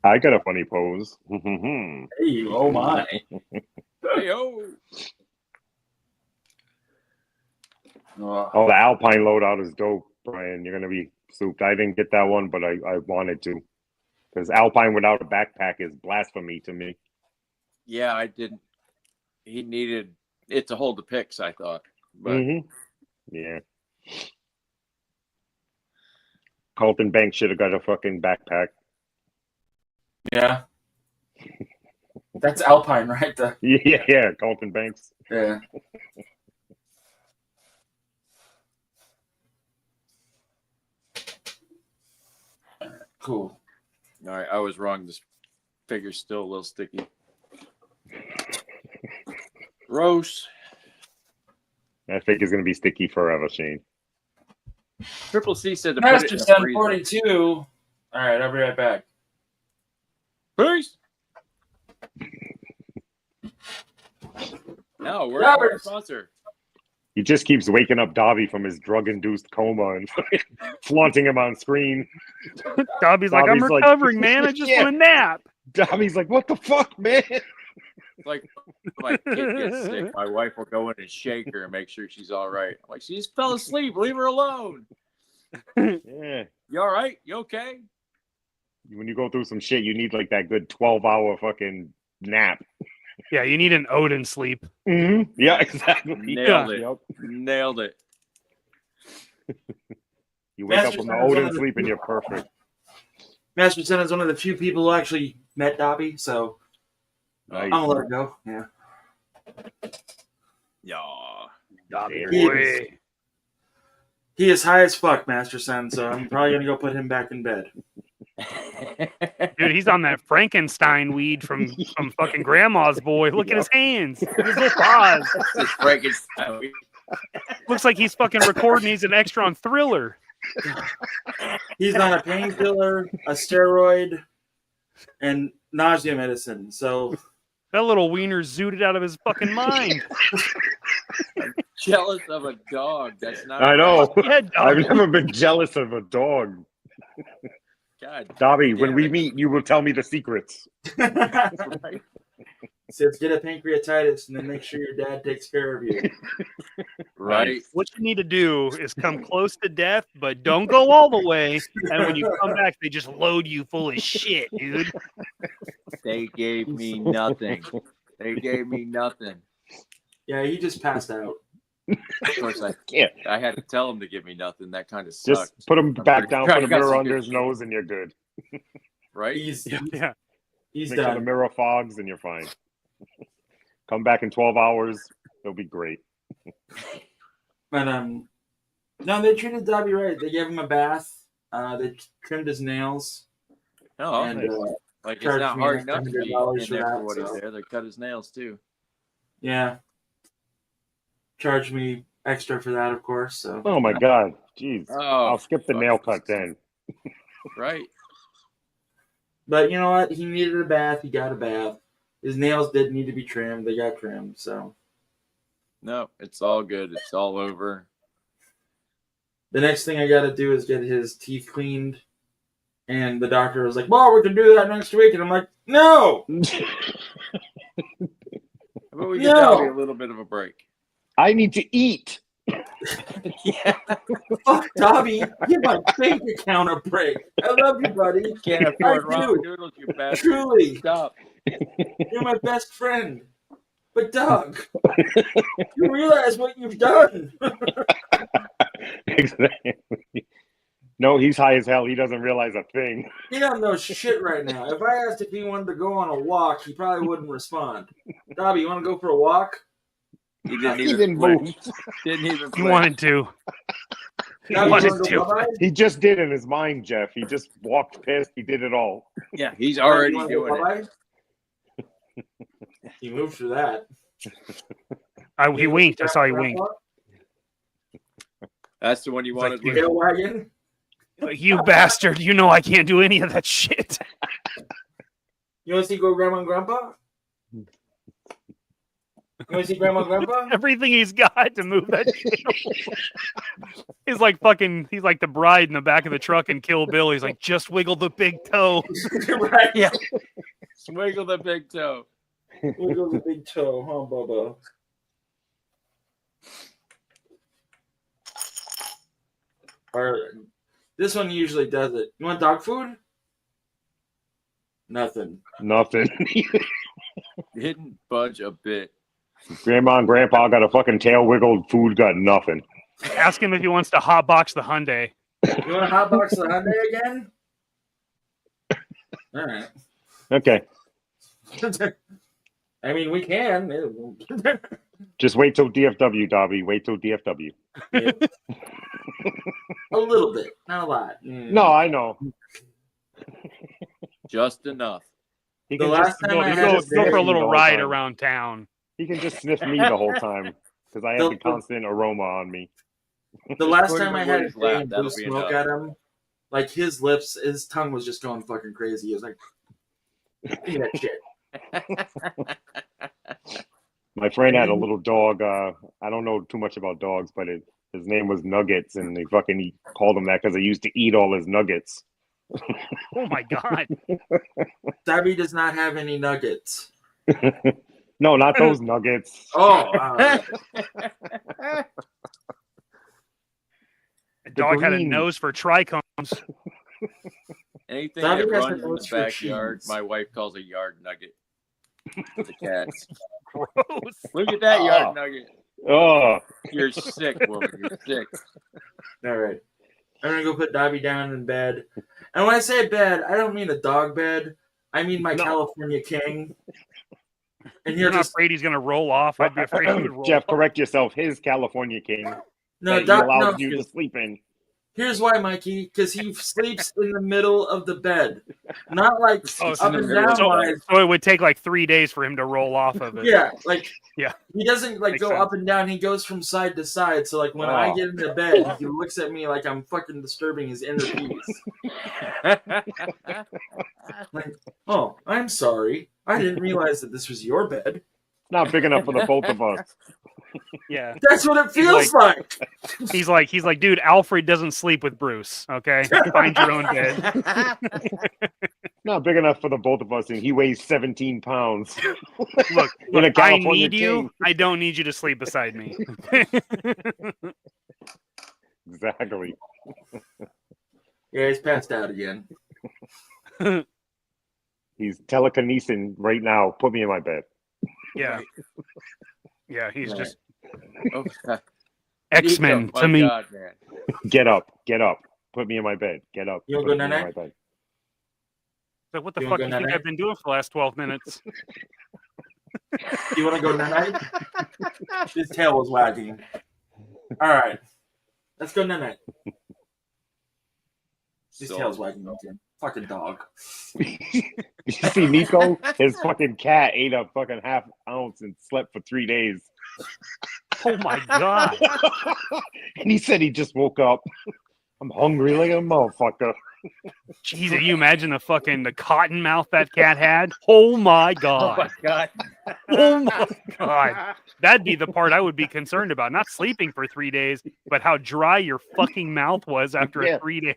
I got a funny pose. Hey, oh my. Hey, oh. Oh, the Alpine loadout is dope, Brian. You're going to be souped. I didn't get that one, but I wanted to. Because Alpine without a backpack is blasphemy to me. Yeah, I didn't. He needed it to hold the picks, I thought. But Yeah. Colton Banks should have got a fucking backpack. Yeah. That's Alpine, right? Yeah, Colton Banks. Yeah. Cool. All right, I was wrong. This figure's still a little sticky. Gross. That figure's going to be sticky forever, Shane. Triple C said to put it Master in a Son freezer. 42. All right, I'll be right back. Peace. No, we're Robert. a sponsor. He just keeps waking up Dobby from his drug-induced coma and flaunting him on screen. Dobby's like, I'm recovering, man. I just want to nap. Dobby's like, what the fuck, man? Like, my kid gets sick, my wife will go in and shake her and make sure she's all right. I'm like, she just fell asleep. Leave her alone. Yeah. You all right? You okay? When you go through some shit, you need like that good 12-hour fucking nap. Yeah, you need an Odin sleep. Yeah, exactly. Nailed it. Yep. Nailed it. You wake up Master from the Son is one Odin of the sleep and few- you're perfect. Master Son is one of the few people who actually met Dobby, so Nice. I'm gonna let it go. Yeah. Yeah. Dobby He boy. is, he is high as fuck, Master Son, so I'm probably gonna go put him back in bed. Dude, he's on that Frankenstein weed from fucking grandma's boy. Look at his hands. Look at his little paws. It's Frankenstein. Looks like he's fucking recording. He's an extra on Thriller. He's on a painkiller, a steroid, and nausea medicine. So that little wiener zooted out of his fucking mind. Jealous of a dog. That's not. I know. Yeah, I've never been jealous of a dog. God. Dobby, when damn we it. meet, you will tell me the secrets. Right. says get a pancreatitis and then make sure your dad takes care of you. Right. What you need to do is come close to death, but don't go all the way. And when you come back, they just load you full of shit, dude. They gave me nothing. They gave me nothing. Yeah, he just passed out. Of course, I had to tell him to give me nothing. That kind of sucked. Just put him back down, put a mirror under his shit. nose, and you're good. Right? He's Yeah. he's Make sure the done. mirror fogs, and you're fine. Come back in 12 hours. It'll be great. But no, they treated Dobby right. They gave him a bath. They trimmed his nails. Oh, and, nice. Like it's charged not me hard an enough to extra be $100 in for there that, for what he's so. there. They cut his nails too. Yeah. Charged me extra for that, of course. So. Oh my god, jeez. Oh, I'll skip the nail cut then. Right. But you know what? He needed a bath. He got a bath. His nails did need to be trimmed. They got trimmed. So. No, it's all good. It's all over. The next thing I got to do is get his teeth cleaned. And the doctor was like, well, we can do that next week. And I'm like, no! But we give Dobby a little bit of a break. I need to eat. Yeah. Fuck, Dobby. Give my bank account a break. I love you, buddy. Can't afford ramen noodles, you bastard. Truly. Stop. You're my best friend. But, Doug, you realize what you've done. Exactly. No, he's high as hell. He doesn't realize a thing. He doesn't know shit right now. If I asked if he wanted to go on a walk, he probably wouldn't respond. Dobby, you want to go for a walk? He didn't even didn't move. Didn't even. He wanted to. He just did in his mind, Jeff. He just walked past. He did it all. Yeah, he's already doing it. He moved for that. He winked. I saw he winked. That's the one you wanted. Like, tail wagon? Like, you bastard. You know I can't do any of that shit. You want to see Grandma and Grandpa? You want to see Grandma and Grandpa? Everything he's got to move that shit. He's like the bride in the back of the truck in Kill Bill. He's like, just wiggle the big toe. Right. Yeah. Wiggle the big toe. Wiggle the big toe, huh, Bubba? Or this one usually does it. You want dog food? Nothing. Nothing. Didn't budge a bit. Grandma and Grandpa got a fucking tail wiggled. Food got nothing. Ask him if he wants to hotbox the Hyundai. You want to hotbox the Hyundai again? All right. Okay. I mean, we can. Just wait till DFW, Dobby. Wait till DFW. Yeah. A little bit, not a lot. No, I know. Just enough. He The can last just time I Go had for a little ride time. around town. He can just sniff me the whole time because I have the constant aroma on me. The last put time him I in had his a lap, thing that'll blue be smoke enough. at him, like his lips, his tongue was just going fucking crazy. He was like, "Give me that shit." My friend had a little dog. I don't know too much about dogs, but his name was Nuggets, and he called him that because he used to eat all his nuggets. Oh my god! Dobby does not have any nuggets. No, not those nuggets. Oh, The dog had a green. nose for trichomes. Anything Dobby that has runs the in the nose for backyard, cheese. my wife calls a yard nugget. The cats. Gross. Look at that yard nugget. Oh, You're sick, woman. You're sick. all right. I'm gonna go put Dobby down in bed. And when I say bed, I don't mean a dog bed. I mean my California king. And You're he'll not just afraid he's gonna roll off. I'd be afraid he would roll Jeff, off. correct yourself. His California King no, that he Doc, allows no. you to sleep in. Here's why, Mikey, because he sleeps in the middle of the bed, not like Oh, up and down so, wise. so it would take like 3 days for him to roll off of it. Yeah, like Yeah. he doesn't like Makes go sense. up and down. He goes from side to side. So like when I get into bed, he looks at me like I'm fucking disturbing his inner peace. Like, oh, I'm sorry. I didn't realize that this was your bed. Not big enough for the both of us. Yeah. That's what it feels like. He's like, dude, Alfred doesn't sleep with Bruce. Okay, find your own bed. Not big enough for the both of us, and he weighs 17 pounds. Look, In a I California need you. king. I don't need you to sleep beside me. Exactly. Yeah, he's passed out again. He's telekinesing right now. Put me in my bed. Yeah. Yeah, he's Right. just Oh, God. X-Men Nico, to my me. God, man. Get up. Get up. Put me in my bed. Get up. You wanna Put go me in night-night? my bed. So what the You fuck wanna do go you think night-night? I've been doing for the last 12 minutes? You want to go night? His tail was wagging. All right, let's go night. His So- tail's wagging again. Fucking dog. You see Nico? His fucking cat ate a fucking half ounce and slept for 3 days. Oh my god! And he said he just woke up. I'm hungry like a motherfucker. Jeez, you imagine the cotton mouth that cat had? Oh my god! God. Oh my god! That'd be the part I would be concerned about. Not sleeping for 3 days, but how dry your fucking mouth was after Yeah. 3 days.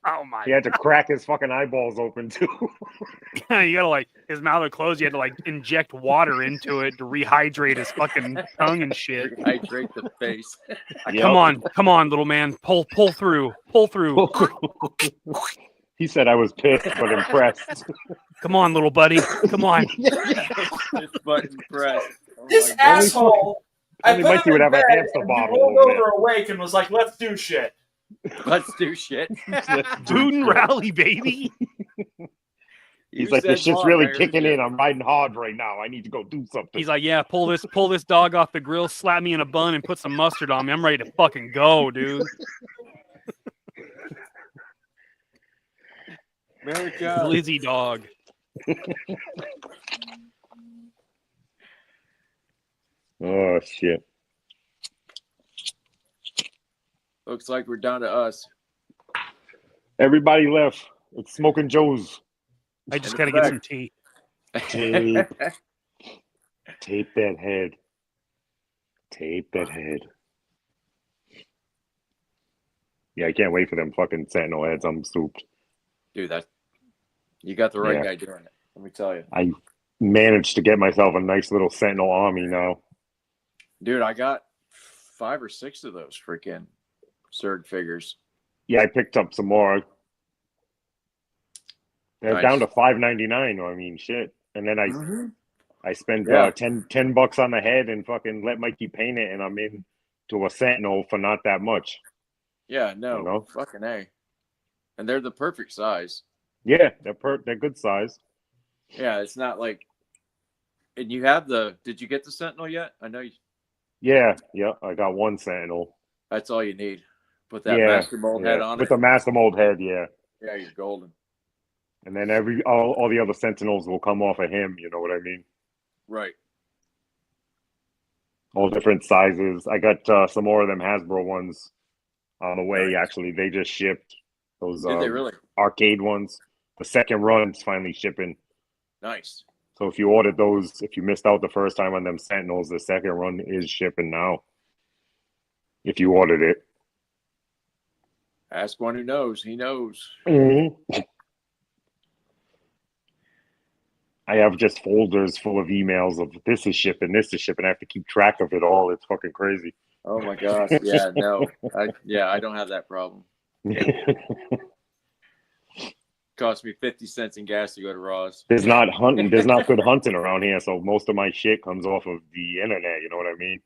Oh my! He had to crack his fucking eyeballs open too. You gotta like his mouth would close. You had to like inject water into it to rehydrate his fucking tongue and shit. Hydrate the face. Come on, little man, pull through. He said I was pissed but impressed. Come on, little buddy, come on. This button pressed. Oh This my God. asshole. Only put Mikey him would in have a bed, hamster and he bottle rolled over over awake and was like, "Let's do shit." Let's do shit. Food and rally, baby. He's You like, said this shit's Mom, really I heard kicking you. in. I'm riding hard right now. I need to go do something. He's like, yeah, pull this dog off the grill, slap me in a bun, and put some mustard on me. I'm ready to fucking go, dude. America. Lizzie dog. Oh shit. Looks like we're down to us. Everybody left. It's Smoking Joe's. I just gotta get some tea. Tape. Tape that head. Tape that head. Yeah, I can't wait for them fucking Sentinel heads. I'm souped. Dude, you got the right Yeah. guy doing it. Let me tell you. I managed to get myself a nice little Sentinel army now. Dude, I got 5 or 6 of those freaking Zerg figures. Yeah, I picked up some more. They're Nice. down to $5.99. I mean, shit. And then I spent Yeah. $10 on the head and fucking let Mikey paint it, and I'm in to a Sentinel for not that much. Yeah, no, You know? fucking A. And they're the perfect size. Yeah, they're good size. Yeah, it's not like. And you have did you get the Sentinel yet? I know you. Yeah, I got one Sentinel. That's all you need. Put that master mold head on with it. the master mold head. Yeah, Yeah, you're golden. and then all the other Sentinels will come off of him. You know what I mean? Right. All different sizes. I got some more of them Hasbro ones on the way. Nice. Actually, they just shipped those Did they really? arcade ones. The second run's finally shipping. Nice. So if you ordered those, if you missed out the first time on them Sentinels, the second run is shipping now. If you ordered it. Ask one who knows. He knows. Mm-hmm. I have just folders full of emails of this is shipping. I have to keep track of it all. It's fucking crazy. Oh my gosh. Yeah, no. I don't have that problem. Cost me 50 cents in gas to go to Ross. There's not good hunting around here, so most of my shit comes off of the internet. You know what I mean?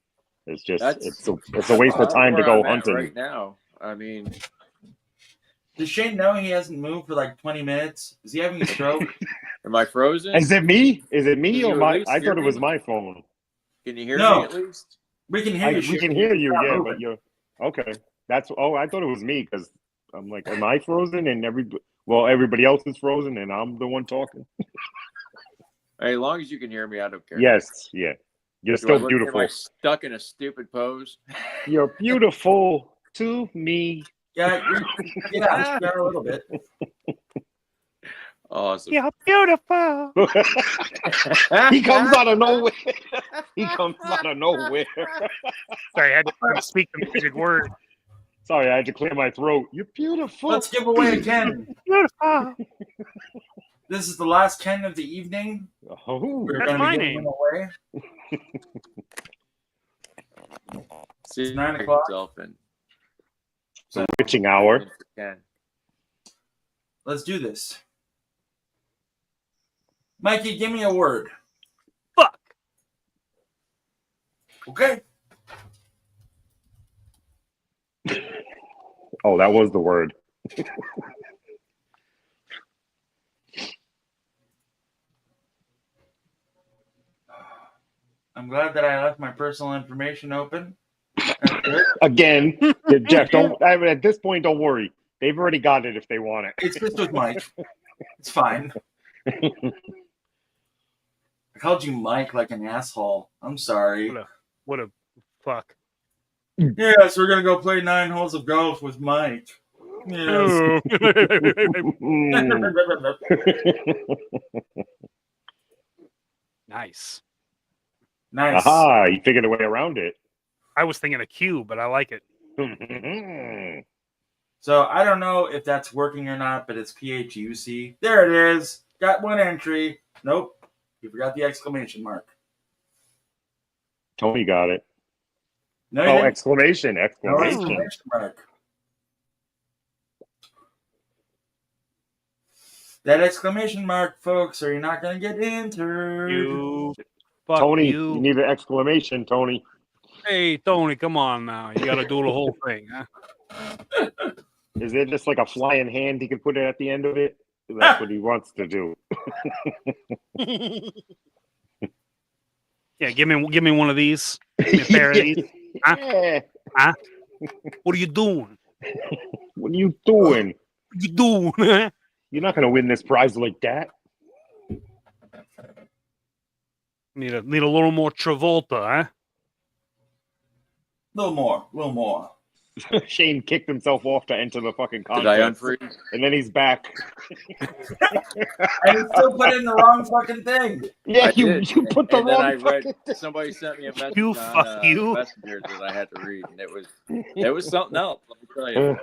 It's just it's a waste of time to go hunting right now. I mean, does Shane know he hasn't moved for like 20 minutes? Is he having a stroke? Am I frozen? Is it me? Is it me Can or you my? at least I hear thought it me? was my phone. Can you hear No. me at least? We can hear you. We Shane. can hear you, Stop yeah, moving. but you're okay. I thought it was me because I'm like, am I frozen? And everybody else is frozen, and I'm the one talking. Hey, as long as you can hear me, I don't care. Yes, yeah. You're Do I still look- beautiful. Am I stuck in a stupid pose? You're beautiful to me. Yeah, a little bit. Awesome. You're beautiful. He comes out of nowhere. He comes out of nowhere. Sorry, I had to speak the magic word. Sorry, I had to clear my throat. You're beautiful. Let's give away a Ken. Beautiful. This is the last Ken of the evening. Oh, We're That's going to my be giving name. him away. See, It's 9 o'clock. the witching hour. Let's do this. Mikey, give me a word. Fuck. Okay. Oh, that was the word. I'm glad that I left my personal information open. Again, Jeff, at this point, don't worry. They've already got it if they want it. It's just with Mike. It's fine. I called you Mike like an asshole. I'm sorry. What a Fuck. Yes, we're gonna go play 9 holes of golf with Mike. Yes. Nice. Nice. Aha! You figured a way around it. I was thinking a cube, but I like it. So I don't know if that's working or not, but it's PHUC. There it is. Got one entry. Nope. You forgot the exclamation mark. Tony got it. No, oh, exclamation! No Exclamation! exclamation mark. That exclamation mark, folks, or you're not going to get entered. You. Fuck Tony, you. you need an exclamation, Tony. Hey, Tony, come on now. You got to do the whole thing, huh? Is there just like a flying hand he can put it at the end of it? That's what he wants to do. Yeah, give me one of these. Give me a pair of these. Huh? Yeah. Huh? What are you doing? What are you doing? What you doing? You're not going to win this prize like that. Need a little more Travolta, huh? Little more. Shane kicked himself off to enter the fucking contest. Did I unfreeze? And then he's back. And you still put in the wrong fucking thing. Yeah, you put the and wrong then I read. fucking thing. Somebody sent me a message You on fuck you. Messenger that I had to read, and it was something else. Let me tell you.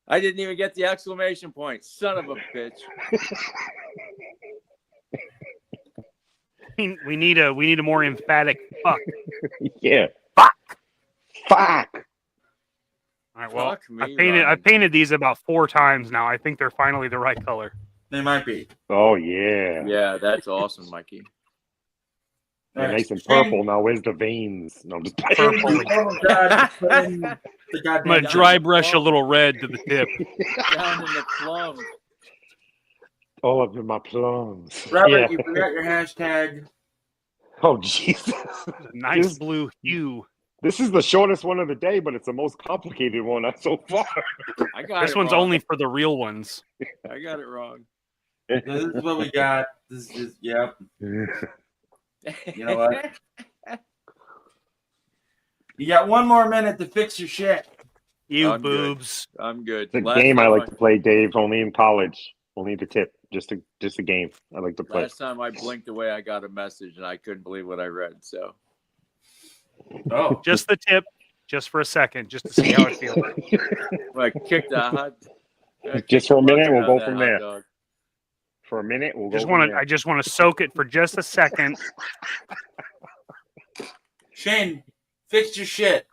I didn't even get the exclamation point. Son of a bitch. We need a more emphatic fuck. Yeah. Fuck. Fuck. All right. Well, Fuck me, I Ryan. painted these about 4 times now. I think they're finally the right color. They might be. Oh, yeah. Yeah, that's awesome, Mikey. They're nice and purple. Now, where's the veins? No, I'm just Purple. Oh, God. Put in the I'm goddamn gonna dry brush a little red to the tip. Down in the plum. all up in my plums. Robert, Yeah. you forgot your hashtag. Oh, Jesus. Nice This- blue hue. This is the shortest one of the day, but it's the most complicated one so far. I got This it one's wrong. only for the real ones. I got it wrong. This is what we got. This is, yep. You know what? You got 1 more minute to fix your shit. You I'm good. boobs. I'm good. It's a Last game I time like to play, Dave, only in college. Only the tip. Just a game I like to play. Last time I blinked away, I got a message, and I couldn't believe what I read. So Oh. Just the tip, just for a second, just to see how it feels. I kicked a hot. Just for a minute, we'll go that from hot there. dog. For a minute, we'll go Just from want to. there. I just want to soak it for just a second. Shane, fix your shit.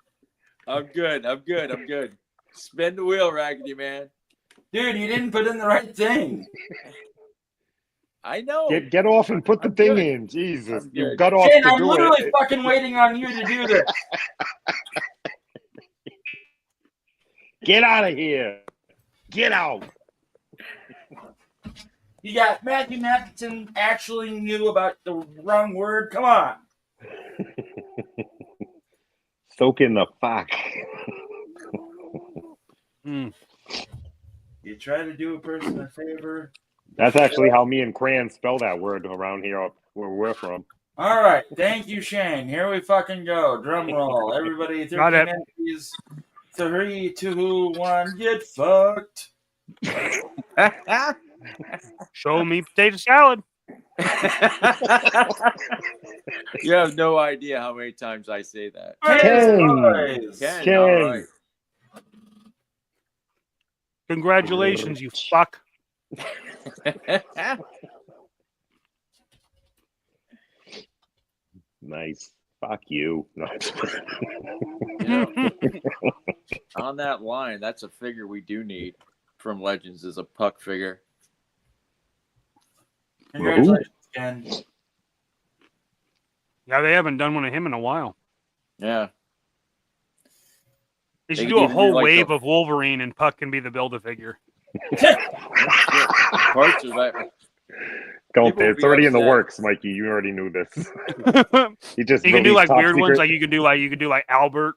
I'm good. I'm good. I'm good. Spin the wheel, Raggedy Man. Dude, you didn't put in the right thing. I know. Get off and put the I'm thing good. in. Jesus. I'm You good. got off Shane, to I'm do literally it. fucking waiting on you to do this. Get out of here. Get out. You got Matthew Matheson actually knew about the wrong word. Come on. Soak in the fuck. Mm. You try to do a person a favor. That's actually how me and Cran spell that word around here where we're from. All right. Thank you, Shane. Here we fucking go. Drum roll. Everybody, 13 Got it. entries. 3, 2, 1. Get fucked. Show me potato salad. You have no idea how many times I say that. Boys. Ken, Ken. all right. Congratulations, you fuck. Nice. Fuck you. No. You know, on that line, that's a figure we do need from Legends is a puck figure. Congratulations, Ken. Yeah, they haven't done one of him in a while. Yeah. They They should could do a even do whole like wave the- of Wolverine, and Puck can be the Build-A-Figure. Parts of that. Don't. People would It's be already in the upset. works, Mikey. You already knew this. You just You can do released like top weird ones, secret. like you could do like Albert.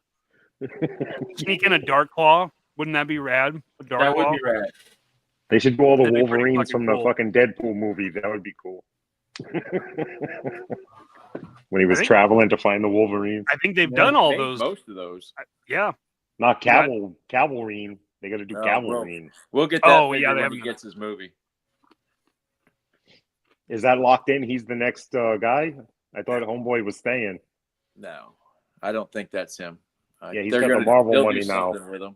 Sneak in a Dark Claw. Wouldn't that be rad? A Dark That would Claw. be rad. They should do all the That'd be pretty Wolverines fucking from cool. the fucking Deadpool movie. That would be cool. when he was think- traveling to find the Wolverine. I think they've Yeah, done all made those. most of those. Yeah. Not Got- Cavalrine. They got to do Oh, Cavalrine. We'll get that Oh, figure yeah, they when haven't he done gets his movie. Is that locked in? He's the next guy. I thought Homeboy was staying. No, I don't think that's him. Yeah, he's they're got the gonna- Marvel they'll money do now. something with him.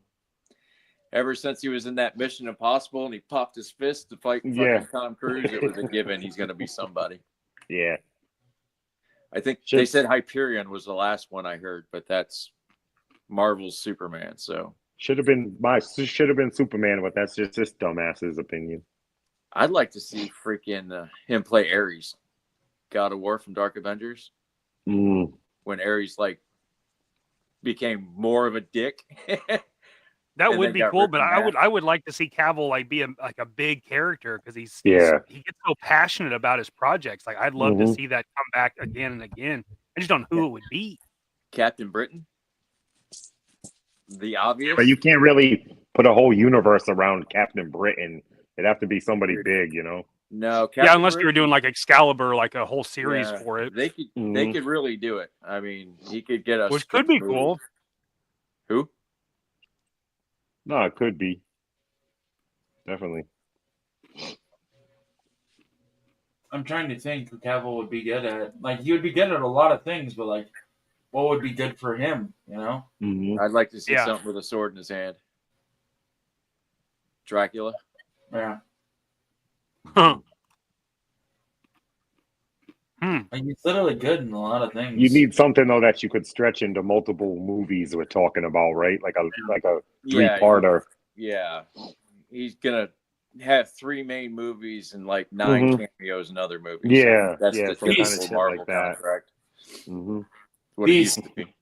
Ever since he was in that Mission Impossible and he popped his fist to fight fucking Yeah. Tom Cruise, it was a given. He's going to be somebody. Yeah. I think they said Hyperion was the last one I heard, but that's Marvel's Superman. So should have been Superman, but that's just this dumbass's opinion. I'd like to see freaking him play Ares, God of War from Dark Avengers, Mm. when Ares like became more of a dick. That and would then be got cool, ripped but in half. I would like to see Cavill like be a big character because he gets so passionate about his projects. Like I'd love to Mhm. see that come back again and again. I just don't know who it would be. Captain Britain, the obvious. But you can't really put a whole universe around Captain Britain. It'd have to be somebody big, you know. No, Yeah, Captain unless you were Britain- doing like Excalibur, like a whole series Yeah, for it, They could they could really do it. I mean, he could get us which could be cool. Who? No, it could be. Definitely. I'm trying to think who Cavill would be good at. Like he would be good at a lot of things, but like, what would be good for him? You know? Mm-hmm. I'd like to see Yeah. something with a sword in his hand. Dracula. Yeah. Huh. Like he's literally good in a lot of things. You need something though that you could stretch into multiple movies we're talking about, right? Like a three-parter. Yeah. He's gonna have 3 main movies and like 9 cameos in other movies. Yeah, That's yeah, the some kind of typical shit Marvel like that. contract. Mm-hmm. What it Beast. used to be.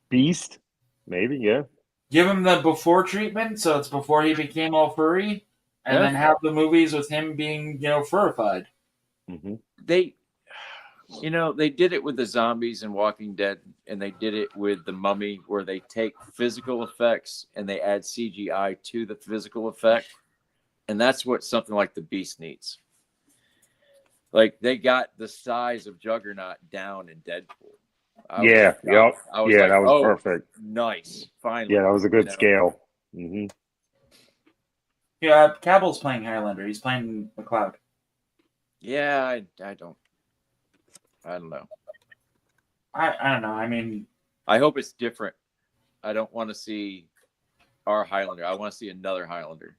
Beast, maybe, yeah. Give him the before treatment, so it's before he became all furry, and Yeah. then have the movies with him being, furrified. Mm-hmm. They did it with the zombies and Walking Dead, and they did it with the Mummy, where they take physical effects and they add CGI to the physical effect, and that's what something like the Beast needs. Like they got the size of Juggernaut down in Deadpool. I was Yeah, like, yep. I was Yeah, like, that was oh, perfect. nice, finally. Yeah, that was a good You know? scale. Mm-hmm. Yeah, Cavill's playing Highlander. He's playing McLeod. Yeah, I don't know. I don't know. I mean, I hope it's different. I don't want to see our Highlander. I want to see another Highlander.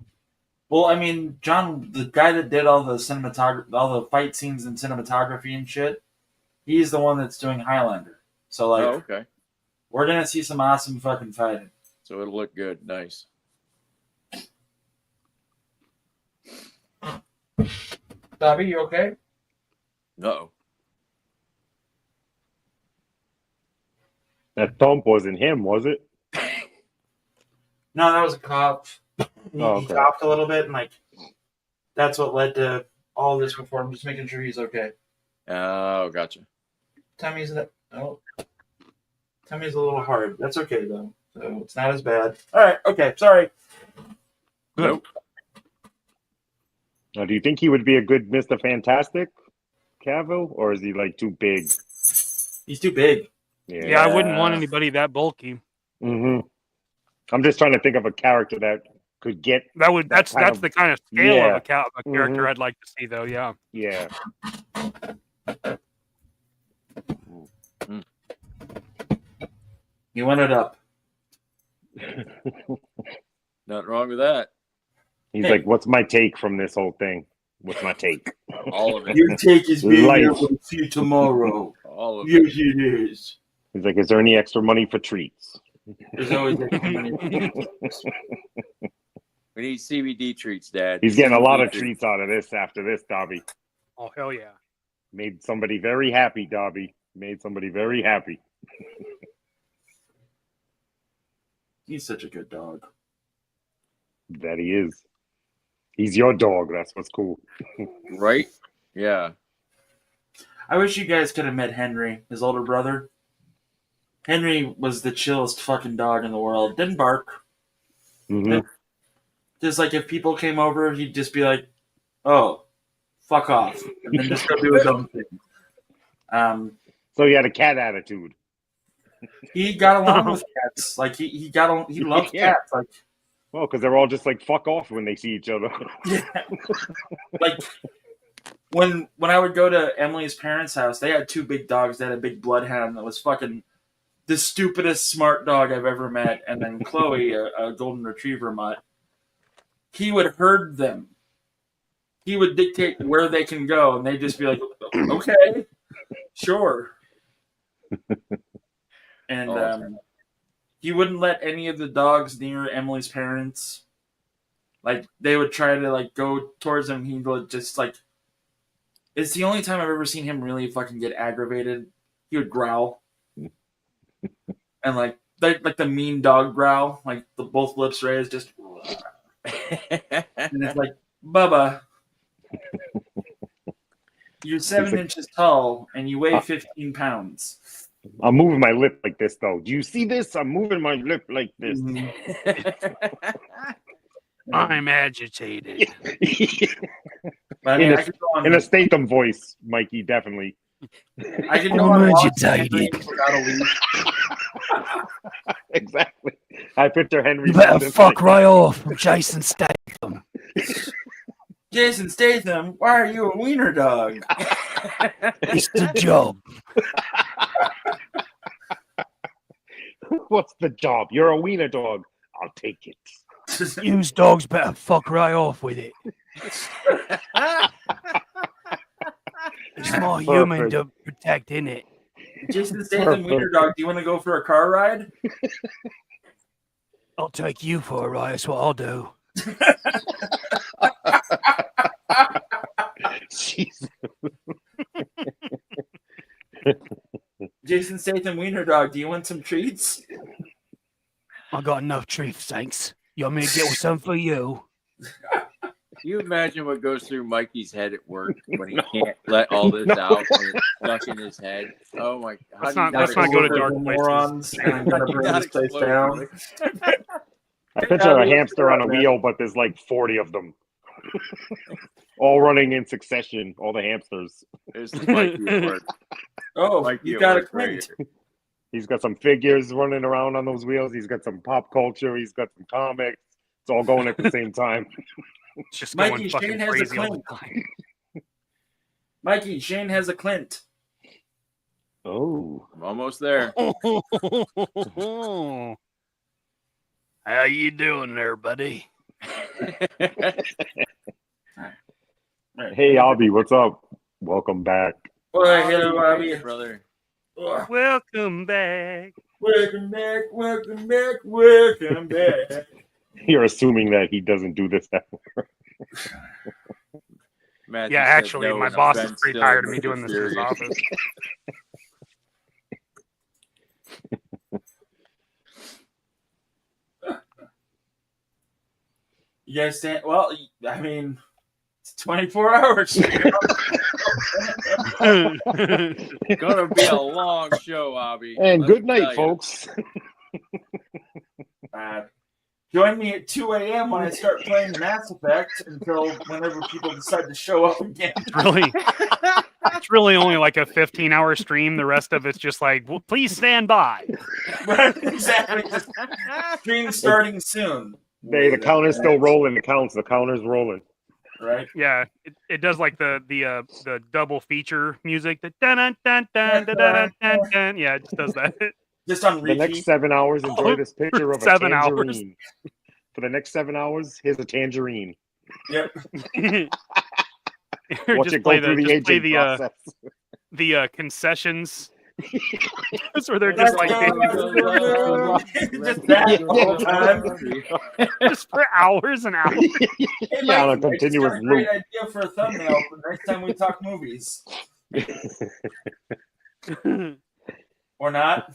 well, I mean, John, the guy that did all the all the fight scenes and cinematography and shit, he's the one that's doing Highlander. So like, Oh, okay. we're gonna see some awesome fucking fighting. So it'll look good. Nice. Dobby, you okay? No. That thump wasn't him, was it? No, that was a cough. He Oh, okay. coughed a little bit, and like that's what led to all this before. I'm just making sure he's okay. Oh, gotcha. Tummy's Tummy's a little hard. That's okay though. So it's not as bad. All right. Okay. Sorry. Nope. Now, do you think he would be a good Mr. Fantastic, Cavill, or is he like too big? He's too big. Yeah, I wouldn't want anybody that bulky. Mm-hmm. I'm just trying to think of a character that could get That's the kind of scale Yeah. of a character Mhm. I'd like to see, though. Yeah. Yeah. You went it up. Nothing wrong with that. He's like, what's my take from this whole thing? What's my take? All of it. Your take is being Life. able to see tomorrow. All of Yes, it. it is. He's like, is there any extra money for treats? There's always We need CBD treats, Dad. He's getting a lot CBD of treats out of this after this, Dobby. Oh hell yeah. Made somebody very happy, Dobby. Made somebody very happy. He's such a good dog. That he is. He's your dog. That's what's cool. Right? Yeah. I wish you guys could have met Henry, his older brother. Henry was the chillest fucking dog in the world. Didn't bark. Mhm. Just like if people came over, he'd just be like, "Oh, fuck off," and then just go do his own thing. So he had a cat attitude. He got along with cats. Like he loved Yeah. cats. Like Well, because they're all just like fuck off when they see each other. yeah. Like when I would go to Emily's parents' house, they had 2 big dogs. They had a big bloodhound that was fucking the stupidest smart dog I've ever met, and then Chloe, a golden retriever mutt. He would herd them. He would dictate where they can go, and they'd just be like, "Okay, sure." And he wouldn't let any of the dogs near Emily's parents. Like they would try to like go towards him. He would just like. It's the only time I've ever seen him really fucking get aggravated. He would growl, and like the mean dog growl, like the both lips raised, just. And it's like, Bubba, you're 7 inches tall and you weigh 15 pounds. I'm moving my lip like this, though. Do you see this? I'm moving my lip like this. I'm agitated. But I mean, in a Statham voice, Mikey, definitely. I can go on agitated. without a leash. Exactly. I picture Henry. You better fuck right off, Jason Statham. Jason Statham, why are you a wiener dog? It's the job. What's the job? You're a wiener dog. I'll take it. You dogs better fuck right off with it. It's more human to protect, innit? Jason Statham, wiener dog, do you want to go for a car ride? I'll take you for a ride. That's what I'll do. Jason Statham, wiener dog, do you want some treats? I got enough treats, thanks. You want me to get some for you? Can you imagine what goes through Mikey's head at work when he can't let all this out and it's stuck in his head? Oh my God! Let's not go to dark morons and gotta bring this place down. I picture a hamster on a wheel, but there's like 40 of them, all running in succession. All the hamsters. There's Mikey at work. Oh, Mikey you at got a work right Clint. here. He's got some figures running around on those wheels. He's got some pop culture. He's got some comics. It's all going at the same time. It's just Mikey, going fucking Shane has a crazy all the Clint. time. Mikey, Shane has a Clint. Oh, I'm almost there. How you doing there, buddy? Hey, Abby, what's up? Welcome back. Well, hello, Bobby. Brother. Welcome back. Welcome back. Welcome back. Welcome back. You're assuming that he doesn't do this ever. Matthew Yeah, said actually, no, my and boss Ben is pretty still tired of me looks doing this in his furious. office. You guys stand? Well, I mean, it's 24 hours. Gonna be a long show, Abby. And Let good me night, tell ya. folks. Join me at 2 a.m. when I start playing Mass Effect until whenever people decide to show up again. It's really only like a 15-hour stream. The rest of it's just like, well, please stand by. Right, exactly. Just stream starting soon. Hey, the counter's still rolling. The counter's rolling. Right? Yeah, it does like the double feature music. The dun dun dun dun dun dun dun dun. Yeah, it just does that. Just on The repeat. next 7 hours, enjoy this picture of a 7 hours. tangerine. For the next 7 hours, here's a tangerine. Yep. Watch Just it play go through the just play aging process. the concessions. That's where they're just like just that the whole time. just for hours and hours. Hey, Yeah, on a Mikey, I just continuous got a great loop. idea for a thumbnail for the next time we talk movies. Or not,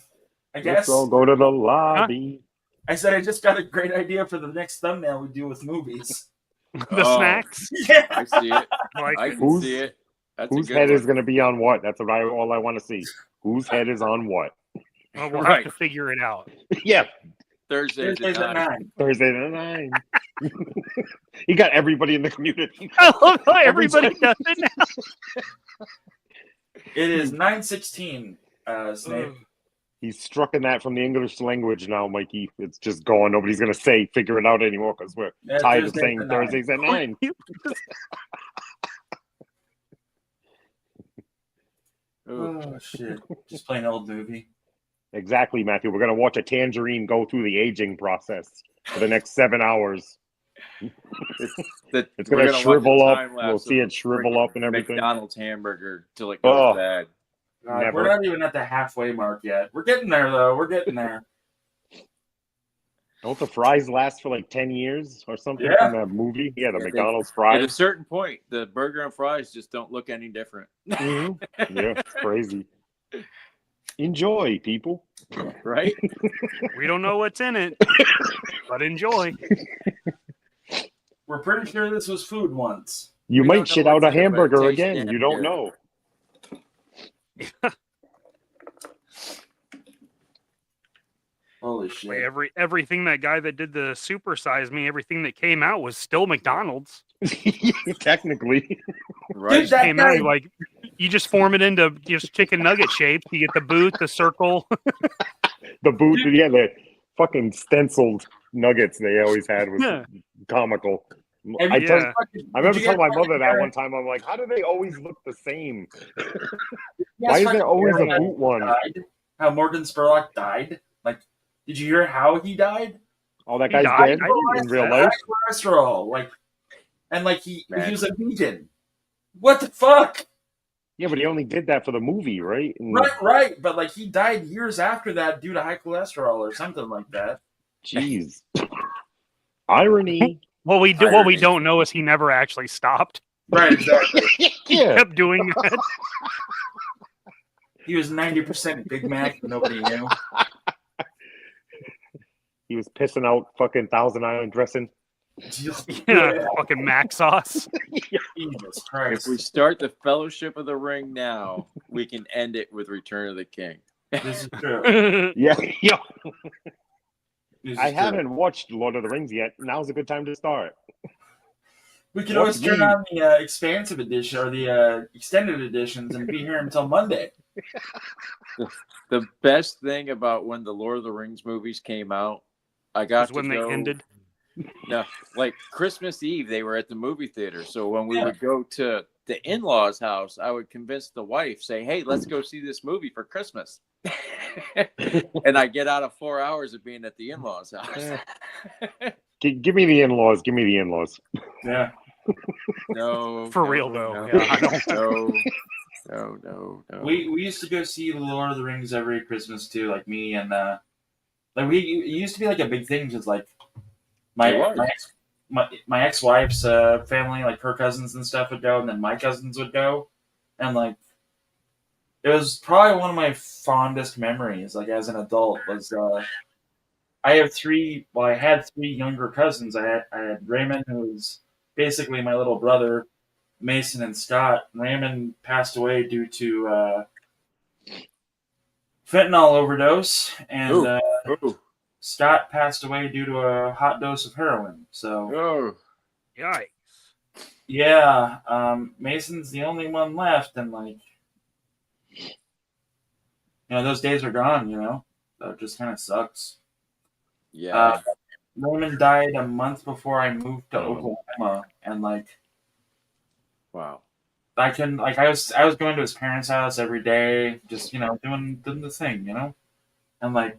I guess. Let's all go to the lobby. I said I just got a great idea for the next thumbnail we do with movies. The Oh, snacks. Yeah. I see it. Like, I can Who's- see it. That's Whose a good head one. is going to be on what? That's all I want to see. Whose head is on what? well, we'll Right. have to figure it out. Yeah, Thursdays Thursdays at 9. Thursday at 9. He got everybody in the community. I love how everybody does it now. It is 9:16. Snape. He's struck in that from the English language now, Mikey. It's just gone. Nobody's gonna figure it out anymore because we're tired of saying Thursdays at 9. Oh shit! Just play an old movie. Exactly, Matthew. We're gonna watch a tangerine go through the aging process for the next 7 hours. It's gonna shrivel up. We'll see it shrivel up and everything. McDonald's hamburger till it goes bad. We're not even at the halfway mark yet. We're getting there, though. We're getting there. Don't the fries last for like 10 years or something from that movie? Yeah, the McDonald's fries. At a certain point, the burger and fries just don't look any different. Mm-hmm. Yeah, it's crazy. Enjoy, people. Right? We don't know what's in it, but enjoy. We're pretty sure this was food once. You might shit out a hamburger again. You don't know. Holy shit. Wait, everything that guy that did the supersize me, everything that came out was still McDonald's. Technically. Right. Dude, that came guy... out, like, you just form it into just chicken nugget shapes. You get the boot, the circle. The boot, yeah, the fucking stenciled nuggets they always had was comical. I remember telling my mother that one time. I'm like, how do they always look the same? Why is there always a boot one? How Morgan Spurlock died? Like, did you hear how he died? Oh, that guy's dead in real life? Cholesterol. Like, and like he was a vegan. What the fuck? Yeah, but he only did that for the movie, right? And Right. But like he died years after that due to high cholesterol or something like that. Jeez. Irony. What we don't know is he never actually stopped. Right, exactly. He kept doing that. He was 90% Big Mac, nobody knew. He was pissing out fucking Thousand Island dressing. Yeah, fucking Mac sauce. Jesus Christ. If we start the Fellowship of the Ring now, we can end it with Return of the King. This is true. Yeah. This I is haven't true. watched Lord of the Rings yet. Now's a good time to start. We could always turn on the expansive edition or the extended editions and be here until Monday. The best thing about when the Lord of the Rings movies came out, I got when they ended. No, like Christmas Eve, they were at the movie theater. So when we would go to the in-laws' house, I would convince the wife, say, "Hey, let's go see this movie for Christmas." And I get out of 4 hours of being at the in-laws' house. Give me the in-laws. Give me the in-laws. Yeah. No. For real, though. No, Yeah, I don't. No. We used to go see Lord of the Rings every Christmas too, like me and like it used to be like a big thing because like my ex-wife's family, like her cousins and stuff would go, and then my cousins would go, and like it was probably one of my fondest memories, like as an adult, was I had three younger cousins. I had Raymond, who was basically my little brother, Mason and Scott. Raymond passed away due to fentanyl overdose, and Scott passed away due to a hot dose of heroin. So, yikes! Yeah, Mason's the only one left, and like, those days are gone. So it just kind of sucks. Yeah. Raymond died a month before I moved to Oklahoma, and like, wow. I was going to his parents' house every day, just doing the thing, and like,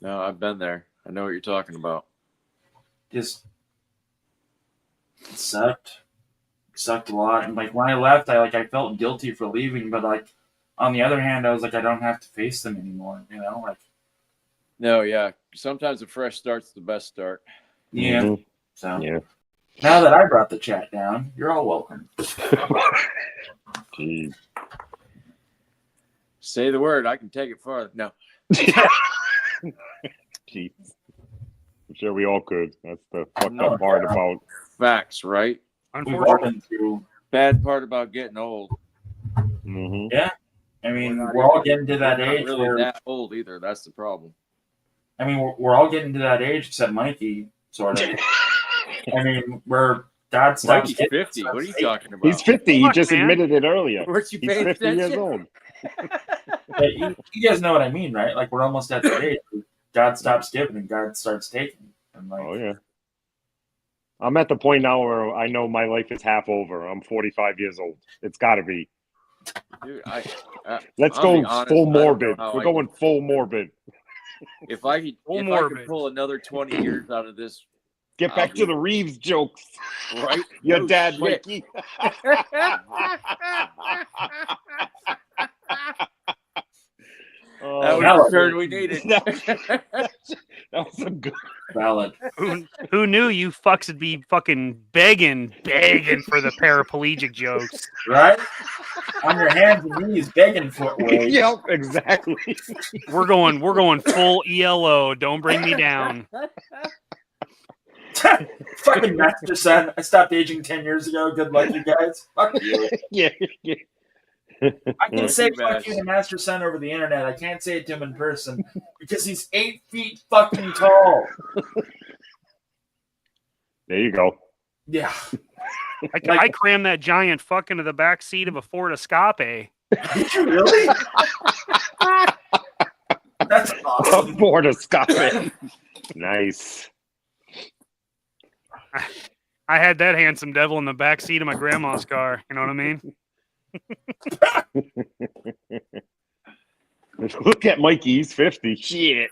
no, I've been there. I know what you're talking about. Just it sucked a lot, and like when I left, I felt guilty for leaving, but like on the other hand, I was like, I don't have to face them anymore, like. No, yeah. Sometimes a fresh start's the best start. Yeah. Mm-hmm. So yeah. Now that I brought the chat down, you're all welcome. Jeez. Say the word, I can take it farther. No. Jeez. I'm sure we all could. That's the fucked up part about facts, right? Unfortunately, bad part about getting old. Mm-hmm. Yeah. I mean, we're all getting to that age. Not really that old either. That's the problem. I mean, we're all getting to that age, except Mikey, sort of. I mean, we're God stops Mikey's giving. 50. What are you talking about? He's 50. He Fuck, just man. admitted it earlier. Weren't you He's paying 50 years attention? old. But you guys know what I mean, right? Like we're almost at the age where God stops giving and God starts taking. And like, Oh yeah. I'm at the point now where I know my life is half over. I'm 45 years old. It's got to be. Dude, Let's I'll go be honest, full I don't know morbid. how We're I going full morbid. If I could, Full if I morbid. could pull another 20 years out of this, Get back to the Reeves jokes. right? Your No dad, shit. Mikey. That was the turn we needed. That was a good valid. Who knew you fucks would be fucking begging for the paraplegic jokes? Right? On your hands and knees, begging for it. Yep, exactly. We're going full ELO. Don't bring me down. Fucking Master Son. I stopped aging 10 years ago. Good luck, you guys. Fuck you. Yeah. I can say Too fuck bad. you to Master Son over the internet. I can't say it to him in person because he's 8 feet fucking tall. There you go. Yeah. I crammed that giant fuck into the back seat of a Ford Escape. Did you really? That's awesome. Ford Escape. Nice. I had that handsome devil in the back seat of my grandma's car. You know what I mean? Look at Mikey. He's 50. Shit.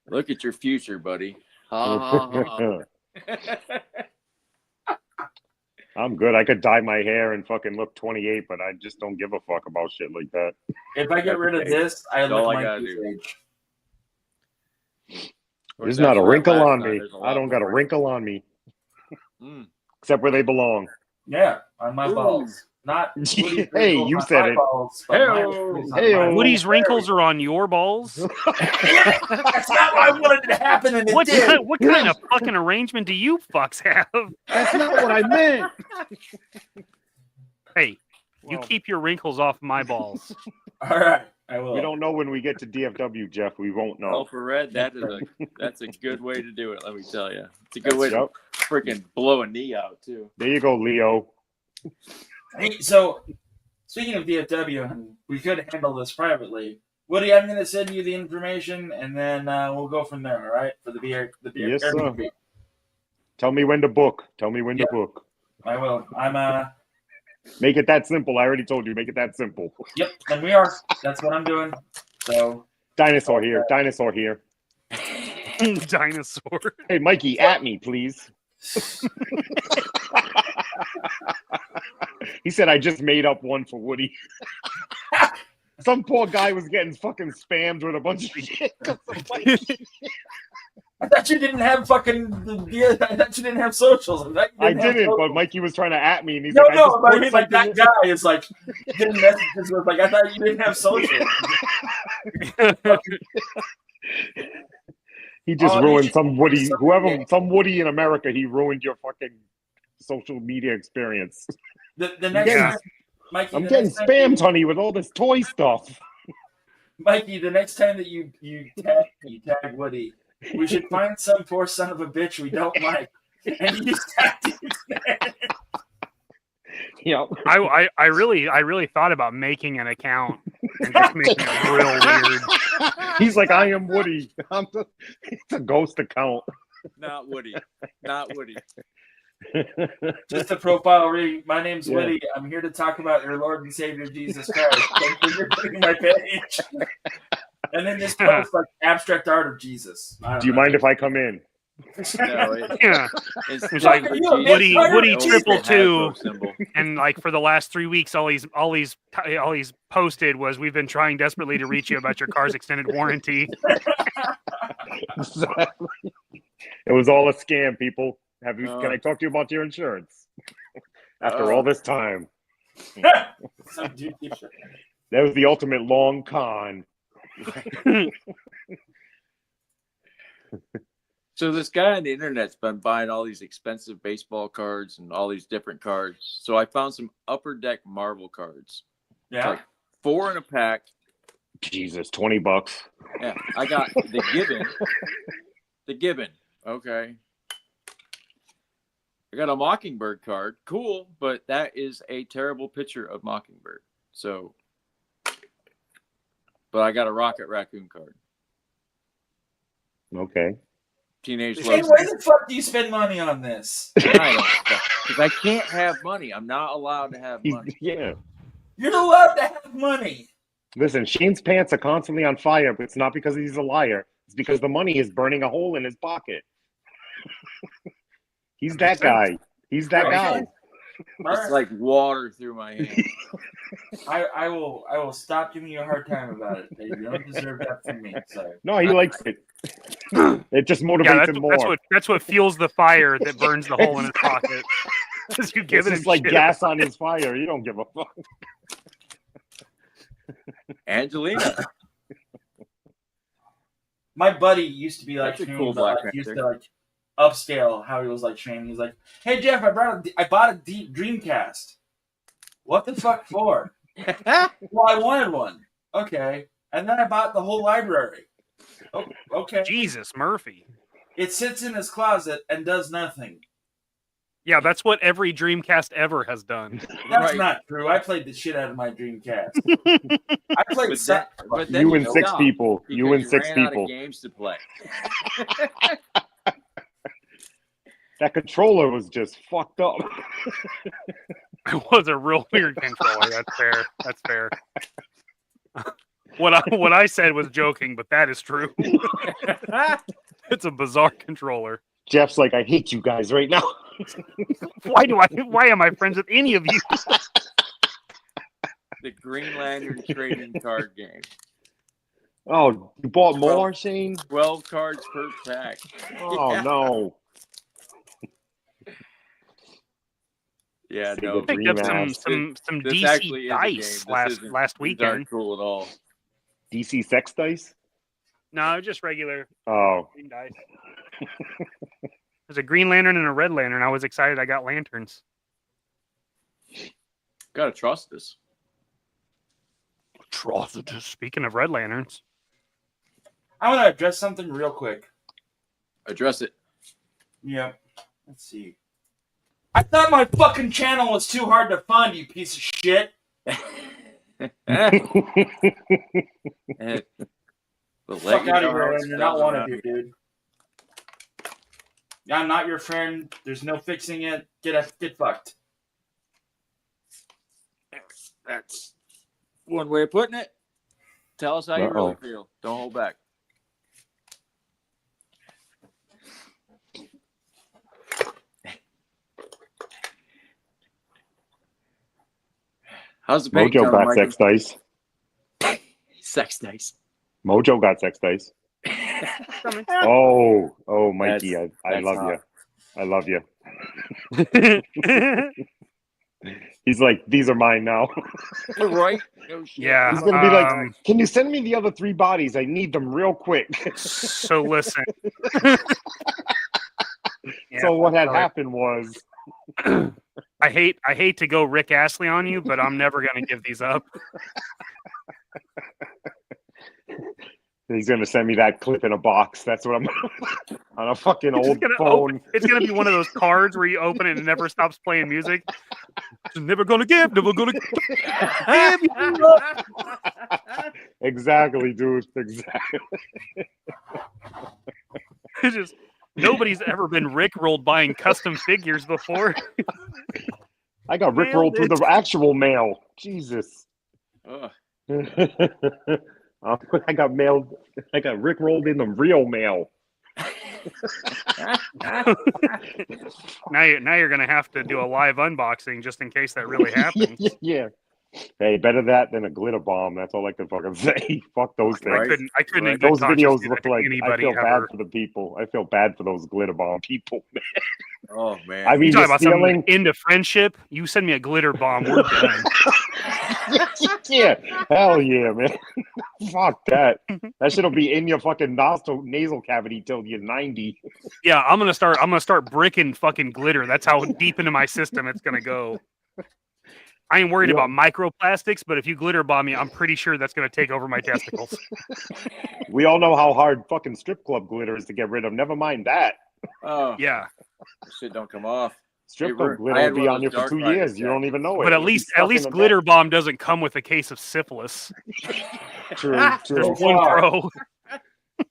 Look at your future, buddy. Ha, ha, ha. I'm good. I could dye my hair and fucking look 28, but I just don't give a fuck about shit like that. If I get rid of this, I That's all look I gotta Mikey's do. age. There's not a After that wrinkle last on night, me. there's a I lot don't got a more. wrinkle on me, Mm. except where they belong. Yeah, on my Ooh. balls. Not Woody's Hey, wrinkles you on said my it. balls, but my Hey-o. wrinkles on Hey-o. my Woody's balls. wrinkles are on your balls. That's not what I wanted to happen, and it What did. what kind of fucking arrangement do you fucks have? That's not what I meant. Hey, you Well, keep your wrinkles off my balls. All right, I will. we don't know when we get to DFW, Jeff. We won't Oh, know. for Red, that's a good way to do it. Let me tell you, it's a good way Yep. to freaking blow a knee out too. There you go, Leo. Hey, so speaking of DFW, and we could handle this privately. Woody, I'm going to send you the information, and then we'll go from there. All right, for the beer, Yes, sir. Airbnb. Tell me when to book. Tell me when Yeah. to book. I will. I'm Make it that simple. I already told you. Make it that simple. Yep, and we are. That's what I'm doing. So Dinosaur here. Dinosaur here. Dinosaur. Hey, Mikey, at me, please. He said I just made up one for Woody. Some poor guy was getting fucking spammed with a bunch of shit. I thought you didn't have fucking. I thought you didn't have socials. I didn't, but Mikey was trying to at me, and he's No, like, no, but I mean, like something that guy is like getting messages with like, I thought you didn't have socials. He just Oh, ruined you some Woody, should- whoever, some Woody in America. He ruined your fucking social media experience. The next Yeah. time, Mikey, I'm the getting next time spammed, honey, with all this toy stuff. Mikey, the next time that you tag Woody, we should find some poor son of a bitch we don't like, and you just tag him. Yeah. I really thought about making an account and just making it real weird. He's like, I am Woody. It's a ghost account. Not Woody. Not Woody. Just a profile read. My name's Yeah. Woody. I'm here to talk about your Lord and Savior Jesus Christ. Thank you for visiting my page. And then just post like abstract art of Jesus. Do you mind if I come in? No, Yeah. it's like Are you a Woody vampire? 222, symbol. and like for the last 3 weeks, all he's posted was, "We've been trying desperately to reach you about your car's extended warranty." Exactly. It was all a scam, people. Can Oh. I talk to you about your insurance? After all this time. Some dude keeps- That was the ultimate long con. So this guy on the internet's been buying all these expensive baseball cards and all these different cards. So I found some Upper Deck Marvel cards. It's Yeah. like 4 in a pack. Jesus, $20. Yeah, I got the Gibbon. The Gibbon. Okay. I got a Mockingbird card. Cool, but that is a terrible picture of Mockingbird. So, but I got a Rocket Raccoon card. Okay. Teenage Shane, Love. where the fuck do you spend money on this? Because I can't have money. I'm not allowed to have money. Yeah. You're allowed to have money. Listen, Shane's pants are constantly on fire, but it's not because he's a liar. It's because the money is burning a hole in his pocket. He's that guy. He's that guy. It's like water through my hand. I will stop giving you a hard time about it. You don't deserve that from me. So. No, he likes it. It just motivates him more. That's what fuels the fire that burns the hole in his pocket. Because you give It's him like shit. gas on his fire. You don't give a fuck. Angelina. My buddy used to be like That's a Shane, cool but, Black like, he used Panther. to like upscale how he was like Shane. He's like, "Hey Jeff, I bought a Dreamcast. What the fuck for?" Well, I wanted one. Okay, and then I bought the whole library. Oh, okay. Jesus, Murphy. It sits in his closet and does nothing. Yeah, that's what every Dreamcast ever has done. That's not true. I played the shit out of my Dreamcast. I played. But then You and six stopped people. You because and six ran out of people. games to play. That controller was just fucked up. It was a real weird controller. That's fair. That's fair. What I said was joking, but that is true. It's a bizarre controller. Jeff's like, I hate you guys right now. Why am I friends with any of you? The Green Lantern trading card game. Oh, you bought more, Shane? 12 cards per pack. Oh, Yeah. no. Yeah, Sega no. Picked up some This DC actually is a dice game. This last these weekend. aren't cool at all. DC sex dice? No, just regular Oh. green dice. There's a Green Lantern and a Red Lantern. I was excited I got lanterns. Gotta trust this. Trust it. Speaking of Red Lanterns. I want to address something real quick. Address it. Yep. Let's see. I thought my fucking channel was too hard to find, you piece of shit. Fuck out of here, and you're not wanted here, dude. I'm not your friend. There's no fixing it. Get fucked. That's one way of putting it. Tell us how you really feel. Don't hold back. How's the paint Mojo coming, got Mikey? sex dice. Sex dice. Mojo got sex dice. Oh, Mikey, I love you. I love you. He's like, these are mine now. Right? Yeah. He's gonna be like, can you send me the other 3 bodies? I need them real quick. So listen. So what had happened was, I hate to go Rick Astley on you, but I'm never gonna give these up. he's gonna send me that clip in a box. That's what I'm on a fucking old phone. It's gonna be one of those cards where you open it and it never stops playing music. Never gonna give you up. Exactly, dude. Exactly. It's just nobody's ever been rickrolled buying custom figures before. I got rickrolled through the actual mail. Jesus. I got rickrolled in the real mail. Now you're gonna have to do a live unboxing just in case that really happens. Yeah. Hey, better that than a glitter bomb. That's all I can fucking say. Fuck those things. I couldn't in good Those conscience videos do look that to like I anybody feel bad ever. for the people. I feel bad for those glitter bomb people, man. Oh man. I mean, You talking about stealing. something into friendship? You send me a glitter bomb, we're done. Yeah, hell yeah, man. Fuck that. That shit'll be in your fucking nasal cavity till you're 90. Yeah, I'm gonna start bricking fucking glitter. That's how deep into my system it's gonna go. I ain't worried about microplastics, but if you glitter bomb me, I'm pretty sure that's gonna take over my testicles. We all know how hard fucking strip club glitter is to get rid of. Never mind that. Oh yeah. Shit don't come off. Strip club I glitter had will be one of on you those for 2 Dark Rider years. You don't jackets. even know it. But at It'll be least stuck in the Glitter back. Bomb doesn't come with a case of syphilis. True, There's true, one pro.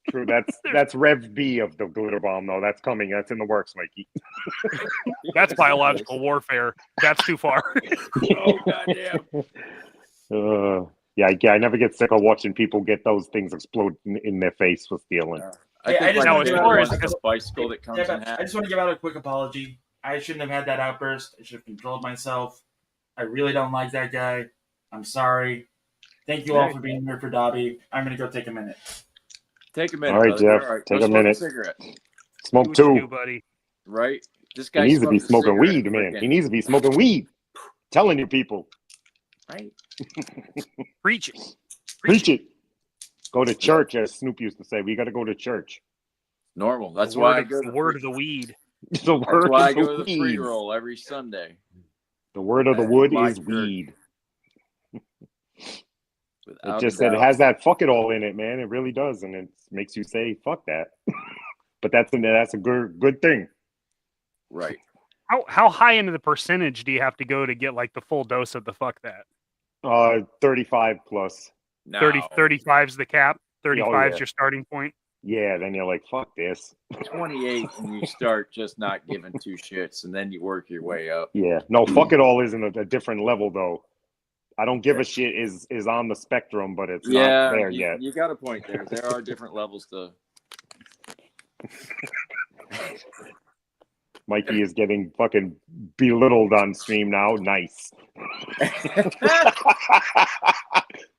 true. That's Rev B of the glitter bomb, though. That's coming. That's in the works, Mikey. That's biological warfare. That's too far. Oh goddamn! Yeah, I never get sick of watching people get those things explode in their face for stealing. I Yeah, think just my want to give favorite out- one's the bicycle that comes in I half. just want to give out a quick apology. I shouldn't have had that outburst. I should have controlled myself. I really don't like that guy. I'm sorry. Thank you all for being here for Dobby. I'm gonna go take a minute. Take a minute, All right, brother. Jeff, You're all right. take Go a smoke minute. cigarette. Smoke You two. buddy. Right? This He guy needs to be smokes a smoking cigarette weed, man. freaking- He needs to be smoking weed. Telling you people. Right? Preach it. Preach it. Go to church, as Snoop used to say. We got to go to church. Normal. That's The why word I of- go the to word of the weed. The That's word why I of go to the the free weed. roll every Sunday. The word of the wood My is church. weed. It Without just a it doubt. has that fuck it all in it, man. It really does, and it makes you say fuck that. But that's a good thing. Right. How high into the percentage do you have to go to get like the full dose of the fuck that? 35 plus. No. 35's the cap. 35's yeah. your starting point. Yeah, then you're like, fuck this. 28 and you start just not giving two shits, and then you work your way up. Yeah, no, fuck it all isn't a different level though. I don't give a shit is on the spectrum, but it's not there yet. You got a point there. There are different levels to. Mikey is getting fucking belittled on stream now. Nice.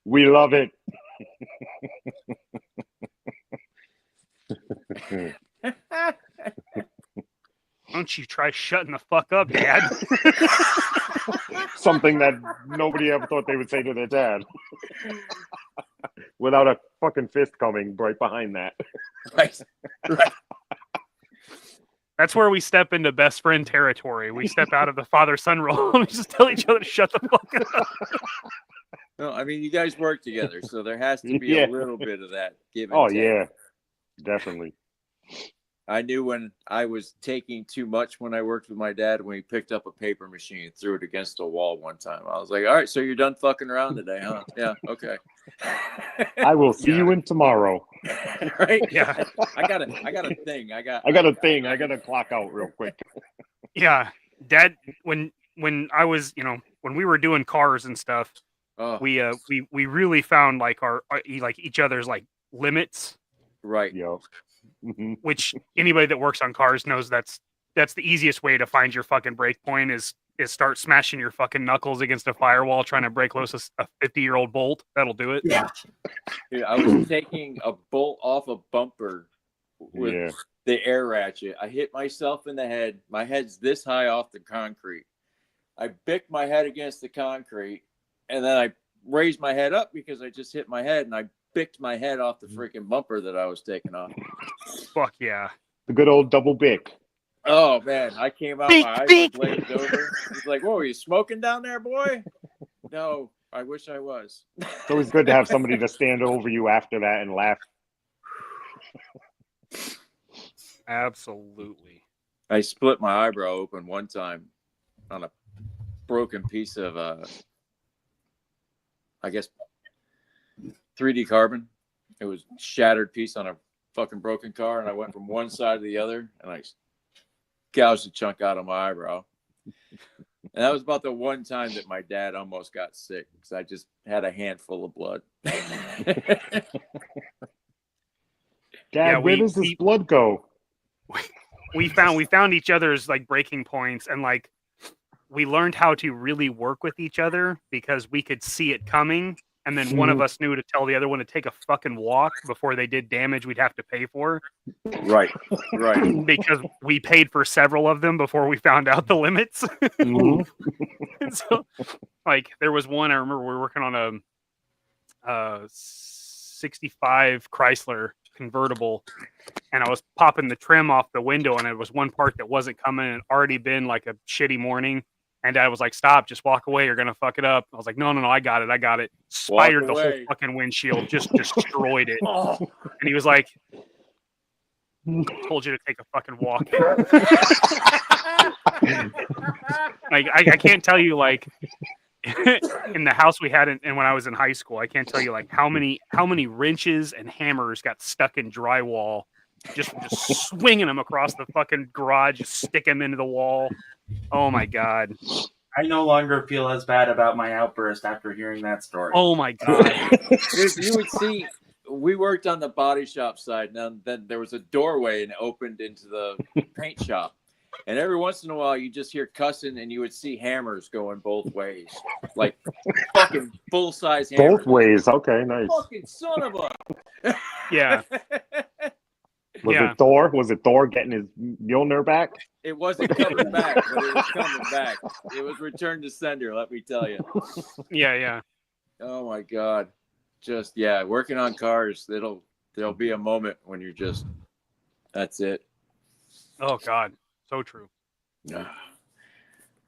We love it. Don't you try shutting the fuck up, Dad? Something that nobody ever thought they would say to their dad. Without a fucking fist coming right behind that. Right. That's where we step into best friend territory. We step out of the father-son role and we just tell each other to shut the fuck up. No, I mean, you guys work together, so there has to be a little bit of that give and Oh, take. yeah. Definitely. I knew when I was taking too much when I worked with my dad when he picked up a paper machine and threw it against a wall one time. I was like, all right, so you're done fucking around today, huh? Yeah, okay. I will see you in tomorrow. Right? Yeah. I got a thing. I got to clock out real quick. Yeah. Dad, when I was, when we were doing cars and stuff, we really found like our like each other's like limits. Right. Yo. Which anybody that works on cars knows that's the easiest way to find your fucking break point is start smashing your fucking knuckles against a firewall trying to break loose a 50-year-old bolt. That'll do it. Yeah. Dude, I was taking a bolt off a bumper with the air ratchet. I hit myself in the head. My head's this high off the concrete. I bicked my head against the concrete, and then I raised my head up because I just hit my head, and I bicked my head off the freaking bumper that I was taking off. Fuck yeah. The good old double bick. Oh, man. I came out, my eyes were glazed over. He's like, whoa, are you smoking down there, boy? No, I wish I was. It's always good to have somebody to stand over you after that and laugh. Absolutely. I split my eyebrow open one time on a broken piece of, I guess, 3D carbon. It was a shattered piece on a fucking broken car, and I went from one side to the other, and I gouged a chunk out of my eyebrow. And that was about the one time that my dad almost got sick because I just had a handful of blood. Dad, where does this blood go? We found each other's like breaking points, and like we learned how to really work with each other because we could see it coming. And then one of us knew to tell the other one to take a fucking walk before they did damage we'd have to pay for. Right. Because we paid for several of them before we found out the limits. So, like, there was one, I remember we were working on a 65 Chrysler convertible, and I was popping the trim off the window, and it was one part that wasn't coming, and it already been like a shitty morning. And Dad was like, stop, just walk away. You're going to fuck it up. I was like, no, I got it. Spired the whole fucking windshield, just destroyed it. And he was like, Told you to take a fucking walk. Like I can't tell you like in the house we had and when I was in high school, I can't tell you like how many wrenches and hammers got stuck in drywall, just swinging them across the fucking garage, just stick them into the wall. Oh my god! I no longer feel as bad about my outburst after hearing that story. Oh my god! Dude, you would see. We worked on the body shop side, and then there was a doorway and it opened into the paint shop. And every once in a while, you just hear cussing, and you would see hammers going both ways, like fucking full size hammers. Both ways. Okay, nice. Fucking son of a. Yeah. It Thor? Was it Thor getting his Mjolnir back? It wasn't coming back, but it was coming back. It was returned to sender. Let me tell you. Yeah. Oh my god. Just working on cars. There'll be a moment when you're just. That's it. Oh god. So true.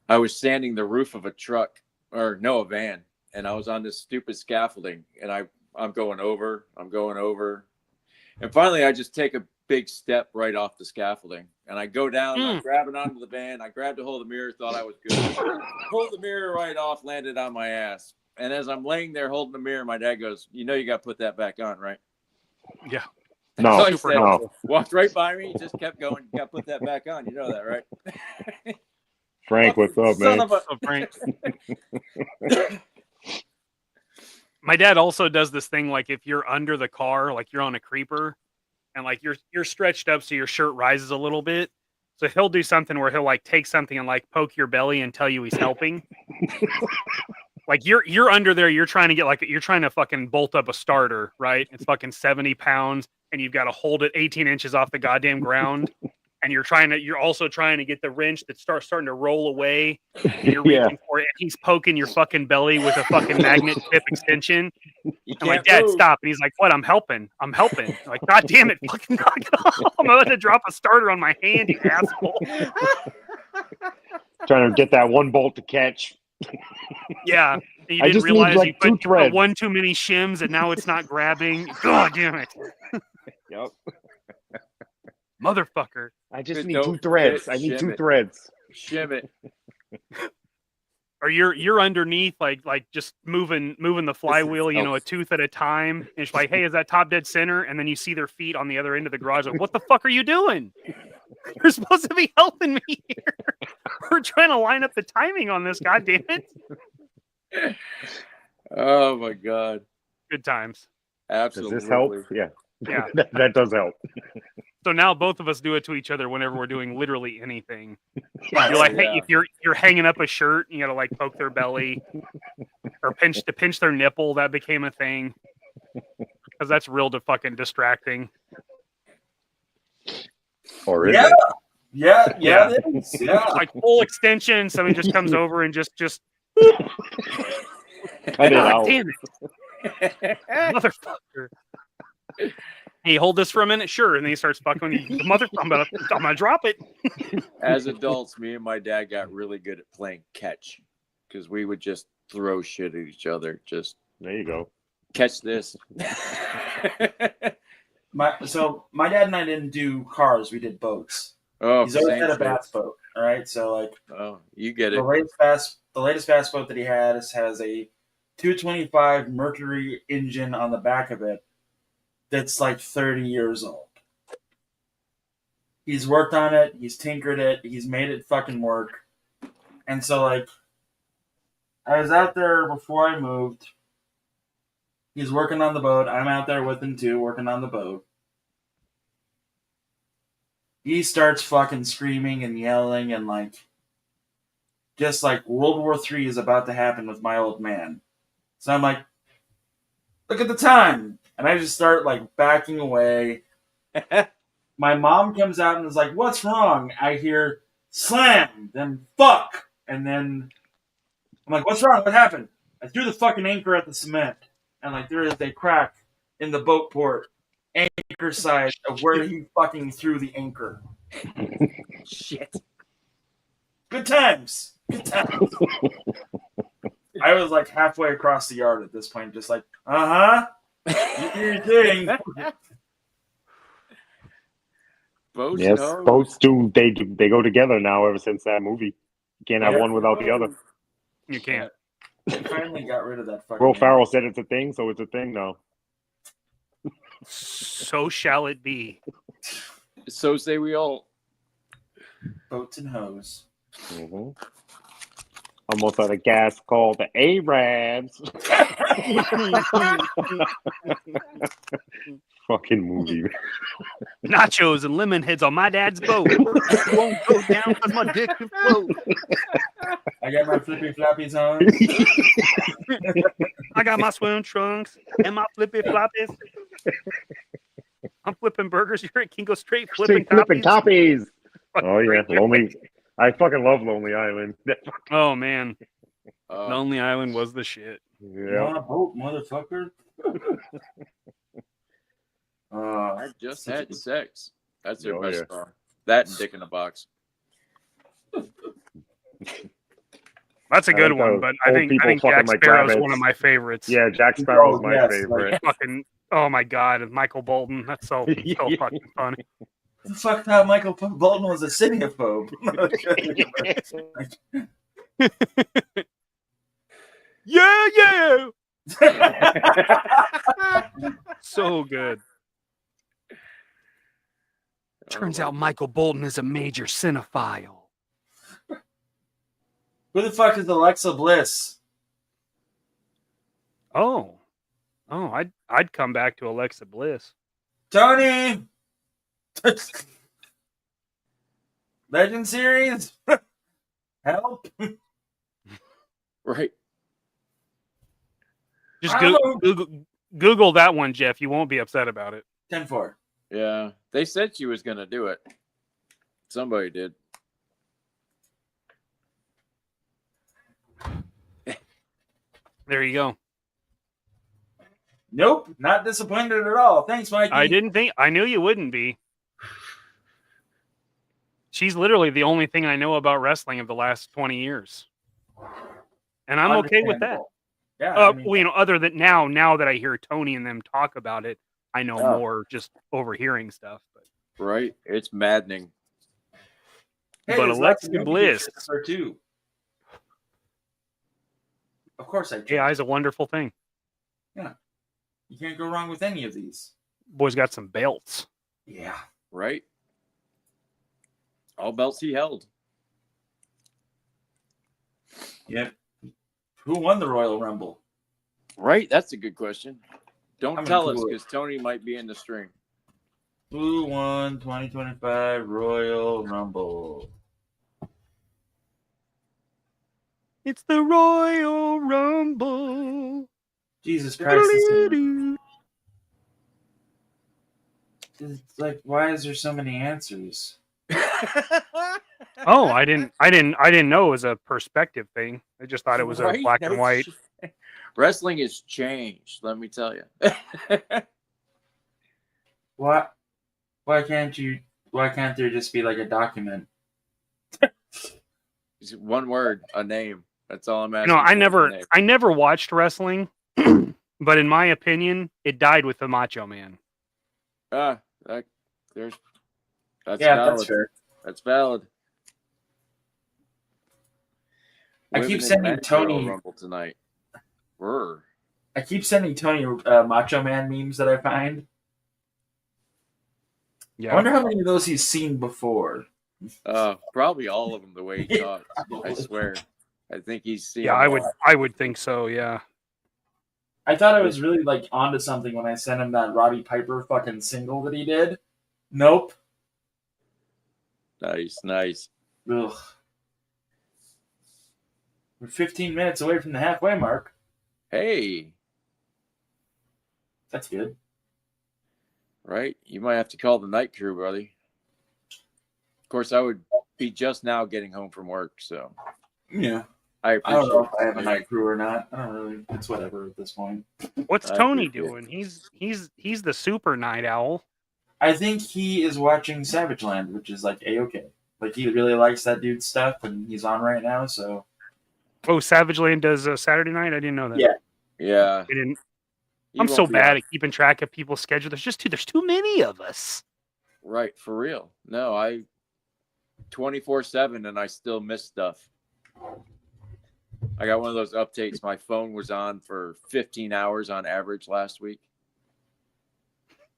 I was sanding the roof of a truck, a van, and I was on this stupid scaffolding, and I'm going over, and finally I just take a big step right off the scaffolding, and I go down, I'm grabbing onto the van, I grabbed a hold of the mirror, thought I was good, pulled the mirror right off, landed on my ass, and as I'm laying there holding the mirror, my dad goes, "You know you got to put that back on, right?" Yeah. No, Super helpful. Walked right by me, just kept going. You got to put that back on. You know that, right? Frank, what's up, man? Frank. My dad also does this thing like if you're under the car, like you're on a creeper, and like you're stretched up so your shirt rises a little bit. So he'll do something where he'll like take something and like poke your belly and tell you he's helping. Like you're under there, you're trying to fucking bolt up a starter, right? It's fucking 70 pounds. And you've got to hold it 18 inches off the goddamn ground, and you're also trying to get the wrench that starting to roll away. And you're reaching for it, and he's poking your fucking belly with a fucking magnet tip extension. I'm like, "Dad, stop!" And he's like, "What? I'm helping." I'm like, "God damn it, fucking knock it off! I'm about to drop a starter on my hand, you asshole." Trying to get that one bolt to catch. Yeah. And you didn't realize you put one too many shims, and now it's not grabbing. God damn it. Yep. Motherfucker. I just need 2 threads. I need 2 threads. Shim it. Or you're underneath, like just moving the flywheel, a tooth at a time. And it's like, "Hey, is that top dead center?" And then you see their feet on the other end of the garage. Like, what the fuck are you doing? You're supposed to be helping me here. We're trying to line up the timing on this. God damn it. Oh my god. Good times. Absolutely. Does this help? Yeah. that does help. So now both of us do it to each other whenever we're doing literally anything. You're like, hey, if you're hanging up a shirt, you gotta like poke their belly or pinch their nipple. That became a thing because that's real fucking distracting. Or is yeah. it? Yeah, it is. Yeah. Like full extension. Somebody just comes over and just Cut it out. Damn it. Motherfucker. Hey, hold this for a minute, sure. And then he starts fucking you. I'm gonna drop it. As adults, me and my dad got really good at playing catch because we would just throw shit at each other. Just there you go. Catch this. My dad and I didn't do cars; we did boats. Oh, he's always had a bass boat. All right, so like, you get it. The latest bass boat that he has a 225 Mercury engine on the back of it. That's like 30 years old. He's worked on it. He's tinkered it. He's made it fucking work. And so, like, I was out there before I moved. He's working on the boat. I'm out there with him too, working on the boat. He starts fucking screaming and yelling and like, just like World War III is about to happen with my old man. So I'm like, look at the time. And I just start like backing away. My mom comes out and is like, "What's wrong?" I hear slam, then fuck. And then I'm like, "What's wrong? What happened?" I threw the fucking anchor at the cement. And like there is a crack in the boat port, anchor side of where he fucking threw the anchor. Shit. Good times. Good times. I was like halfway across the yard at this point, just like, you do your thing. Boats Yes, and hoes. boats do. They go together now. Ever since that movie, you can't have one without the other. You can't. They finally got rid of that fucking. Will Ferrell said it's a thing, so it's a thing now. So shall it be. So say we all. Boats and hoes. Mm-hmm. Almost out of gas called the Arabs. Fucking movie. Nachos and lemon heads on my dad's boat. It won't go down because my dick can float. I got my flippy floppies on. I got my swim trunks and my flippy floppies. I'm flipping burgers. You're at Kingo Straight flipping copies. Oh yeah, Lonely. I fucking love Lonely Island. Oh man, Lonely Island was the shit. You on a boat, motherfucker? I just had sex. That's their best song. That and Dick in a Box. That's a good one, but I think Jack Sparrow's one of my favorites. Yeah, Jack Sparrow's my favorite. Like, fucking, oh my god, Michael Bolton. That's so fucking funny. The fuck thought Michael Bolton was a cineophobe? Yeah. So good. Turns out Michael Bolton is a major cinephile. Who the fuck is Alexa Bliss? Oh, I'd come back to Alexa Bliss. Tony! Legend series? Help! Right. Just Google that one, Jeff. You won't be upset about it. 10-4. Yeah, they said she was going to do it. Somebody did. There you go. Nope, not disappointed at all. Thanks, Mikey. I knew you wouldn't be. She's literally the only thing I know about wrestling of the last 20 years. And I'm okay with that. Yeah. Other than now that I hear Tony and them talk about it, I know more just overhearing stuff. But. Right. It's maddening. Hey, but Alexa Bliss. Too. Of course I do. AI is a wonderful thing. Yeah. You can't go wrong with any of these. Boy's got some belts. Yeah. Right. All belts he held. Yep. Who won the Royal Rumble? Right. That's a good question. Don't tell us because Tony might be in the string. Who won 2025 Royal Rumble? It's the Royal Rumble. Jesus Christ. It's like, why is there so many answers? Oh, I didn't know it was a perspective thing. I just thought it was a black and white. Wrestling has changed, let me tell you. Why can't there just be like a document? One word, a name. That's all I'm asking. No, I never watched wrestling, but in my opinion, it died with the Macho Man. That's yeah, valid. that's fair. That's valid. I keep sending Tony Rumble tonight. I keep sending Tony Macho Man memes that I find. Yeah. I wonder how many of those he's seen before. Probably all of them. The way he talks, I swear. I think he's seen. Yeah, I would think so. Yeah. I thought I was really like onto something when I sent him that Roddy Piper fucking single that he did. Nope. Nice. Ugh. We're 15 minutes away from the halfway mark. Hey. That's good. Right? You might have to call the night crew, buddy. Of course, I would be just now getting home from work, so. Yeah. I don't know if I have a night crew or not. I don't really. It's whatever at this point. What's Tony doing? He's the super night owl. I think he is watching Savage Land, which is like A-okay. Like he really likes that dude's stuff, and he's on right now. So. Oh, Savage Land does Saturday night. I didn't know that. Yeah. I didn't. I'm so bad at keeping track of people's schedule. There's too many of us. Right, for real. No, I 24/7 and I still miss stuff. I got one of those updates. My phone was on for 15 hours on average last week.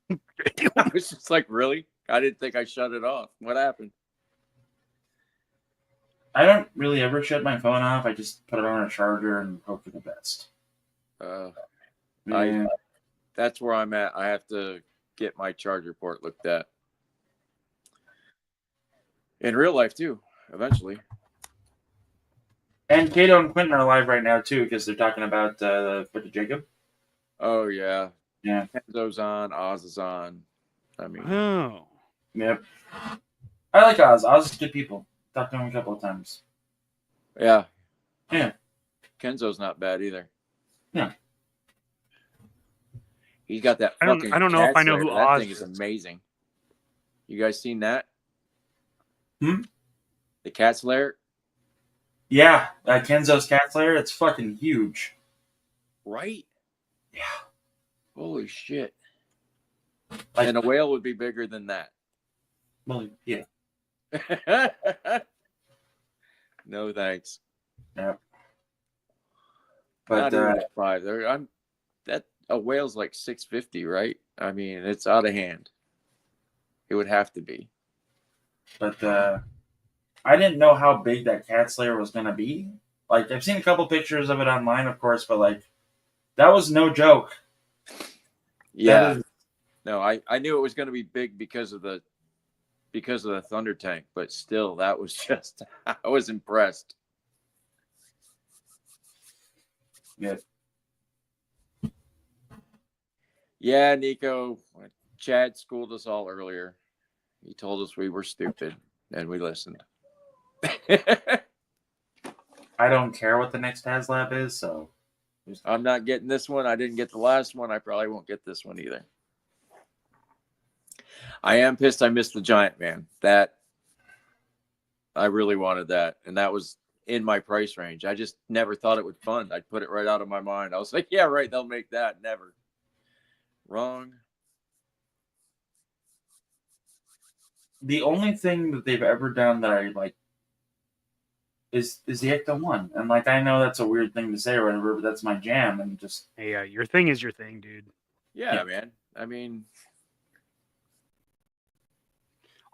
I was just like, really? I didn't think I shut it off. What happened? I don't really ever shut my phone off. I just put it on a charger and hope for the best. Yeah. That's where I'm at. I have to get my charger port looked at. In real life too, eventually. And Kato and Quentin are live right now too, because they're talking about Foot of Jacob. Oh yeah. Yeah. Kenzo's on, Oz is on. I mean, Oh. Yep. I like Oz. Oz is good people. Talked to him a couple of times. yeah. Yeah. Kenzo's not bad either. Yeah. He's got that I fucking don't know if I know cat who slayer. That Oz thing is is. amazing. You guys seen that? Hmm? The cat slayer? Yeah. Kenzo's Cat Slayer. It's fucking huge. Right? Yeah. Holy shit. Like, And a whale would be bigger than that. well, yeah. No thanks. Yeah. Not But even at 5. A whale's like 650, right? I mean, it's out of hand. It would have to be. But I didn't know how big that Cat Slayer was gonna be. Like, I've seen a couple pictures of it online, of course, but like, that was no joke. Yeah. That is, No, I knew it was going to be big because of the Thunder Tank, but still, that was just I was impressed. yeah. Yeah, Nico, Chad schooled us all earlier. He told us we were stupid, and we listened. I don't care what the next HasLab is, so I'm not getting this one. I didn't get the last one. I probably won't get this one either. I am pissed I missed the Giant Man. That I really wanted that, and that was in my price range. I just never thought it would fund. I'd put it right out of my mind. I was like, yeah, right, they'll make that. Never. Wrong. the only thing that they've ever done that I like is the Ecto One, and like I know that's a weird thing to say or whatever, but that's my jam, and just Hey, your thing is your thing, dude. Yeah, man. I mean,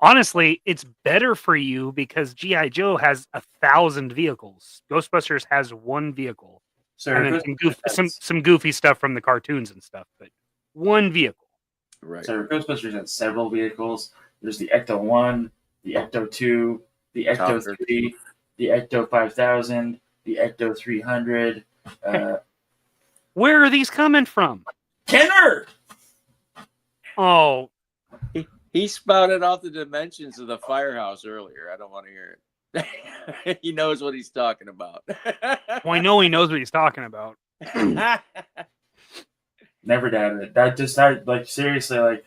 Honestly, it's better for you because G.I. Joe has 1,000 vehicles. Ghostbusters has one vehicle. Sarah, and then some goofy stuff from the cartoons and stuff, but one vehicle. Right. So Ghostbusters has several vehicles. There's the Ecto 1, the Ecto 2, the Ecto 3, the Ecto 5000, the Ecto 300. Where are these coming from? Kenner! Oh. He spouted off the dimensions of the firehouse earlier. I don't want to hear it. He knows what he's talking about. Well, I know he knows what he's talking about. Never doubted it. That just started, like, seriously, like,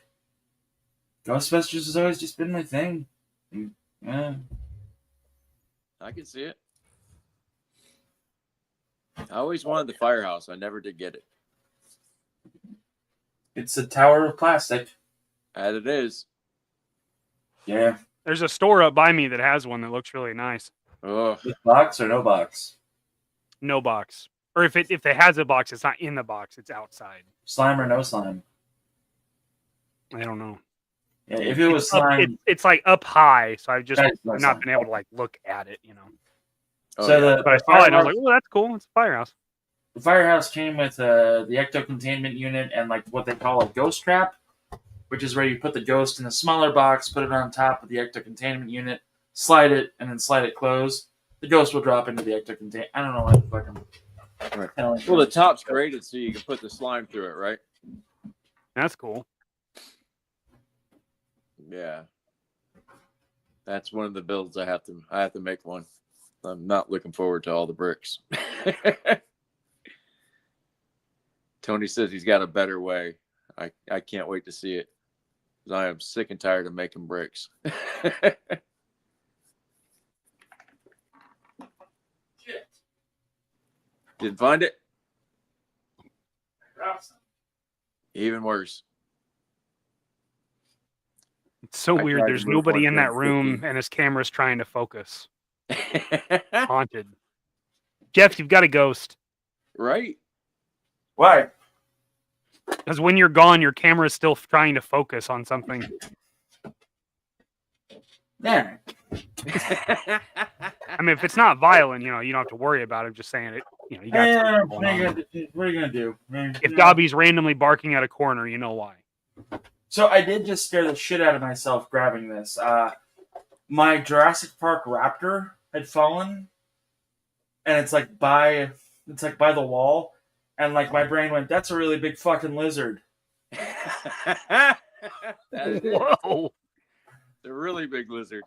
Ghostbusters has always just been my thing. Yeah. I can see it. I always wanted the firehouse. I never did get it. It's a tower of plastic. As it is. Yeah. There's a store up by me that has one that looks really nice. Oh. With box or no box? No box. Or if it has a box, it's not in the box. It's outside. Slime or no slime? I don't know. Yeah, if it was slime, it's like up high, so I've just That's no not slime. been able to like look at it, you know. Oh, so yeah. But I saw it and I was like, "Oh, that's cool. It's a firehouse." The firehouse came with the ecto containment unit and like what they call a ghost trap, which is where you put the ghost in a smaller box, put it on top of the ecto containment unit, slide it, and then slide it closed. The ghost will drop into the ecto containment. I don't know what fucking. Right. Well, the top's graded so you can put the slime through it, right? That's cool. Yeah. That's one of the builds I have to make one. I'm not looking forward to all the bricks. Tony says he's got a better way. I can't wait to see it. I am sick and tired of making bricks. Didn't find it? Even worse. It's so I weird. tried to There's move nobody one in that during room, cooking. and his camera's trying to focus. Haunted. Jeff, you've got a ghost. Right? Why? Because when you're gone, your camera's still trying to focus on something. Yeah. I mean, if it's not violent, you don't have to worry about it. I'm just saying it. You got something going on. What are you gonna do? If Dobby's randomly barking at a corner, you know why. So I did just scare the shit out of myself grabbing this. My Jurassic Park raptor had fallen, and it's like by the wall, and like my brain went, "That's a really big fucking lizard." Whoa! The really big lizard.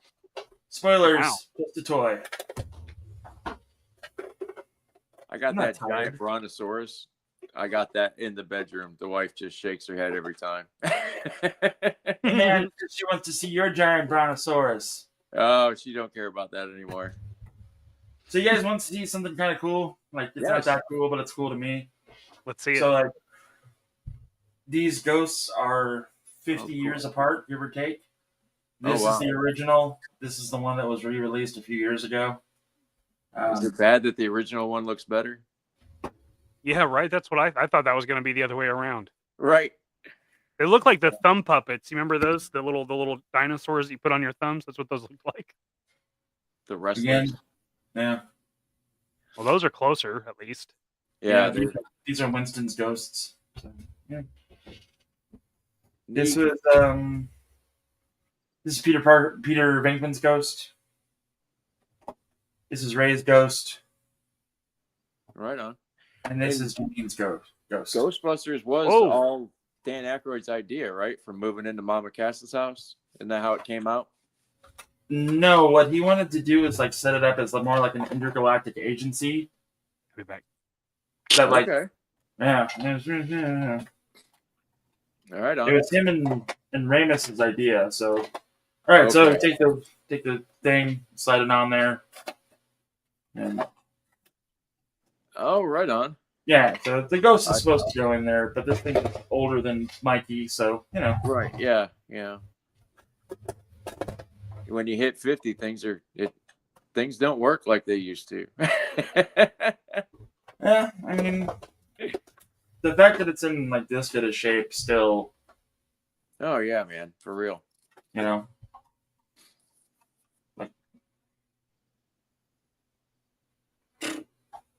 Spoilers, Wow. just a toy. I got I'm not that giant brontosaurus. I got that in the bedroom. The wife just shakes her head every time. Man, she wants to see your giant brontosaurus. Oh, she don't care about that anymore. So you guys want to see something kind of cool? Like it's not Yes. that cool, but it's cool to me. Let's see it. So like these ghosts are 50 years apart, give or take. This wow. is the original. This is the one that was re-released a few years ago. Is it bad that the original one looks better? Yeah, right. That's what I thought that was going to be the other way around. Right. They look like the thumb puppets. You remember those? The little dinosaurs that you put on your thumbs. That's what those look like. The wrestlers. Again, yeah. Well, those are closer, at least. Yeah. These are Winston's ghosts. So, yeah. Neat. This is Peter Venkman's ghost. This is Ray's ghost. Right on. And this is Janine's ghost. Ghostbusters was Whoa. all Dan Aykroyd's idea, right? From moving into Mama Cass's house. Isn't that how it came out? No, what he wanted to do is like set it up as more like an intergalactic agency. Be back. That like, Okay. yeah. All right on. It was him and Ramus's idea. So, all right. So Okay. take the thing, slide it on there, and Oh, right on. yeah. So the ghost is supposed to go in there, but this thing is older than Mikey, so Right. Yeah. Yeah. When you hit 50, things don't work like they used to. Yeah, I mean, the fact that it's in like this good a shape still, Oh yeah, man, for real. like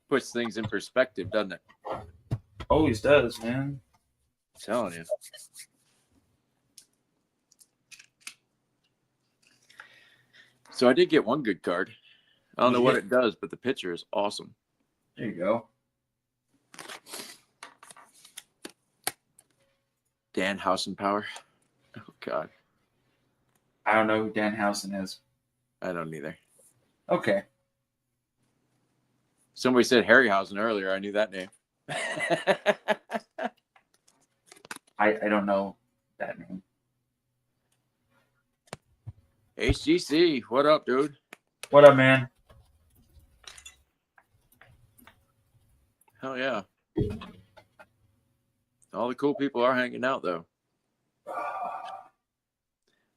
Puts things in perspective, doesn't it? always does, man. I'm telling you. So I did get one good card. I don't know what it does, but the picture is awesome. There you go. Dan Housenpower. Oh God, I don't know who Dan Housen is. I don't either. Okay. Somebody said Harryhausen earlier. I knew that name. I don't know that name. HGC, what up, dude? What up, man? Hell yeah. All the cool people are hanging out, though.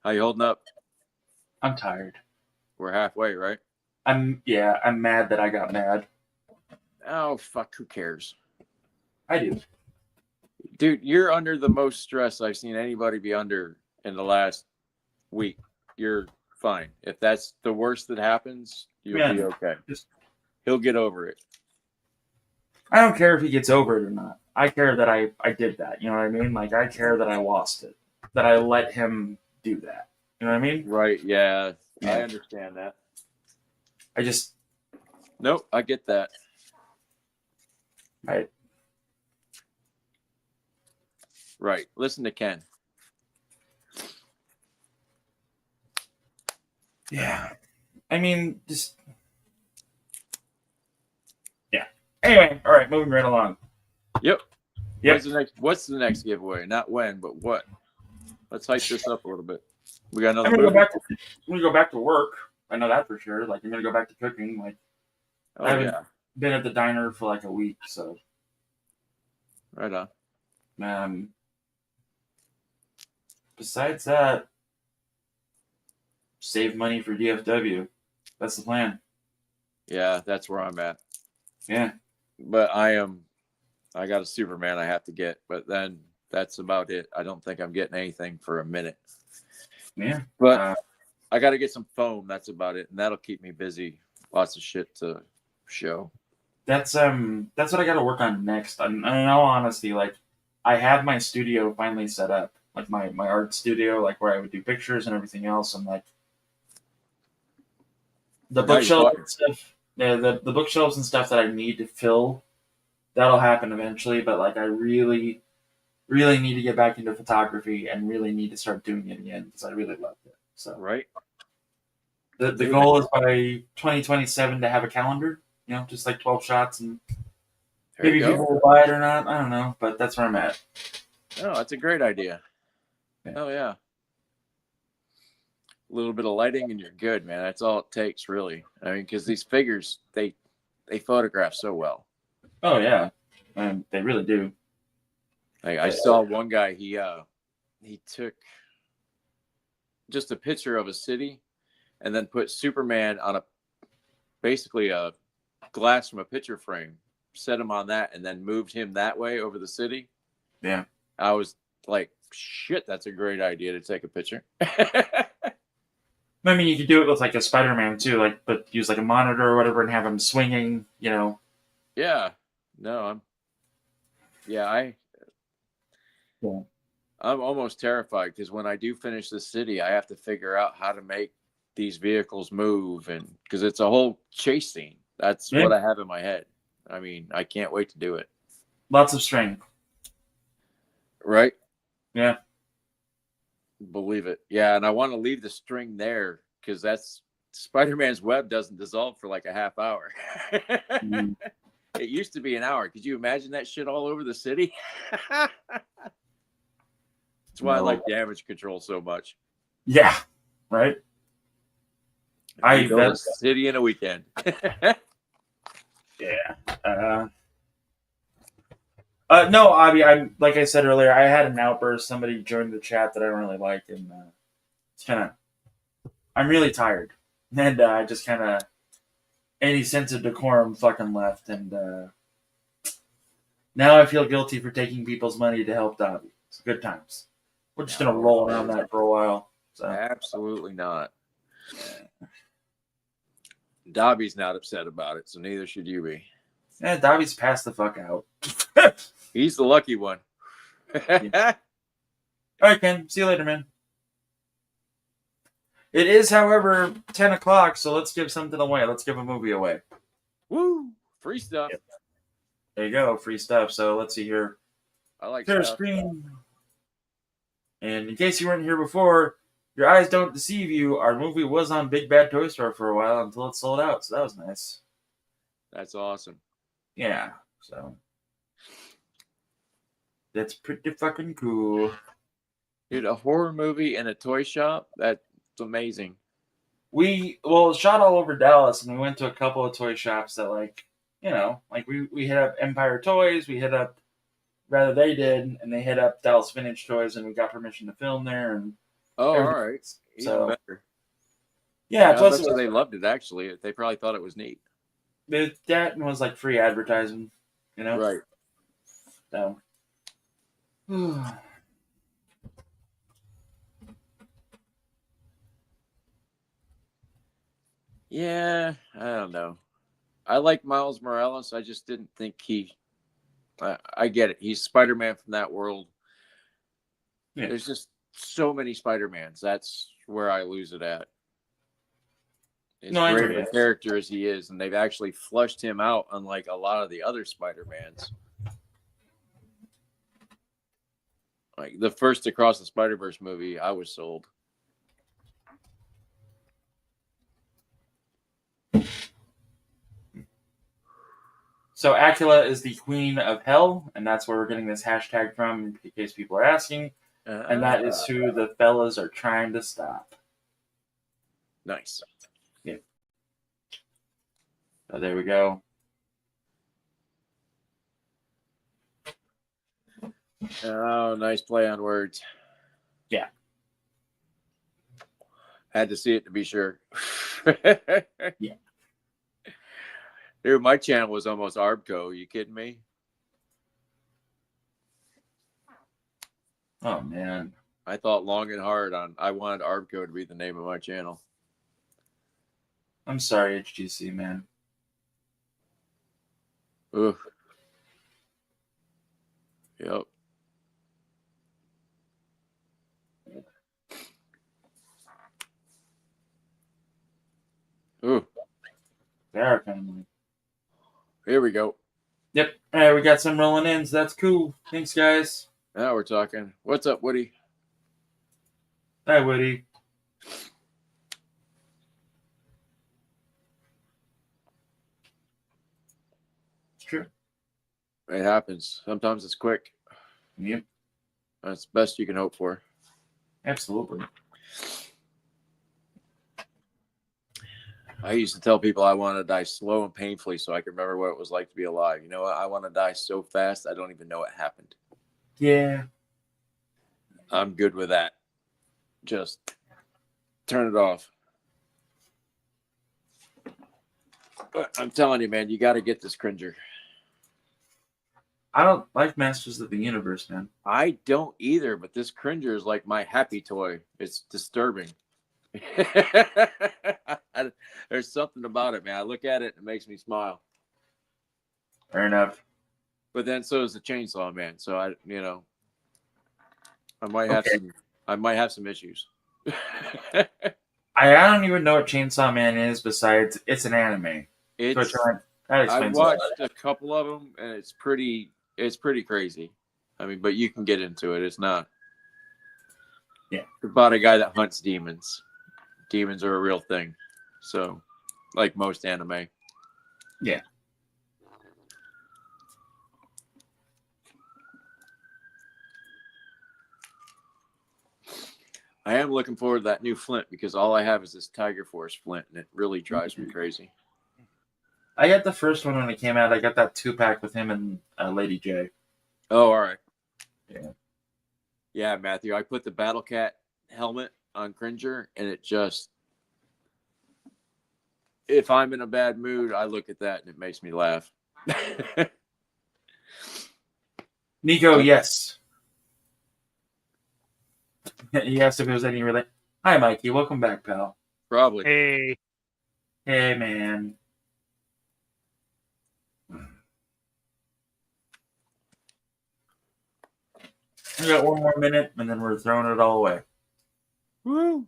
How you holding up? I'm tired. We're halfway, right? I'm mad that I got mad. Oh, fuck, who cares? I do. Dude, you're under the most stress I've seen anybody be under in the last week. You're fine. If that's the worst that happens, you'll be okay. He'll get over it. I don't care if he gets over it or not. I care that I did that. You know what I mean? Like, I care that I lost it. That I let him do that. You know what I mean? Right, yeah. Yeah. I understand that. I just... Nope, I get that. Right. Listen to Ken. Yeah. I mean, just... Yeah. Anyway, all right, moving right along. Yep. Yep. What's the next giveaway? Not when, but what? Let's hype this up a little bit. We got another I'm gonna movie? go back to work. I know that for sure. Like, I'm gonna go back to cooking. Like, I haven't been at the diner for like a week, so... Right on. Besides that, save money for DFW. That's the plan. Yeah, that's where I'm at. Yeah. But I got a Superman I have to get, but then that's about it. I don't think I'm getting anything for a minute. Yeah. But I got to get some foam. That's about it. And that'll keep me busy. Lots of shit to show. That's what I got to work on next. In all honesty, like I have my studio finally set up, like my art studio, like where I would do pictures and everything else, and like the bookshelves and stuff. Yeah, the bookshelves and stuff that I need to fill, that'll happen eventually. But like I really, really need to get back into photography and really need to start doing it again because I really loved it. So right. The goal is by 2027 to have a calendar, just like 12 shots, and maybe people will buy it or not. I don't know, but that's where I'm at. Oh, that's a great idea. Yeah. Oh yeah. A little bit of lighting and you're good, man. That's all it takes, really. I mean, because these figures, they photograph so well. Oh yeah, they really do. Like, I saw one guy. He took just a picture of a city, and then put Superman on basically a glass from a picture frame, set him on that, and then moved him that way over the city. Yeah, I was like, shit, that's a great idea to take a picture. I mean, you could do it with like a Spider-Man too, but use like a monitor or whatever and have him swinging, Yeah. No, I'm almost terrified because when I do finish the city, I have to figure out how to make these vehicles move, and because it's a whole chase scene. That's what I have in my head. I mean, I can't wait to do it. Lots of strength. Right? Yeah. Believe it. Yeah, and I want to leave the string there because that's Spider-Man's web doesn't dissolve for like a half hour. Mm-hmm. It used to be an hour. Could you imagine that shit all over the city? That's why I like damage control so much. Yeah. Right. I built a city in a weekend. Yeah. No, I'm like I said earlier, I had an outburst. Somebody joined the chat that I don't really like, and it's kind of. I'm really tired, and I just kind of any sense of decorum fucking left, and now I feel guilty for taking people's money to help Dobby. It's good times. We're just gonna roll around that for a while. So. Absolutely not. Dobby's not upset about it, so neither should you be. Yeah, Dobby's passed the fuck out. He's the lucky one. Yeah. All right, Ken. See you later, man. It is, however, 10 o'clock, so let's give something away. Let's give a movie away. Woo! Free stuff. Yep. There you go. Free stuff. So let's see here. I like share screen. And in case you weren't here before, your eyes don't deceive you. Our movie was on Big Bad Toy Store for a while until it sold out, so that was nice. That's awesome. Yeah, so that's pretty fucking cool. Dude, a horror movie in a toy shop? That's amazing. It shot all over Dallas, and we went to a couple of toy shops that, we hit up Empire Toys, we hit up, they did, and they hit up Dallas Vintage Toys, and we got permission to film there. And all right. Even better. Yeah, plus they loved it, actually. They probably thought it was neat. That was like free advertising, Right. So. Yeah, I don't know. I like Miles Morales. I just didn't think I get it. He's Spider-Man from that world. Yeah. There's just so many Spider-Mans. That's where I lose it at. As great of a character as he is, and they've actually flushed him out, unlike a lot of the other Spider-Mans. Like the first Across the Spider-Verse movie, I was sold. So Acula is the queen of hell, and that's where we're getting this hashtag from, in case people are asking. And that is who the fellas are trying to stop. Nice. Yeah. So there we go. Oh, nice play on words. Yeah. Had to see it to be sure. Yeah. Dude, my channel was almost Arbco. Are you kidding me? Oh man. I thought long and hard on. I wanted Arbco to be the name of my channel. I'm sorry, HGC, man. Ugh. Yep. Ooh. They are family. Here we go. Yep. All right, we got some rolling in, so that's cool. Thanks, guys. Now we're talking. What's up, Woody? Hi, Woody. It's true. It happens. Sometimes it's quick. Yep. That's the best you can hope for. Absolutely. I used to tell people I want to die slow and painfully so I can remember what it was like to be alive. You know what? I want to die so fast I don't even know it happened. Yeah. I'm good with that. Just turn it off. But I'm telling you, man, you got to get this Cringer. I don't like Masters of the Universe, man. I don't either, but this Cringer is like my happy toy. It's disturbing. There's something about it, man. I look at it and it makes me smile. Fair enough. But then so is the Chainsaw Man. So I might have some issues. I don't even know what Chainsaw Man is besides it's an anime. I watched a couple of them and it's pretty crazy. I mean, but you can get into it. It's not. Yeah. It's about a guy that hunts demons. Demons are a real thing. So, like most anime. Yeah. I am looking forward to that new Flint because all I have is this Tiger Force Flint and it really drives me crazy. I got the first one when it came out. I got that 2-pack with him and Lady J. Oh, all right. Yeah. Yeah, Matthew. I put the Battle Cat helmet on Cringer and it just, if I'm in a bad mood, I look at that and it makes me laugh. Nico, yes. He asked if there was any relate. Hi, Mikey. Welcome back, pal. Probably. Hey. Hey, man. We got one more minute, and then we're throwing it all away. Woo!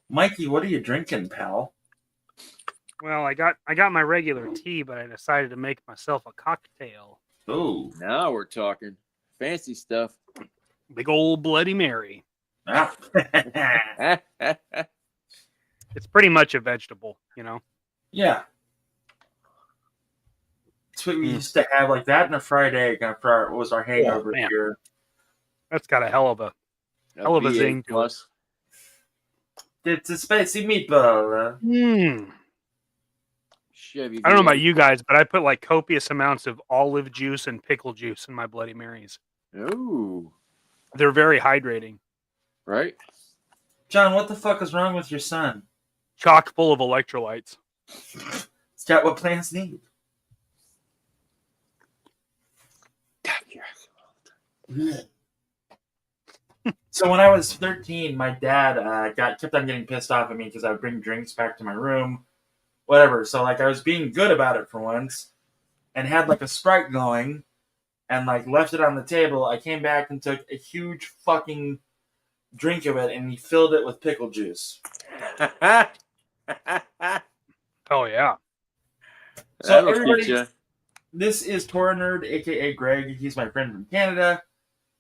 Mikey, what are you drinking, pal? Well, I got my regular tea, but I decided to make myself a cocktail. Oh, now we're talking fancy stuff. Big old Bloody Mary. Ah. It's pretty much a vegetable, you know. Yeah. That's what we used to have, like that and a fried egg for what was our hangover here. That's got a hell of a zing to it. It's a spicy meatball. I don't know about you guys, but I put like copious amounts of olive juice and pickle juice in my Bloody Marys. Ooh. They're very hydrating. Right? John, what the fuck is wrong with your son? Chock full of electrolytes. It's got what plants need. So when I was 13, my dad kept on getting pissed off at me because I would bring drinks back to my room, whatever. So like I was being good about it for once, and had like a Sprite going, and like left it on the table. I came back and took a huge fucking drink of it, and he filled it with pickle juice. Oh yeah. So everybody, this is Torah Nerd, aka Greg. He's my friend from Canada.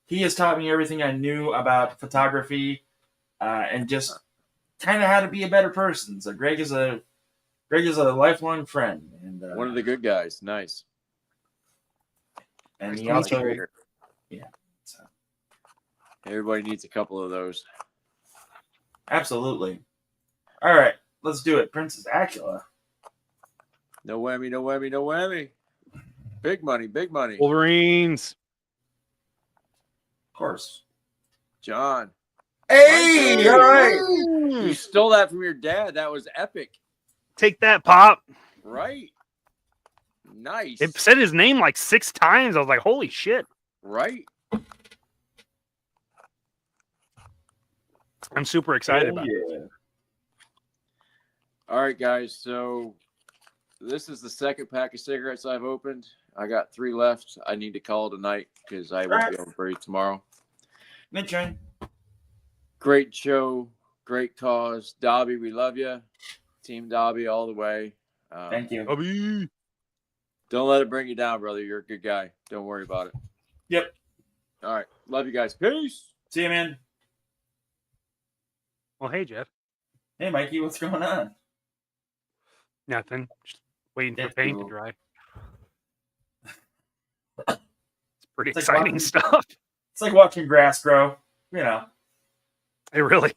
He has taught me everything I knew about photography, and just kind of how to be a better person. So Greg is a lifelong friend, and one of the good guys. Nice. And he also, yeah. So. Everybody needs a couple of those. Absolutely. All right, let's do it. Princess Acula. No whammy, no whammy, no whammy. Big money, big money. Wolverines. Of course. John. Hey, all right. You stole that from your dad. That was epic. Take that, Pop. Right. Nice. It said his name like 6 times. I was like, holy shit. Right. I'm super excited about it. All right, guys. So this is the second pack of cigarettes I've opened. I got 3 left. I need to call it a night because I won't be able to breathe tomorrow. Mid-train. Great show. Great cause. Dobby, we love you. Team Dobby all the way. Thank you. Dobby. Don't let it bring you down, brother. You're a good guy. Don't worry about it. Yep. All right. Love you guys. Peace. See you, man. Well, hey, Jeff. Hey, Mikey, what's going on? Nothing. Just waiting for paint to dry. It's pretty exciting stuff. It's like watching grass grow, you know. It really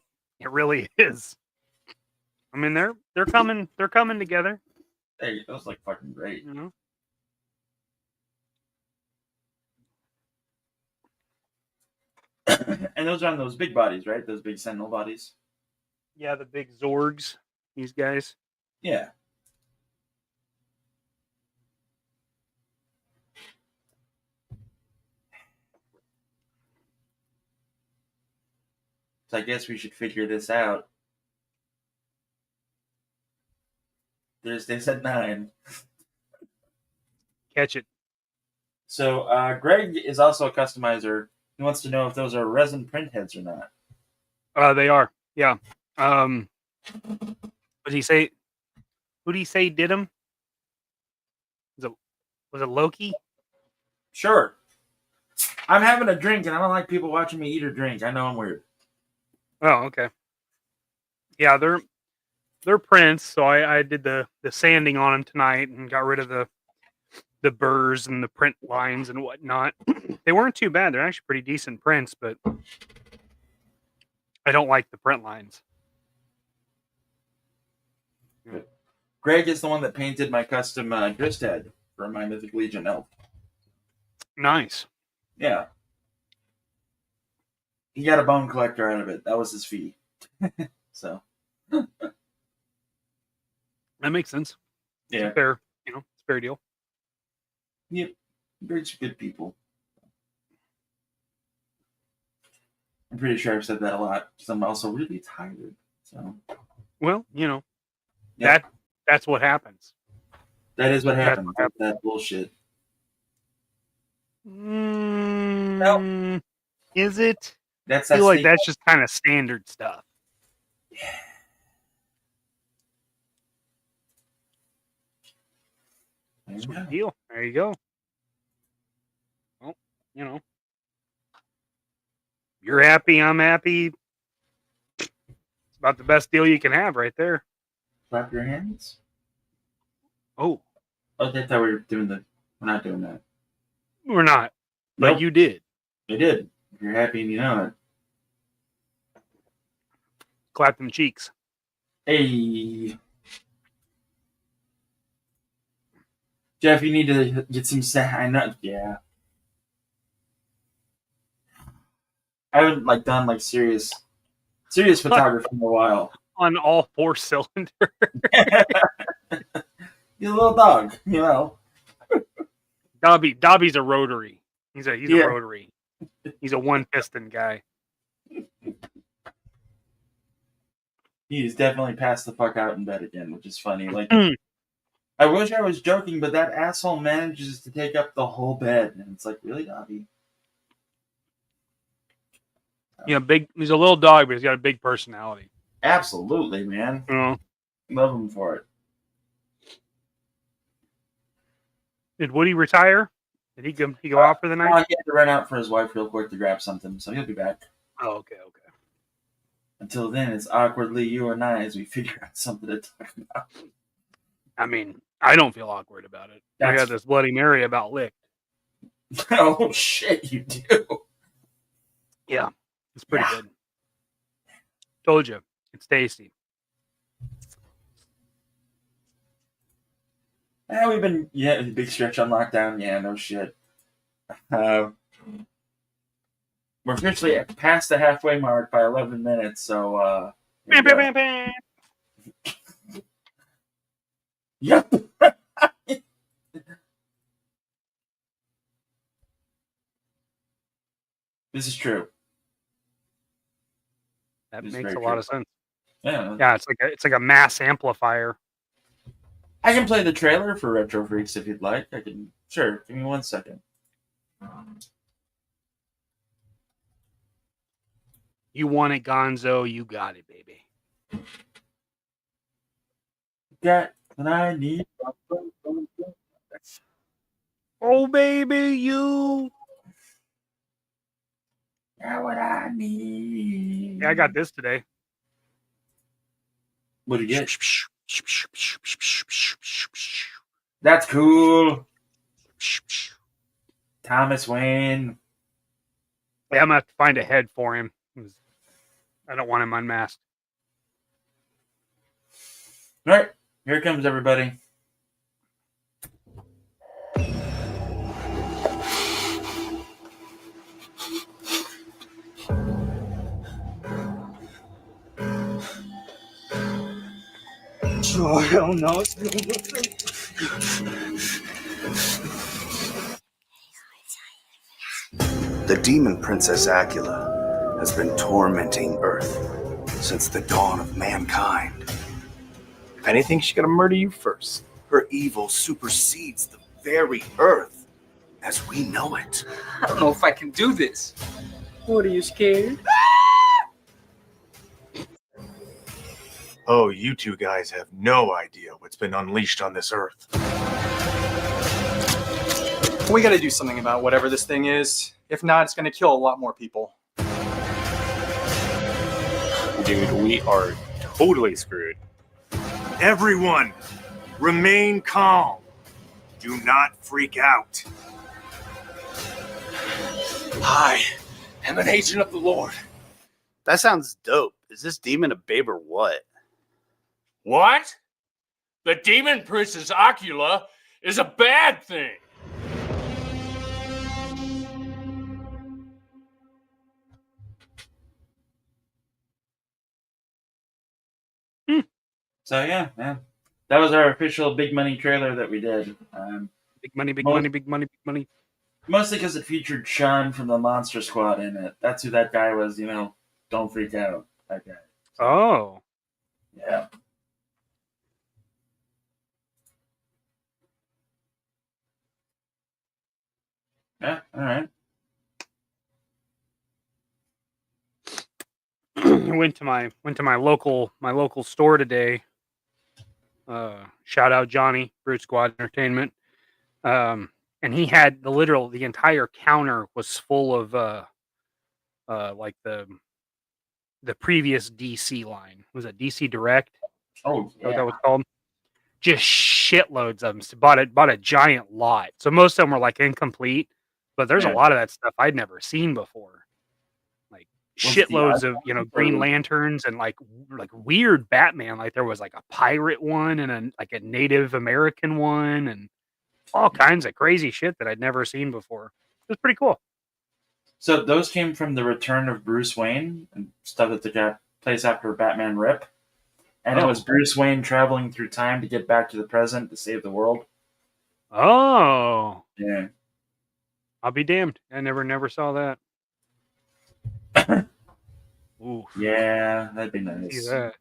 is. I mean, they're coming together. Hey, that was like fucking great. You know. And those are on those big bodies, right? Those big Sentinel bodies. Yeah, the big Zorgs. These guys. Yeah. So I guess we should figure this out. Thursdays at 9. Catch it. So Greg is also a customizer. He wants to know if those are resin print heads or not. They are. Yeah. What did he say? Who did he say did them? Was it Loki? Sure. I'm having a drink, and I don't like people watching me eat or drink. I know I'm weird. Oh, okay. Yeah, they're prints. So I did the sanding on them tonight and got rid of the burrs and the print lines and whatnot. They weren't too bad. They're actually pretty decent prints, but I don't like the print lines. Greg is the one that painted my custom Grist head for my Mythic Legion elf. Nice. Yeah. He got a bone collector out of it. That was his fee. So. That makes sense. Yeah. It's fair, it's a fair deal. Yep. Greg's good people. I'm pretty sure I've said that a lot because I'm also really tired. So. Well, Yep. That's what happens. That is what happens. That bullshit. No. Is it? I feel like that's just kind of standard stuff. Sweet deal. There you go. Well, you're happy, I'm happy. It's about the best deal you can have right there. Clap your hands. Oh. I thought we were doing we're not doing that. We're not. But Nope. you did. I did. If you're happy and you know it. Clap them cheeks. Hey. Jeff, you need to get some I know. Yeah. I haven't done serious photography in a while. On all 4 cylinders. He's a little dog, Dobby's a rotary. He's a rotary. He's a 1-piston guy. He's definitely passed the fuck out in bed again, which is funny. I wish I was joking, but that asshole manages to take up the whole bed, and it's like, really, Dobby? He's a little dog, but he's got a big personality. Absolutely, man. Love him for it. Did Woody retire? Did he go out for the night? He had to run out for his wife real quick to grab something, so he'll be back. Oh, okay. Until then, it's awkwardly you and I as we figure out something to talk about. I mean, I don't feel awkward about it. I got this Bloody Mary about licked. Oh, shit, you do. Yeah, it's pretty good. Told you, it's tasty. We've been, big stretch on lockdown. Yeah, no shit. We're officially past the halfway mark by 11 minutes, so here we Bam, go. bam, bam, bam. Yep. This is true. That This is makes very a lot true. of sense. Yeah. Yeah, it's like a mass amplifier. I can play the trailer for Retro Freaks if you'd like. I can. Sure. Give me 1 second. You want it, Gonzo? You got it, baby. Got what I need. Oh, baby, you. Got what I need. Yeah, I got this today. What'd you get? That's cool. Thomas Wayne. Yeah, I'm gonna have to find a head for him. I don't want him unmasked. All right, here comes everybody. Oh, hell no. The demon princess Acula has been tormenting Earth since the dawn of mankind. If anything, she's gonna murder you first. Her evil supersedes the very Earth as we know it. I don't know if I can do this. What, are you scared? Oh, you two guys have no idea what's been unleashed on this Earth. We gotta do something about whatever this thing is. If not, it's gonna kill a lot more people. Dude, we are totally screwed. Everyone, remain calm. Do not freak out. I am an agent of the Lord. That sounds dope. Is this demon a babe or what? What? The demon princess Acula is a bad thing. So yeah, man, that was our official big money trailer that we did. Big money, big money, big money, big money. Mostly because it featured Sean from the Monster Squad in it. That's who that guy was. You know, don't freak out. That guy. Oh. Yeah. Yeah. All right. went to my local store today. Shout out Johnny, Brute Squad Entertainment. And he had the entire counter was full of like the previous DC line. Was it DC Direct? Oh, yeah. What that was called? Just shitloads of them. So bought a giant lot. So most of them were like incomplete, but there's a lot of that stuff I'd never seen before. Like shitloads of Green Lanterns and like weird Batman. Like there was like a pirate one and a Native American one and all kinds of crazy shit that I'd never seen before. It was pretty cool. So those came from the Return of Bruce Wayne and stuff that took place after Batman Rip. And it was Bruce Wayne traveling through time to get back to the present to save the world. Oh. Yeah. I'll be damned. I never saw that. Ooh. Yeah, that'd be nice. See that.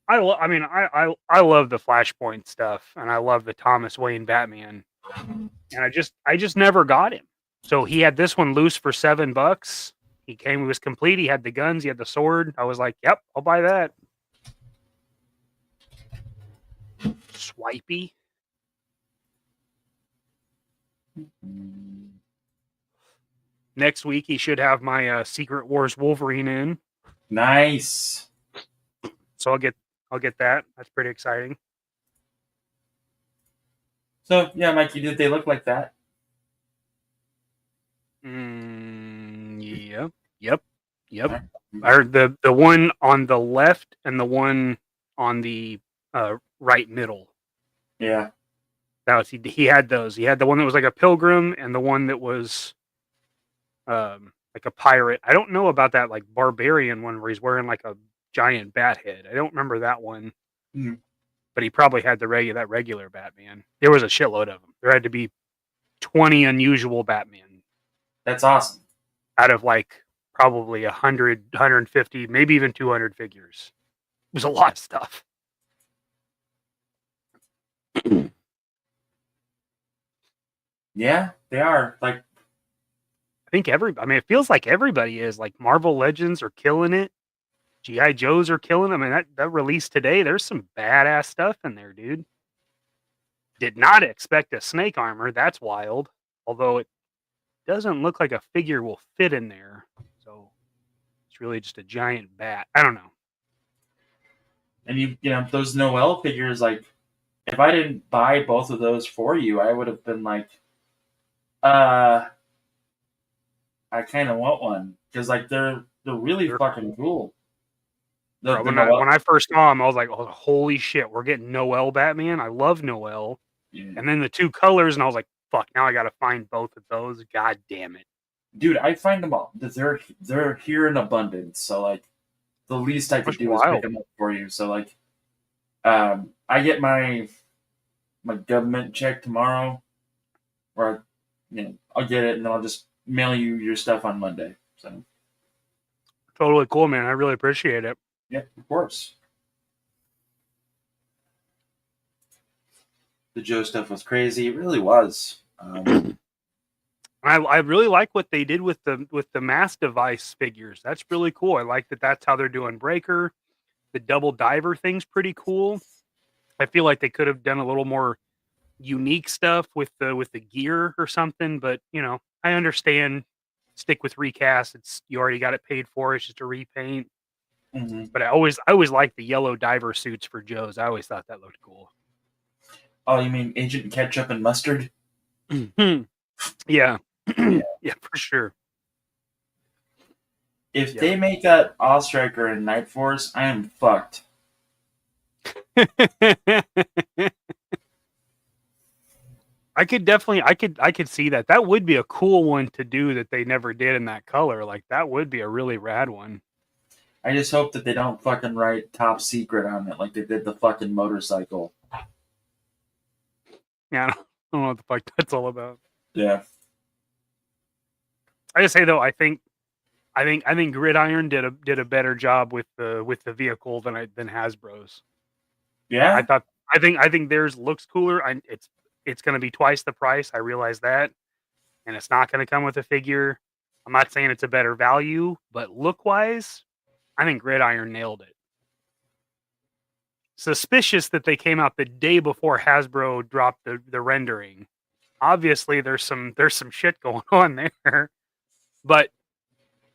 I love the Flashpoint stuff, and I love the Thomas Wayne Batman, and I just never got him. So he had this one loose for $7. He was complete. He had the guns, he had the sword. I was like, "Yep, I'll buy that." Swipey. Next week he should have my Secret Wars Wolverine in. Nice. So I'll get that. That's pretty exciting. So yeah, Mikey, did they look like that? Yep. I heard the one on the left and the one on the right middle. Yeah. That was he had those. He had the one that was like a pilgrim and the one that was like a pirate. I don't know about that like barbarian one where he's wearing like a giant bat head. I don't remember that one. Hmm. But he probably had that regular Batman. There was a shitload of them. There had to be 20 unusual Batman That's awesome. out of like probably 100, 150, maybe even 200 figures. It was a lot of stuff. Yeah, they are. Like, I think it feels like everybody is. Like Marvel Legends are killing it. G.I. Joes are killing them. I mean, that release today, there's some badass stuff in there, dude. Did not expect a snake armor. That's wild. Although it doesn't look like a figure will fit in there. So it's really just a giant bat. I don't know. and you know, those Noel figures, like, if I didn't buy both of those for you, I would have been like, I kind of want one because like they're really fucking cool. When I first saw him, I was like, "Oh, holy shit! We're getting Noel Batman." I love Noel, and then the two colors, and I was like, "Fuck!" Now I got to find both of those. God damn it, dude! I find them all. They're here in abundance. So like, the least I could do is pick them up for you. So like, I get my government check tomorrow, or I'll get it and then I'll just mail you your stuff on Monday. So totally cool, man. I really appreciate it. Yeah, of course. The Joe stuff was crazy. It really was. I really like what they did with the mass device figures. That's really cool. I like that's how they're doing Breaker. The double diver thing's pretty cool. I feel like they could have done a little more unique stuff with the gear or something, but I understand. Stick with recast. You already got it paid for. It's just a repaint. Mm-hmm. But I always liked the yellow diver suits for Joe's. I always thought that looked cool. Oh, you mean Agent Ketchup and Mustard? Yeah. Yeah, for sure. If they make that Allstriker and Night Force, I am fucked. I could see that. That would be a cool one to do that they never did in that color. Like that would be a really rad one. I just hope that they don't fucking write top secret on it like they did the fucking motorcycle. Yeah, I don't know what the fuck that's all about. Yeah. I just say though, I think Gridiron did a better job with the vehicle than Hasbro's. Yeah. I think theirs looks cooler. It's going to be twice the price. I realize that, and it's not going to come with a figure. I'm not saying it's a better value, but look wise, I think Gridiron nailed it. Suspicious that they came out the day before Hasbro dropped the rendering. Obviously, there's some shit going on there, but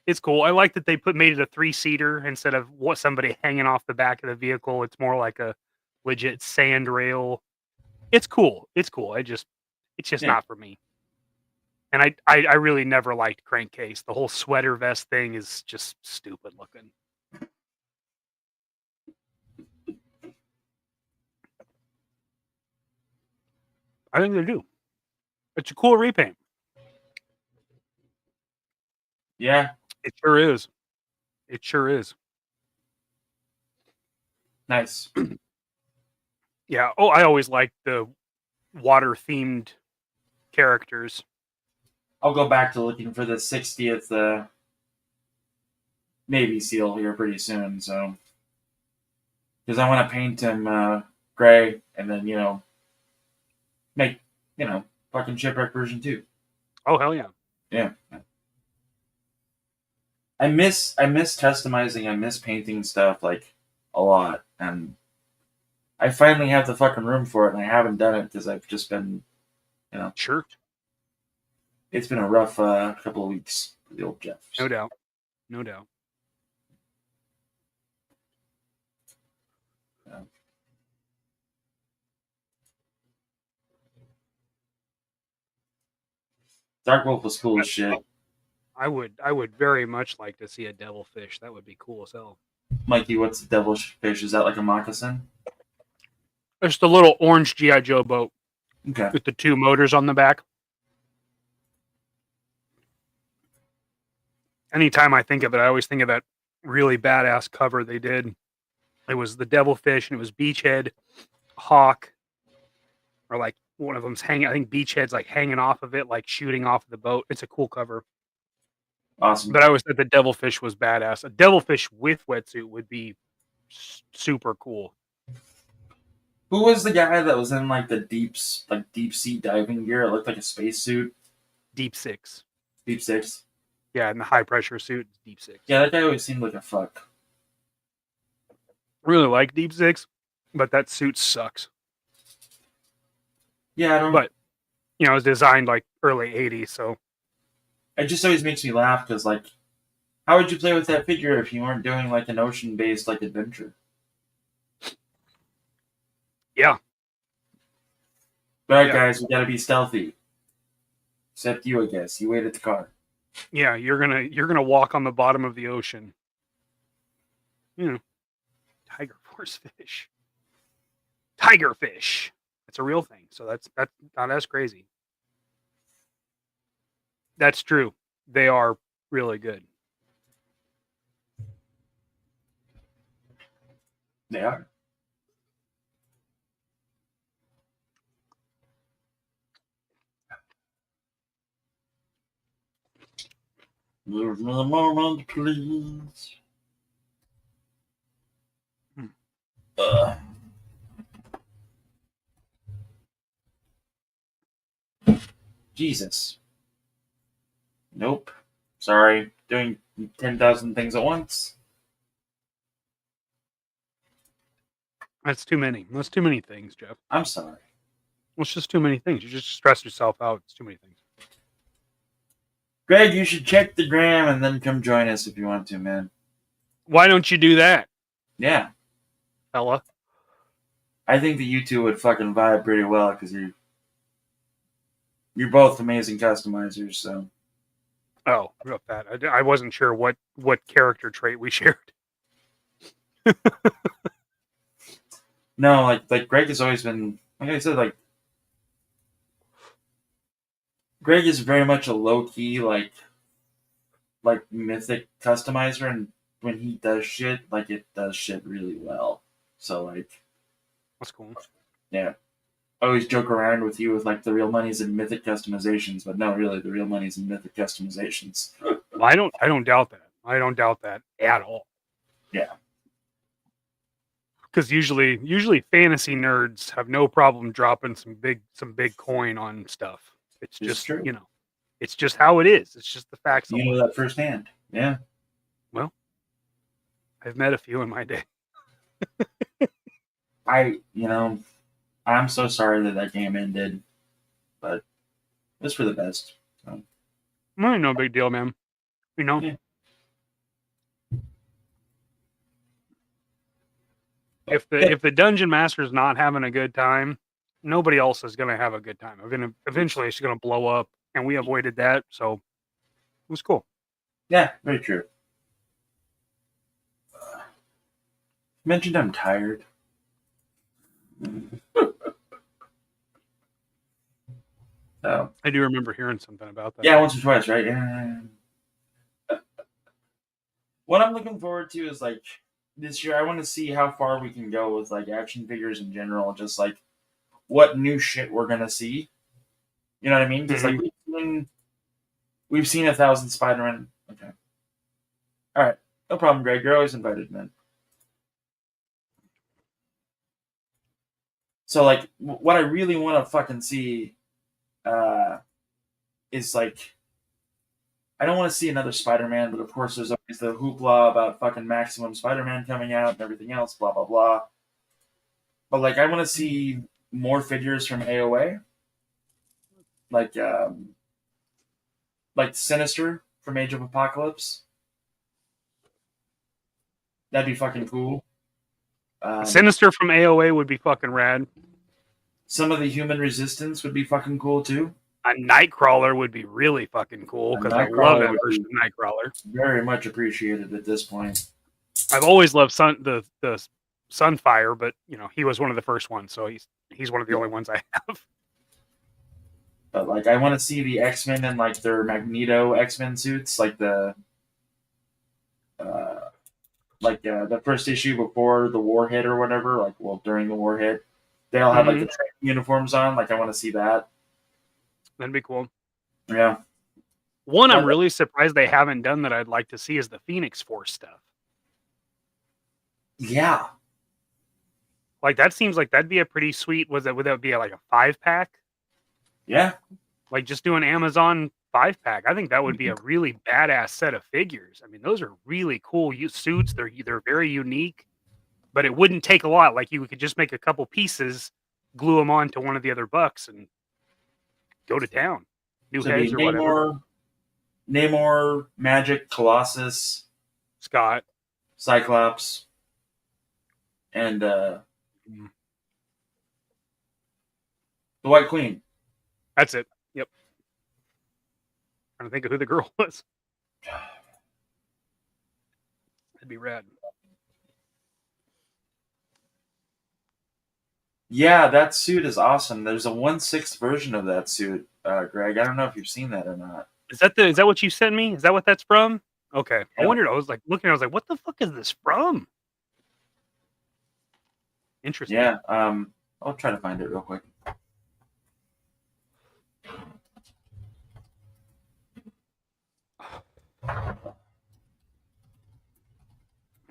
it's cool. I like that they made it a 3-seater instead of somebody hanging off the back of the vehicle. It's more like a legit sand rail. It's cool. It's cool. It's just not for me. And I really never liked Crankcase. The whole sweater vest thing is just stupid looking. I think they do. It's a cool repaint. Yeah. It sure is. It sure is. Nice. Yeah. Oh, I always liked the water-themed characters. I'll go back to looking for the 60th Navy SEAL here pretty soon, so because I want to paint him gray and then make fucking shipwreck version 2. Oh hell yeah. Yeah. I miss customizing. I miss painting stuff like a lot, and I finally have the fucking room for it, and I haven't done it because I've just been, Sure. It's been a rough couple of weeks for the old Jeff. No doubt. No doubt. Yeah. Dark Wolf was cool as shit. I would very much like to see a devilfish. That would be cool as hell. Mikey, what's the devilfish? Is that like a moccasin? It's the little orange G.I. Joe boat. Okay. With the 2 motors on the back. anytime I think of it, I always think of that really badass cover they did. It was the Devilfish, and it was Beachhead, Hawk, or like one of them's hanging. I think Beachhead's like hanging off of it, like shooting off of the boat. It's a cool cover. Awesome. But I always thought the Devilfish was badass. A Devilfish with wetsuit would be super cool. Who was the guy that was in like the deep sea diving gear? It looked like a spacesuit. Deep Six. Deep Six. Yeah, in the high pressure suit, Deep Six. Yeah, that guy always seemed like a fuck. Really like Deep Six, but that suit sucks. Yeah, I don't. But it was designed like early '80s, so It just always makes me laugh because, like, how would you play with that figure if you weren't doing like an ocean-based like adventure? Yeah. All right, Yeah. guys, we gotta be stealthy. Except you, I guess. You wait at the car. yeah, you're gonna walk on the bottom of the ocean. Tiger force fish. Tigerfish. It's a real thing. So that's not as crazy. That's true. They are really good. They are. Give me a moment, please. Jesus. Nope. Sorry. Doing 10,000 things at once. That's too many. That's too many things, Jeff. I'm sorry. Well, it's just too many things. You just stress yourself out. It's too many things. Greg, you should check the gram and then come join us if you want to, man. Why don't you do that? Yeah. Fella. I think that you two would fucking vibe pretty well because you're both amazing customizers, so. Oh, about that. I wasn't sure what character trait we shared. No, like Greg has always been, like I said, like Greg is very much a low key like mythic customizer, and when he does shit, like it does shit really well. So like, that's cool. Yeah, I always joke around with you with like the real money's in mythic customizations, but no, really, the real money's in mythic customizations. Well, I don't doubt that. I don't doubt that at all. Yeah. Because usually fantasy nerds have no problem dropping some big coin on stuff. It's just true. It's just how it is. It's just the facts. You know that firsthand. Yeah. Well, I've met a few in my day. I'm so sorry that game ended, but it's for the best. So. No big deal, man. Yeah. If the dungeon master's not having a good time, nobody else is going to have a good time. Eventually, it's going to blow up, and we avoided that, so it was cool. Yeah, very true. Mentioned I'm tired. So. I do remember hearing something about that. Yeah, once or twice, right? Yeah. What I'm looking forward to is like this year. I want to see how far we can go with like action figures in general. Just like what new shit we're gonna see. You know what I mean? Because like we've seen 1,000 Spider-Man. Okay. All right, no problem, Greg. You're always invited, man. So like, what I really want to fucking see is like, I don't want to see another Spider-Man, but of course there's always the hoopla about fucking Maximum Spider-Man coming out and everything else, blah blah blah. But like, I want to see more figures from AOA, like Sinister from Age of Apocalypse. That'd be fucking cool. Sinister from AOA would be fucking rad. Some of the Human Resistance would be fucking cool too. A Nightcrawler would be really fucking cool because I love that version of Nightcrawler. Very much appreciated at this point. I've always loved the Sunfire, but he was one of the first ones, so he's one of the only ones I have. But like, I want to see the X-Men in like their Magneto X-Men suits, like the the first issue before the war hit or whatever, like well during the war hit, they all had like the training uniforms on. Like I want to see that. That'd be cool. Yeah. One I'm really surprised they haven't done that I'd like to see is the Phoenix Force stuff. Yeah. Like that seems like that'd be a pretty sweet. Would that be like a 5-pack? Yeah. Like just do an Amazon 5-pack. I think that would be a really badass set of figures. I mean, those are really cool suits. They're very unique, but it wouldn't take a lot. Like you could just make a couple pieces, glue them on to one of the other bucks, and go to town. New heads or whatever. Namor, Magic, Colossus, Scott, Cyclops, and the White Queen. That's it. Yep. Trying to think of who the girl was. That'd be rad. Yeah, that suit is awesome. There's a 1/6 version of that suit, Greg. I don't know if you've seen that or not. Is that what you sent me? Is that what that's from? Okay. Yeah. I wondered. I was like looking. I was like, what the fuck is this from? Interesting. Yeah. I'll try to find it real quick.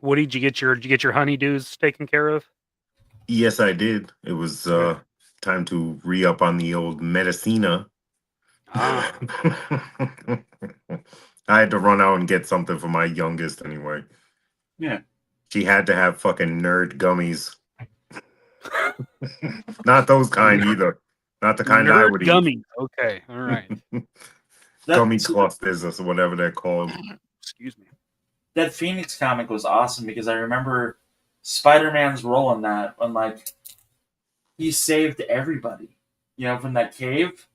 Woody, did you get your honeydews taken care of? Yes, I did. It was time to re-up on the old Medicina. I had to run out and get something for my youngest anyway. Yeah. She had to have fucking nerd gummies. Not those kind either. Not the kind I would gummies. eat. Okay. All right. Gummy clusters or whatever they're called. Excuse me. That Phoenix comic was awesome because I remember Spider-Man's role in that when like he saved everybody, from that cave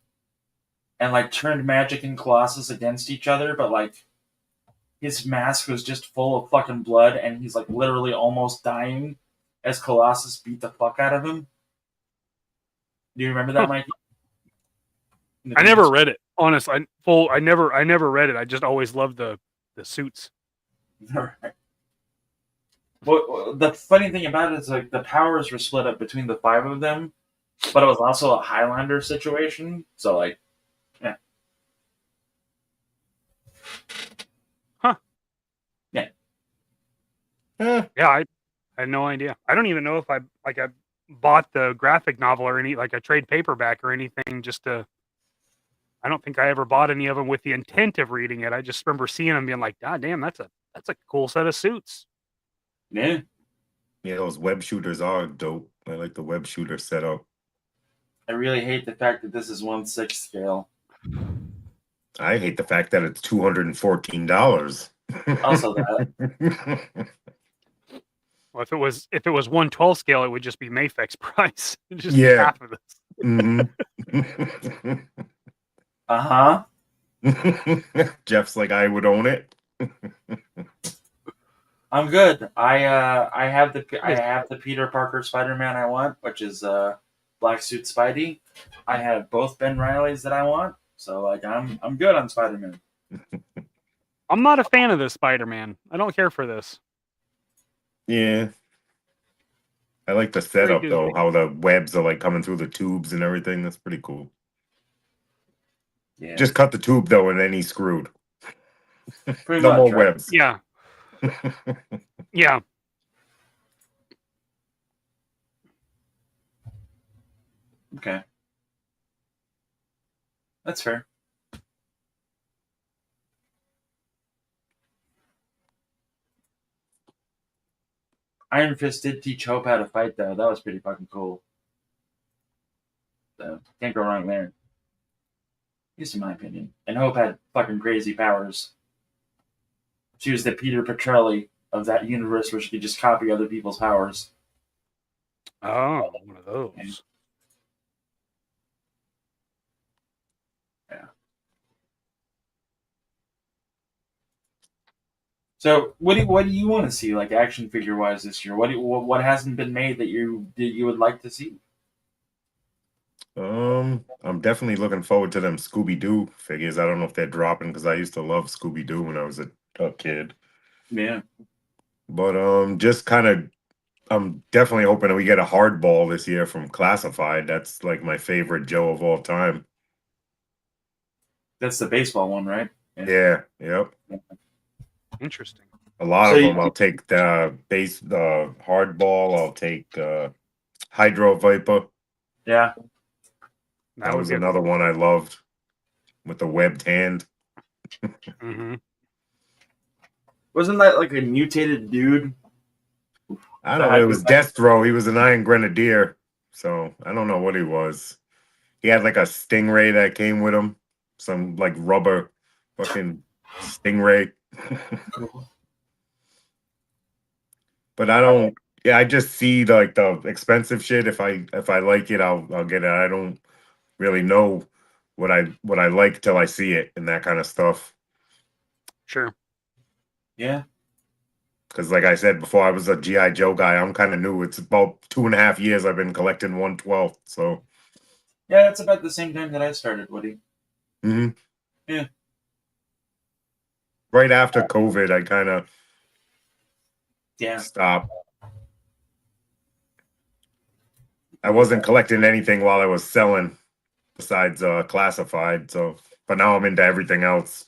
and like turned Magic and Colossus against each other, but like his mask was just full of fucking blood and he's like literally almost dying as Colossus beat the fuck out of him. Do you remember that, Mikey? I never read it. Honestly, I never read it. I just always loved the suits. Right. Well, the funny thing about it is like the powers were split up between the 5 of them, but it was also a Highlander situation. So like, yeah. Huh. Yeah. Yeah, I had no idea. I don't even know if I bought the graphic novel or any like a trade paperback or anything just to. I don't think I ever bought any of them with the intent of reading it. I just remember seeing them being like, God damn, that's a cool set of suits. Yeah. Yeah, those web shooters are dope. I like the web shooter setup. I really hate the fact that this is 1/6 scale. I hate the fact that it's $214. Also that. Well, if it was 1/12 scale, it would just be Mayfec's price. Just half of this. Mm-hmm. Uh-huh. Jeff's like, I would own it. I'm good. I have the Peter Parker Spider-Man I want, which is Black Suit Spidey. I have both Ben Reilly's that I want, so like I'm good on Spider-Man. I'm not a fan of this Spider-Man. I don't care for this. Yeah. I like the setup though, how the webs are like coming through the tubes and everything. That's pretty cool. Yeah. Just cut the tube though and then he's screwed. Pretty no much, more right? webs. Yeah. Yeah. Okay. That's fair. Iron Fist did teach Hope how to fight, though. That was pretty fucking cool. So, can't go wrong there. At least in my opinion. And Hope had fucking crazy powers. She was the Peter Petrelli of that universe where she could just copy other people's powers. Oh, one of those. Yeah. So, what do you want to see, like action figure wise, this year? What hasn't been made that you would like to see? I'm definitely looking forward to them Scooby-Doo figures. I don't know if they're dropping because I used to love Scooby-Doo when I was a kid. Yeah. But just kind of, I'm definitely hoping that we get a hardball this year from Classified. That's like my favorite Joe of all time. That's the baseball one, right? Yeah. Yep. Interesting. A lot So of you- them. I'll take the hardball. I'll take Hydro Viper. Yeah. That would was be a another cool one I loved with the webbed hand. Mm-hmm. Wasn't that like a mutated dude? I don't know. It was Destro. He was an Iron Grenadier. So I don't know what he was. He had like a stingray that came with him. Some like rubber fucking stingray. But I don't. Yeah, I just see like the expensive shit. If I like it, I'll get it. I don't really know what I like till I see it and that kind of stuff. Sure. Yeah. Because like I said before, I was a GI Joe guy. I'm kind of new. It's about 2.5 years I've been collecting 1/12. So Yeah, that's about the same time that I started, Woody. mhm. Yeah. Right after COVID, I kind of stopped. I wasn't collecting anything while I was selling besides Classified. So, but now I'm into everything else.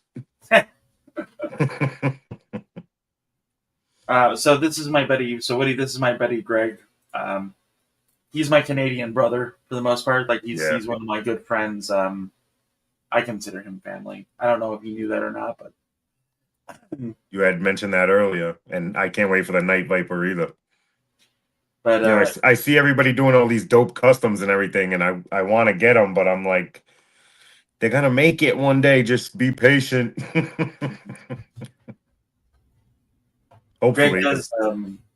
So this is my buddy. So Woody, this is my buddy Greg. He's my Canadian brother for the most part. Like he's one of my good friends. I consider him family. I don't know if you knew that or not, but You had mentioned that earlier, and I can't wait for the Night Viper either. But you know, I see everybody doing all these dope customs and everything, and I want to get them, but I'm like, they're gonna make it one day. Just be patient. Hopefully,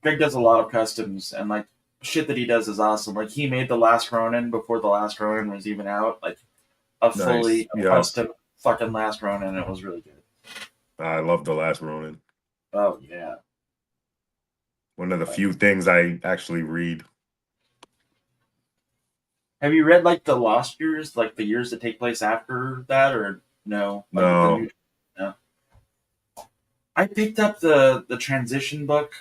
Greg does a lot of customs, and like shit that he does is awesome. Like he made the Last Ronin before the Last Ronin was even out. Like a fully custom fucking Last Ronin. It was really good. I love the Last Ronin. Oh yeah. One of the few things I actually read. Have you read like the Lost Years, like the years that take place after that, or no? Like, No. No. I picked up the transition book,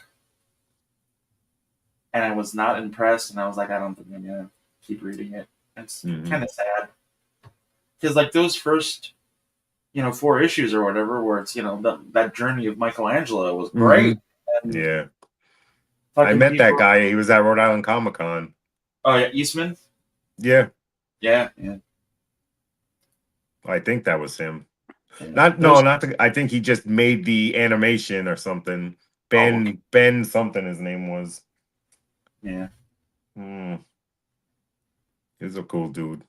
and I was not impressed, and I was like, I don't think I'm gonna keep reading it. It's kind of sad because like those first, 4 issues or whatever, where it's that journey of Michelangelo was great. And Yeah. I fucking met that people- guy. He was at Rhode Island Comic Con. Oh yeah, Eastman. Yeah. Yeah. I think that was him. Yeah. I think he just made the animation or something. Ben something his name was. Yeah. He's a cool dude.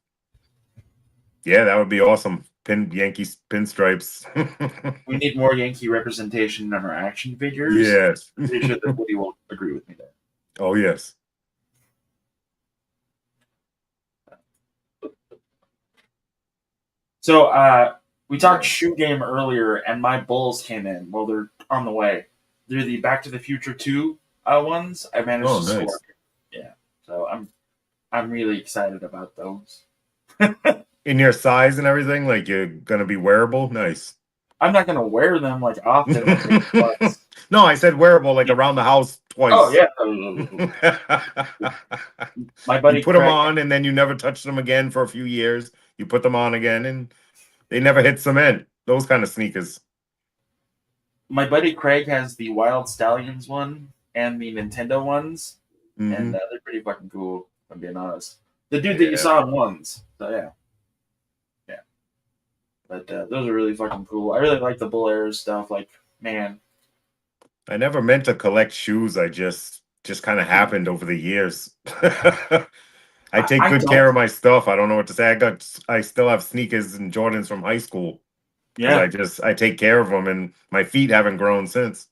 Yeah, that would be awesome. Yankees pinstripes. We need more Yankee representation in our action figures. Yes. I'm pretty sure that Woody will agree with me there. Oh yes. So we talked shoe game earlier, and my Bulls came in. Well, they're on the way. They're the Back to the Future 2 ones. I managed to nice. score. Yeah. So I'm really excited about those. In your size and everything, like you're gonna be wearable. Nice. I'm not gonna wear them like often. No, I said wearable, like around the house twice. Oh yeah. My buddy You put them Craig- on, and then you never touch them again for a few years. You put them on again, and they never hit cement. Those kind of sneakers. My buddy Craig has the Wild Stallions one and the Nintendo ones, and they're pretty fucking cool. If I'm being honest. The dude that you saw in ones. So yeah. But those are really fucking cool. I really like the Bull Airs stuff. Like, man. I never meant to collect shoes. I just kind of happened over the years. I take good care of my stuff. I don't know what to say. I still have sneakers and Jordans from high school. Yeah. I take care of them, and my feet haven't grown since.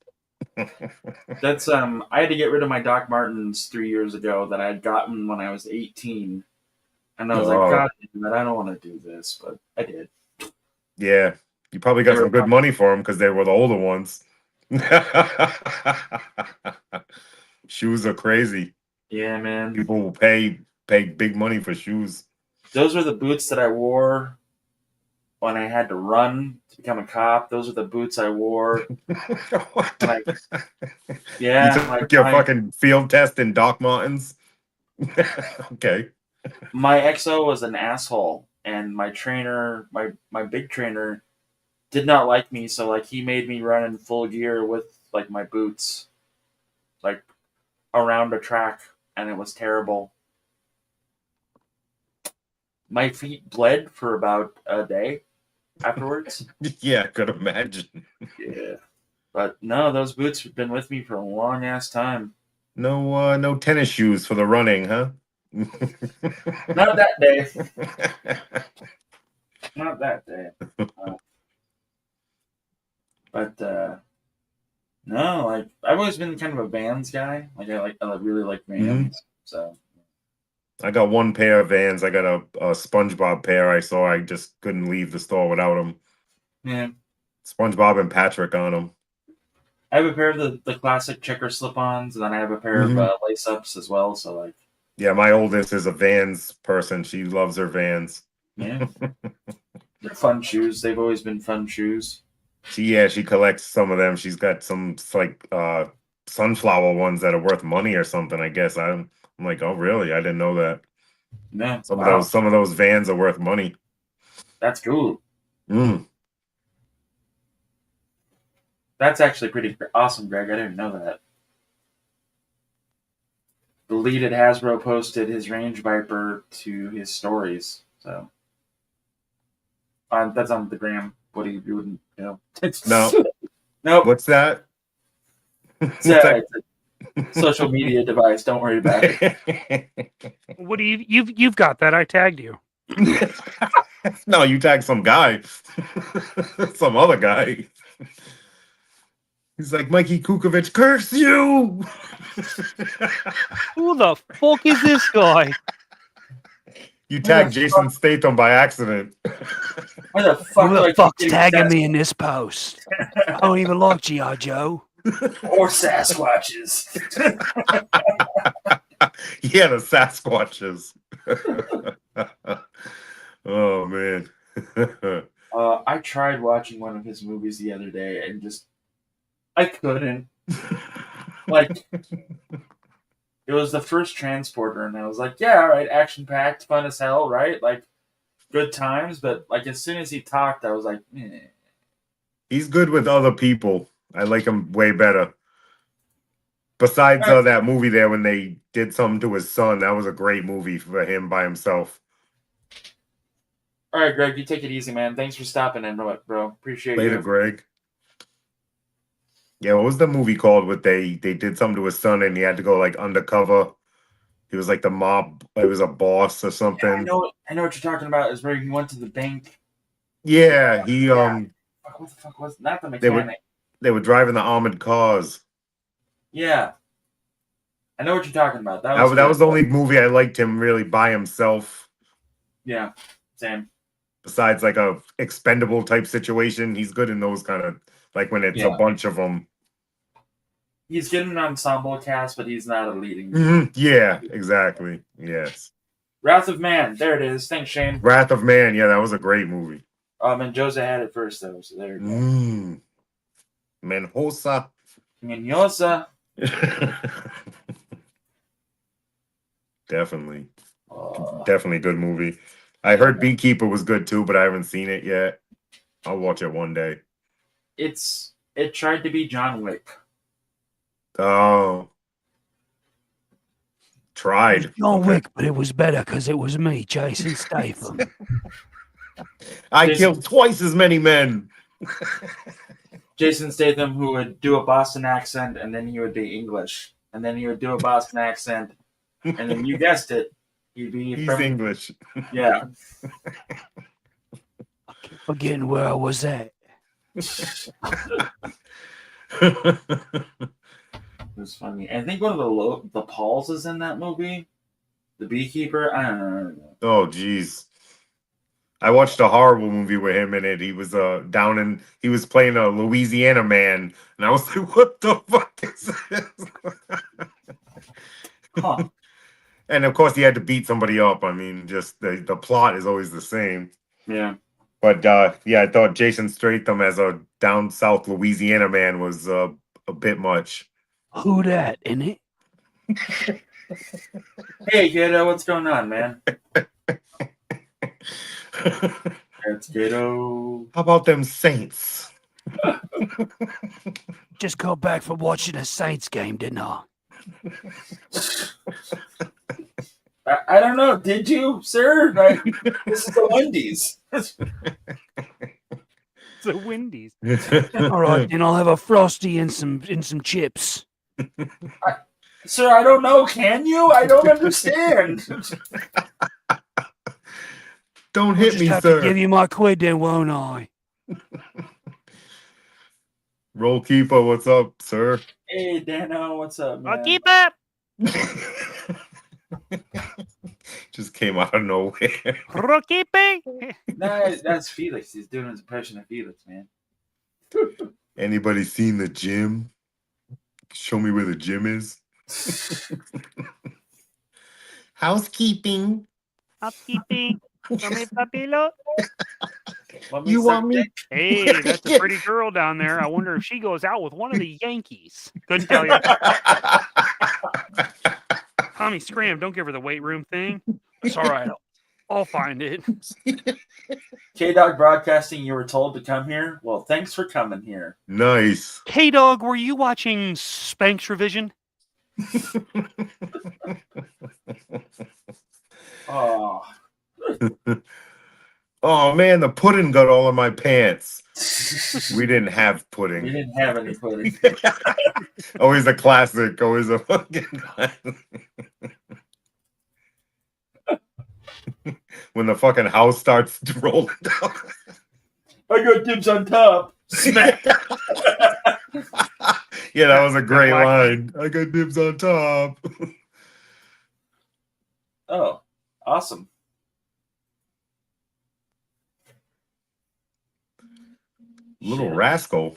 That's I had to get rid of my Doc Martens 3 years ago that I had gotten when I was 18, and I was like, God damn it, I don't want to do this, but I did. Yeah, you probably got some good money for them because they were the older ones. Shoes are crazy. Yeah, man. People will pay big money for shoes. Those were the boots that I wore when I had to run to become a cop. Those are the boots I wore. Like, yeah, You took like your fucking field test in Doc Martens. Okay. my XO was an asshole, and my trainer, my big trainer, did not like me. So like he made me run in full gear with like my boots, like around a track, and it was terrible. My feet bled for about a day afterwards. Yeah, I could imagine. Yeah. But no, those boots have been with me for a long ass time. No tennis shoes for the running, huh? Not that day. Not that day. But no, like I've always been kind of a Vans guy. I really like Vans. So I got one pair of Vans. I got a SpongeBob pair I saw. I just couldn't leave the store without them. yeah. SpongeBob and Patrick on them. I have a pair of the classic checker slip-ons, and then I have a pair of lace-ups as well. So like, Yeah, my oldest is a Vans person. She loves her Vans. yeah, they're fun shoes. They've always been fun shoes. She collects some of them. She's got some like sunflower ones that are worth money or something. I guess I'm like, oh really? I didn't know that. Yeah, some of those Vans are worth money. That's cool. Mm. That's actually pretty awesome, Greg. I didn't know that. Deleted Hasbro posted his Range Viper to his stories. So that's on the gram. What you wouldn't, you know? No. Nope. What's that? It's a social media device. Don't worry about it. What do you've got that? I tagged you. No, you tagged some guy. Some other guy. He's like, Mikey Kukovic, curse you! Who the fuck is this guy? You tagged Jason Statham by accident. Why the fuck? Who the fuck's tagging me in this post? I don't even like G.I. Joe. Or Sasquatches. Yeah, the Sasquatches. Oh, man. I tried watching one of his movies the other day and just I couldn't. Like, it was the first Transporter, and I was like, yeah, all right, action-packed, fun as hell, right? Like, good times, but, like, as soon as he talked, I was like, eh. He's good with other people. I like him way better. Besides that movie there when they did something to his son, that was a great movie for him by himself. All right, Greg, you take it easy, man. Thanks for stopping in, bro. Appreciate Later, you. Greg. Yeah, what was the movie called with they did something to his son and he had to go like undercover? He was like the mob, he was a boss or something. Yeah, I know what you're talking about, is where he went to the bank. Yeah, he What the fuck was not the mechanic? They were driving the armored cars. Yeah. I know what you're talking about. That was the only movie I liked him really by himself. Yeah, same. Besides like a expendable type situation, he's good in those kind of like when it's a bunch of them. He's getting an ensemble cast, but he's not a leading. Mm-hmm. Yeah, exactly. Yes. Wrath of Man. There it is. Thanks, Shane. Wrath of Man. Yeah, that was a great movie. And Jose had it first, though. So there you go. Menjosa. Menjosa. Definitely. Definitely good movie. I heard Beekeeper was good too, but I haven't seen it yet. I'll watch it one day. It tried to be John Wick. Oh. Tried. John Wick, but it was better because it was me, Jason Statham. I killed twice as many men. Jason Statham, who would do a Boston accent, and then he would be English. And then he would do a Boston accent, and then you guessed it, he'd be He's English. Yeah. Forgetting where I was at. It was funny. I think one of the Pauls is in that movie. The Beekeeper. I don't know. Oh, jeez. I watched a horrible movie with him in it. He was he was playing a Louisiana man, and I was like, "What the fuck is this?" Huh. And of course, he had to beat somebody up. I mean, just the plot is always the same. Yeah. But yeah, I thought Jason Statham as a down south Louisiana man was a bit much. Who that, innit? Hey, kiddo, what's going on, man? It's kiddo. How about them Saints? Just got back from watching a Saints game, didn't I? I don't know. Did you, sir? Like, this is the Wendy's. It's a Wendy's. All right, then I'll have a Frosty and some chips. Sir, I don't know. Can you? I don't understand. Don't I'll hit just me, have sir. to give you my quid then, won't I? Roll keeper, what's up, sir? Hey, Dano, what's up, man? I'll keep up. Just came out of nowhere. Roquipe. Nah, that's Felix. He's doing his impression of Felix, man. Anybody seen the gym? Show me where the gym is. Housekeeping. Housekeeping. Come papilo. You want me? Hey, that's a pretty girl down there. I wonder if she goes out with one of the Yankees. Couldn't tell you. Tommy, scram! Don't give her the weight room thing. It's all right. I'll find it. K-Dog Broadcasting, you were told to come here? Well, thanks for coming here. Nice. Hey, dog, were you watching Spanx Revision? Oh. Oh man, the pudding got all in my pants. We didn't have pudding. We didn't have any pudding. Always a classic. Always a fucking classic. When the fucking house starts rolling down. I got dibs on top. Smack. Yeah, that was a great line. I got dibs on top. Oh, awesome. Little rascal.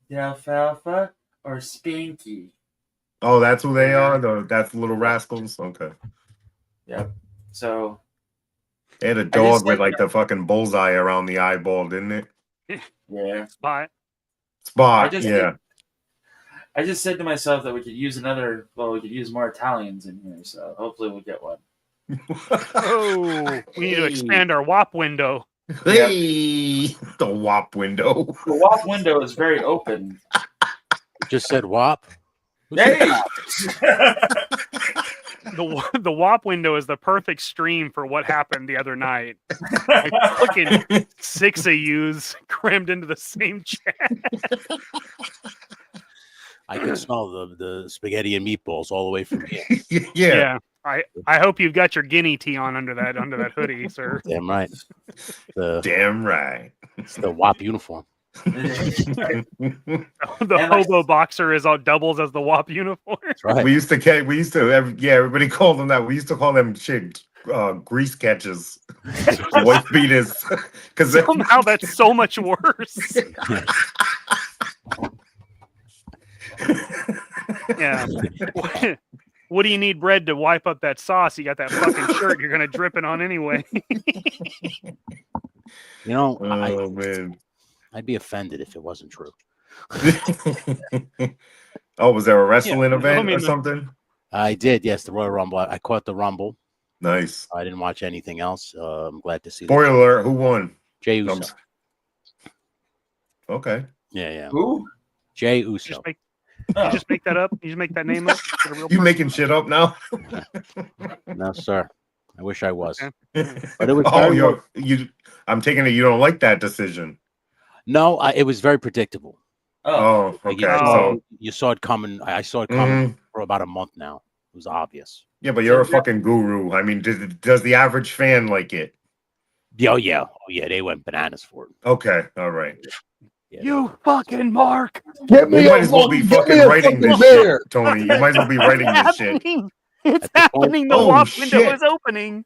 The alfalfa or Spanky? Oh, that's who they are? That's the little rascals? Okay. Yep. So they had a dog with like the fucking bullseye around the eyeball, didn't it? Yeah. Spot. Yeah. I just said to myself that we could use we could use more Italians in here, so hopefully we'll get one. Oh, we need to expand our WAP window. Hey, the WAP window. The WAP window is very open. Just said WAP. Hey! The WAP window is the perfect stream for what happened the other night. Like fucking 6 of yous crammed into the same chat. I can smell the spaghetti and meatballs all the way from here. Yeah. I hope you've got your guinea tea on under that hoodie, sir. Damn right. Damn right. It's the WAP uniform. The hobo boxer is all doubles as the WAP uniform. That's right. Everybody called them that. We used to call them shit grease catches, wife beaters. Because somehow that's so much worse. Yeah. What do you need bread to wipe up that sauce? You got that fucking shirt you're gonna drip it on anyway. Man. I'd be offended if it wasn't true. Oh, was there a wrestling event or something? I did, yes, the Royal Rumble. I caught the Rumble. Nice. I didn't watch anything else. I'm glad to see. Spoiler alert, who won? Jey Uso. Okay. Yeah. Who? Jey Uso. You just make that up? You just make that name up? You making shit up now? No, sir. I wish I was. Okay. But it was I'm taking it you don't like that decision. No, it was very predictable. Oh, okay. You saw it coming. I saw it coming for about a month now. It was obvious. Yeah, but you're a fucking guru. I mean, does the average fan like it? Oh yeah. They went bananas for it. Okay, all right. You fucking Mark. You might as well be fucking writing this shit, Tony. You might as well be writing this shit. It's happening. The WAP window is opening.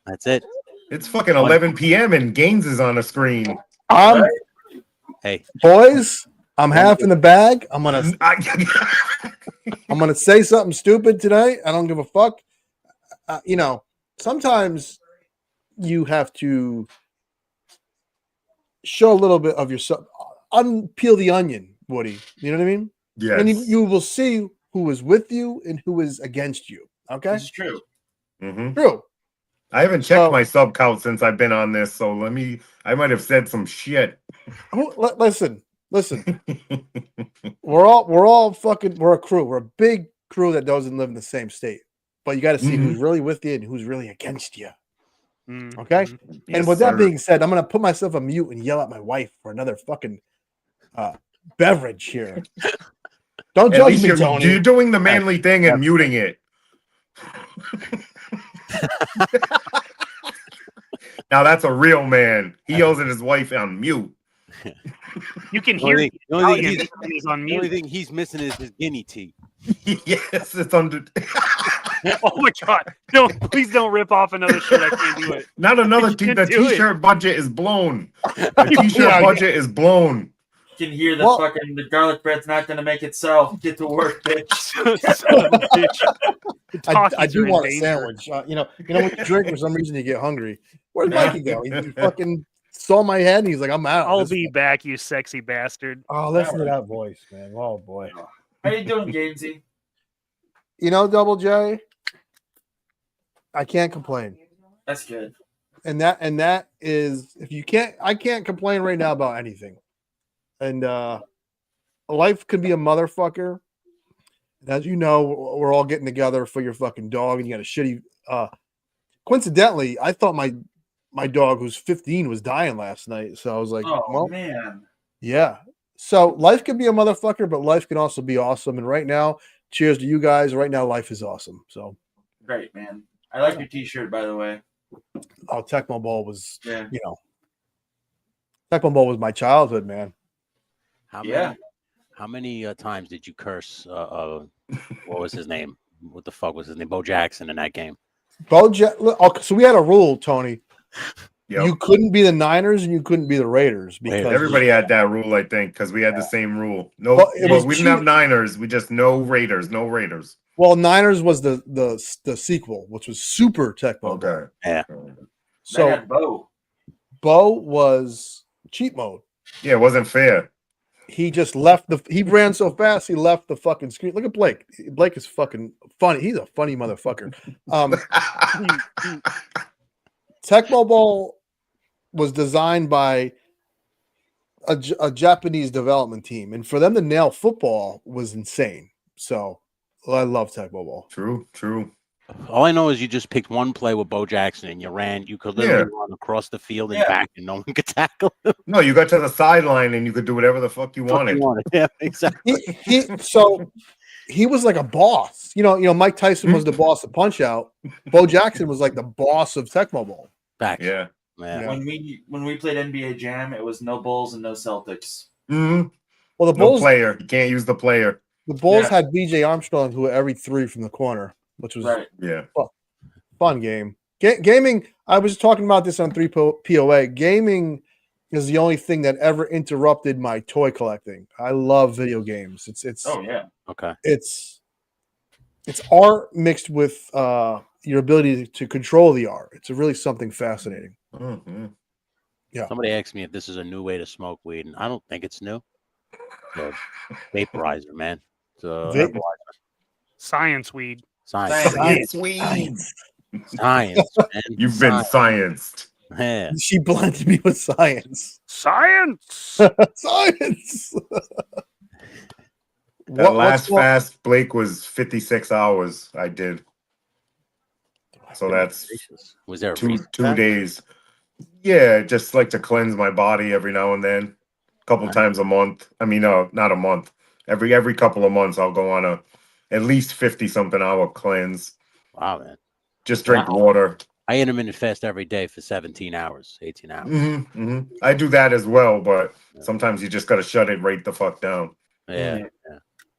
That's it. It's fucking 11 p.m. and Gaines is on the screen. Hey, boys, I'm half in the bag. I'm gonna say something stupid tonight. I don't give a fuck. Sometimes you have to show a little bit of yourself. Unpeel the onion, Woody. You know what I mean? Yes. And you will see who is with you and who is against you. Okay? This is true. Mm-hmm. True. I haven't checked my sub count since I've been on this, so I might have said some shit. Listen. we're a crew. We're a big crew that doesn't live in the same state. But you got to see who's really with you and who's really against you. Okay? Yes, and with that sir. being said, I'm gonna put myself on mute and yell at my wife for another fucking beverage here. Don't At judge least me, Tony. you're doing the manly thing and muting it. Now that's a real man. He yells at his wife on mute. You can The only hear thing- the only thing Italian he's- when he's on The only mute. thing he's missing is his guinea tea. Yes, it's under. Oh my god! No, please don't rip off another shirt. I can't do it. Not another You can't the do it. t-shirt budget is blown. The t-shirt budget is blown. You can hear the garlic bread's not going to make itself. Get to work, bitch. Son of a bitch. I do are in want a danger. sandwich. You know when you drink for some reason you get hungry. Where'd Mikey go? He fucking saw my head and he's like, I'm out. I'll be back, you sexy bastard. Oh, listen to that voice, man. Oh boy. How you doing, Gamesy? You know, Double J, I can't complain. That's good. And that is, if you can't, I can't complain right now about anything. And life could be a motherfucker. And as you know, we're all getting together for your fucking dog, and you got a shitty. Coincidentally, I thought my dog, who's 15, was dying last night. So I was like, Oh well, man. yeah. So life can be a motherfucker, but life can also be awesome. And right now, cheers to you guys. Right now, life is awesome. So Great, man. I like your t-shirt, by the way. oh, Tecmo Bowl was, Yeah. Tecmo Bowl was my childhood, man. How many times did you curse? What was his name? What the fuck was his name? Bo Jackson in that game. So we had a rule, Tony. Yep. You couldn't be the Niners and you couldn't be the Raiders because Everybody had that rule, I think, because we had the same rule. No, Well, it was we didn't have Niners. We just no Raiders. Well, Niners was the sequel, which was Super Tecmo. Okay. Yeah. So had Bo was cheat mode. Yeah, it wasn't fair. He just left he ran so fast he left the fucking screen. Look at Blake. Blake is fucking funny. He's a funny motherfucker. Tecmo Bowl was designed by a Japanese development team, and for them to nail football was insane. So I love Tecmo Bowl. True. All I know is you just picked one play with Bo Jackson and you ran. You could literally run across the field and back, and no one could tackle him. No, you got to the sideline and you could do whatever the fuck you wanted. Yeah, exactly. He was like a boss. You know, Mike Tyson was the boss of Punch Out. Bo Jackson was like the boss of Tecmo Bowl. Back. Yeah. When we played NBA Jam, it was no Bulls and no Celtics. Mm-hmm. Well, the Bulls player. You can't use the player. The Bulls had BJ Armstrong who hit every three from the corner, which was fun game. Gaming. I was talking about this on 3 POA. Gaming is the only thing that ever interrupted my toy collecting. I love video games. It's okay. It's art mixed with your ability to control the art. It's really something fascinating. Mm-hmm. Yeah. Somebody asked me if this is a new way to smoke weed, and I don't think it's new. The vaporizer, man. It's a Science weed. Science weed. Science, man. You've been scienced. Yeah. She blinded me with science. Science. Science. That last fast, Blake, was 56 hours. I did. So that's was there a two reason for that? days. Yeah, just like to cleanse my body every now and then, a couple times a month. I mean, no, not a month. Every couple of months, I'll go on at least 50-something hour cleanse. Wow, man. Just drink water. I intermittent fast every day for 17 hours, 18 hours. Mm-hmm, mm-hmm. I do that as well, but sometimes you just got to shut it right the fuck down. Yeah.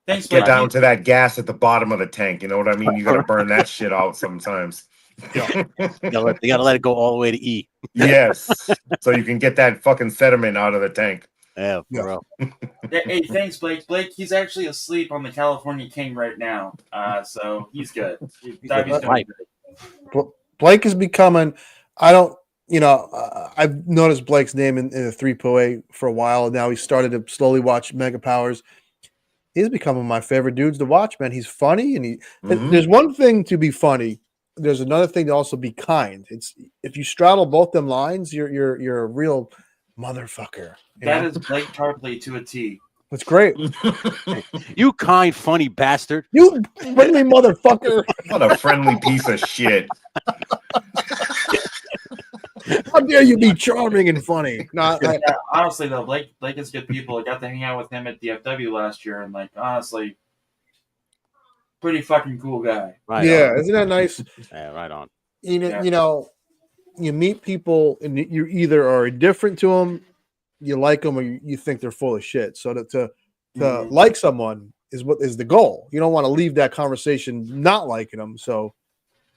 Thanks, Get down to that gas at the bottom of the tank. You know what I mean? You got to burn that shit out sometimes. You gotta let it go all the way to E. Yes. So you can get that fucking sediment out of the tank. Yeah, for real. Hey, thanks, Blake. Blake, he's actually asleep on the California King right now. So he's good. Dobby's doing good. Blake is becoming. you know, I've noticed Blake's name in the 3POA for a while, and now he started to slowly watch Mega Powers. He's become one of my favorite dudes to watch, man. He's funny, and there's one thing to be funny. There's another thing to also be kind. It's if you straddle both them lines, you're a real motherfucker. That is Blake Tarpley to a T. That's great. You kind, funny bastard. You friendly motherfucker. What a friendly piece of shit. How dare you be charming and funny? No, Yeah, honestly though, Blake is good people. I got to hang out with him at DFW last year, and like honestly, pretty fucking cool guy. Right yeah, on. isn't that nice? Yeah, right on. You know, you meet people and you either are indifferent to them, you like them, or you think they're full of shit. So to like someone is what is the goal. You don't want to leave that conversation not liking them. So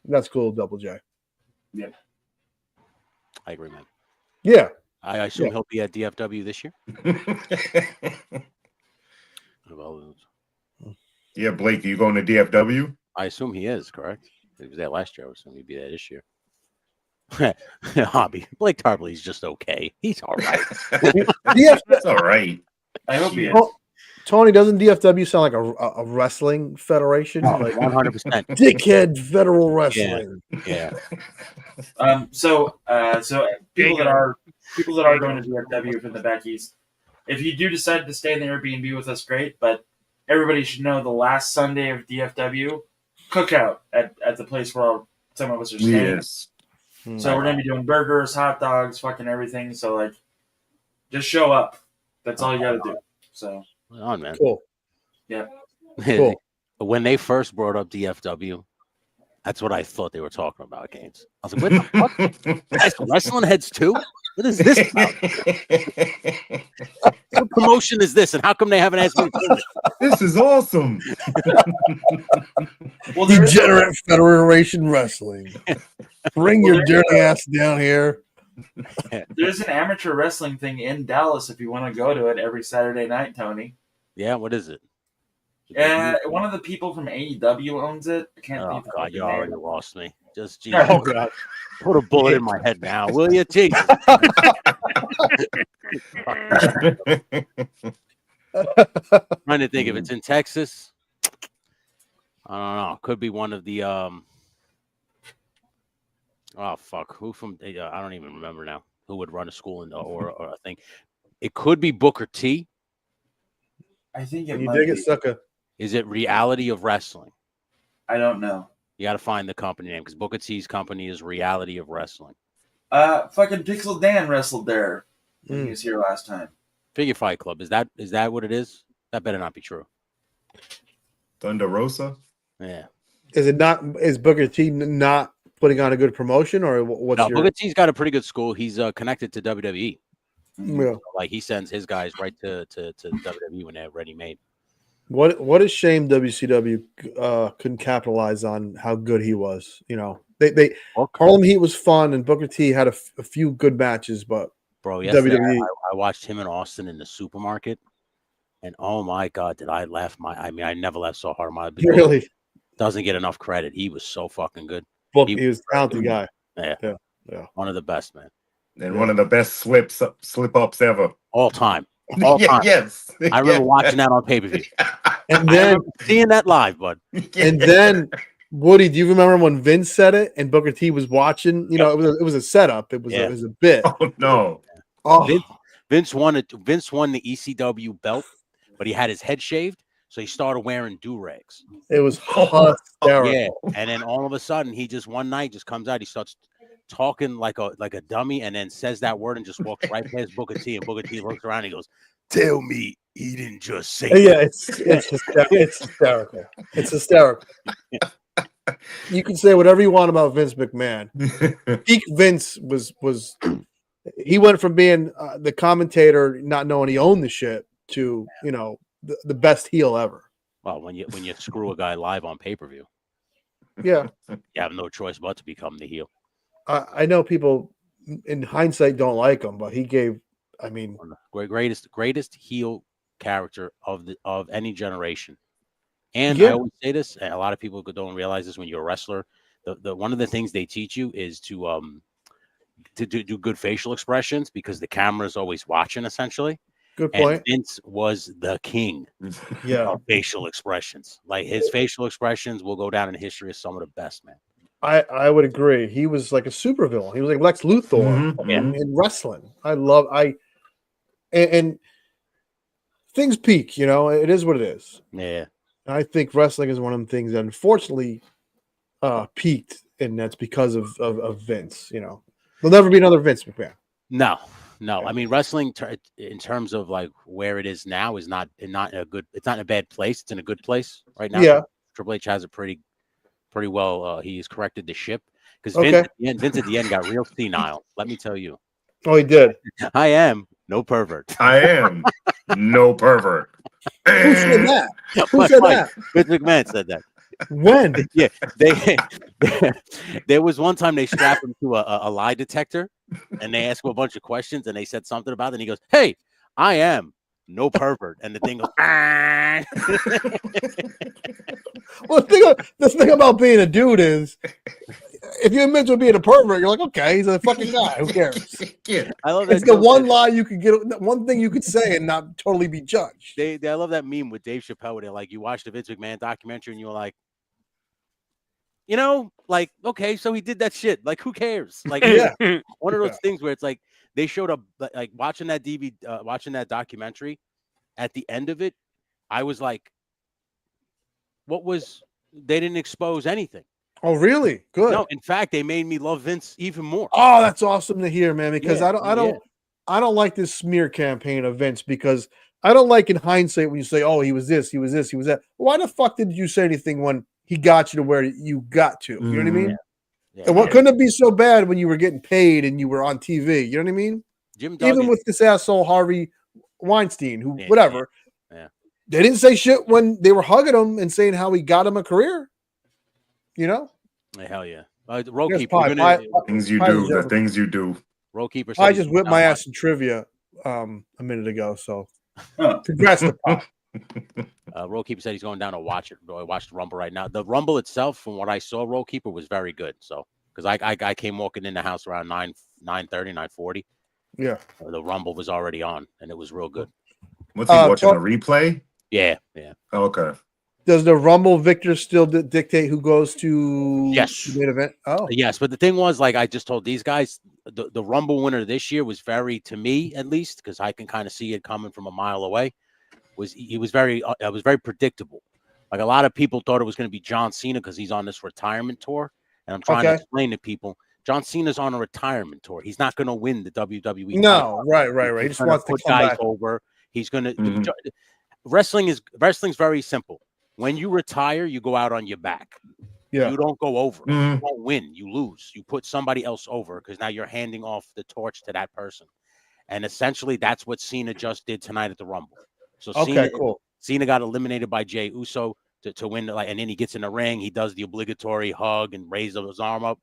that's cool, Double J. Yeah, I agree, man. Yeah, I assume he'll be at DFW this year. Well, Yeah, Blake, you going to DFW? I assume he is, correct? He was there last year. I assume he'd be there this year. Hobby. Blake Tarpley's just okay. He's all right. That's all right. I hope he is. Tony, doesn't DFW sound like a wrestling federation? Like 100%. Dickhead Federal Wrestling. Yeah. So people that are going to DFW from the back east, if you do decide to stay in the Airbnb with us, great. But everybody should know the last Sunday of DFW cookout at the place where some of us are staying. Yes. So we're gonna be doing burgers, hot dogs, fucking everything. So like, just show up. That's all you got to do. So Right on, man. Cool. Yeah. Cool. When they first brought up DFW, that's what I thought they were talking about, Gaines. I was like, what the fuck? Guys, wrestling heads too? What is this about? What promotion is this? And how come they haven't asked me? This is awesome. Well, Degenerate Federation Wrestling. Bring your dirty ass down here. There's an amateur wrestling thing in Dallas if you want to go to it every Saturday night, Tony. Yeah, what is it? One of the people from AEW owns it. I can't Oh, think of God, the you name. already lost me. Just, Jesus. Oh, God. Put a bullet in my head now, will you? Jesus. Trying to think if it's in Texas. I don't know. Could be one of the oh fuck, who from? I don't even remember now. Who would run a school in or a thing? It could be Booker T. I think it You might dig be. it, sucker. Is it Reality of Wrestling? I don't know. You got to find the company name because Booker T's company is Reality of Wrestling. Fucking Pixel Dan wrestled there when he was here last time. Figure Fight Club. Is that what it is? That better not be true. Thunder Rosa? Yeah. Is it not? Is Booker T not putting on a good promotion, or what's No, your? Booker T's got a pretty good school. He's connected to WWE. Yeah. Like he sends his guys right to WWE when they're ready made. What a shame WCW couldn't capitalize on how good he was. You know, they Harlem Heat was fun, and Booker T had a few good matches, but Bro, yesterday WWE. I watched him in Austin in the supermarket, and oh my God, did I laugh I never laughed so hard. Really doesn't get enough credit. He was so fucking good. He was a talented guy. Yeah. One of the best, man. And one of the best slip ups ever. All time. All time. Yes. I remember watching that on pay-per-view. And then seeing that live, bud. And then Woody, do you remember when Vince said it and Booker T was watching? You know, it was a setup. It was a bit. Oh no. Oh. Vince won the ECW belt, but he had his head shaved, so he started wearing do-rags. It was hysterical. Yeah, and then all of a sudden, he just one night just comes out. He starts talking like a dummy, and then says that word and just walks right past Booker T. And Booker T looks around and he goes, "Tell me he didn't just say." Yeah, it's hysterical. It's hysterical. You can say whatever you want about Vince McMahon. Peak Vince was he went from being the commentator, not knowing he owned the shit, to the best heel ever. Well, when you screw a guy live on pay-per-view, yeah, you have no choice but to become the heel. I know people in hindsight don't like him, but he gave. I mean, greatest heel character of any generation. And Yeah. I always say this, and a lot of people don't realize this when you're a wrestler. The one of the things they teach you is to to do good facial expressions because the camera's always watching, essentially. Good And point. Vince was the king Yeah. of facial expressions. Like his facial expressions will go down in history as some of the best, man. I would agree. He was like a supervillain. He was like Lex Luthor in wrestling. And things peak, it is what it is. Yeah. I think wrestling is one of the things that unfortunately peaked, and that's because of Vince. There'll never be another Vince McMahon. No. I mean, wrestling in terms of like where it is now is not in a good. It's not in a bad place. It's in a good place right now. Yeah. Triple H has it pretty well. He's corrected the ship because Okay. Vince at the end got real senile. Let me tell you. Oh, he did. I am no pervert. I am no pervert. Who said that? Who said that? Vince McMahon said that. When? Yeah, there was one time they strapped him to a lie detector, and they asked him a bunch of questions, and they said something about it, and he goes, "Hey, I am no pervert," and the thing goes. Well, the thing about being a dude is, if you admit to being a pervert, you're like, okay, he's a fucking guy. Who cares? I love that. It's the one lie you could get, one thing you could say and not totally be judged. I love that meme with Dave Chappelle where they're like, you watched the Vince McMahon documentary and you were like, like, okay, so he did that shit. Like, who cares? Like, one of those things where it's like they showed up, like watching that watching that documentary. At the end of it, I was like, they didn't expose anything. Oh, really? Good. No, in fact, they made me love Vince even more. Oh, that's awesome to hear, man. Because Yeah, I don't like this smear campaign of Vince, because I don't like in hindsight when you say, oh, he was this, he was this, he was that. Why the fuck did you say anything when he got you to where you got to? You know what I mean? And what couldn't it be so bad when you were getting paid and you were on TV? You know what I mean? Even with this asshole Harvey Weinstein, who whatever. Yeah. They didn't say shit when they were hugging him and saying how he got him a career. Hell yeah. Road Yes, Keeper. Things you do, the things you do. Road Keeper. I just whipped my ass in trivia a minute ago. So congrats to Pop. Road Keeper said he's going down to watch it. Watch the Rumble right now. The Rumble itself, from what I saw, Road Keeper was very good. So because I came walking in the house around 9:30, 9:40. Yeah. The Rumble was already on, and it was real good. Was he watching a replay? Yeah. Oh, okay. Does the Rumble victor still dictate who goes to the main event? Oh, yes. But the thing was, like I just told these guys, the Rumble winner this year was very, to me at least, because I can kind of see it coming from a mile away. It was very predictable. Like a lot of people thought it was going to be John Cena because he's on this retirement tour, and I'm trying to explain to people, John Cena's on a retirement tour. He's not going to win the WWE. No, right. He just wants to put come guys back over. He's going to. Wrestling's very simple. When you retire, you go out on your back. Yeah. You don't go over. You don't win. You lose. You put somebody else over because now you're handing off the torch to that person. And essentially, that's what Cena just did tonight at the Rumble. So Cena got eliminated by Jey Uso to win. And then he gets in the ring. He does the obligatory hug and raises his arm up.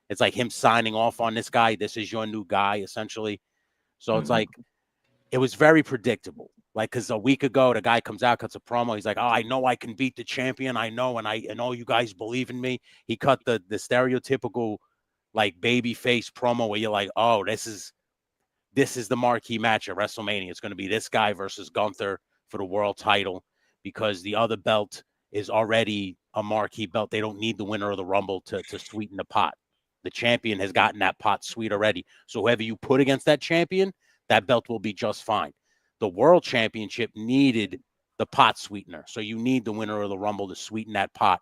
It's like him signing off on this guy. This is your new guy, essentially. So it's like, it was very predictable. Like, because a week ago, the guy comes out, cuts a promo. He's like, oh, I know I can beat the champion. I know, and I know you guys believe in me. He cut the stereotypical, like, baby face promo where you're like, oh, this is the marquee match at WrestleMania. It's going to be this guy versus Gunther for the world title because the other belt is already a marquee belt. They don't need the winner of the Rumble to sweeten the pot. The champion has gotten that pot sweet already. So whoever you put against that champion, that belt will be just fine. The World Championship needed the pot sweetener. So you need the winner of the Rumble to sweeten that pot.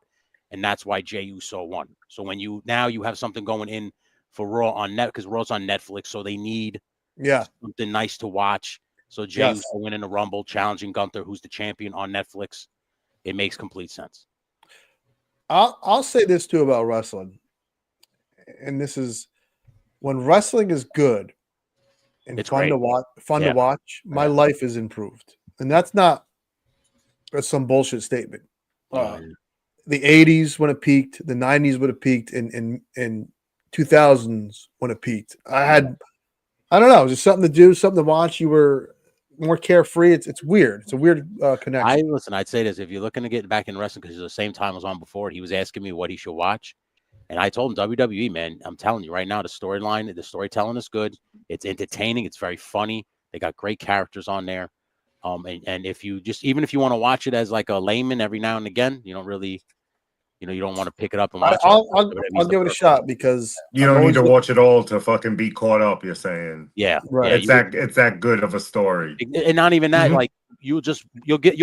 And that's why Jey Uso won. So when you have something going in for Raw on net, because Raw's on Netflix, so they need something nice to watch. So Jey Uso winning the Rumble, challenging Gunther, who's the champion on Netflix. It makes complete sense. I'll say this too about wrestling. And this is when wrestling is good and it's fun great. to watch, my life is improved. And that's not some bullshit statement. The 80s when it peaked, the 90s when it peaked, in 2000s when it peaked. I don't know, just something to do, something to watch. You were more carefree. It's weird. It's a weird connection. I'd say this. If you're looking to get back in wrestling, because the same time I was on before, he was asking me what he should watch. And I told him, WWE, man, I'm telling you right now, the storytelling is good. It's entertaining. It's very funny. They got great characters on there. And if you even if you want to watch it as like a layman every now and again, you don't really, you don't want to pick it up and watch I'll give it a shot because you don't need to watch it all to fucking be caught up. You're saying, yeah, right? Yeah, it's that good of a story, and not even that. Like you'll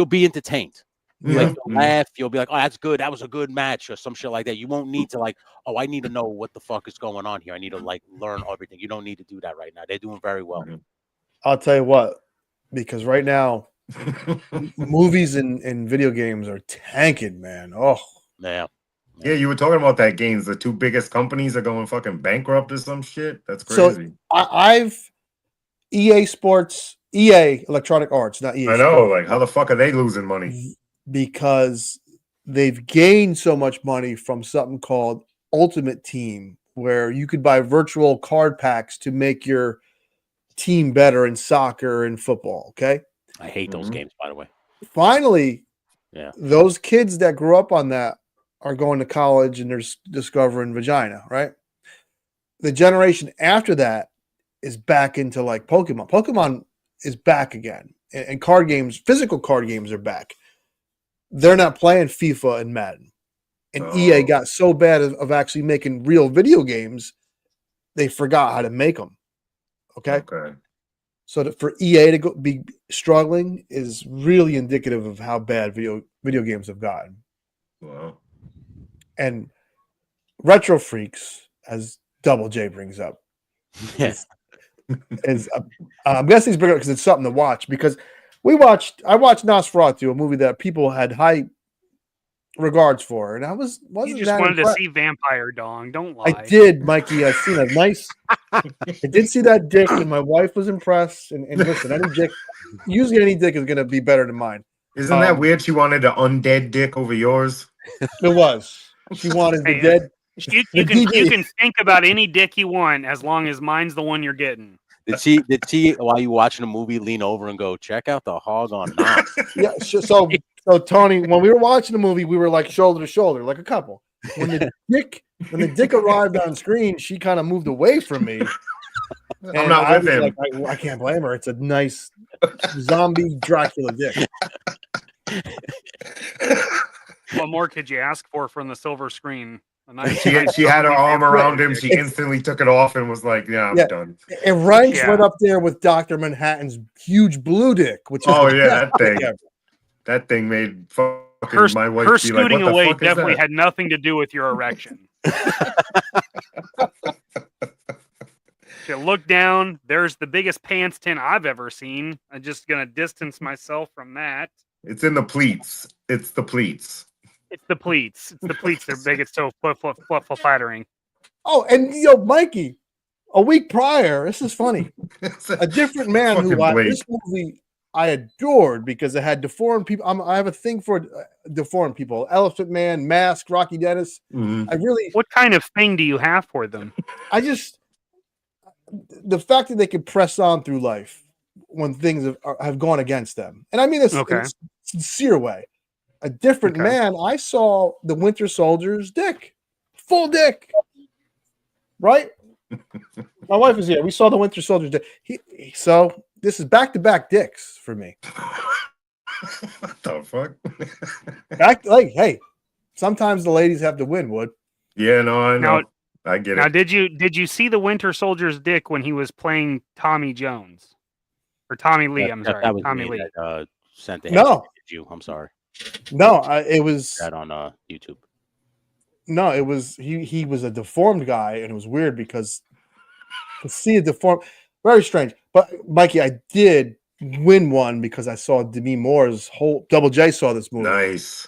be entertained. Like you'll laugh, you'll be like, "Oh, that's good. That was a good match," or some shit like that. You won't need to like, "Oh, I need to know what the fuck is going on here. I need to like learn everything." You don't need to do that right now. They're doing very well. I'll tell you what, because right now, movies and video games are tanking, man. Oh, yeah. Yeah, you were talking about that games. The two biggest companies are going fucking bankrupt or some shit. That's so crazy. I've EA Sports, EA Electronic Arts, not EA. I know, Sports, like how the fuck are they losing money? because they've gained so much money from something called Ultimate Team, where you could buy virtual card packs to make your team better in soccer and football. Okay. I hate those games, by the way. Finally, yeah, those kids that grew up on that are going to college and they're discovering vagina, right? The generation after that is back into like Pokemon. Pokemon is back again, and card games, physical card games are back. They're not playing FIFA and Madden. And EA got so bad of actually making real video games, they forgot how to make them. Okay. So that for EA to be struggling is really indicative of how bad video games have gotten. Wow. And Retro Freaks, as Double J brings up, I'm guessing he's bringing it because it's something to watch. Because I watched Nosferatu, a movie that people had high regards for, and I wasn't. You just wanted to see Vampire Dong. Don't lie. I did, Mikey. I seen a nice. I did see that dick, and my wife was impressed. And listen, usually any dick is going to be better than mine. Isn't that weird? She wanted an undead dick over yours. It was. She wanted the dead. You can think about any dick you want as long as mine's the one you're getting. Did she while you watching a movie lean over and go, check out the hog on Knox? Yeah. So Tony, when we were watching the movie, we were like shoulder to shoulder, like a couple. When the dick arrived on screen, she kind of moved away from me. I'm not with him. Like, I can't blame her. It's a nice zombie Dracula dick. What more could you ask for from the silver screen? She had her arm around him. She instantly took it off and was like, "Yeah, I'm done." It ranks right up there with Dr. Manhattan's huge blue dick. Which that thing made fucking my wife. Her be like, scooting what the away fuck is definitely that? had nothing to do with your erection. If you look down, there's the biggest pants tin I've ever seen. I'm just gonna distance myself from that. It's in the pleats. It's the pleats. It's the pleats. It's the pleats. They're big. It's so flattering. Oh, and Mikey, a week prior, this is funny. A different man who this movie I adored because it had deformed people. I have a thing for deformed people. Elephant Man, Mask, Rocky Dennis. What kind of thing do you have for them? The fact that they could press on through life when things have gone against them. And I mean this in a sincere way. A different man, I saw the Winter Soldier's dick. Full dick. Right? My wife was here. We saw the Winter Soldier's dick. So this is back-to-back dicks for me. What the fuck? Hey, sometimes the ladies have to win, Wood. Yeah, no, I know. I get it. Now, did you see the Winter Soldier's dick when he was playing Tommy Jones? Or Tommy Lee, I'm sorry. That was Tommy me Lee. that, sent the No. you. I'm sorry. No, it was that on YouTube. No, it was he was a deformed guy, and it was weird because to see a deformed, very strange. But Mikey, I did win one because I saw Demi Moore's whole Double J saw this movie. Nice.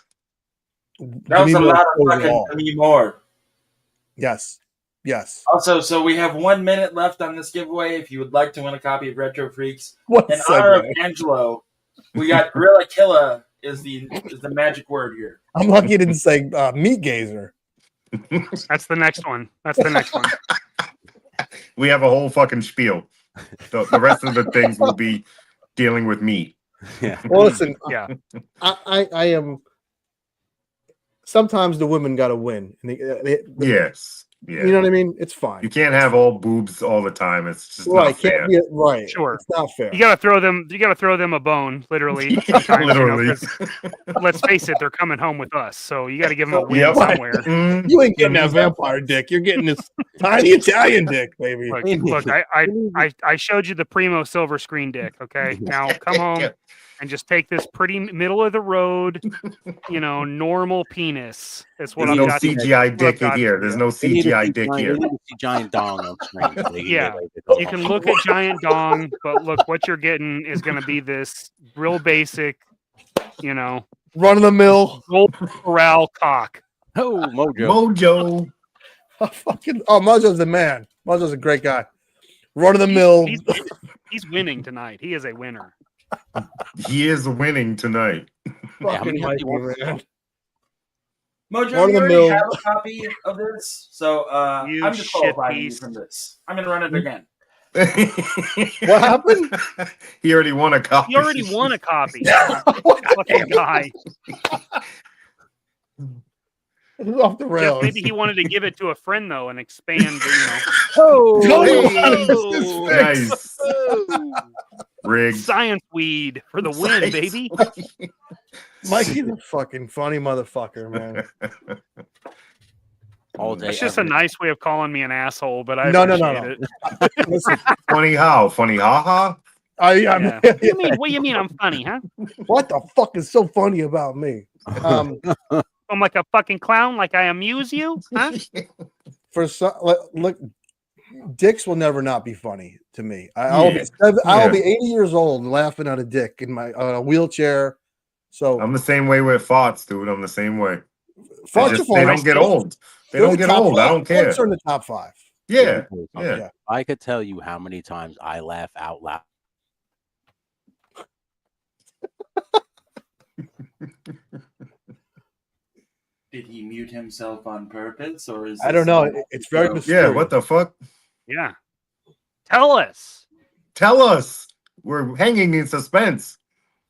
That was a lot of fucking Demi Moore. Yes. Also, so we have 1 minute left on this giveaway. If you would like to win a copy of Retro Freaks, What in segue. honor of Angelo, we got Gorilla Killa is the magic word here. I'm lucky it didn't say meat gazer. That's the next one. We have a whole fucking spiel. The rest of the things will be dealing with meat. Yeah. Well, listen. Yeah. I am sometimes the women got to win. And Yes. Yeah. You know what I mean? It's fine. You can't have all boobs all the time. It's just Right, not fair. can't be right. Sure. It's not fair. You gotta throw them a bone, literally. Sometimes, literally. You know, 'cause let's face it, they're coming home with us, so you got to give them a win Yep. somewhere. Mm. You ain't getting that vampire dick. You're getting this tiny Italian dick, baby. Look, I showed you the Primo silver screen dick. Okay, now come home and just take this pretty middle of the road, you know, normal penis. That's what There's I've no got. CGI dick got here. for There's you. no CGI dick They here. need to see giant dong on screen. So they can Yeah, get ready to go you can home. look at giant dong, but look, what you're getting is going to be this real basic, you know, Run of the mill. Gold Corral cock. Oh, Mojo. Mojo's the man. Mojo's a great guy. Run of the mill. He's winning tonight. He is a winner. He is winning tonight. Fucking Mikey, man. Mojo, Run of you the already mill. have a copy of this, so You I'm disqualifying you shit from this. I'm gonna run it again. What happened? He already won a copy. He already won a copy. Fucking guy. Off the Jeff, rails. maybe he wanted to give it to a friend though and expand, you know. Oh, Nice. Rigged. Science weed for the win, baby. Mikey's a fucking funny motherfucker, man. All day. It's just a nice way of calling me an asshole, but I No. appreciate it. Listen, Funny how? Funny ha Yeah. What do you mean I'm funny, huh? What the fuck is so funny about me? I'm like a fucking clown, like I amuse you, huh? For some, look, dicks will never not be funny to me. I'll be 80 years old laughing at a dick in my a wheelchair. So I'm the same way with farts, dude. I'm the same way. Farts They don't get old. They don't get old. I don't care. Farts are in the top 5. Yeah. Yeah. I could tell you how many times I laugh out loud. Did he mute himself on purpose, or is I don't know. It's very mysterious. Yeah, what the fuck? Yeah. Tell us. Tell us. We're hanging in suspense.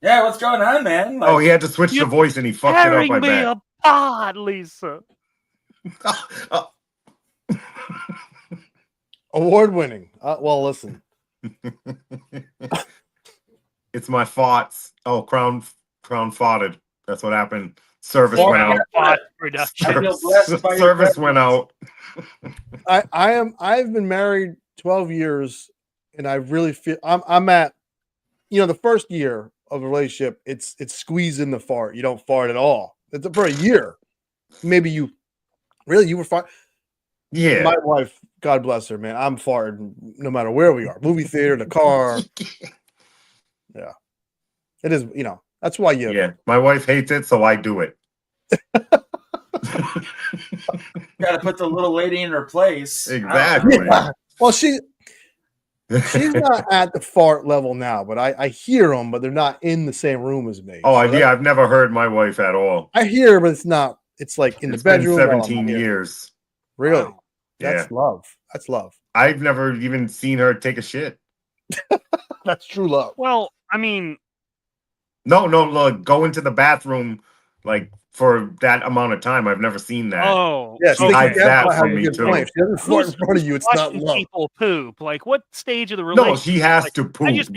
Yeah, what's going on, man? Oh, he had to switch the voice and he fucked it up, I Tearing me bet. apart, Lisa. Award winning. Well, listen. It's my farts. Oh, crown farted. That's what happened. Service went out. Service went out. I've been married 12 years, and I really feel I'm at, the first year of a relationship, it's squeezing the fart. You don't fart at all. It's for a year. Maybe you were fart. Yeah. My wife, God bless her, man. I'm farting no matter where we are. Movie theater, the car. Yeah. It is, that's why you. Yeah. My wife hates it, so I do it. Got to put the little lady in her place. Exactly. Yeah. Well, she's not at the fart level now, but I hear them, but they're not in the same room as me. Oh, I've never heard my wife at all. I hear, but it's not. It's like in the bedroom. Been 17 years. Really? Wow. That's love. That's love. I've never even seen her take a shit. That's true love. Well, I mean, no, look, go into the bathroom like for that amount of time. I've never seen that. Oh, yes, she hides that from me too. If she doesn't fart in front of you, it's not love. People poop. Like, what stage of the relationship? No, she has to poop. I just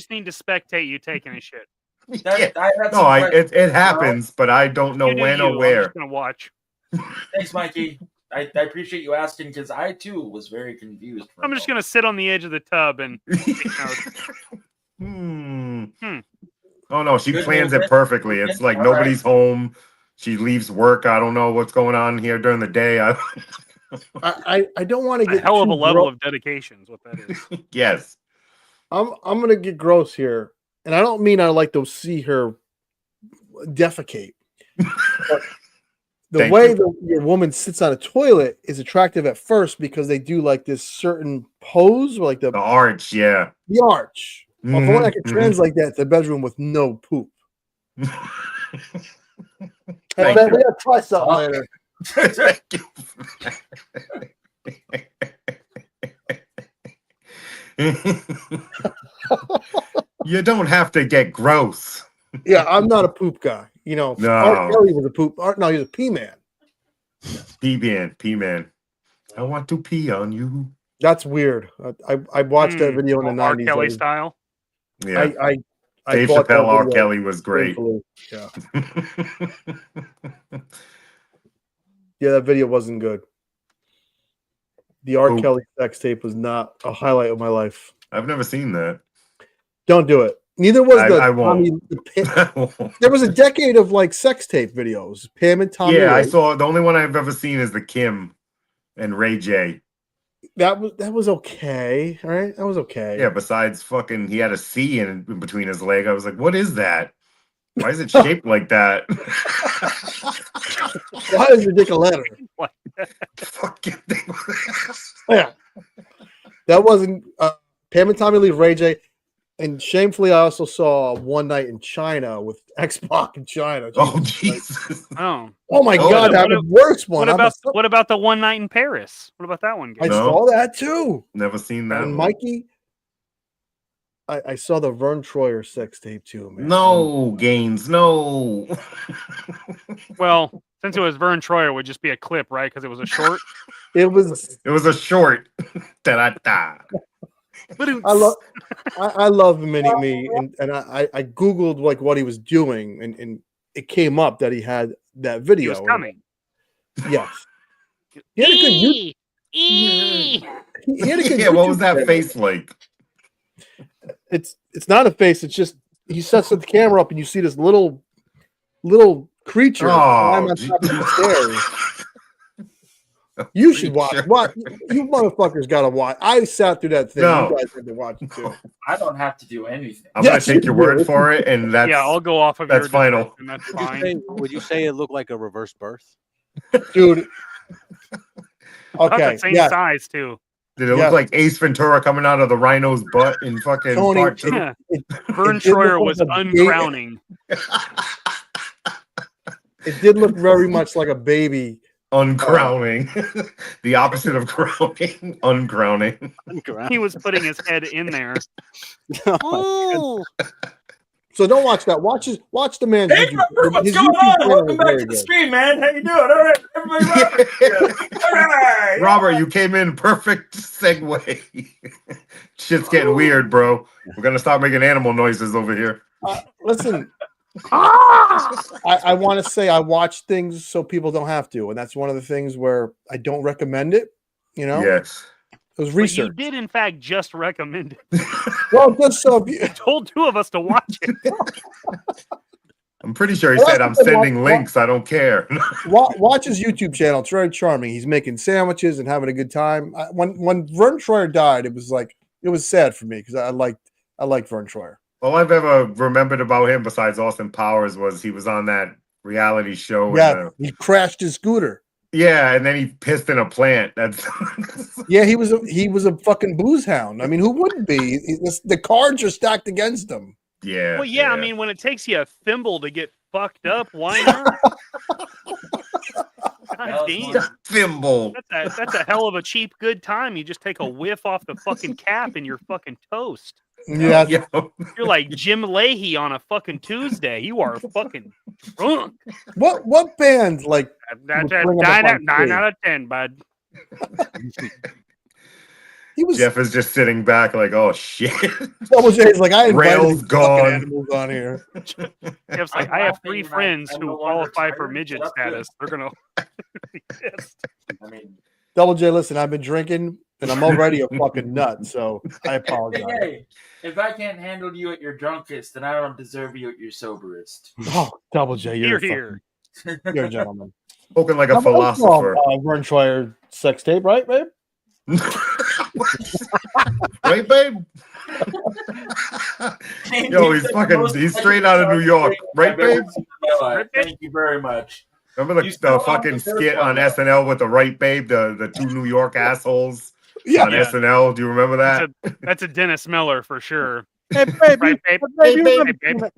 need to spectate you taking a shit. It happens, but I don't know when or where. I'm just gonna watch. Thanks, Mikey. I appreciate you asking because I too was very confused. I'm just gonna sit on the edge of the tub and. Oh no, she plans it perfectly. It's like nobody's home. She leaves work. I don't know what's going on here during the day. I don't want to get a hell of a level of dedication is what that is. Yes. I'm gonna get gross here, and I don't mean I like to see her defecate. But the way your woman sits on a toilet is attractive at first because they do like this certain pose, or like the arch, yeah, the arch. If only I could translate that to the bedroom with no poop. We gotta try something later. Thank you. You don't have to get gross. Yeah, I'm not a poop guy. You know, No. R. Kelly was a poop. No, he was a pee man. P man. I want to pee on you. That's weird. I watched that video in the R. 90s. Kelly style. Yeah. I Dave bought that Chappelle, R. video Kelly was great. painfully. Yeah. Yeah, that video wasn't good. The R. Poop. Kelly sex tape was not a highlight of my life. I've never seen that. Don't do it. Neither was the I won't. Tommy. There was a decade of like sex tape videos. Pam and Tommy. Yeah, I Lee. saw the only one I've ever seen is the Kim and Ray J. That was okay. All right, that was okay. Yeah, besides fucking, he had a C in between his leg. I was like, what is that? Why is it shaped like that? Why is your dick a letter? Fucking thing. Yeah, that wasn't Pam and Tommy Lee, Ray J. And shamefully, I also saw One Night in China with X-Pac in China. Oh Jesus! Oh my God, that was the worst one. What about the One Night in Paris? What about that one? I Guys? saw that too. Never seen that. And one. Mikey, I saw the Vern Troyer sex tape too, man. No, Gaines, no. Well, since it was Vern Troyer, it would just be a clip, right? Because it was a short. It was a short. Da-da-da. I love Mini Me, and I googled like what he was doing, and it came up that he had that video. He was coming. Yes, he had a good. He had a good. Yeah, what was YouTube that channel. face like? It's not a face. It's just he sets the camera up, and you see this little creature climb on top of these stairs. You should watch. What you motherfuckers gotta watch. I sat through that thing. No. You guys have to watch it too. I don't have to do anything. I'm gonna take your word for it, and that's Yeah, I'll go off of that's your final. description, That's fine. Would you say it looked like a reverse birth? Dude. About Okay. the same Yeah. size too. Did it look like Ace Ventura coming out of the rhino's butt in fucking Tony, part 2? Yeah. Vern it did look Troyer like was a baby. uncrowning. It did look very much like a baby. Uncrowning. The opposite of crowning. Uncrowning. He was putting his head in there. So don't watch that. Watch the man's Hey, YouTube. what's His going YouTube on? channel Welcome is back very to the good. stream, man. How you doing? All right, everybody. All right. Robert, you came in perfect segue. Shit's getting weird, bro. We're gonna start making animal noises over here. Listen, I want to say I watch things so people don't have to, and that's one of the things where I don't recommend it. You know, Yes. it was But you research. did, in fact, just recommend it. Well, just so You told two of us to watch it. I'm pretty sure he Well, said that's I'm the thing, sending links. I don't care. watch his YouTube channel. It's very charming. He's making sandwiches and having a good time. When Vern Troyer died, it was sad for me because I liked Vern Troyer. All I've ever remembered about him, besides Austin Powers, was he was on that reality show. Yeah, he crashed his scooter. Yeah, and then he pissed in a plant. That's Yeah, he was a fucking booze hound. I mean, who wouldn't be? The cards are stacked against him. yeah. Well, yeah, I mean, when it takes you a thimble to get fucked up, why not? God damn. Thimble. That's a hell of a cheap good time. You just take a whiff off the fucking cap and you're fucking toast. Yeah. You're like Jim Leahy on a fucking Tuesday. You are fucking drunk. What band like? That's would a bring him up on 9 stage? out of 10, bud. He was Jeff is just sitting back like, oh shit. Double J's like I invited Rails these fucking gone. animals on here. Jeff's like, I have 3 friends who qualify for midget status. They're gonna be pissed. I mean, Double J, listen, I've been drinking and I'm already a fucking nut, so I apologize. hey, if I can't handle you at your drunkest, then I don't deserve you at your soberest. Oh, Double J, you're Here, you're a gentleman. Spoken like a How about philosopher. Vern Troyer sex tape, right, babe? Right, babe? Yo, he's straight out of New York. Right, babe? Thank you very much. Remember the fucking skit on SNL with the right babe, the two New York assholes on SNL? Do you remember that? That's a Dennis Miller for sure. Hey, baby, Right, babe? hey, Hey, you babe. remember,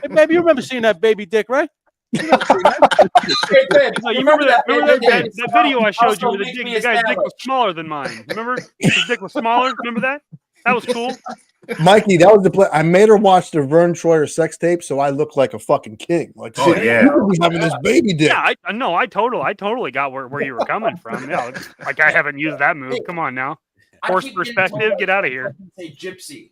hey, baby, you remember seeing that baby dick, right? Oh, you remember that video I showed you where the guy's dick was smaller than mine? Remember? His dick was smaller. Remember that? That was cool. Mikey, that was the play. I made her watch the Vern Troyer sex tape, so I look like a fucking king. Like, Oh, shit, yeah. you could be having this baby dick. Yeah, I totally got where you were coming from. Yeah, like I haven't used that move. Come on now, forced perspective. Get out of here. Say gypsy.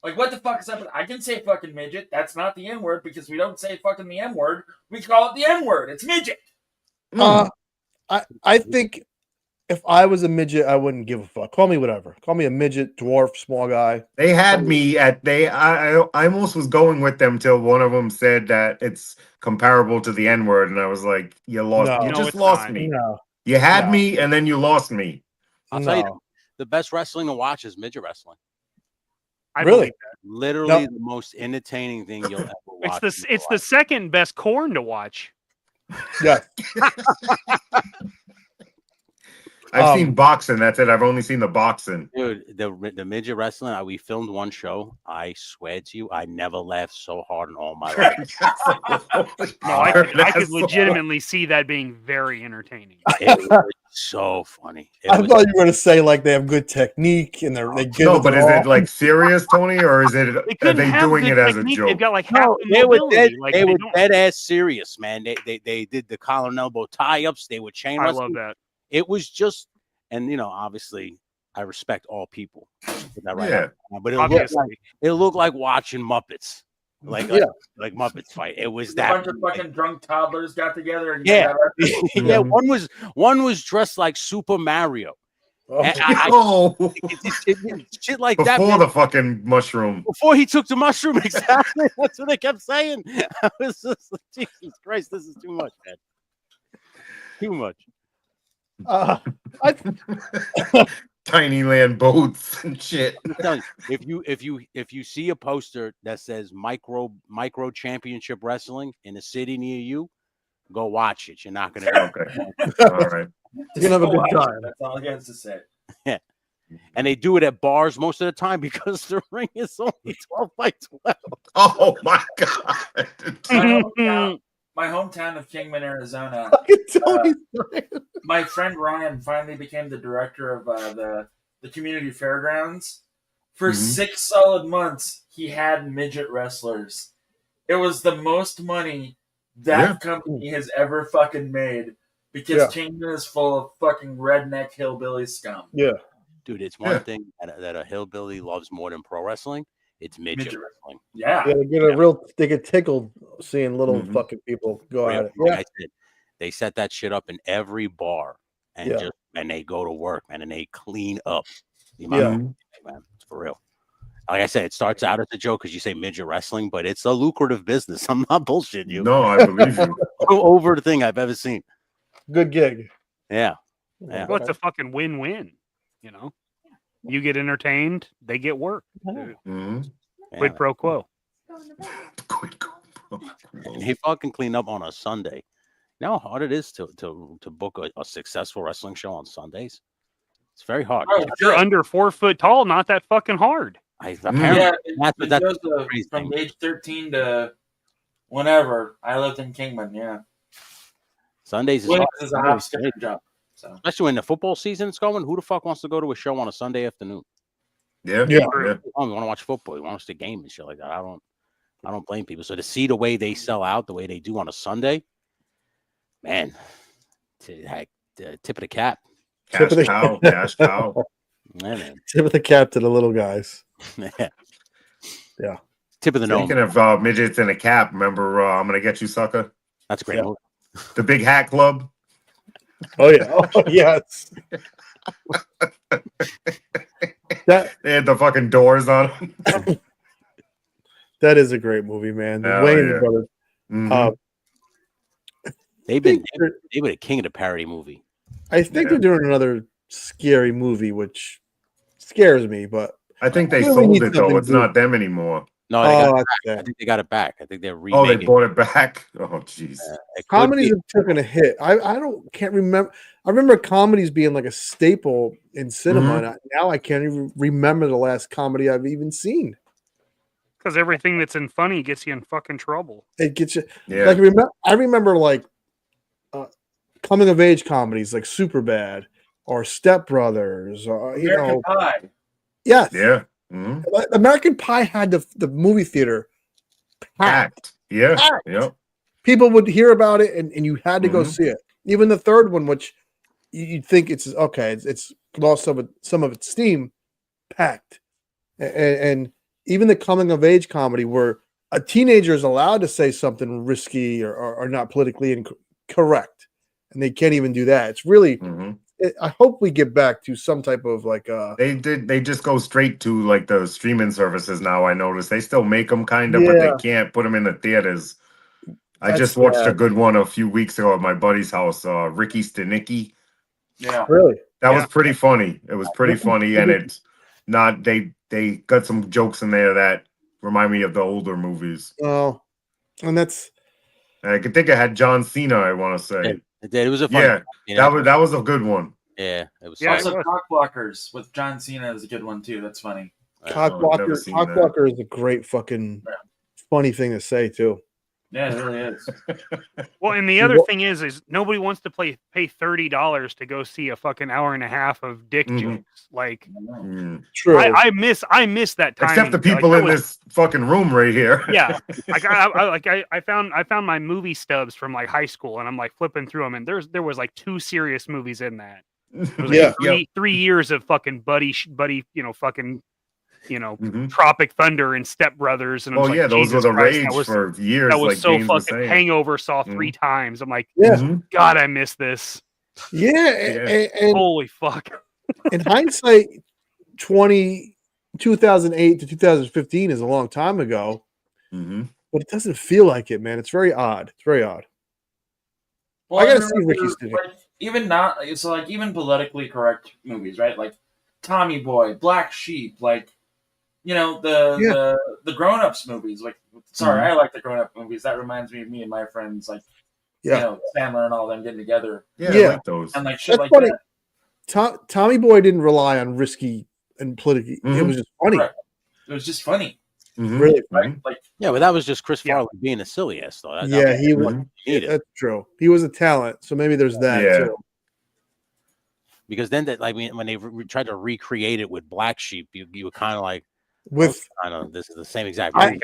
Like, what the fuck is up? I can say fucking midget. That's not the N word because we don't say fucking the N word. We call it the N word. It's midget. I think if I was a midget, I wouldn't give a fuck. Call me whatever. Call me a midget, dwarf, small guy. They had me at I almost was going with them till one of them said that it's comparable to the N word, and I was like, you lost. No. You No, just it's lost not. me. No. You had No. me, and then you lost me. I'll tell you, the best wrestling to watch is midget wrestling. I Really? believe that. Literally No. the most entertaining thing you'll ever watch. It's the second best corn to watch. Yeah. I've seen boxing. That's it. I've only seen the boxing. Dude, the midget wrestling, we filmed one show. I swear to you, I never laughed so hard in all my life. No, I could legitimately see that being very entertaining. It was so funny. I thought you were going to say like they have good technique and they give No, it but their is all. it like serious, Tony, or is it? Are they doing it as a joke? They've got like half No, the they were mobility. dead. Like, they were don't- dead ass serious, man. They did the collar and elbow tie ups. They were chain I wrestling. love that. It was just, and obviously, I respect all people. Put that right Yeah. out. But Obviously. it looked like watching Muppets, like Muppets fight. It was A that. bunch of fucking drunk toddlers got together and Yeah, yeah. Mm-hmm. One was dressed like Super Mario. And shit like that. Before Man. the fucking mushroom. Before he took the mushroom, exactly. That's what they kept saying. I was just like, Jesus Christ, this is too much, man. Too much. Tiny land boats and shit. I'm telling you, if you see a poster that says micro championship wrestling in a city near you, go watch it. You're not gonna All right. You're gonna have a good time. That's all he has to say. Yeah. And they do it at bars most of the time because the ring is only 12 by 12. Oh my god. My hometown of Kingman, Arizona. My friend Ryan finally became the director of the community fairgrounds. For 6 solid months, he had midget wrestlers. It was the most money that company has ever fucking made because Kingman is full of fucking redneck hillbilly scum. Yeah. Dude, it's one thing that a hillbilly loves more than pro wrestling. It's midget wrestling. Yeah. They get tickled seeing little fucking people go at it. Like Yeah. I said, they set that shit up in every bar and and they go to work, man, and they clean up. The amount of money, man, it's for real. Like I said, it starts out as a joke because you say midget wrestling, but it's a lucrative business. I'm not bullshitting you. No, I believe you. Over the thing I've ever seen. Good gig. Yeah. Well, it's a fucking win-win. You get entertained, they get work. Quid pro quo. And he fucking clean up on a Sunday. You know how hard it is to book a successful wrestling show on Sundays? It's very hard. If you're under 4 foot tall, not that fucking hard. It goes from age 13 to whenever. I lived in Kingman, yeah. Sundays is Williams hard. is a hop, skip, and jump. So. Especially when the football season's going. Who the fuck wants to go to a show on a Sunday afternoon? Yeah. You want to watch football. You want to watch the game and shit like that. I don't blame people. So to see the way they sell out, the way they do on a Sunday, man, tip of the cap. Cash cow. Cash cow. Yeah, man. Tip of the cap to the little guys. Yeah. Tip of the nose. Speaking of midgets in a cap, remember I'm gonna get you, sucker. That's a great movie. The Big Hat Club. Oh yeah. Oh yes. They had the fucking doors on them. That is a great movie, man. The Hell Wayne yeah. brothers. They were the king of the parody movie. I think they're doing another scary movie, which scares me, but I think they really sold need it though. something It's good. not them anymore. No, I think they got it back. I think they're remaking. Oh, they bought it back. Oh, jeez. Comedies have taken a hit. I can't remember. I remember comedies being like a staple in cinema. And now I can't even remember the last comedy I've even seen. Because everything that's in funny gets you in fucking trouble. It gets you. Yeah. Like I remember like coming of age comedies like Superbad or Step Brothers or American Pie. Yes. Yeah. American Pie had the movie theater packed. Yeah. Packed. Yep. People would hear about it, and you had to go Mhm. see it. Even the third one, which you'd think it's okay, it's lost some of its steam, packed. And even the coming of age comedy where a teenager is allowed to say something risky or not politically correct, and they can't even do that. It's really. I hope we get back to some type of like. They just go straight to like the streaming services now. I noticed they still make them kind of, but they can't put them in the theaters. I That's just watched a sad. good one a few weeks ago at my buddy's house. Ricky Stenicki. Yeah. Really? That was pretty funny. It was pretty funny, and it's not they got some jokes in there that remind me of the older movies. Oh, and that's. I could think I had John Cena. I want to say It was a fun. that was a good one. Yeah, it was. Also, Cockblockers with John Cena is a good one too. That's funny. Cockblocker is a great fucking funny thing to say too. Yeah, it really is. Well, and the other thing is nobody wants to pay $30 to go see a fucking hour and a half of dick jokes. Like, true. I miss that time. Except the people in this fucking room right here. Yeah, I found my movie stubs from like high school, and I'm like flipping through them, and there was like 2 serious movies in that. It was like 3 years of fucking buddy, Tropic Thunder and Step Brothers, and I was like, those were Jesus the Christ, rage for years. That was like so James was fucking. saying. Hangover saw 3 times. I'm like, Yeah. God, I miss this. Yeah, and holy fuck. In hindsight, 2008 to 2015 is a long time ago, but it doesn't feel like it, man. It's very odd. It's very odd. Well, I gotta I see remember, Ricky Stick. like, even politically correct movies, right? Like Tommy Boy, Black Sheep, like the Grown Ups movies. Like, sorry, I like the Grown Up movies. That reminds me of me and my friends, like Sandler and all them getting together. Yeah, I like those. And like shit That's like funny. that. Tommy Boy didn't rely on risky and political. It was just funny. Correct. It was just funny. Really, right? Like, yeah, but that was just Chris Farley being a silly ass, though. He was. That's true. He was a talent, so maybe there's that too. Because then when they tried to recreate it with Black Sheep, you were kind of like, with this is the same exact You movie.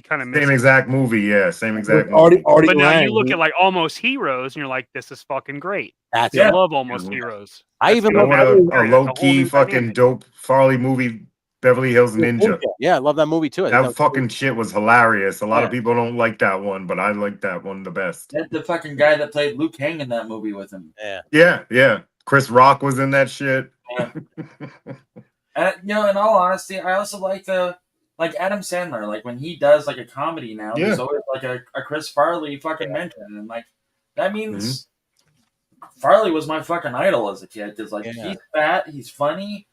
kind of Same exact movie, same exact movie. But now you look at like Almost Heroes, and you're like, this is fucking great. I love Almost Heroes. I even love a low key fucking dope Farley movie, Beverly Hills Ninja. Yeah, I love that movie too. That fucking shit was hilarious. A lot of people don't like that one, but I like that one the best. That's the fucking guy that played Luke Kang in that movie with him. Yeah. Chris Rock was in that shit. Yeah. And in all honesty, I also like Adam Sandler. Like when he does like a comedy now, there's always like a Chris Farley fucking mention, and like that means Farley was my fucking idol as a kid. Because like he's fat, he's funny,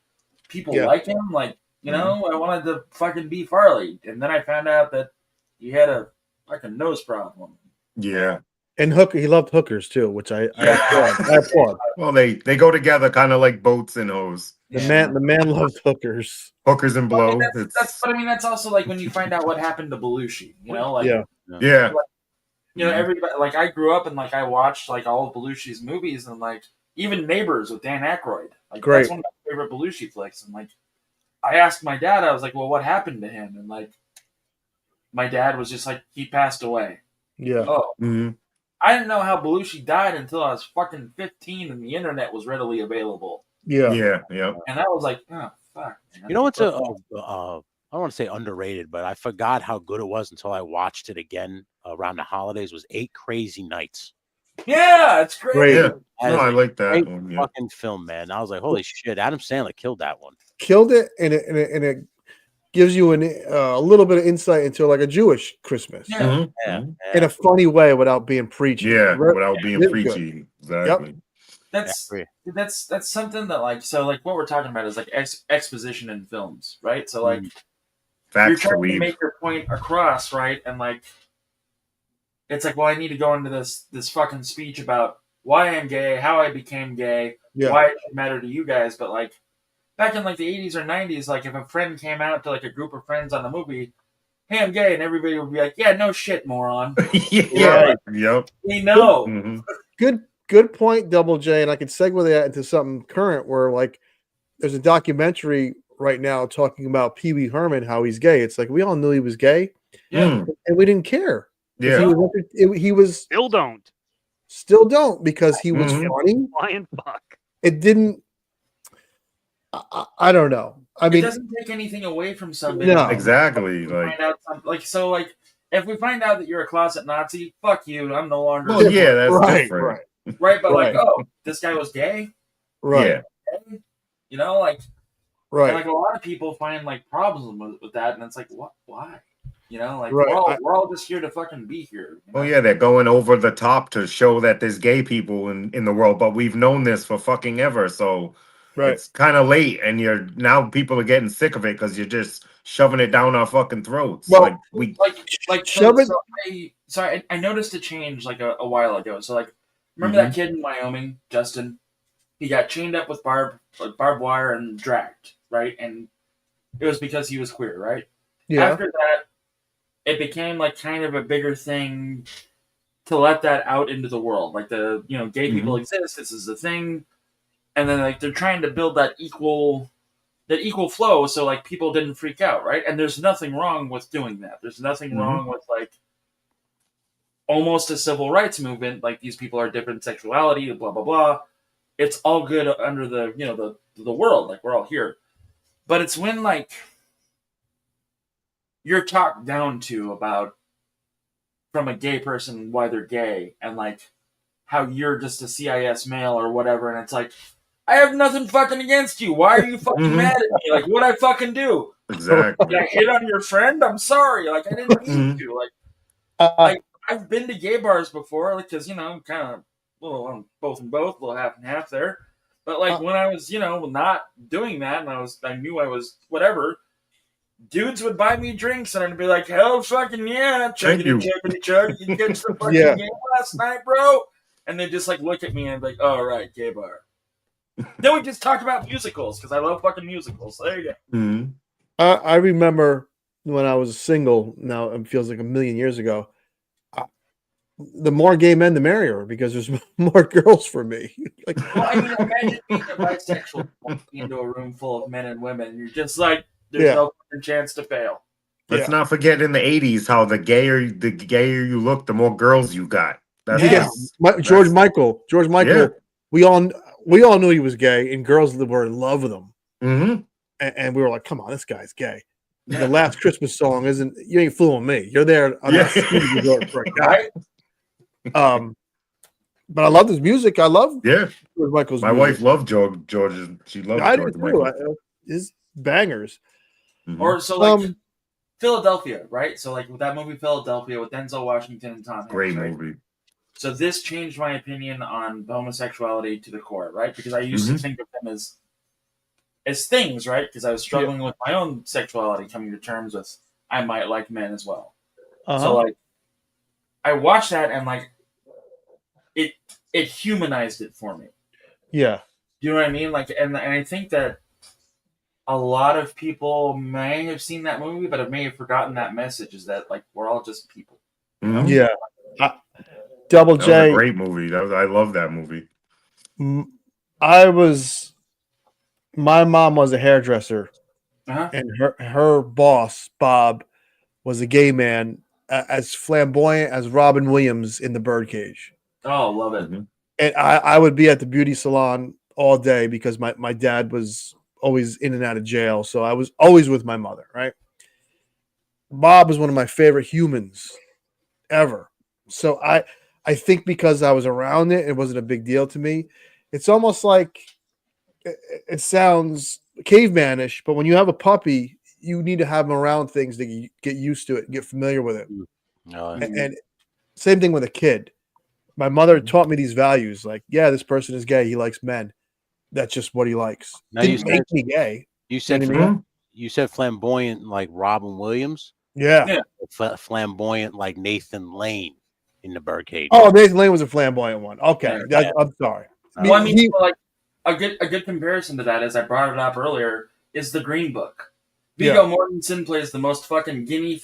people like him. Like I wanted to fucking be Farley, and then I found out that he had a fucking nose problem. Yeah. And he loved hookers too, which I applaud. Well, they go together, kind of like boats and hoes. The man loved hookers. Hookers and blow. But I mean, that's also like when you find out what happened to Belushi. Everybody, like I grew up and like I watched like all of Belushi's movies and like even Neighbors with Dan Aykroyd. Like that's one of my favorite Belushi flicks. And like I asked my dad, I was like, "Well, what happened to him?" And like my dad was just like, "He passed away." Yeah. Oh. I didn't know how Belushi died until I was fucking 15 and the internet was readily available. Yeah. And I was like, oh, fuck. Man. You know what's I don't want to say underrated, but I forgot how good it was until I watched it again around the holidays. Was 8 Crazy Nights. Yeah, it's great. Yeah. No, I like that one. Yeah. Fucking film, man. I was like, holy shit, Adam Sandler killed that one. Killed it, and it gives you a little bit of insight into like a Jewish Christmas. Yeah. In a funny way without being preachy. Yeah, without being preachy. Exactly. That's something that like what we're talking about is like exposition in films, right? So like you're trying to make your point across, right? And like it's like, well, I need to go into this fucking speech about why I'm gay, how I became gay, why it should matter to you guys, but like back in like the 80s or 90s, like if a friend came out to like a group of friends on the movie, "Hey, I'm gay," and everybody would be like, "Yeah, no shit, moron." Yep. We know. Good point, Double J, and I could segue that into something current where like there's a documentary right now talking about Pee Wee Herman, how he's gay. It's like we all knew he was gay, Yeah. and we didn't care. If Yeah. he was Still don't. still don't because he was Mhm. funny. Flying fuck. It didn't. I don't know. I It mean, doesn't take anything away from somebody. No. Exactly. We Like, find out like if we find out that you're a closet Nazi, fuck you. I'm no longer. well, yeah, that's Right, different. Right, but like, Right. oh, this guy was gay. right, Yeah. You know, like, right. and like a lot of people find like problems with that, and it's like, what? Why? You know, like Right. we're all just here to fucking be here. You know? Oh yeah, they're going over the top to show that there's gay people in the world, but we've known this for fucking ever. So Right. it's kind of late, and you're now people are getting sick of it because you're just shoving it down our fucking throats. Well, like we, like shove it. I noticed a change like a while ago. So like, remember that kid in Wyoming, Justin? He got chained up with barbed wire and dragged, right? And it was because he was queer, right? Yeah. After that, it became like kind of a bigger thing to let that out into the world. Like gay people exist. This is a thing, and then like they're trying to build that equal flow, so like people didn't freak out, right? And there's nothing wrong with doing that. There's nothing wrong with like almost a civil rights movement. Like these people are different sexuality, blah blah blah. It's all good under the world. Like we're all here, but it's when like you're talked down to about from a gay person why they're gay and like how you're just a CIS male or whatever, and it's like I have nothing fucking against you. Why are you fucking mad at me? Like what I fucking do? exactly. Did I hit on your friend? I'm sorry. Like I didn't mean to. Like I've been to gay bars before, because I'm kind of I'm both and both, a little half and half there. But like when I was not doing that, and I knew I was whatever. Dudes would buy me drinks, and I'd be like, "Hell, fucking yeah, chuggity chug. You catch the fucking Yeah. game last night, bro?" And they just like look at me and be like, "Oh, right, gay bar." Then we just talk about musicals because I love fucking musicals. So there you go. I remember when I was single. Now it feels like a million years ago. The more gay men, the merrier, because there's more girls for me. Like, Well, I mean, imagine being a bisexual walking into a room full of men and women, and you're just like, there's Yeah. no fucking chance to fail. Let's not forget in the '80s how the gayer you look, the more girls you got. That's George Michael. Yeah. We all knew he was gay, and girls were in love with him. Mm-hmm. And we were like, "Come on, this guy's gay." The last Christmas song isn't. You ain't fooling me. You're there on that ski resort for a guy. But I love his music. I love George Michael's. My music. wife loved George's. She loved I George do Michael. too. His bangers. Or so like Philadelphia, right? So like with that movie Philadelphia with Denzel Washington and Tom Hanks. Great right? movie. So this changed my opinion on homosexuality to the core, right? Because I used to think of them as things, right? Because I was struggling with my own sexuality, coming to terms with I might like men as well. So like I watched that and like it humanized it for me. Yeah. You know what I mean? Like, and I think that a lot of people may have seen that movie, but may have forgotten that message. Is that like we're all just people? Mhm. Yeah. Double That J. was a great movie. I love that movie. My mom was a hairdresser, Uh-huh. and her boss Bob was a gay man, as flamboyant as Robin Williams in The Birdcage. Oh, love it. And I would be at the beauty salon all day because my dad was always in and out of jail, so I was always with my mother. Right. Bob was one of my favorite humans ever. So I think because I was around it wasn't a big deal to me. It's almost like it sounds cavemanish, but when you have a puppy, you need to have them around things to get used to it, get familiar with it. And same thing with a kid. My mother taught me these values, like, yeah, this person is gay. He likes men. That's just what he likes. Now Didn't make me gay. You said You know what I mean? you said flamboyant like Robin Williams. Yeah. Flamboyant like Nathan Lane in The Birdcage. Oh, Nathan Lane was a flamboyant one. Okay, I'm sorry. Well, I mean, like a good comparison to that, as I brought it up earlier, is The Green Book. Viggo Mortensen plays the most fucking guinea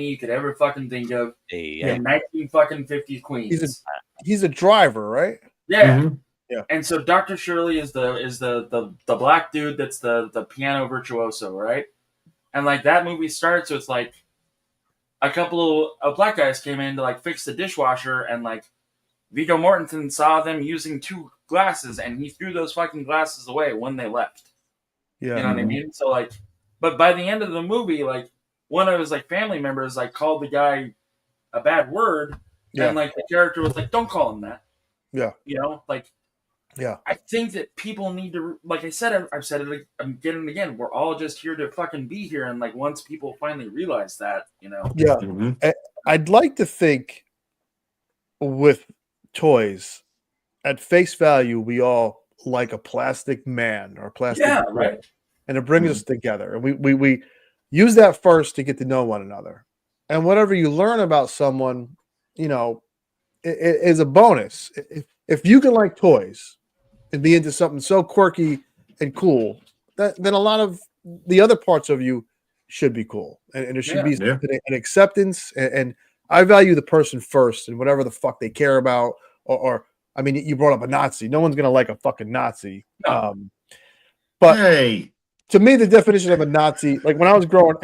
you could ever fucking think of in 1950s Queens. He's a driver, right? Yeah. Yeah. And so Dr. Shirley is the black dude that's the piano virtuoso, right? And like that movie starts with like a couple of black guys came in to like fix the dishwasher, and like Viggo Mortensen saw them using two glasses, and he threw those fucking glasses away when they left. Yeah. You know what I mean? So like, but by the end of the movie, like one of his like family members like called the guy a bad word, and like the character was like, "Don't call him that." Yeah. You know, like. Yeah. I think that people need to, like I said, I've said it again and again. We're all just here to fucking be here, and like once people finally realize that, you know. Yeah. I'd like to think with toys, at face value, we all like a plastic man or a plastic Yeah, toy, right. and it brings us together. And we use that first to get to know one another. And whatever you learn about someone, you know, it is a bonus. If you can like toys and be into something so quirky and cool, then a lot of the other parts of you should be cool, and there should be an acceptance. And I value the person first, and whatever the fuck they care about. Or I mean, you brought up a Nazi. No one's gonna like a fucking Nazi. No. But to me, the definition of a Nazi, like when I was growing,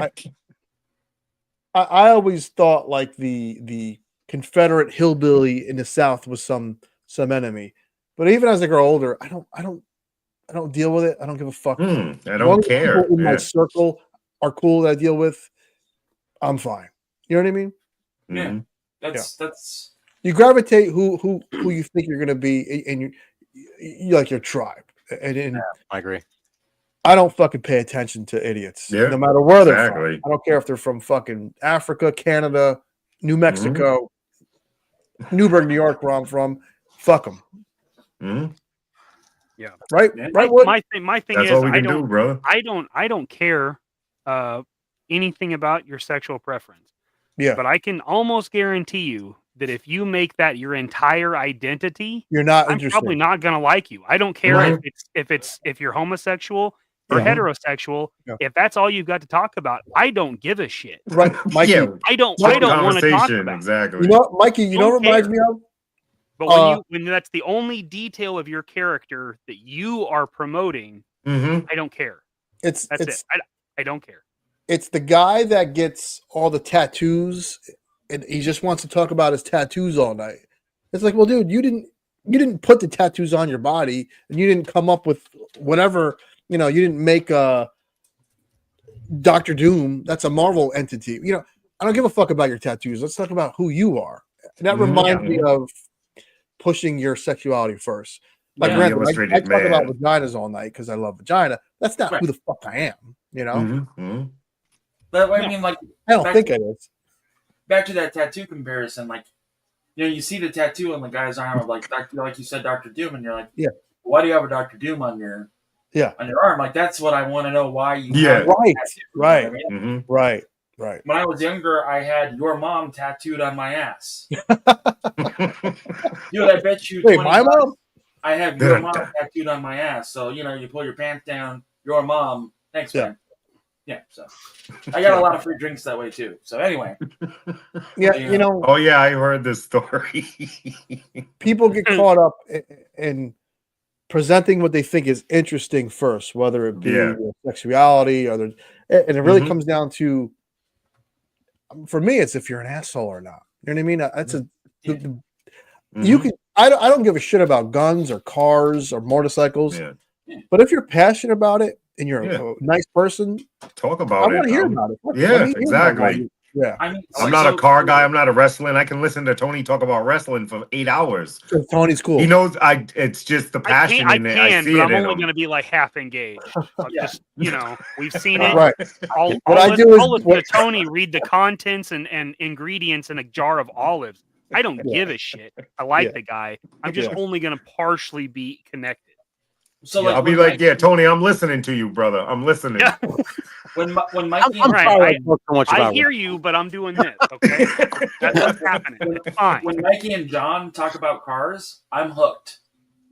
I always thought like the Confederate hillbilly in the South was some enemy. But even as I grow older, I don't deal with it. I don't give a fuck. I don't care. People in my circle are cool that I deal with. I'm fine. You know what I mean? Yeah. That's you gravitate who you think you're gonna be, and you like your tribe. And I agree. I don't fucking pay attention to idiots, no matter where they're from. I don't care if they're from fucking Africa, Canada, New Mexico, Newburgh, New York, where I'm from. Fuck them. Yeah. Right. Right. My thing That's is, all we can do, brother. I don't care anything about your sexual preference. Yeah. But I can almost guarantee you that if you make that your entire identity, you're not I'm interested. probably not gonna like you. I don't care if you're homosexual or heterosexual. If that's all you've got to talk about, I don't give a shit. Right, Mikey. I don't want to talk about it. Exactly. You know, Mikey. You know what reminds me of? But when that's the only detail of your character that you are promoting, I don't care. That's it. I don't care. It's the guy that gets all the tattoos, and he just wants to talk about his tattoos all night. It's like, well, dude, you didn't put the tattoos on your body, and you didn't come up with whatever. You know, you didn't make Dr. Doom. That's a Marvel entity. You know, I don't give a fuck about your tattoos. Let's talk about who you are. And that reminds me of pushing your sexuality first. Like, I talk about vaginas all night because I love vagina. That's not who the fuck I am. You know. But I mean, like, I don't think it is. Back to that tattoo comparison, like, you know, you see the tattoo on the guy's arm of like you said, Dr. Doom, and you're like, why do you have a Dr. Doom on your arm? Like, that's what I want to know why you have right, tattoo, right, you know what I mean? right. When I was younger, I had your mom tattooed on my ass. Dude, I bet you. Wait, my mom? I have your mom tattooed on my ass. So, you know, you pull your pants down, your mom. Thanks, man. Yeah, so I got a lot of free drinks that way too. So anyway, you know. Oh yeah, I heard this story. People get caught up in presenting what they think is interesting first, whether it be their sexuality or and it really comes down to, for me, it's if you're an asshole or not. You know what I mean? That's you can. I don't give a shit about guns or cars or motorcycles, but if you're passionate about it and you're a nice person, talk about it. I want to hear about it. Yeah, exactly. Yeah, I mean, I'm not a car guy. I'm not a wrestling. I can listen to Tony talk about wrestling for 8 hours. Tony's cool. He knows. It's just the passion in it. I see but it I'm in only him. going to be like half engaged. Just, you know, we've seen it. Right. I'll listen to Tony read the contents and ingredients in a jar of olives. I don't give a shit. I like the guy. I'm just only going to partially be connected. So like, I'll be like, Tony, I'm listening to you, brother. I'm listening. When Mikey, I hear you, but I'm doing this. Okay, that's what's happening. It's fine. When Mikey and John talk about cars, I'm hooked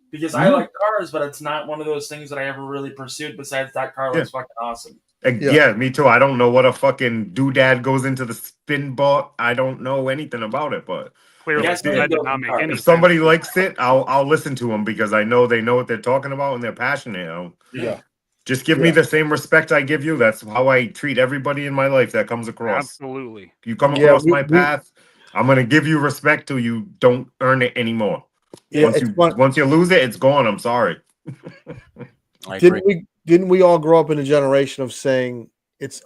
because I like cars, but it's not one of those things that I ever really pursued. Besides, that car looks fucking awesome. Yeah, me too. I don't know what a fucking doodad goes into the spin ball. I don't know anything about it, but Clearly, Yes, that did not make any If sense. somebody likes it, I'll listen to them because I know they know what they're talking about and they're passionate. Yeah. Just give me the same respect I give you. That's how I treat everybody in my life that comes across. Absolutely. You come Yeah, across my path, I'm gonna give you respect till you don't earn it anymore. Yeah, Once you lose it, it's gone. I'm sorry. Didn't we all grow up in a generation of saying it's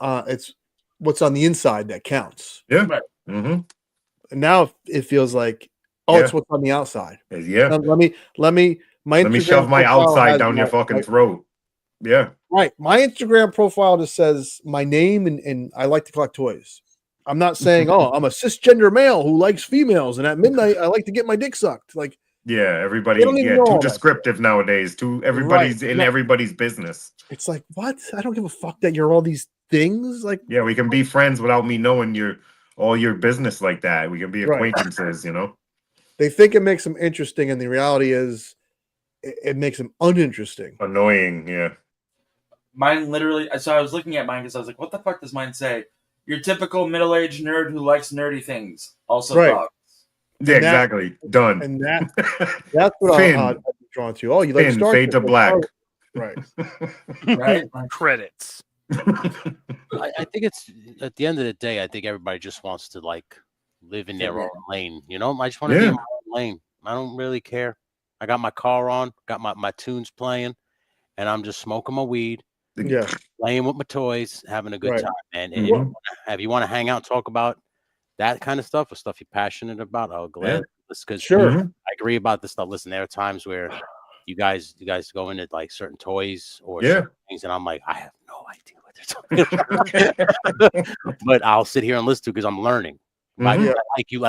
what's on the inside that counts? Yeah. Mm-hmm. And now it feels like, it's what's on the outside. Yeah. Let me my Let me Instagram shove my profile outside has down your my- fucking my- throat. Yeah. Right. My Instagram profile just says my name and I like to collect toys. I'm not saying, I'm a cisgender male who likes females, and at midnight I like to get my dick sucked. Like, Yeah, everybody. They don't even Yeah, know too all that descriptive nowadays. Everybody's in No. everybody's business. it's like, what? I don't give a fuck that you're all these things. Like, Yeah, we can be friends without me knowing all your business like that. We can be Right. acquaintances, they think it makes them interesting, and the reality is, it makes them uninteresting. Annoying, yeah. Mine literally. So I was looking at mine because I was like, "What the fuck does mine say?" Your typical middle-aged nerd who likes nerdy things. Also, Right. dogs. Yeah, And that- exactly. Done. And that's what Finn. I'd be drawn to. Oh, you like Finn, Star fade Trek? to black. Right. Right. Credits. I think it's at the end of the day, I think everybody just wants to live in their own lane. I just want to be in my own lane. I don't really care. I got my car on, got my tunes playing, and I'm just smoking my weed, playing with my toys, having a good time. And if you want to hang out, talk about that kind of stuff or stuff you're passionate about, I'll gladly. Because I agree about this stuff. Listen, there are times where you guys go into certain toys or certain things, and I'm like, I have no idea what they're talking about. But I'll sit here and listen to because I'm learning. I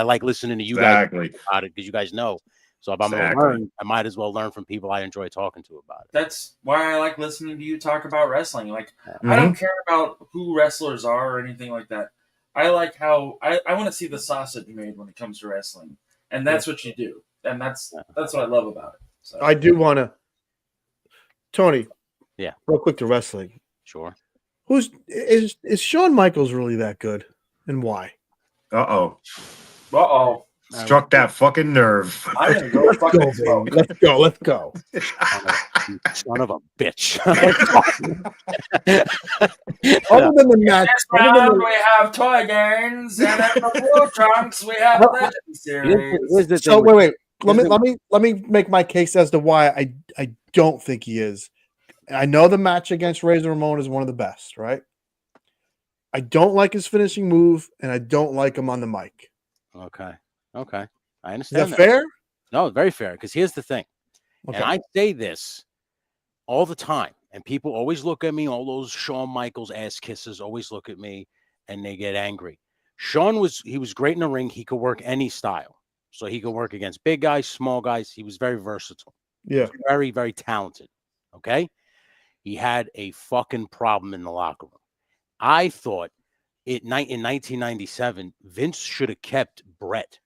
like listening to you guys about it because you guys know. So if I'm going to learn, I might as well learn from people I enjoy talking to about it. That's why I like listening to you talk about wrestling. I don't care about who wrestlers are or anything like that. I like how I want to see the sausage made when it comes to wrestling, and that's what you do, and that's what I love about it. So. I do want to, Tony. Yeah. Real quick to wrestling. Sure. Is Shawn Michaels really that good, and why? Uh-oh. Struck that fucking nerve. I'm gonna go fucking baby. Let's go. Son of a bitch. Other than the match, we have toy games, and at the Blue Trunks we have Legend Series. So wait. Let me make my case as to why I don't think he is. I know the match against Razor Ramon is one of the best, right? I don't like his finishing move, and I don't like him on the mic. Okay. I understand. Is that fair? No, very fair. Because here's the thing, Okay. and I say this all the time, and people always look at me. All those Shawn Michaels ass kissers always look at me, and they get angry. Shawn was great in the ring. He could work any style, so he could work against big guys, small guys. He was very versatile. Yeah, very, very talented. Okay, he had a fucking problem in the locker room. I thought in 1997, Vince should have kept Brett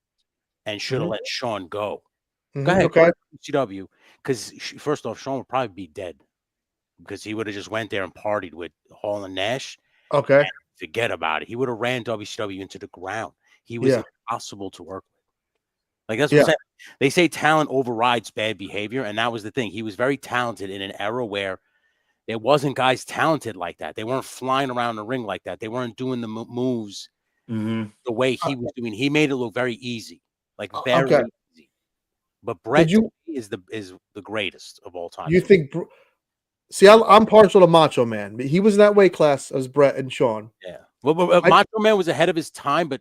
and should have let Shawn go. Go ahead, okay. CW. Because first off, Shawn would probably be dead because he would have just went there and partied with Hall and Nash. Okay. And forget about it. He would have ran WCW into the ground. He was impossible to work with. That's what I'm saying. They say talent overrides bad behavior, and that was the thing. He was very talented in an era where there wasn't guys talented like that. They weren't flying around the ring like that. They weren't doing the moves the way he was doing. He made it look very easy, very easy. But Brett is the greatest of all time. You think? See, I'm partial to Macho Man. He was in that weight class as Brett and Shawn. Yeah. Well, Macho Man was ahead of his time, but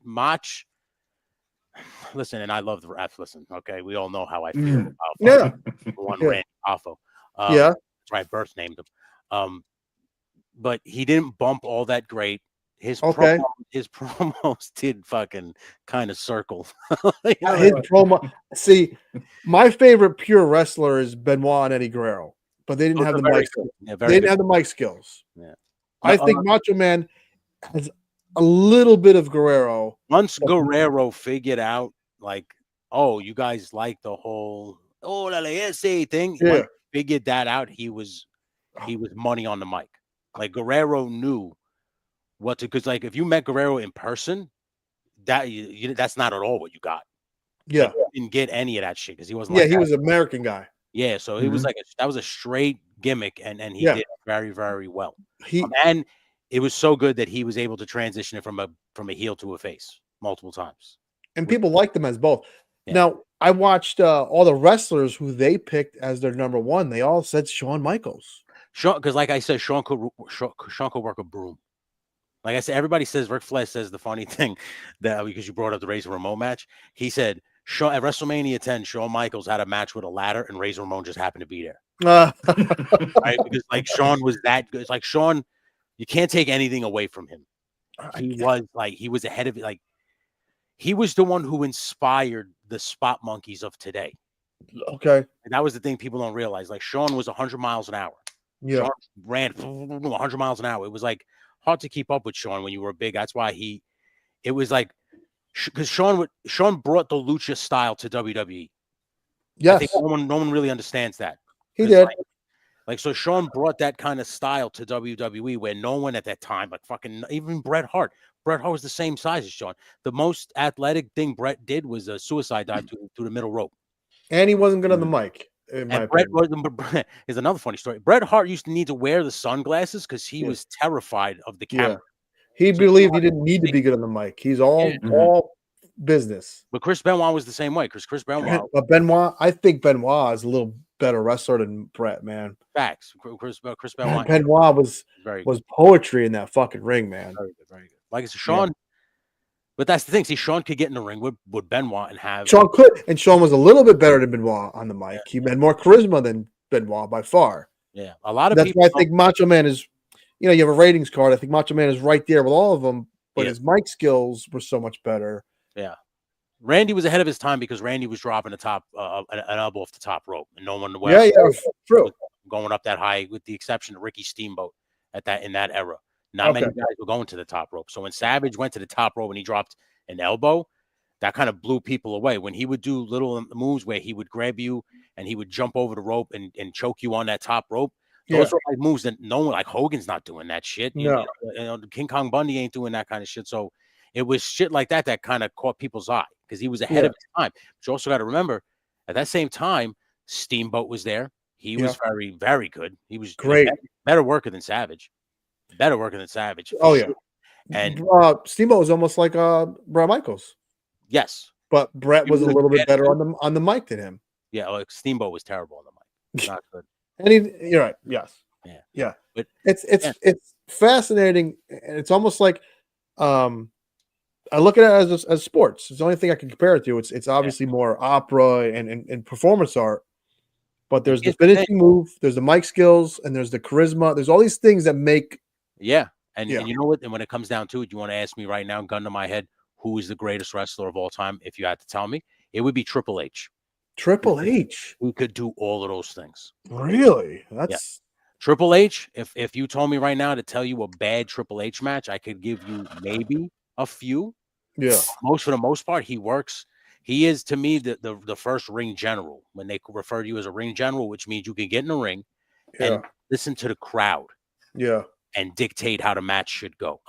listen, and I love the ref. Listen, okay, we all know how I feel about Randy Poffo. That's my birth named him. But he didn't bump all that great. His promos did fucking kind of circle. His promo. See, my favorite pure wrestler is Benoit and Eddie Guerrero, but they didn't have the mic. They didn't have the mic skills. Yeah, I think Macho Man has a little bit of Guerrero. Once Guerrero figured out, you guys like the whole thing. Yeah. Once he figured that out, he was money on the mic. Guerrero knew what to, because if you met Guerrero in person, that's not at all what you got. Yeah. He didn't get any of that shit because he wasn't. Yeah, like he that. was an American guy. Yeah, so it was like that was a straight gimmick, and he Yeah. did very, very well. He and it was so good that he was able to transition it from a heel to a face multiple times. and people liked him as both. Yeah. Now, I watched all the wrestlers who they picked as their number one. They all said Shawn Michaels. Sean, because like I said, Sean could work a broom. Like I said, everybody says Ric Flair says the funny thing that because you brought up the Razor Ramon match, he said Sean at WrestleMania 10, Shawn Michaels had a match with a ladder, and Razor Ramon just happened to be there. Right? Because like Sean was that good. It's like Sean, you can't take anything away from him. He was ahead of it. Like he was the one who inspired the spot monkeys of today. Okay. And that was the thing people don't realize. Like Sean was 100 miles an hour. Yeah. Sean ran 100 miles an hour. It was like hard to keep up with Sean when you were big. That's why it was like, because Sean brought the lucha style to WWE. Yes. I think no one really understands that. He did. So Sean brought that kind of style to WWE where no one at that time, like fucking even Bret Hart. Bret Hart was the same size as Sean. The most athletic thing Bret did was a suicide dive through the middle rope. And he wasn't good on the mic. In my And Bret opinion. is another funny story. Bret Hart used to need to wear the sunglasses because he was terrified of the camera. He believed he didn't need to be good on the mic. He's all business. But Chris Benoit was the same way because Chris Benoit. But Benoit, I think Benoit is a little better wrestler than Bret, man. Facts. Chris Benoit. Benoit was poetry in that fucking ring, man. Very good, very good. Like I said, Sean. But that's the thing. See, Sean could get in the ring with Benoit and have Sean could, and Sean was a little bit better than Benoit on the mic. He had more charisma than Benoit by far. Yeah, a lot of That's people. why I think Macho Man is, you have a ratings card. I think Macho Man is right there with all of them, but his mic skills were so much better. Yeah, Randy was ahead of his time because Randy was dropping an elbow off the top rope, and no one true going up that high, with the exception of Ricky Steamboat in that era. Not many guys were going to the top rope. So when Savage went to the top rope and he dropped an elbow, that kind of blew people away. When he would do little moves where he would grab you and he would jump over the rope and choke you on that top rope, those were like moves that no one, like Hogan's not doing that shit. No. King Kong Bundy ain't doing that kind of shit. So it was shit like that kind of caught people's eye because he was ahead of his time. But you also got to remember, at that same time, Steamboat was there. He was very, very good. He was great, better worker than Savage. Better worker than Savage. Oh yeah, and Steamboat was almost like Bret Michaels. Yes, but Bret was a little bit better on the mic than him. Yeah, like Steamboat was terrible on the mic. Not good. And you're right. Yes. Yeah. But it's fascinating, and it's almost like I look at it as sports. It's the only thing I can compare it to. It's obviously more opera and performance art. But there's the finishing move, there's the mic skills, and there's the charisma. There's all these things that make. And you know what? And when it comes down to it, you want to ask me right now, gun to my head, who is the greatest wrestler of all time? If you had to tell me, it would be Triple H. Triple H. Who could do all of those things? Really? That's Triple H. If you told me right now to tell you a bad Triple H match, I could give you maybe a few. Yeah. For the most part, he works. He is, to me, the first ring general. When they refer to you as a ring general, which means you can get in the ring and listen to the crowd. Yeah. And dictate how the match should go.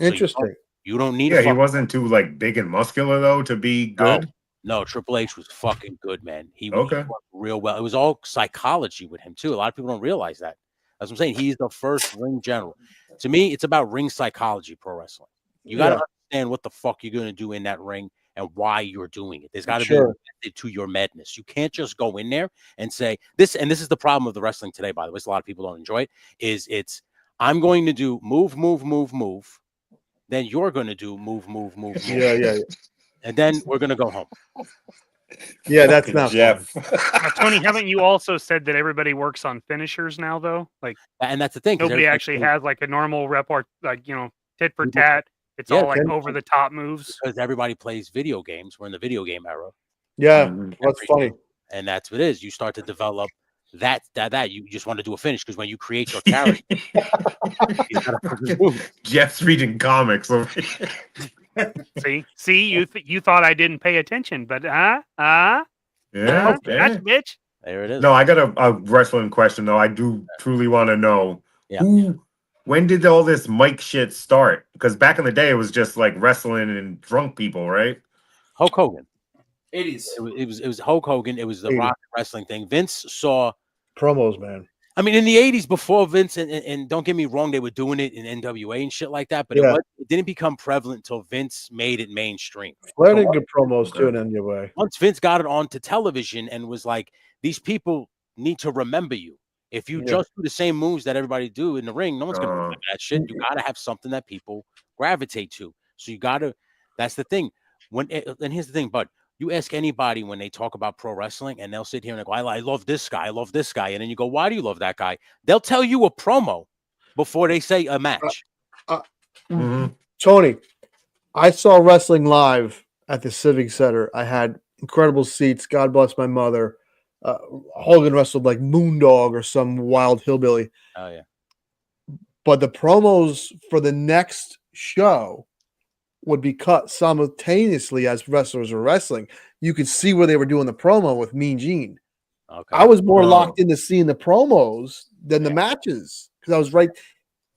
Interesting. So you don't need. Yeah, he wasn't too like big and muscular though to be good. No, Triple H was fucking good, man. He worked real well. It was all psychology with him too. A lot of people don't realize that. That's what I'm saying. He's the first ring general. To me, it's about ring psychology, pro wrestling. You got to understand what the fuck you're going to do in that ring and why you're doing it. There's got to be connected to your madness. You can't just go in there and say this. And this is the problem of the wrestling today, by the way. A lot of people don't enjoy it. I'm going to do move. Then you're going to do move. Yeah. And then we're going to go home. Yeah, that's not Jeff. Now, Tony, haven't you also said that everybody works on finishers now, though? Like, and that's the thing. Nobody actually has like a normal tit for tat. It's all like over the top moves. Because everybody plays video games. We're in the video game era. Yeah, that's funny. And that's what it is. You start to develop that you just want to do a finish because when you create your character, Jeff's reading comics. See, you thought I didn't pay attention, but yeah, bitch. There it is. No, I got a wrestling question though. I do truly want to know when did all this mic shit start? Because back in the day, it was just like wrestling and drunk people, right? Hulk Hogan. 80s. It was Hulk Hogan. It was the 80s. Rock wrestling thing. Vince saw Promos, man. I mean, in the 80s before Vince, and don't get me wrong, they were doing it in NWA and shit like that, but Yeah. it didn't become prevalent until Vince made it mainstream. Flair did good promos too in NWA. Once Vince got it onto television and was like, these people need to remember you. If you just do the same moves that everybody do in the ring, no one's going to remember that shit. You got to have something that people gravitate to. So you got to, that's the thing. And here's the thing, bud. You ask anybody when they talk about pro wrestling and they'll sit here and go, I love this guy. I love this guy. And then you go, why do you love that guy? They'll tell you a promo before they say a match. Tony, I saw wrestling live at the Civic Center. I had incredible seats. God bless my mother. Hogan wrestled like Moondog or some wild hillbilly. Oh, yeah. But the promos for the next show would be cut simultaneously as wrestlers were wrestling. You could see where they were doing the promo with Mean Gene. Okay. I was more locked into seeing the promos than the matches because I was right.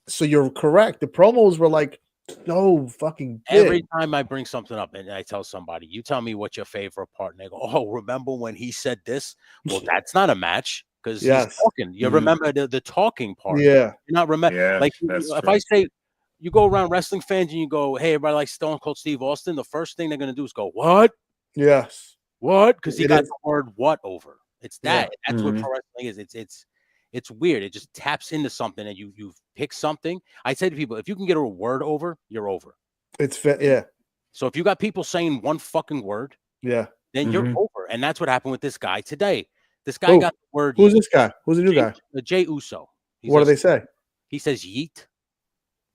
So you're correct. The promos were like so fucking big. Every time I bring something up and I tell somebody, you tell me what your favorite part, and they go, oh, remember when he said this? Well, that's not a match because he's talking. You remember the talking part. Yeah. You're not remember. Yeah, like that's if true. I say, you go around wrestling fans and you go, hey, everybody likes Stone Cold Steve Austin, the first thing they're going to do is go, what? Yes. What? Because he It got is. the word what over. It's that. Yeah. That's what pro wrestling is. It's weird. It just taps into something and you pick something. I say to people, if you can get a word over, you're over. Yeah. So if you got people saying one fucking word, Yeah. then you're over. And that's what happened with this guy today. This guy Who? got the word. Who's this guy? Who's the new guy? Jay Uso. What do they say? He says yeet.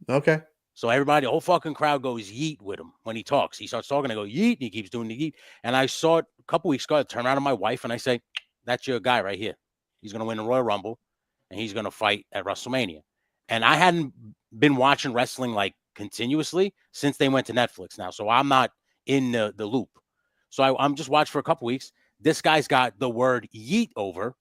Okay. So everybody, the whole fucking crowd goes yeet with him when he talks. He starts talking, I go yeet, and he keeps doing the yeet. And I saw it a couple weeks ago. I turn around to my wife and I say, that's your guy right here. He's going to win the Royal Rumble and he's going to fight at WrestleMania. And I hadn't been watching wrestling like continuously since they went to Netflix now. So I'm not in the loop. So I'm just watching for a couple weeks. This guy's got the word yeet over.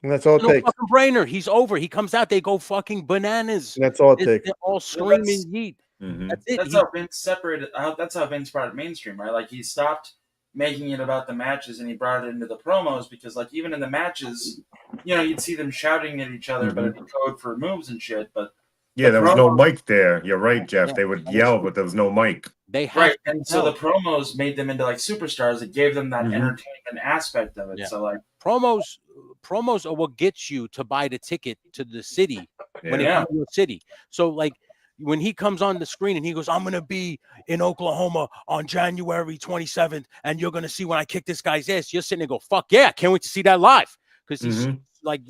And that's all it No takes. fucking brainer. He's over. He comes out. They go fucking bananas. That's all it takes. They're all screaming yeet. That's it. That's how Vince separated. That's how Vince brought it mainstream, right? Like he stopped making it about the matches and he brought it into the promos because, like, even in the matches, you'd see them shouting at each other, but it'd be code for moves and shit. But yeah, there was no mic there. You're right, Jeff. They would yell, but there was no mic. They have right, and so the promos made them into like superstars. It gave them that entertainment aspect of it. Yeah. So like promos are what gets you to buy the ticket to the city when it comes to a city. So like when he comes on the screen and he goes, I'm going to be in Oklahoma on January 27th and you're going to see when I kick this guy's ass. You're sitting there go, fuck yeah, can't wait to see that live. Because he's like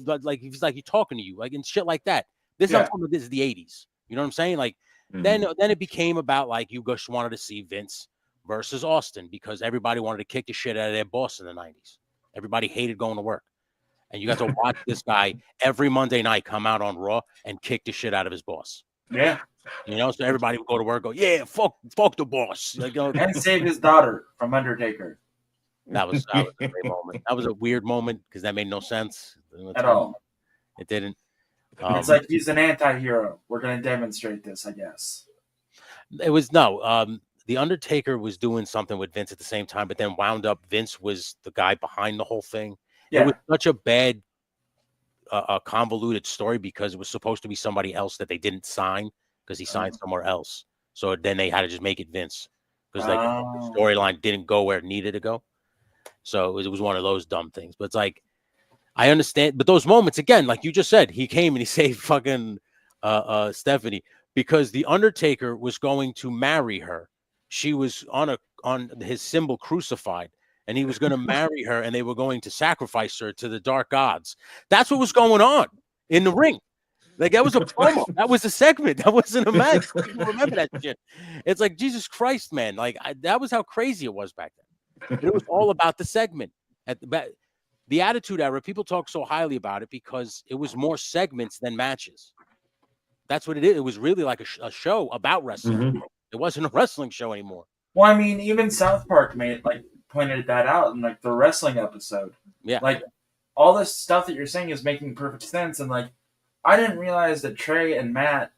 he's like he's talking to you like and shit like that. This is the 80s. You know what I'm saying? Like then it became about like you just wanted to see Vince versus Austin because everybody wanted to kick the shit out of their boss in the 90s. Everybody hated going to work. And you got to watch this guy every Monday night come out on Raw and kick the shit out of his boss. Yeah. So everybody would go to work, go, yeah, fuck the boss. Like, and save his daughter from Undertaker. That was a great moment. That was a weird moment because that made no sense at all. It didn't. It's like he's an anti-hero. We're going to demonstrate this, I guess. It was the Undertaker was doing something with Vince at the same time, but then wound up Vince was the guy behind the whole thing. Yeah. It was such a bad, convoluted story because it was supposed to be somebody else that they didn't sign because he signed somewhere else. So then they had to just make it Vince because the storyline didn't go where it needed to go. So it was one of those dumb things. But it's like, I understand. But those moments, again, like you just said, he came and he saved fucking Stephanie because the Undertaker was going to marry her. She was on his symbol crucified. And he was going to marry her, and they were going to sacrifice her to the dark gods. That's what was going on in the ring. Like, that was a promo. That was a segment. That wasn't a match. People remember that shit. It's like, Jesus Christ, man. Like, that was how crazy it was back then. It was all about the segment. The Attitude Era, people talk so highly about it because it was more segments than matches. That's what it is. It was really like a show about wrestling. It wasn't a wrestling show anymore. Well, I mean, even South Park pointed that out in like the wrestling episode. Yeah. Like all this stuff that you're saying is making perfect sense. And like I didn't realize that Trey and Matt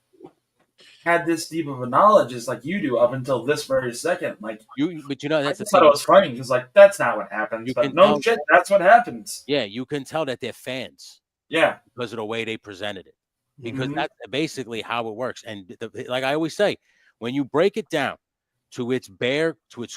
had this deep of a knowledge as like you do up until this very second. Like but you know that's I the just thought thing. it was funny because like that's not what happens. You But can no tell- shit, that's what happens. Yeah, you can tell that they're fans. Yeah. Because of the way they presented it. Because Mhm. that's basically how it works. And like I always say, when you break it down to its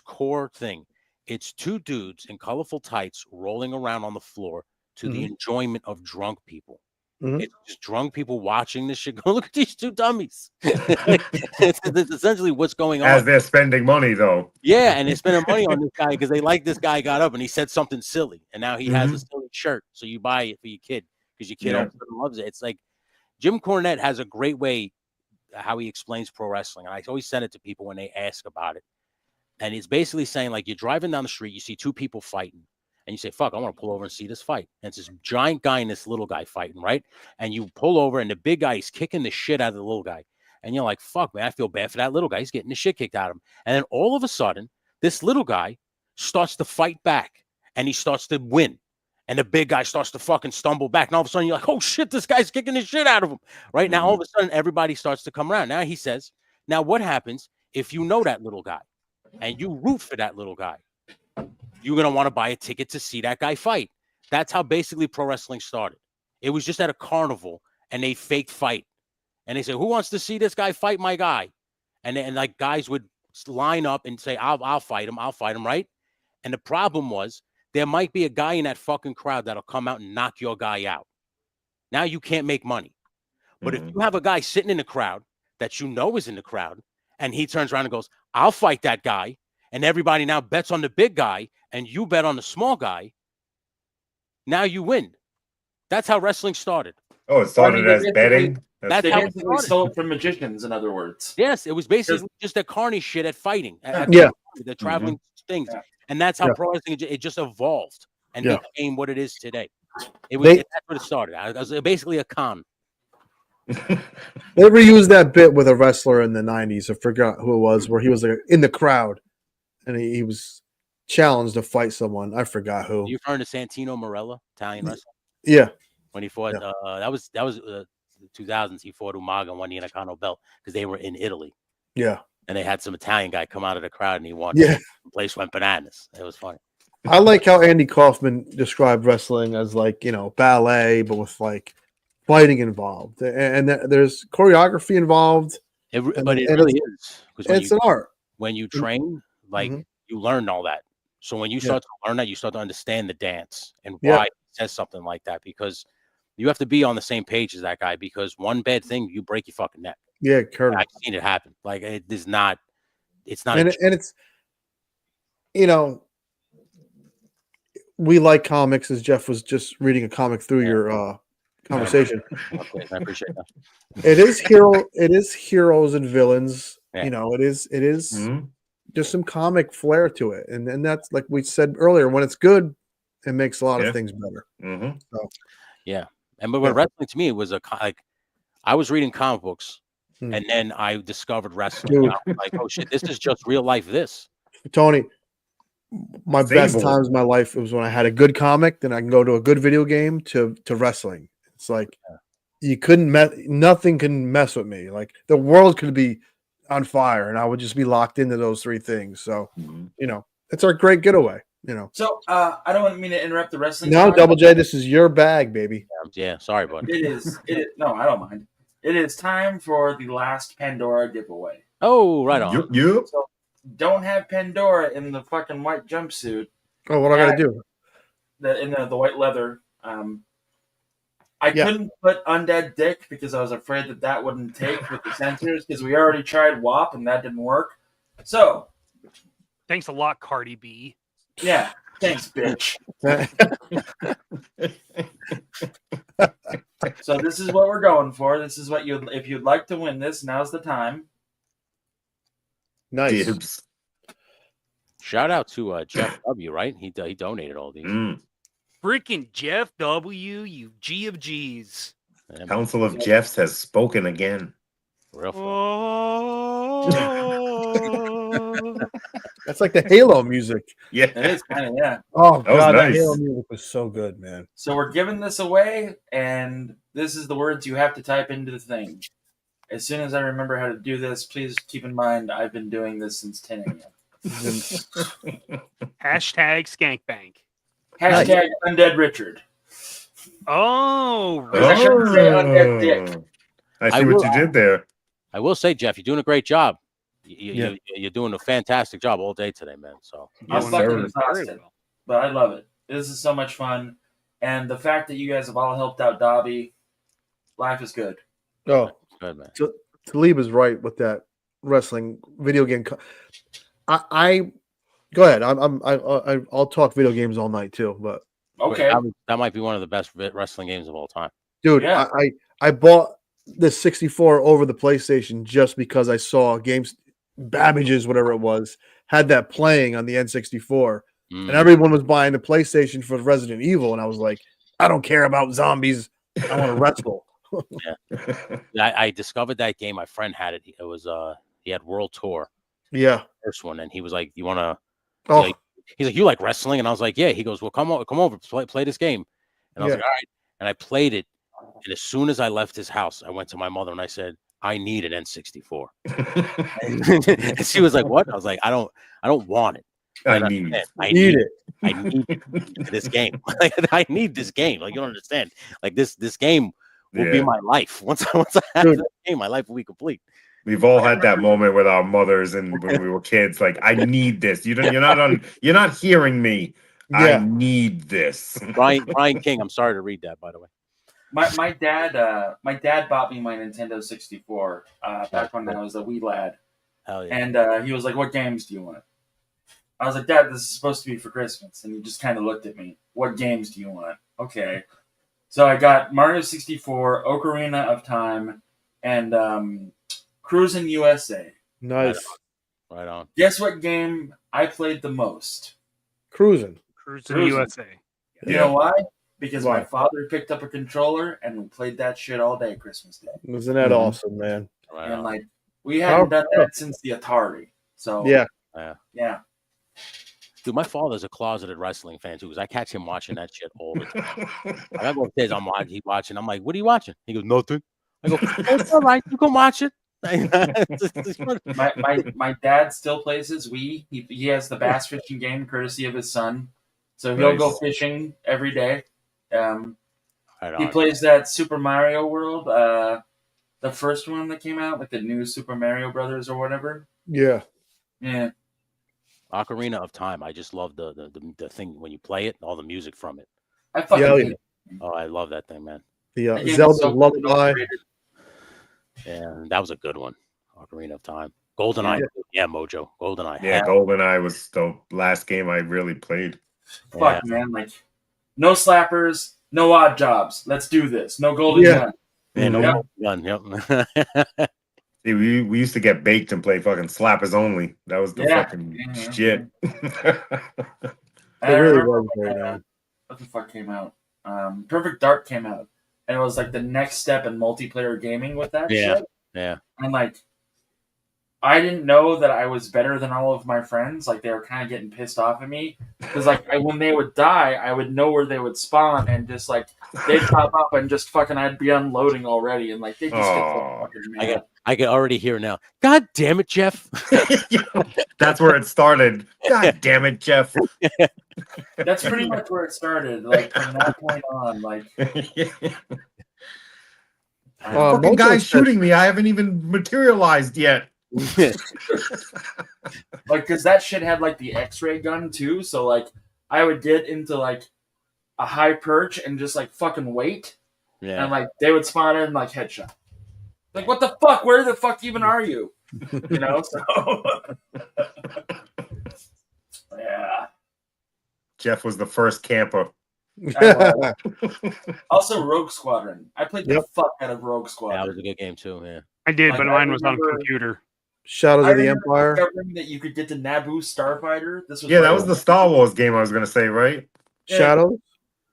core thing, it's two dudes in colorful tights rolling around on the floor to the enjoyment of drunk people. It's just drunk people watching this shit. Go, look at these two dummies. It's essentially what's going on. As they're spending money, though. Yeah, and they're spending money on this guy because they like this guy got up and he said something silly, and now he has a Mhm. silly shirt, so you buy it for your kid because your kid Yeah. all of a sudden loves it. It's like Jim Cornette has a great way how he explains pro wrestling, and I always send it to people when they ask about it. And it's basically saying like you're driving down the street, you see two people fighting, and you say, "Fuck, I want to pull over and see this fight." And it's this giant guy and this little guy fighting, right? And you pull over, and the big guy is kicking the shit out of the little guy. And you're like, fuck, man, I feel bad for that little guy. He's getting the shit kicked out of him. And then all of a sudden, this little guy starts to fight back and he starts to win. And the big guy starts to fucking stumble back. And all of a sudden, you're like, oh shit, this guy's kicking the shit out of him. Right now, all of a sudden, everybody starts to come around. Now he says, now what happens if you know that little guy and you root for that little guy? You're going to want to buy a ticket to see that guy fight. That's how basically pro wrestling started. It was just at a carnival and they faked fight. And they say, who wants to see this guy fight my guy? And like guys would line up and say, I'll fight him, right? And the problem was there might be a guy in that fucking crowd that'll come out and knock your guy out. Now you can't make money. But if you have a guy sitting in the crowd that you know is in the crowd, and he turns around and goes, I'll fight that guy, and everybody now bets on the big guy, and you bet on the small guy, now you win. That's how wrestling started. Oh, it started as betting? That's They how it basically started. stole it from magicians, in other words. Yes, it was basically just a carny shit at fighting. Yeah. The traveling things. And that's how pro wrestling, it just evolved and became what it is today. That's what it started. It was basically a con. They reused that bit with a wrestler in the 90s. I forgot who it was, where he was like in the crowd and he was challenged to fight someone. I forgot who. You referring to Santino Marella, Italian wrestler? Yeah. When he fought, that was 2000s. He fought Umaga and won the Intercontinental belt because they were in Italy. Yeah. And they had some Italian guy come out of the crowd and he won. Yeah. The place went bananas. It was funny. I like how Andy Kaufman described wrestling as like, ballet, but with like fighting involved. And there's choreography involved. But it really is. It's an art. When you train, like you learn all that. So when you start to learn that, you start to understand the dance and why he says something like that, because you have to be on the same page as that guy, because one bad thing, you break your fucking neck. Yeah, Kurt. I've seen it happen. Like it is not, it's not. And it's, we like comics, as Jeff was just reading a comic through your conversation. I appreciate that. It is heroes and villains. Yeah. It is just some comic flair to it. And that's like we said earlier, when it's good, it makes a lot of things better. So, yeah. And but wrestling to me was I was reading comic books and then I discovered wrestling. I was like, oh shit, this is just real life. Tony, my best times in my life, it was when I had a good comic, then I can go to a good video game to wrestling. It's like you nothing can mess with me. Like the world could be on fire and I would just be locked into those three things. So, it's our great getaway, So I don't mean to interrupt the wrestling. Now, talk. Double J, this is your bag, baby. Yeah, sorry, bud. It is. No, I don't mind. It is time for the last Pandora giveaway. Oh, right on. So don't have Pandora in the fucking white jumpsuit. Oh, what I gotta do? In the white leather. I couldn't put Undead Dick because I was afraid that wouldn't take with the censors, because we already tried WAP and that didn't work. So thanks a lot, Cardi B. Yeah, thanks, bitch. So this is what we're going for. This is what if you'd like to win this, now's the time. Nice. Shout out to Jeff W. Right? He donated all these. Freaking Jeff W. You G of G's. Council of Jeffs has spoken again. That's like the Halo music. Yeah, it is kind of Oh That was god, that nice. Halo music was so good, man. So we're giving this away, and this is the words you have to type into the thing. as soon as I remember how to do this, please keep in mind I've been doing this since 10 a.m. Hashtag Skankbank. Hashtag Undead Richard. Oh, Because I shouldn't say Undead Dick. I see what you did there. I will say, Jeff, you're doing a great job. Yeah. You're doing a fantastic job all day today, man. So I'm fucking exhausted, but I love it. This is so much fun, and the fact that you guys have all helped out Dobby, life is good. Oh, good, man. Talib is right with that wrestling video game. I go ahead. I'll talk video games all night too. But okay, that might be one of the best wrestling games of all time, dude. Yeah. I bought the 64 over the PlayStation just because I saw Babbage's, whatever it was, had that playing on the N64, and everyone was buying the PlayStation for Resident Evil, and I was like, I don't care about zombies. I want to wrestle. I discovered that game. My friend had it. It was he had World Tour. Yeah, first one, and he was like, "You want to?" Oh. He's like, "You like wrestling?" And I was like, "Yeah." He goes, "Well, come over, play this game." And I was like, "All right." And I played it, and as soon as I left his house, I went to my mother and I said, "I need an N64." And she was like, "What?" I was like, "I don't want it. I need it. I need this game. I need this game. Like, you don't understand. Like this game will be my life. Once I have this game, my life will be complete." We've all had that moment with our mothers and when we were kids. Like, I need this. You're not hearing me. I need this. Brian King. I'm sorry to read that, by the way. My dad bought me my Nintendo 64 back when I was a wee lad. Hell yeah. And he was like, "What games do you want?" I was like, "Dad, this is supposed to be for Christmas." And he just kind of looked at me. "What games do you want?" Okay. So I got Mario 64, Ocarina of Time, and Cruisin' USA. Nice. Right on. Guess what game I played the most? Cruising USA. You know why? Because my father picked up a controller and we played that shit all day Christmas Day. Isn't that awesome, man? And like we hadn't done that since the Atari. So yeah. Dude, my father's a closeted wrestling fan too, because I catch him watching that shit all the time. I remember days he's watching. I'm like, "What are you watching?" He goes, "Nothing." I go, "It's all right. You can watch it." my dad still plays his Wii. He has the bass fishing game courtesy of his son, so he'll go fishing every day. He plays that Super Mario World, the first one that came out, like the new Super Mario Brothers or whatever. Yeah. Ocarina of Time. I just love the thing when you play it, all the music from it. I fucking hate it. Oh, I love that thing, man. The Zelda Lullaby. Yeah, that was a good one. Ocarina of Time. GoldenEye. Yeah, Mojo. GoldenEye. Yeah, GoldenEye was the last game I really played. Fuck, man. Like, no slappers, no odd jobs. Let's do this. No golden gun. Yeah, no gun. Yep. See, we used to get baked and play fucking slappers only. That was the fucking shit. I really was what the fuck came out? Perfect Dark came out. And it was like the next step in multiplayer gaming with that shit. Yeah. And like, I didn't know that I was better than all of my friends. Like, they were kind of getting pissed off at me. Because, like, when they would die, I would know where they would spawn. And just, like, they'd pop up and just fucking, I'd be unloading already. And, like, they just get so fucking mad. I can already hear now. God damn it, Jeff. That's where it started. God damn it, Jeff. That's pretty much where it started. Like, from that point on, like... fucking guy's shooting me. I haven't even materialized yet. Like, because that shit had like the X-ray gun too, so like I would get into like a high perch and just like fucking wait, and like they would spawn in like headshot. Like, what the fuck? Where the fuck even are you? You know, so yeah. Jeff was the first camper. Also, Rogue Squadron. I played the fuck out of Rogue Squadron. That was a good game too. Yeah, I did, but mine was on computer. Shadows of the Empire. That you could get to Naboo Starfighter. This was that was the Star Wars game I was gonna say, right? Shadows.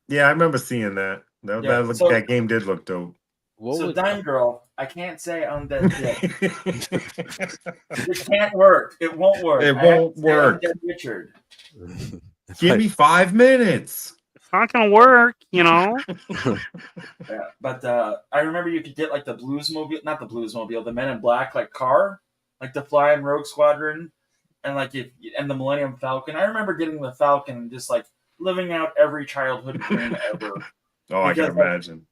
Yeah, I remember seeing that. That game did look dope. So Dime Girl, I can't say I'm that shit. It can't work. It won't work. It won't work. Richard. Give me 5 minutes. It's not gonna work, you know. Yeah, but I remember you could get like the Bluesmobile, not the Bluesmobile, the Men in Black like car, like the Flying Rogue Squadron, and and the Millennium Falcon. I remember getting the Falcon and just like living out every childhood dream ever. Oh, I can imagine.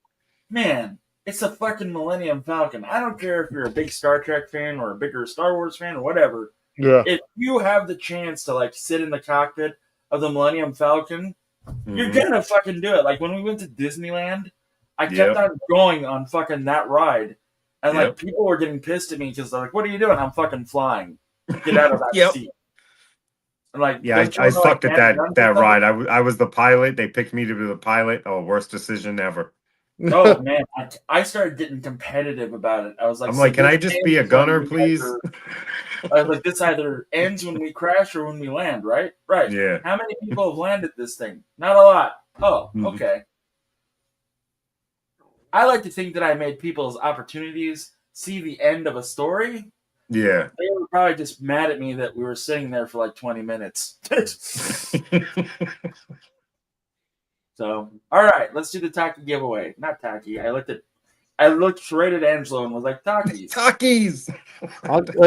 Man, it's a fucking Millennium Falcon. I don't care if you're a big Star Trek fan or a bigger Star Wars fan or whatever. Yeah. If you have the chance to like sit in the cockpit of the Millennium Falcon, you're gonna fucking do it. Like when we went to Disneyland, I kept on going on fucking that ride, and like people were getting pissed at me because they're like, "What are you doing?" I'm fucking flying. Get out of that seat. And like, I sucked at that ride. I was the pilot. They picked me to be the pilot. Oh, worst decision ever. Oh man, I started getting competitive about it. I was like, I'm like, can I just be a gunner, please? I was like, this either ends when we crash or when we land, right? Right. Yeah. How many people have landed this thing? Not a lot. Oh, okay. I like to think that I made people's opportunities see the end of a story. Yeah. They were probably just mad at me that we were sitting there for like 20 minutes. So, all right, let's do the Taki giveaway. Not Taki. I looked right at Angelo and was like, Takis. Takis.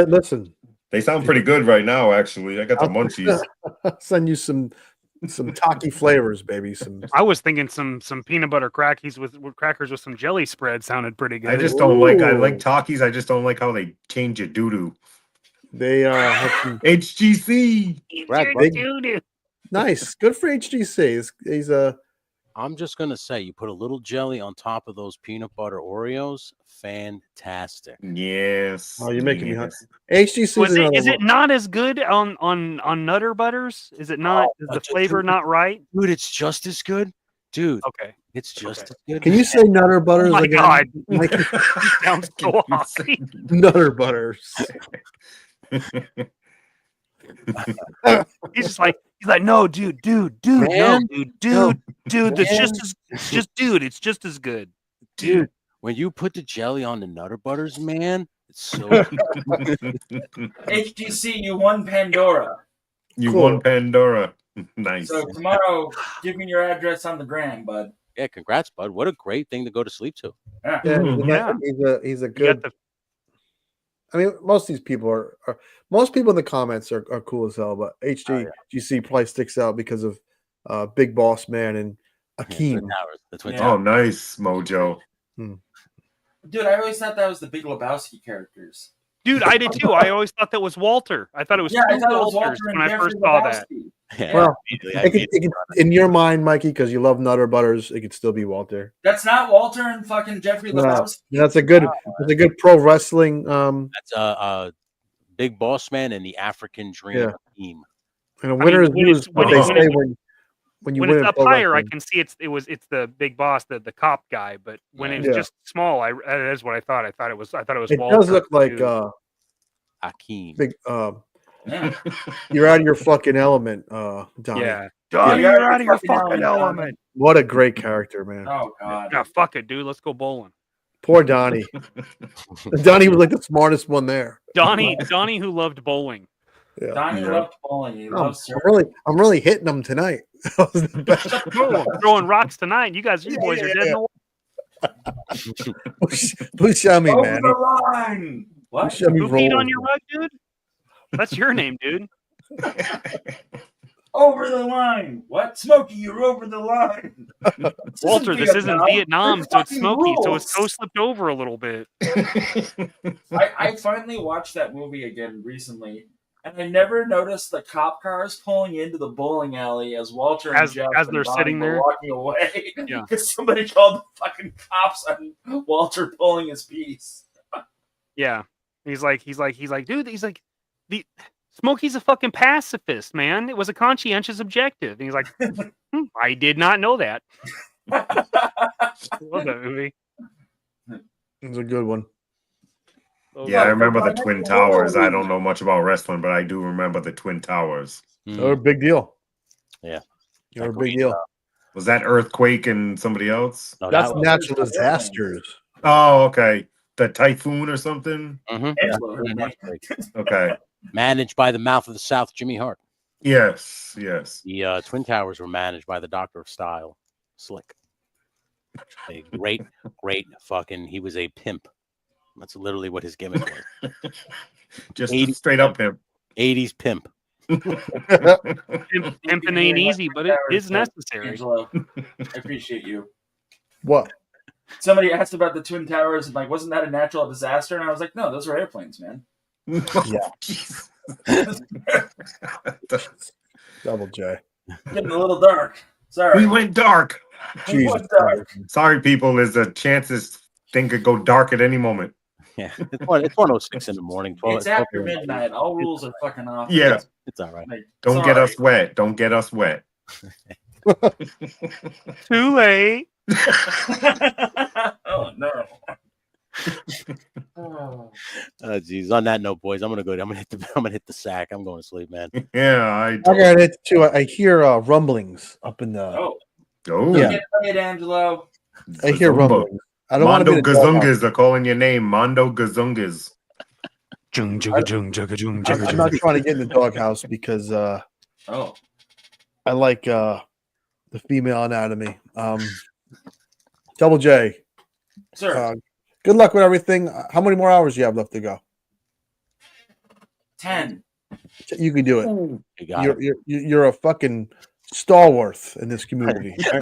Listen. They sound pretty good right now, actually. I got the munchies. I'll send you some Taki flavors, baby. I was thinking some peanut butter crackers with crackers with some jelly spread sounded pretty good. I just don't like. I like Takis. I just don't like how they change your doo doo. They have some HGC. Nice, good for HGC. He's a. I'm just gonna say, you put a little jelly on top of those peanut butter Oreos. Fantastic. Yes. Oh, you're making me hungry. HGC is it not as good on Nutter Butters? Is it not? Is the flavor not right? Dude, it's just as good. Dude. Okay. It's just as good. Can you say Nutter Butters Oh my again? God. Mikey? Sounds so high. Nutter Butters. He's like, no, dude, Man. no, dude, Man. it's just as good. Dude, when you put the jelly on the Nutter Butters, man, it's so HGC, you won Pandora. You won Pandora. Nice. So tomorrow, give me your address on the gram, bud. Yeah, congrats, bud. What a great thing to go to sleep to. Yeah. He's a good. I mean, most of these people are most people in the comments are cool as hell, but HGC probably sticks out because of Big Boss Man and Akeem. Oh, nice, Mojo. Dude, I always thought that was the Big Lebowski characters. Dude, I did too. I always thought that was Walter. I thought it was two Walters when I first saw that. Well, it can, in your mind, Mikey, because you love Nutter Butters, it could still be Walter. That's not Walter and fucking Jeffrey Lebowski. That's a good pro wrestling. That's Big Boss Man and the African Dream team. And a winner is what they say when you win it's in up pro higher, I wrestling. can see it's the big boss, the cop guy. But when it's just small, that is what I thought. I thought it was It Walter. does look like Akeem. big. You're out of your fucking element, Donnie. Yeah, Donnie, you're out of your fucking element. What a great character, man. Oh god. Yeah, fuck it, dude. Let's go bowling. Poor Donnie. Donnie was like the smartest one there. Donnie, who loved bowling. Yeah. Donnie loved bowling. He loves surfing. I'm really hitting them tonight. That was the best. Cool. Throwing rocks tonight. You boys are dead in the water. Please show me, Over man. the line. What? Show me Who peed rolling. on your rug, dude? That's your name, dude. Over the line. What? Smokey, you're over the line. Walter, this isn't Vietnam, so it's fucking smoky, so his rules. toe slipped over a little bit. I finally watched that movie again recently, and I never noticed the cop cars pulling into the bowling alley as Walter and Jeff as and they're Bonnie sitting were there. walking away. Yeah. Because somebody called the fucking cops on Walter pulling his piece. Yeah. He's like, dude, the Smokey's a fucking pacifist, man. It was a conscientious objective. And he's like, I did not know that. I love that movie. It was a good one. Yeah, I remember the Twin Towers. I don't know much about wrestling, but I do remember the Twin Towers. They're a big deal. Yeah. They're a big deal. Was that Earthquake and somebody else? No, That's that was- natural disasters. Oh, okay. The Typhoon or something? Mhm. Okay. Managed by the Mouth of the South, Jimmy Hart. Yes, yes. The Twin Towers were managed by the Doctor of Style, Slick. A great fucking. He was a pimp. That's literally what his gimmick was. Just a straight up pimp. 80s pimp. Pimping ain't easy, but it is necessary. Angelo, I appreciate you. What? Somebody asked about the Twin Towers and like, wasn't that a natural disaster? And I was like, no, those were airplanes, man. Yeah. Double J. Getting a little dark. Sorry. We went dark. We went dark. Sorry, people. There's a chance this thing could go dark at any moment. Yeah, it's 1:06 in the morning. 12. It's after midnight. All rules are fucking off. Yeah. It's all right. Like, Don't get us wet. Don't get us wet. Too late. Oh no. Oh geez. On that note, boys, I'm gonna hit the sack. I'm going to sleep, man. Yeah, I got it too. I hear rumblings up in the. Oh. Yeah. Get it, Angelo. I hear rumblings. I don't want to Mondo be the doghouse. Gazungas are calling your name. Mondo Gazungas. I'm not trying to get in the doghouse because I like the female anatomy. Double J. Sir. Good luck with everything. How many more hours do you have left to go? 10. You can do it. You You're a fucking stalwart in this community. I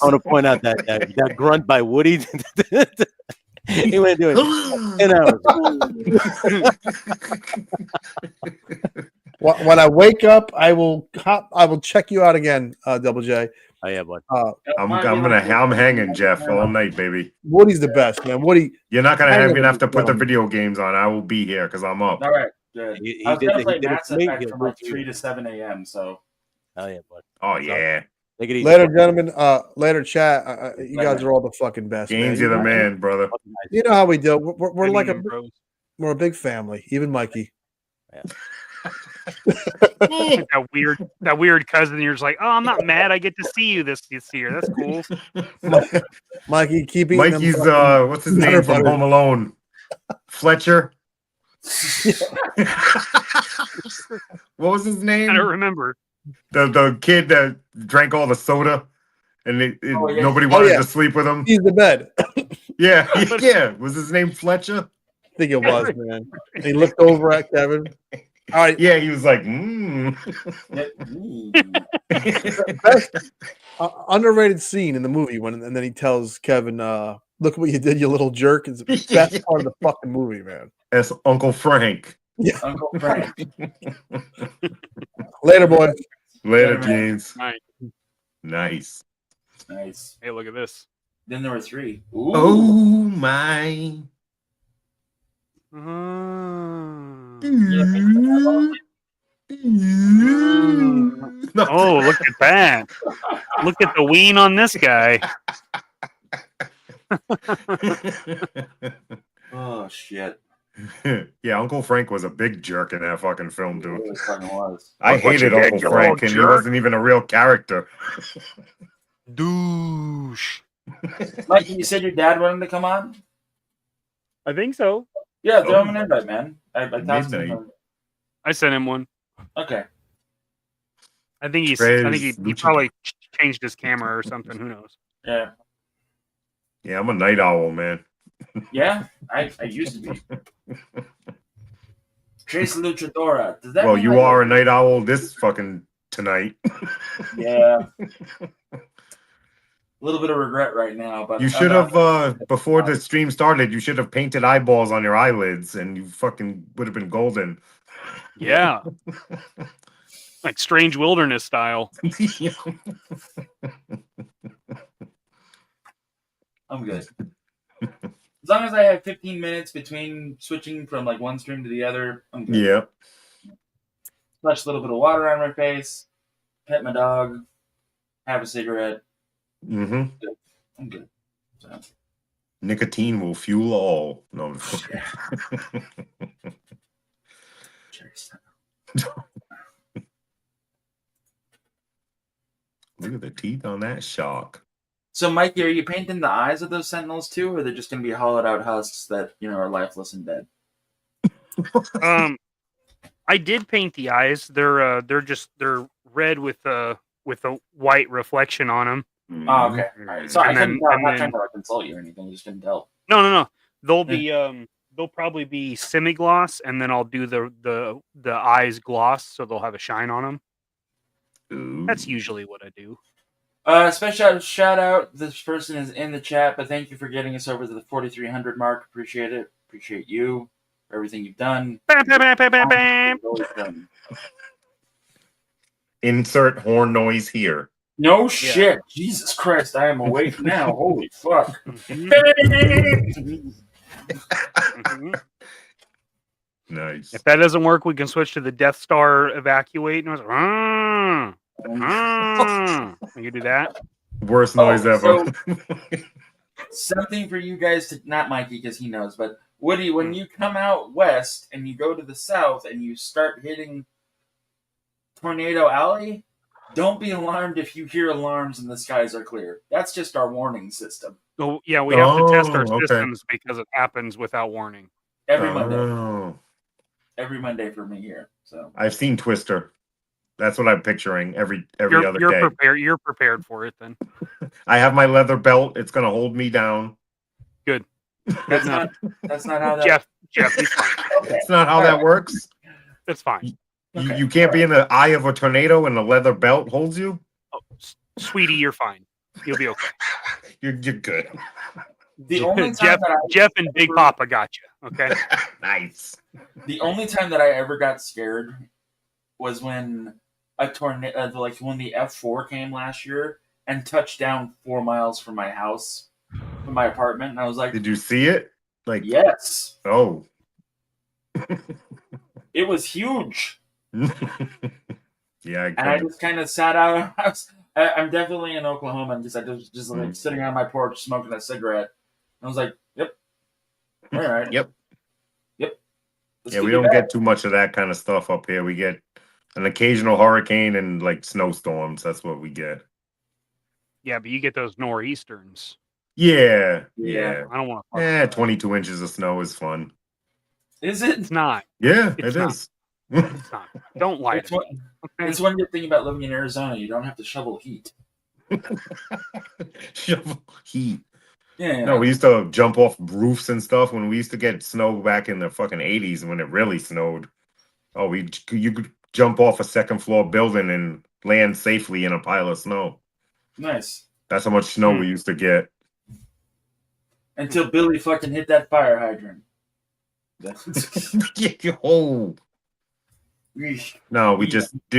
want to point out that grunt by Woody. He went to do it 10 hours. When I wake up, I will check you out again, Double J. Oh yeah, bud. I'm hanging, Jeff, all night, baby. Woody's the best, man. Woody, you're not gonna even have to put the video games on. I will be here because I'm up. All right, good. He I was gonna play did it Mass for me. Effect from like 3 to 7 a.m. So. Oh yeah, bud. Oh yeah. Take it easy. Later, gentlemen. Later, chat. You guys are all the fucking best. Games, man. you're the man, brother. You know how we do. We're like we're a big family. Even Mikey. Yeah. that weird cousin. You're just like, oh, I'm not mad. I get to see you this year. That's cool. Mikey, keep eating. Mikey's what's his name from Home Alone? Fletcher. What was his name? I don't remember. The kid that drank all the soda, and nobody wanted to sleep with him. He's the bed. Yeah, yeah. Was his name Fletcher? I think it was, man. And he looked over at Kevin. All right. Yeah, he was like, Best underrated scene in the movie and then he tells Kevin, "Look what you did, you little jerk." It's the best part of the fucking movie, man. That's Uncle Frank. Yeah. Uncle Frank. Later, boys. Later, James. Nice. Nice. Hey, look at this. Then there were 3. Ooh. Oh my. Oh, look at that. Look at the ween on this guy. Oh shit. Yeah, Uncle Frank was a big jerk in that fucking film, dude. It fucking was. I hated Uncle Frank, and he wasn't even a real character. Douche. Mike, you said your dad wanted to come on? I think so. Yeah, throw him an invite, man. I sent him one. Okay. I think he probably changed his camera or something. Who knows? Yeah. Yeah, I'm a night owl, man. Yeah, I used to be. Trace Luchadora. Does that Well, mean you like are a night owl this fucking tonight. Yeah. A little bit of regret right now, but You should have before the stream started. You should have painted eyeballs on your eyelids, and you fucking would have been golden. Yeah. Like Strange Wilderness style. I'm good. As long as I have 15 minutes between switching from like one stream to the other, I'm good. Yeah. Splash a little bit of water on my face, pet my dog, have a cigarette. Mm-hmm. I'm good. So. Nicotine will fuel all. No. Look at the teeth on that shark. So, Mikey, are you painting the eyes of those sentinels too, or are they just going to be hollowed out husks that are lifeless and dead? I I did paint the eyes. They're red with a white reflection on them. Oh, okay. All right. So I And couldn't then- tell. I'm and not then- trying to consult you or anything. I just couldn't tell. No. They'll Yeah. be they'll probably be semi gloss, and then I'll do the eyes gloss, so they'll have a shine on them. That's usually what I do. Special shout out. This person is in the chat, but thank you for getting us over to the 4,300 mark. Appreciate it. Appreciate you for everything you've done. Bam, bam, bam, bam, bam, bam. Always done. Insert horn noise here. No shit. Jesus Christ, I am awake now. Holy fuck. Nice. If that doesn't work, we can switch to the Death Star evacuate. And I was you can do that. Worst noise ever. Something for you guys to, not Mikey because he knows, but Woody, when you come out west and you go to the south and you start hitting Tornado Alley, don't be alarmed if you hear alarms and the skies are clear. That's just our warning system. Oh yeah, we have to test our okay. systems because it happens without warning. Every Monday. Oh. Every Monday for me here. So I've seen Twister. That's what I'm picturing every You're other day. prepared. You're prepared for it then. I have my leather belt. It's gonna hold me down. Good. That's not how that. Jeff, he's fine. Okay. It's not how that works. That's fine. You can't be in the eye of a tornado and the leather belt holds you. Sweetie, you're fine. You'll be okay. You're good. The only time Jeff and Big Papa got you. Okay. Nice. The only time that I ever got scared was when a tornado, like when the F4 came last year and touched down 4 miles from my house, from my apartment, and I was like, Did you see it? Like yes. Oh. It was huge. Yeah. And I just kind of sat out. I'm definitely in Oklahoma, and I was just like sitting on my porch smoking a cigarette. And I was like, "Yep, all right, Yep. Let's Yeah, get we you don't back." get too much of that kind of stuff up here. We get an occasional hurricane and like snowstorms. That's what we get. Yeah, but you get those nor'easterns. Yeah. I don't want to. 22 inches of snow is fun. Is it? It's not. Yeah, It's it not. is. It's not. Don't lie It's to me. one, it's one good thing about living in Arizona. You don't have to shovel heat. Shovel heat. Yeah. No, we used to jump off roofs and stuff when we used to get snow back in the fucking 80s when it really snowed. Oh, you could jump off a second floor building and land safely in a pile of snow. Nice. That's how much snow we used to get. Until Billy fucking hit that fire hydrant. Oh. Eesh. No,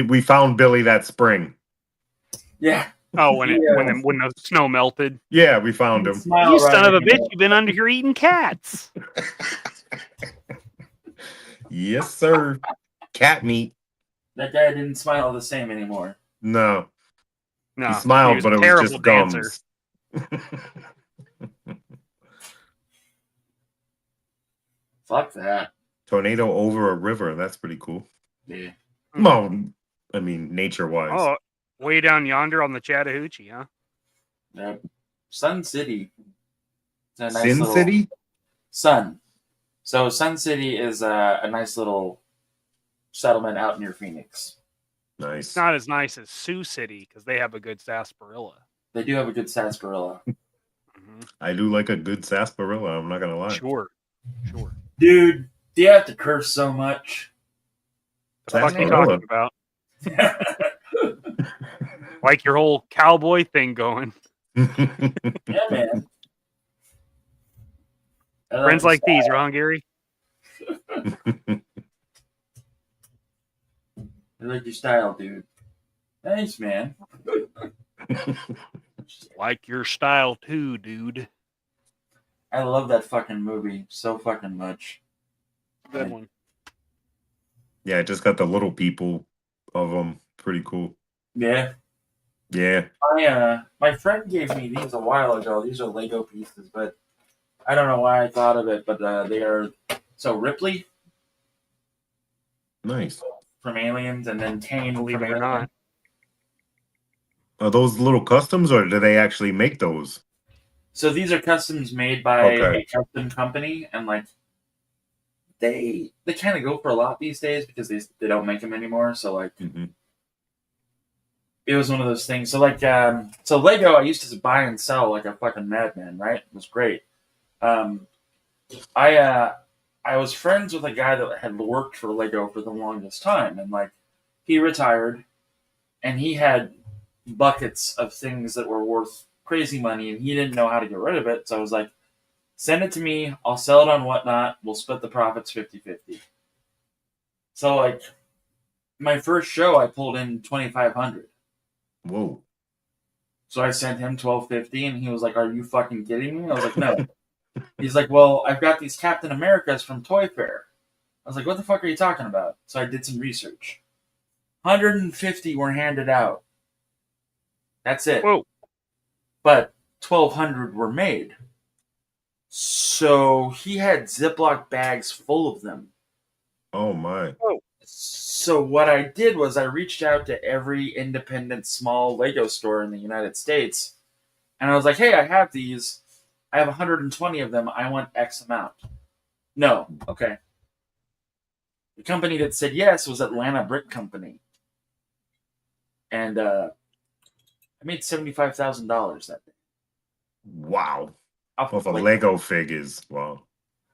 we found Billy that spring. Yeah. Oh, when the snow melted. Yeah, we found him. You son of a bitch! You've been under here eating cats. Yes, sir. Cat meat. That guy didn't smile the same anymore. No. No, He smiled, was but a it was terrible just dancer. gums. Fuck that. Tornado over a river. That's pretty cool. Yeah. Well, I mean, nature-wise. Oh, way down yonder on the Chattahoochee, huh? Sun City. It's a nice Sin little- City? Sun. So Sun City is a nice little settlement out near Phoenix. Nice. It's not as nice as Sioux City because they have a good sarsaparilla. They do have a good sarsaparilla. I do like a good sarsaparilla. I'm not gonna lie. Sure. Dude, do you have to curse so much? The fuck you talking about? Like your whole cowboy thing going. Yeah, man. I Friends the like these, style. Ron Gary. I like your style, dude. Thanks, man. Like your style too, dude. I love that fucking movie so fucking much. Good one. Yeah, I just got the little people of them. Pretty cool. Yeah. Yeah. My friend gave me these a while ago. These are Lego pieces, but I don't know why I thought of it, but they are so Ripley Nice. from Aliens and then Kane Believe from it or Alien. not. Are those little customs or do they actually make those? So these are customs made by Okay. a custom company, and like they kind of go for a lot these days because they don't make them anymore. So like, it was one of those things. So like, so Lego, I used to buy and sell like a fucking madman. Right, it was great. I was friends with a guy that had worked for Lego for the longest time, and like, he retired, and he had buckets of things that were worth crazy money, and he didn't know how to get rid of it. So I was like, send it to me. I'll sell it on Whatnot. We'll split the profits 50-50. So like, my first show, I pulled in 2,500. Whoa. So I sent him 1,250, and he was like, "Are you fucking kidding me?" I was like, "No." He's like, "Well, I've got these Captain Americas from Toy Fair." I was like, "What the fuck are you talking about?" So I did some research. 150 were handed out. That's it. Whoa. But 1,200 were made. So he had Ziploc bags full of them. Oh my. So what I did was I reached out to every independent small Lego store in the United States, and I was like, "Hey, I have these. I have 120 of them. I want X amount." No. Okay. The company that said yes was Atlanta Brick Company. And I made $75,000 that day. Wow. Off Of of a Lego. Lego figures. Wow.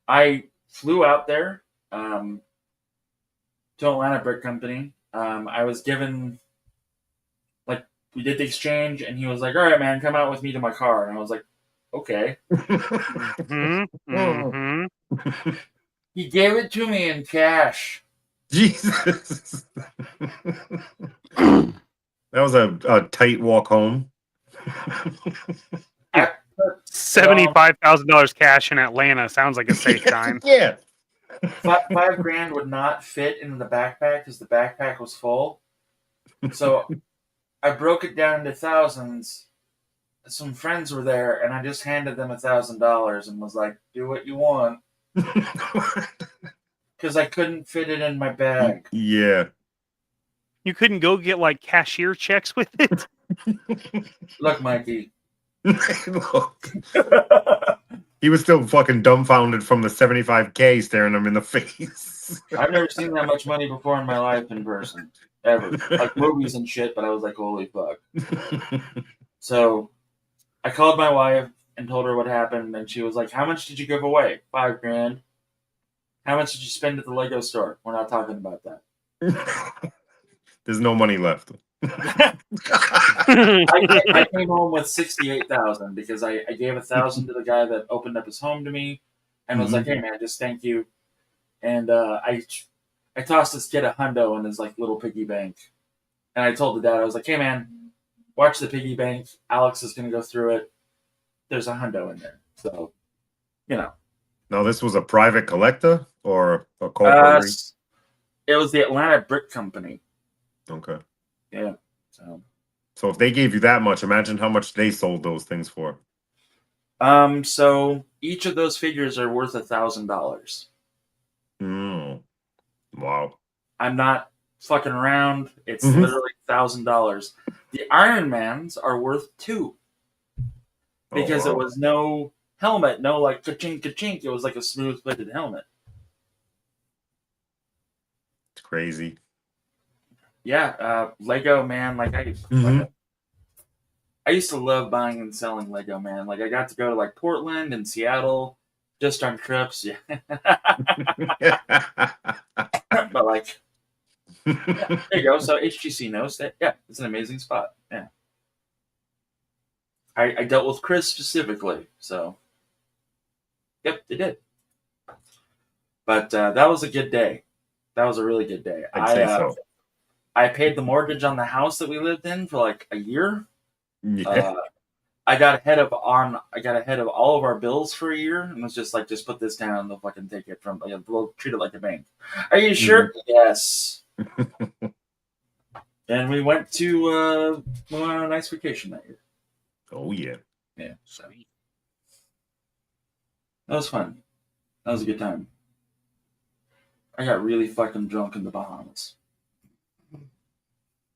I flew out there to Atlanta Brick Company. I was given, like, we did the exchange, and he was like, "All right, man, come out with me to my car." And I was like, "Okay." He gave it to me in cash. Jesus. That was a tight walk home. $75,000 cash in Atlanta sounds like a safe time. Yeah. $5,000 would not fit in the backpack because the backpack was full. So I broke it down into thousands. Some friends were there, and I just handed them $1,000 and was like, "Do what you want," because I couldn't fit it in my bag. Yeah. You couldn't go get like cashier checks with it? Look, Mikey. Look. He was still fucking dumbfounded from the 75K staring him in the face. I've never seen that much money before in my life in person. Ever. Like movies and shit, but I was like, holy fuck. So I called my wife and told her what happened, and she was like, "How much did you give away?" $5,000. "How much did you spend at the Lego store?" "We're not talking about that." There's no money left. I came home with 68,000 because I gave 1,000 to the guy that opened up his home to me, and was like, "Hey man, just thank you." And I tossed this kid $100 in his like little piggy bank, and I told the dad, I was like, "Hey man, watch the piggy bank. Alex is gonna go through it. There's $100 in there." So, you know. Now, this was a private collector or a corporation? It was the Atlanta Brick Company. Okay. Yeah. So if they gave you that much, imagine how much they sold those things for. So each of those figures are worth $1,000. Wow. I'm not fucking around. It's literally $1,000. The Iron Mans are worth $2 because it was no helmet, no like ka-chink ka-chink. It was like a smooth plated helmet. It's crazy. Yeah, Lego, man. Like I used to love buying and selling Lego, man. Like I got to go to like Portland and Seattle just on trips. Yeah. But like, yeah, there you go. So HGC knows that. Yeah, it's an amazing spot. Yeah. I dealt with Chris specifically, so yep, they did. But that was a good day. That was a really good day. I'd say so. I paid the mortgage on the house that we lived in for like a year. Yeah. I got ahead of all of our bills for a year, and was just like, just put this down, and they'll fucking take it from. We'll treat it like a bank. Are you sure? Yes. And we went on a nice vacation that year. Oh yeah. Yeah. So that was fun. That was a good time. I got really fucking drunk in the Bahamas.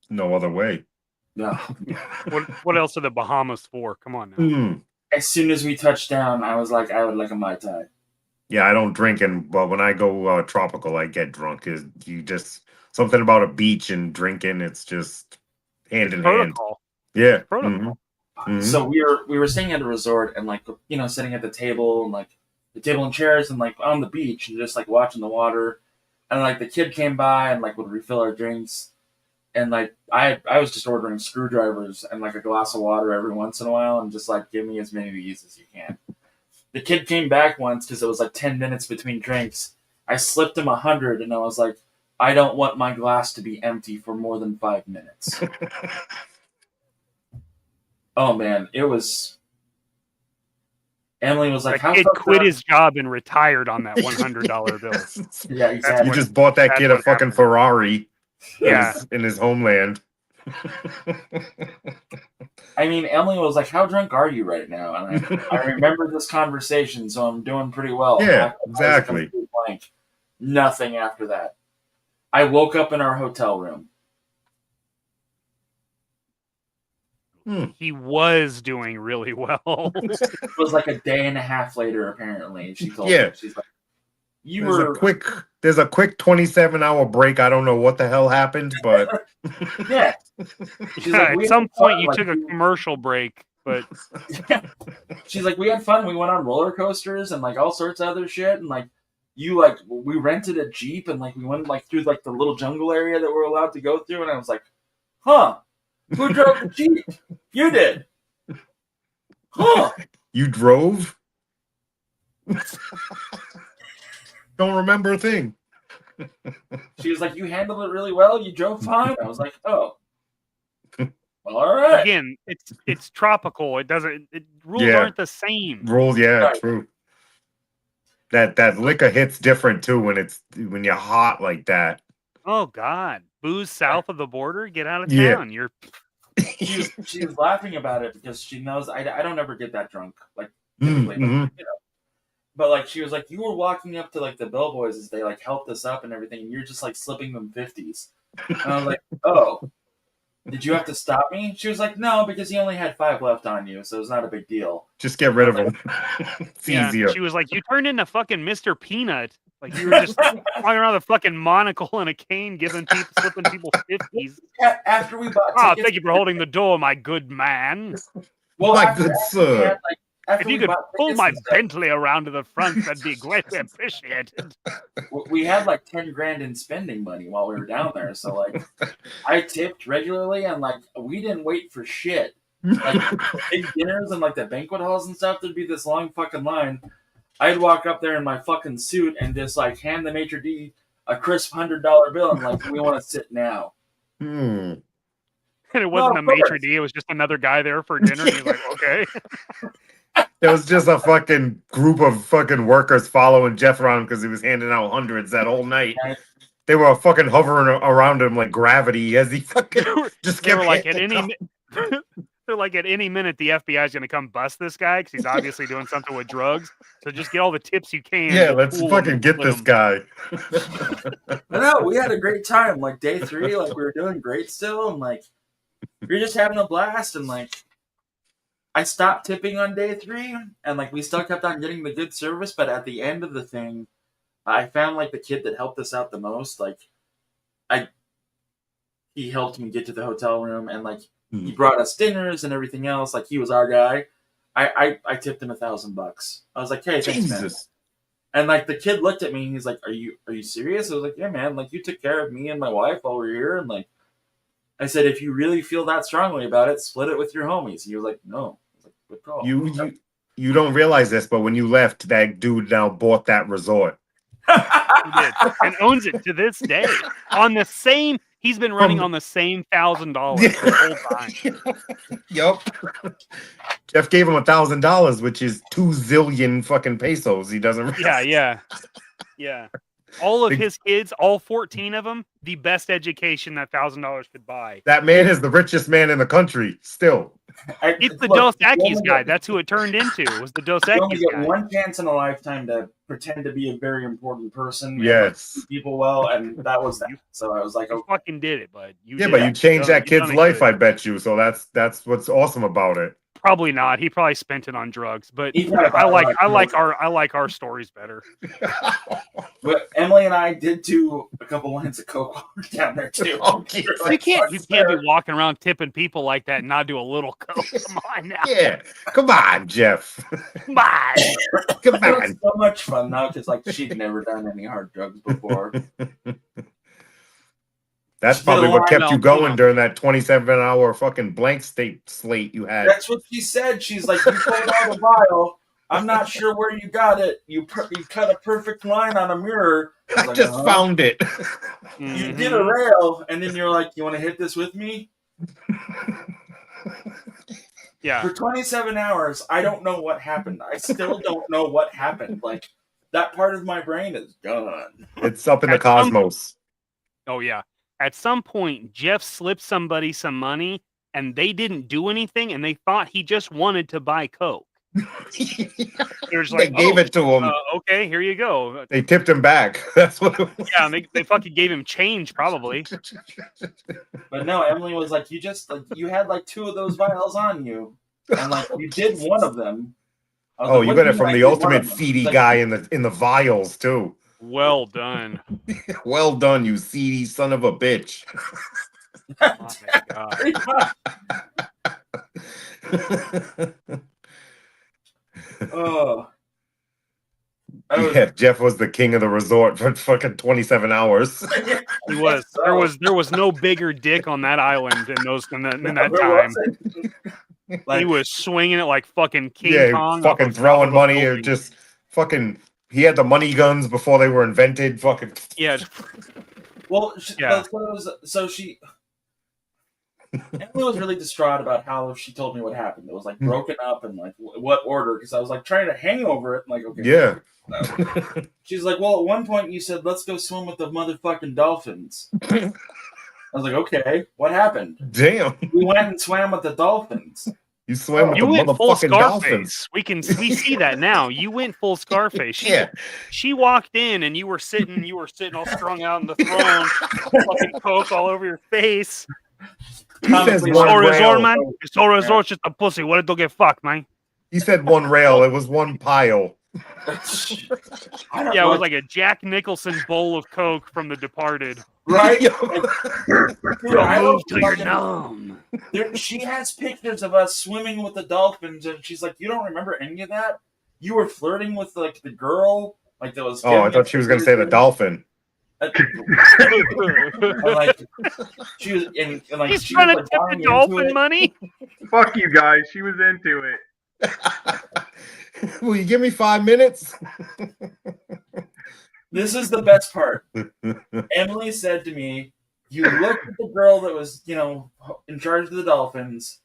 No other way. No. What else are the Bahamas for? Come on now. As soon as we touched down, I was like, I would like a Mai Tai. Yeah, I don't drink, but when I go tropical, I get drunk. Is you just something about a beach and drinking? It's just hand in hand. Protocol. Yeah. Protocol. So we were staying at a resort and like sitting at the table and like the table and chairs and like on the beach and just like watching the water, and like the kid came by and like would refill our drinks, and like I was just ordering screwdrivers and like a glass of water every once in a while and just like give me as many of these as you can. The kid came back once because it was like 10 minutes between drinks. I slipped him 100 and I was like, I don't want my glass to be empty for more than 5 minutes. Oh man, it was. Emily was like, "How kid quit his job and retired on that $100 bill." Yeah, exactly. You just bought that kid a fucking Ferrari. Yeah. In his homeland. I mean, Emily was like, "How drunk are you right now?" And I remember this conversation, so I'm doing pretty well. Yeah, exactly. Blank. Nothing after that. I woke up in our hotel room. He was doing really well. It was like a day and a half later, apparently. She told Yeah. me, she's like, There's a quick 27-hour break. I don't know what the hell happened, but yeah. She's like, at some point you took a commercial break, but she's like, we had fun. We went on roller coasters and like all sorts of other shit, and like we rented a Jeep and like we went like through like the little jungle area that we're allowed to go through, and I was like, huh, who drove the Jeep? You did. Huh. You drove? Don't remember a thing. She was like, you handled it really well. You drove fine. I was like, oh. Well, all right. Again, it's tropical. Rules Yeah. aren't the same. Rules, yeah, Right. true. That liquor hits different too when you're hot like that. Oh God, booze south of the border, get out of Yeah. town. You're She was laughing about it because she knows I don't ever get that drunk. Like typically, Mm-hmm. but, But like she was like, you were walking up to like the bellboys as they like helped us up and everything, and you're just like slipping them 50s. And I was like, oh, did you have to stop me? She was like, no, because he only had 5 left on you, so it's not a big deal. Just get rid of them. It's easier. She was like, you turned into fucking Mr. Peanut. Like you were just walking around with a fucking monocle and a cane, slipping people 50s. After we bought Oh, tickets, thank you for holding the door, my good man. well, My after good that, sir. we had, like, after If you we could bought pull tickets my and stuff, Bentley around to the front, that'd be greatly appreciated. we had like 10 grand in spending money while we were down there. So like, I tipped regularly, and like we didn't wait for shit. Like big dinners and like the banquet halls and stuff, there'd be this long fucking line. I'd walk up there in my fucking suit and just like hand the maitre d' a crisp $100 bill and like, we want to sit now. Hmm. And it wasn't No, a of course. maitre d', it was just another guy there for dinner. And you're like, okay. There was just a fucking group of fucking workers following Jeff around because he was handing out hundreds that whole night. They were fucking hovering around him like gravity as he fucking just They kept were like, handing they're like, at any minute, the FBI is going to come bust this guy because he's obviously doing something with drugs. So just get all the tips you can. Yeah, We'll let's fool him fucking and get split this him. guy. But no, we had a great time. Like day 3, like we were doing great still, and like we were just having a blast. And like I stopped tipping on day 3, and like we still kept on getting the good service. But at the end of the thing, I found like the kid that helped us out the most. Like he helped me get to the hotel room, and like he brought us dinners and everything else. Like he was our guy. I tipped him $1,000. I was like, hey, thanks, man. Jesus. And like the kid looked at me and he's like, Are you serious? I was like, yeah, man, like you took care of me and my wife while we were here, and like I said, if you really feel that strongly about it, split it with your homies. He was like, no. I was like, good call. You don't realize this, but when you left, that dude now bought that resort. He did. And owns it to this day. On the same, he's been running on the same $1,000 the whole time. Yup. Jeff gave him $1,000, which is 2 zillion fucking pesos. He doesn't. Yeah. All of his kids, all 14 of them, the best education that $1,000 could buy. That man is the richest man in the country. Still, It's the Dos Equis guy. That's who it turned into. Was the Dos You only Equis get guy. one chance in a lifetime to pretend to be a very important person. and, Yes. like, treat people well, and that was that. So I was like, You fucking did it, bud. but you changed that kid's life, I bet you. So that's what's awesome about it. Probably not. He probably spent it on drugs. But He probably I like bought our stories better. But Emily and I did do a couple lines of coke while we were down there too. You can't be walking around tipping people like that and not do a little coke. Come on now. Yeah, come on, Jeff. Come on. Come It was on. so much fun though, because like she'd never done any hard drugs before. That's She did probably a what lot kept of- you going during that 27-hour fucking blank state slate you had. That's what she said. She's like, you pulled out a vial. I'm not sure where you got it. You cut a perfect line on a mirror. I like, just found it. You did a rail, and then you're like, you want to hit this with me? Yeah. For 27 hours, I don't know what happened. I still don't know what happened. Like, that part of my brain is gone. It's up in the cosmos. Oh yeah. At some point, Jeff slipped somebody some money, and they didn't do anything, and they thought he just wanted to buy coke. There's They like, gave it to him. Okay, here you go. They tipped him back. That's what it was. Yeah, and they fucking gave him change, probably. But no, Emily was like, you had like 2 of those vials on you, and like you did one of them. I was Oh, like, you what got do it mean from I the did one ultimate of them? feedy Like, guy in the vials too. Well done. Well done, you seedy son of a bitch. Oh my god. Oh. Yeah, Jeff was the king of the resort for fucking 27 hours. He was. There was no bigger dick on that island in that There time. Like, he was swinging it like fucking King Yeah, Kong. fucking off throwing of a money or building. just fucking. He had the money guns before they were invented. Fucking. Yeah. Well, Yeah. so she. Emily was really distraught about how she told me what happened. It was like broken up and like what order, because I was like trying to hang over it. Like, okay. Yeah. She's like, well, at one point you said, let's go swim with the motherfucking dolphins. I was like, okay, what happened? Damn. We went and swam with the dolphins. You swam with You the went full motherfucking Scarface. dolphins. We see that now. You went full Scarface. She walked in and you were sitting all strung out in the throne, fucking coke all over your face. He says It's one all resort, rail. man. It's all resort, just a pussy. What did get fucked, man? He said one rail. It was one pile. Yeah, it was like a Jack Nicholson bowl of coke from The Departed. Right? Dude, I Move don't till you're fucking- numb. She has pictures of us swimming with the dolphins, and she's like, you don't remember any of that? You were flirting with like the girl? Like that was. Oh, I thought she was going to say the dolphin. Like she was, and like He's she trying was, to like, tip buying the into dolphin it. money. Fuck you guys. She was into it. Will you give me 5 minutes? This is the best part. Emily said to me, you looked at the girl that was, in charge of the dolphins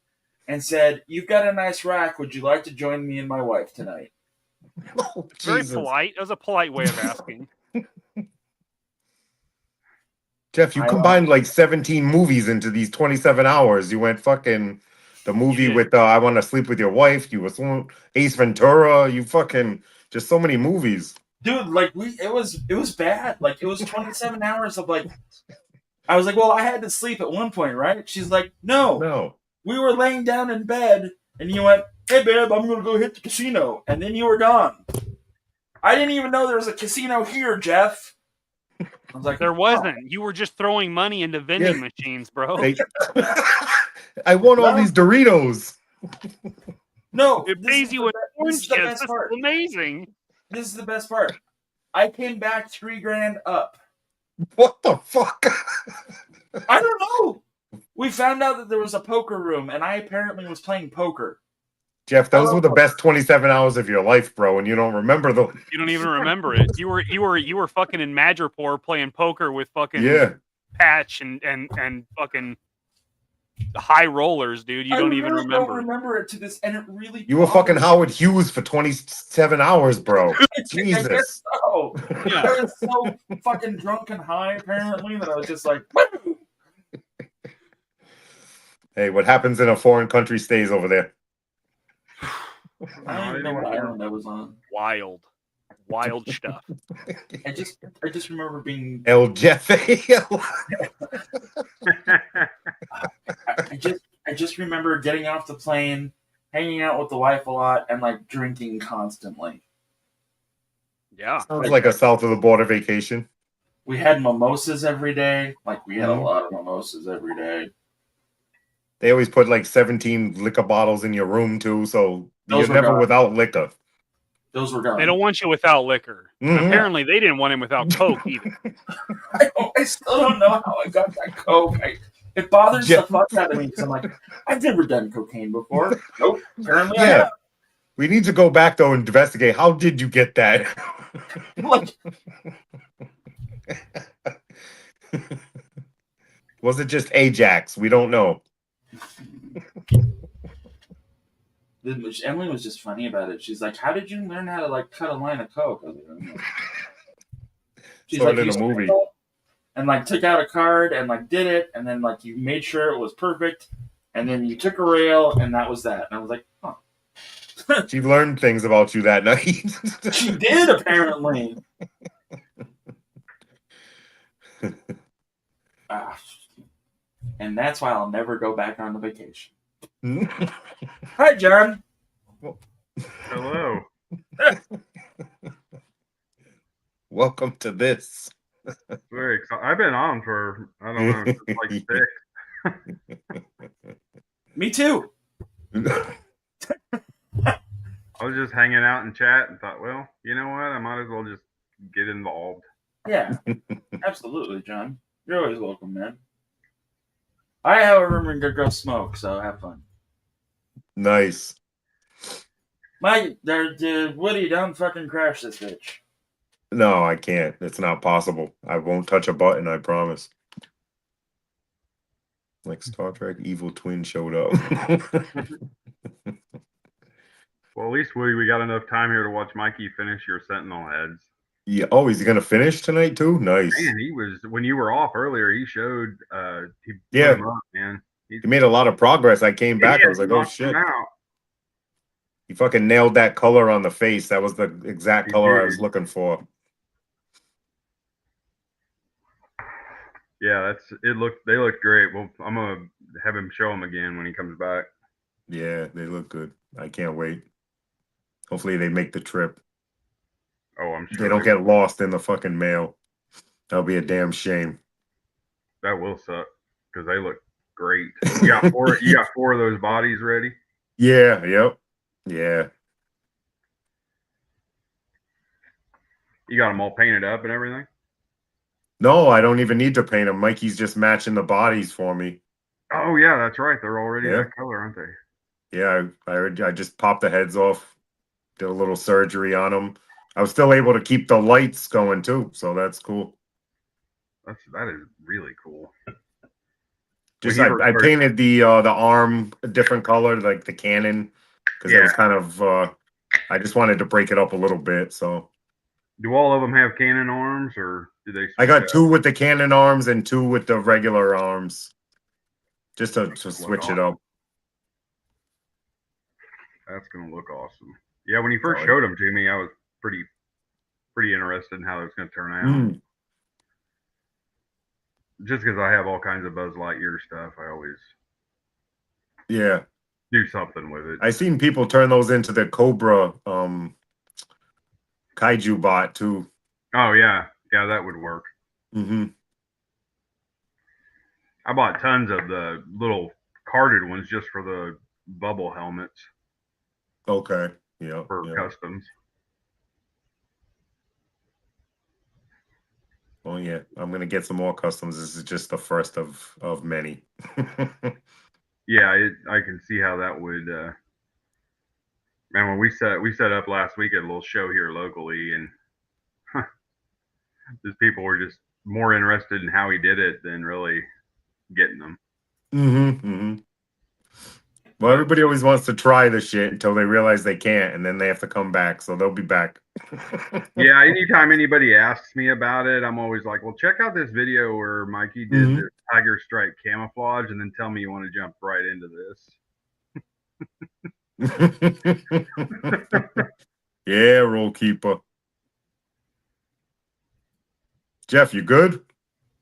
and said, you've got a nice rack. Would you like to join me and my wife tonight? Oh, Very Jesus. polite. It was a polite way of asking. Jeff, you combined like 17 movies into these 27 hours. You went fucking the movie with I Want to Sleep with Your Wife. You was Ace Ventura. You fucking just so many movies. Dude, like it was bad. Like it was 27 hours of like, I was like, well, I had to sleep at one point, right? She's like, no. We were laying down in bed and you went, hey babe, I'm going to go hit the casino. And then you were gone. I didn't even know there was a casino here, Jeff. I was like, there wasn't. You were just throwing money into vending machines, bro. I won all these Doritos. No, it pays you an orange the juice. best This part. is amazing. This is the best part. I came back $3,000 up. What the fuck? I don't know. We found out that there was a poker room, and I apparently was playing poker. Jeff, those were the best 27 hours of your life, bro, and you don't remember them. You don't even remember it. You were fucking in Madripoor playing poker with fucking Patch and fucking high rollers, dude. You don't even remember. I don't remember it to this, and it really. You were fucking Howard Hughes for 27 hours, bro. Jesus. I guess so. I was so fucking drunk and high, apparently, that I was just like. Hey, what happens in a foreign country stays over there. I don't even know what island I was on. Wild stuff. I just remember being El Jefe. I just remember getting off the plane, hanging out with the wife a lot, and like drinking constantly. Yeah. Sounds like a south of the border vacation. We had mimosas every day. Like we had a Mhm. lot of mimosas every day. They always put like 17 liquor bottles in your room too, so Those you're were never gone. without liquor. Those were gone. They don't want you without liquor. And Mhm. apparently, they didn't want him without Coke either. I still don't know how I got that coke. It bothers the fuck out of me because I'm like, I've never done cocaine before. Nope. Apparently, I Yeah. have. We need to go back though and investigate. How did you get that? Like, Was it just Ajax? We don't know. Emily was just funny about it. She's like, "How did you learn how to like cut a line of coke?" I was like, "I don't know." She's Saw like, it in "You a movie. sampled and like took out a card and like did it, and then like you made sure it was perfect, and then you took a rail, and that was that." And I was like, "Huh." She learned things about you that night. She did apparently. And that's why I'll never go back on the vacation. Hi, John. Hello. Welcome to this. Very excited. I've been on for, I don't know, since like 6. Me too. I was just hanging out and chat and thought, well, you know what? I might as well just get involved. Yeah, absolutely, John. You're always welcome, man. I have a room and go smoke, so have fun. Nice. Mike, Woody, don't fucking crash this bitch. No, I can't. It's not possible. I won't touch a button, I promise. Like Star Trek Evil Twin showed up. Well, at least we got enough time here to watch Mikey finish your Sentinel heads. Yeah. Oh, he's gonna finish tonight too? Nice. Man, he was, when you were off earlier, he showed, he put Yeah. him up, man. He made a lot of progress. I came back. I was like, oh knocked him shit. out. He fucking nailed that color on the face. That was the exact color I was looking for. Yeah, they looked great. Well, I'm gonna have him show them again when he comes back. Yeah, they look good. I can't wait. Hopefully they make the trip. Oh, I'm sure They don't get lost in the fucking mail. That'll be a damn shame. That will suck because they look great. You got four of those bodies ready. Yeah, yep. Yeah. You got them all painted up and everything. No, I don't even need to paint them. Mikey's just matching the bodies for me. Oh yeah, that's right. They're already Yeah. that color, aren't they? Yeah, I just popped the heads off, did a little surgery on them. I was still able to keep the lights going too, so that's cool. That is really cool. Just I painted the arm a different color, like the cannon, because it was kind of I just wanted to break it up a little bit. So do all of them have cannon arms, or do they? I got 2 with the cannon arms and 2 with the regular arms, just to switch it up. That's gonna look awesome. Yeah, when you first showed them to me, I was pretty interested in how it was gonna turn out. Just because I have all kinds of Buzz Lightyear stuff, I always do something with it. I seen people turn those into the Cobra kaiju bot too. Oh yeah, that would work. Mm-hmm. I bought tons of the little carded ones just for the bubble helmets. Okay. Yeah. For customs. Oh yeah, I'm gonna get some more customs. This is just the first of many. Yeah, I can see how that would. Man, when we set up last week at a little show here locally, and these people were just more interested in how he did it than really getting them. Mm-hmm. Mm-hmm. Well, everybody always wants to try the shit until they realize they can't, and then they have to come back. So they'll be back. Yeah, anytime anybody asks me about it, I'm always like, well, check out this video where Mikey did the tiger stripe camouflage, and then tell me you want to jump right into this. Yeah, roll keeper. Jeff, you good?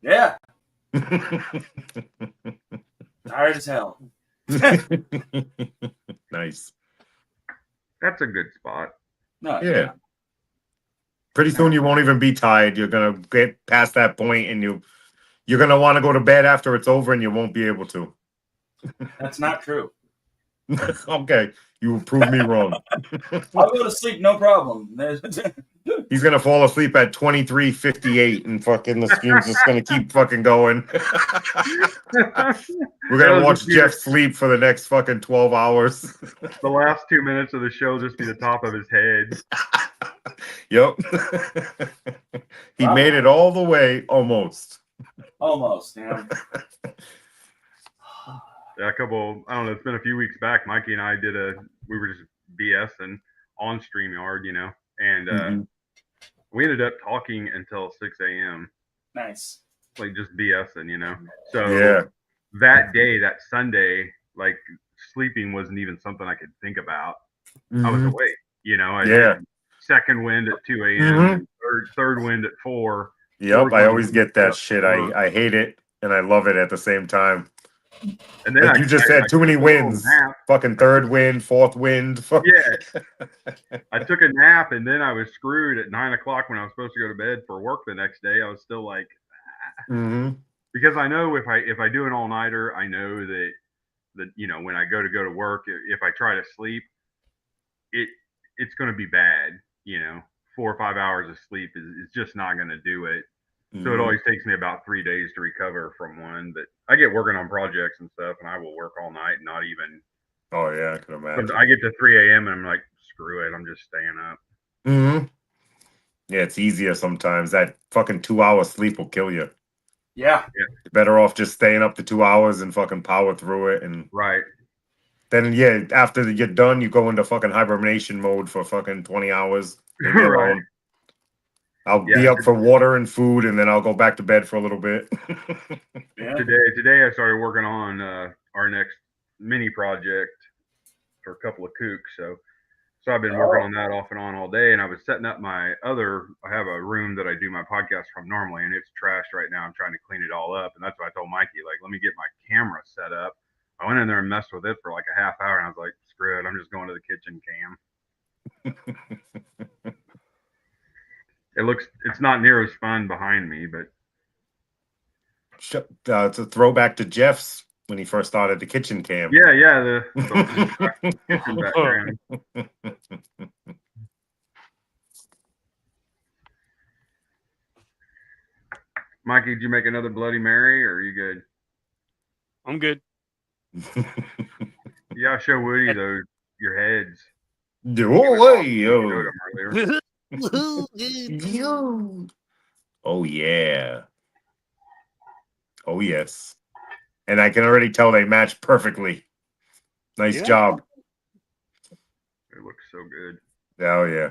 Yeah. Tired as hell. Nice. That's a good spot. No, Yeah. Pretty soon you won't even be tired. You're gonna get past that point, and you're gonna want to go to bed after it's over, and you won't be able to. That's not true. Okay, you prove me wrong. I'll go to sleep, no problem. He's gonna fall asleep at 23:58, and fucking the stream's just gonna keep fucking going. We're gonna watch Jeff sleep for the next fucking 12 hours. The last 2 minutes of the show just be the top of his head. Yep. He made it all the way, almost. Almost, yeah. Yeah, I don't know, it's been a few weeks back. Mikey and I we were just BSing on StreamYard, and we ended up talking until 6 a.m. Nice. Like just BSing. So Yeah. that day, that Sunday, like sleeping wasn't even something I could think about. I was awake, I did second wind at 2 a.m., third wind at 4. Yep, I always get that shit. I hate it and I love it at the same time. And then like you just said, too many wins. Fucking third wind, fourth wind. Yeah. I took a nap and then I was screwed at 9 o'clock when I was supposed to go to bed for work the next day. I was still like, because I know if I do an all nighter, I know that when I go to work, if I try to sleep, it's going to be bad. 4 or 5 hours of sleep is just not going to do it. So it always takes me about 3 days to recover from one. But I get working on projects and stuff, and I will work all night and not even. Oh yeah, I can imagine. But I get to 3 a.m. and I'm like, screw it, I'm just staying up. Yeah, it's easier sometimes. That fucking 2 hour sleep will kill you. Yeah. You're better off just staying up to 2 hours and fucking power through it. And right. Then after you're done, you go into fucking hibernation mode for fucking 20 hours. Leave me Right. alone. I'll be up for water and food, and then I'll go back to bed for a little bit. Today I started working on our next mini project for a couple of kooks. So I've been working on that off and on all day, and I was setting up I have a room that I do my podcast from normally, and it's trashed right now. I'm trying to clean it all up, and that's why I told Mikey, like, let me get my camera set up. I went in there and messed with it for like a half hour, and I was like, screw it, I'm just going to the kitchen cam. It's not near as fun behind me, but it's a throwback to Jeff's when he first started the kitchen cam. Yeah, the kitchen background. Mikey, did you make another Bloody Mary, or are you good? I'm good. You gotta show Woody your heads. Oh yeah. Oh yes. And I can already tell they match perfectly. Nice job. It looks so good. Oh yeah.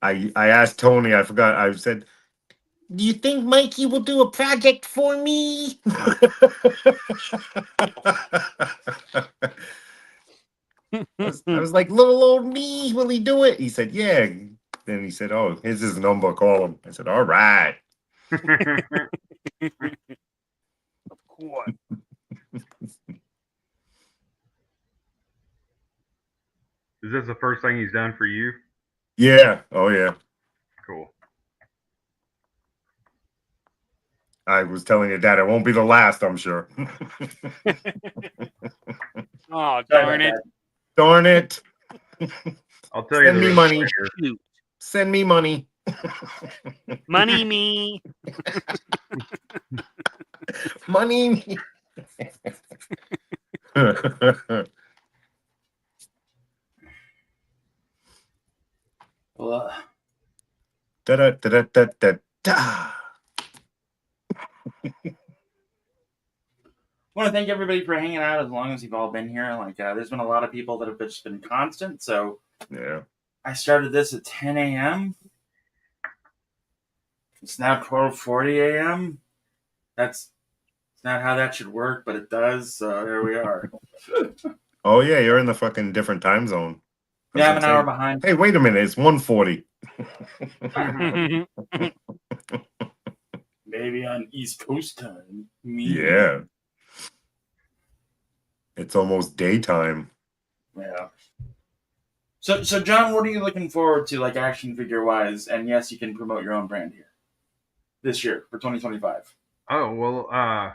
I asked Tony, I forgot, I said, do you think Mikey will do a project for me? I was like, little old me, will he do it? He said, yeah. Then he said, oh, here's his number, call him. I said, all right. Of course. Is this the first thing he's done for you? Yeah. Oh, yeah. Cool. I was telling your dad it won't be the last, I'm sure. Oh, darn it. Darn it. I'll tell you. Send me money. Send me money. Money me. Money me. Da da da da da da. I want to thank everybody for hanging out as long as you've all been here. Like, there's been a lot of people that have just been constant. So, yeah, I started this at 10 a.m. It's now 12:40 a.m. That's not how that should work, but it does. So here we are. Oh yeah, you're in the fucking different time zone. Yeah, I'm an hour behind. Hey, wait a minute, it's 1:40. Maybe on East Coast time. Yeah. It's almost daytime. Yeah. So John, what are you looking forward to, like action figure wise? And yes, you can promote your own brand here this year for 2025. Oh well, I'm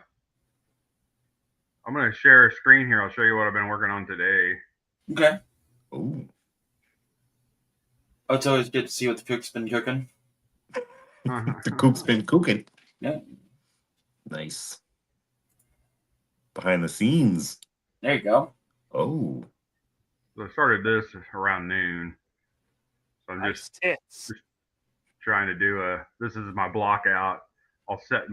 gonna share a screen here. I'll show you what I've been working on today. Okay. Ooh. Oh, it's always good to see what the cook's been cooking. The cook's been cooking. Yeah. Nice. Behind the scenes. There you go. Oh. So I started this around noon. So I'm just trying to do this is my block out. I'll set up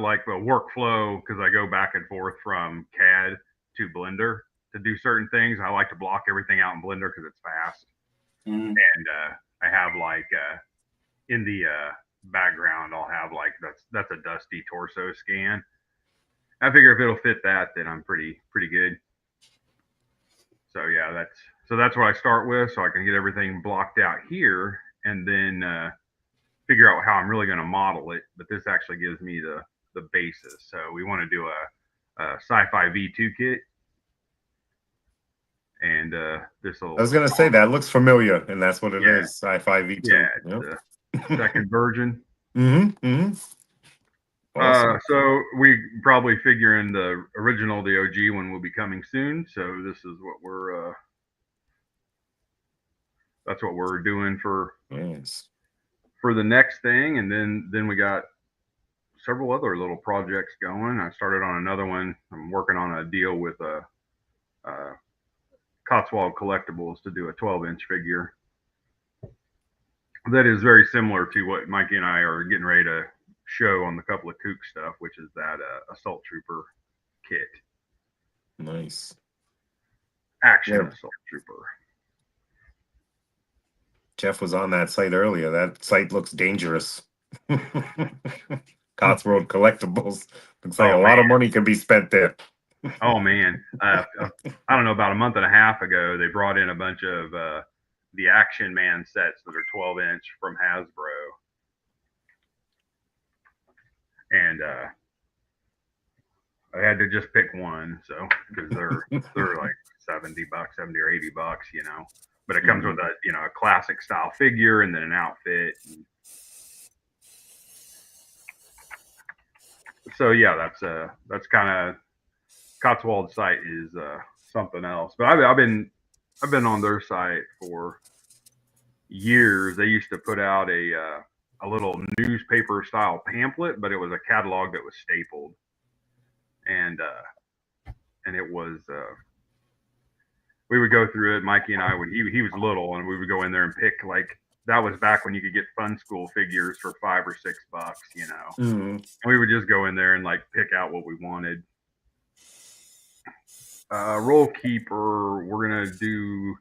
like a workflow because I go back and forth from CAD to Blender to do certain things. I like to block everything out in Blender because it's fast. And I have like in the background, I'll have like that's a dusty torso scan. I figure if it'll fit that, then I'm pretty good. So yeah, that's what I start with, so I can get everything blocked out here, and then figure out how I'm really going to model it. But this actually gives me the basis. So we want to do a sci-fi V2 kit, and this will. I was gonna say that looks familiar, and that's what it is. Sci-fi V2. Yeah, it's the second version. Awesome. So we probably figuring the original, the OG one will be coming soon. So this is what we're that's what we're doing for the next thing, and then we got several other little projects going. I started on another one. I'm working on a deal with Cotswold Collectibles to do a 12-inch figure that is very similar to what Mikey and I are getting ready to show on the couple of kook stuff, which is that Assault Trooper kit. Nice. Action Assault Trooper. Jeff was on that site earlier. That site looks dangerous. Cotswold Collectibles. Looks like a lot of money can be spent there. Oh man, I don't know. About a month and a half ago, they brought in a bunch of the Action Man sets that are 12-inch from Hasbro, and I had to just pick one. So because they're like $70, $70 or $80, you know. But it comes with a classic style figure and then an outfit. So yeah, that's kind of Cotswold site is something else. But I've been on their site for years. They used to put out a little newspaper style pamphlet, but it was a catalog that was stapled, and it was we would go through it. Mikey and I would. He was little, and we would go in there and pick like. That was back when you could get Fun School figures for $5 or $6, you know. And we would just go in there and like pick out what we wanted. Roll Keeper, we're gonna do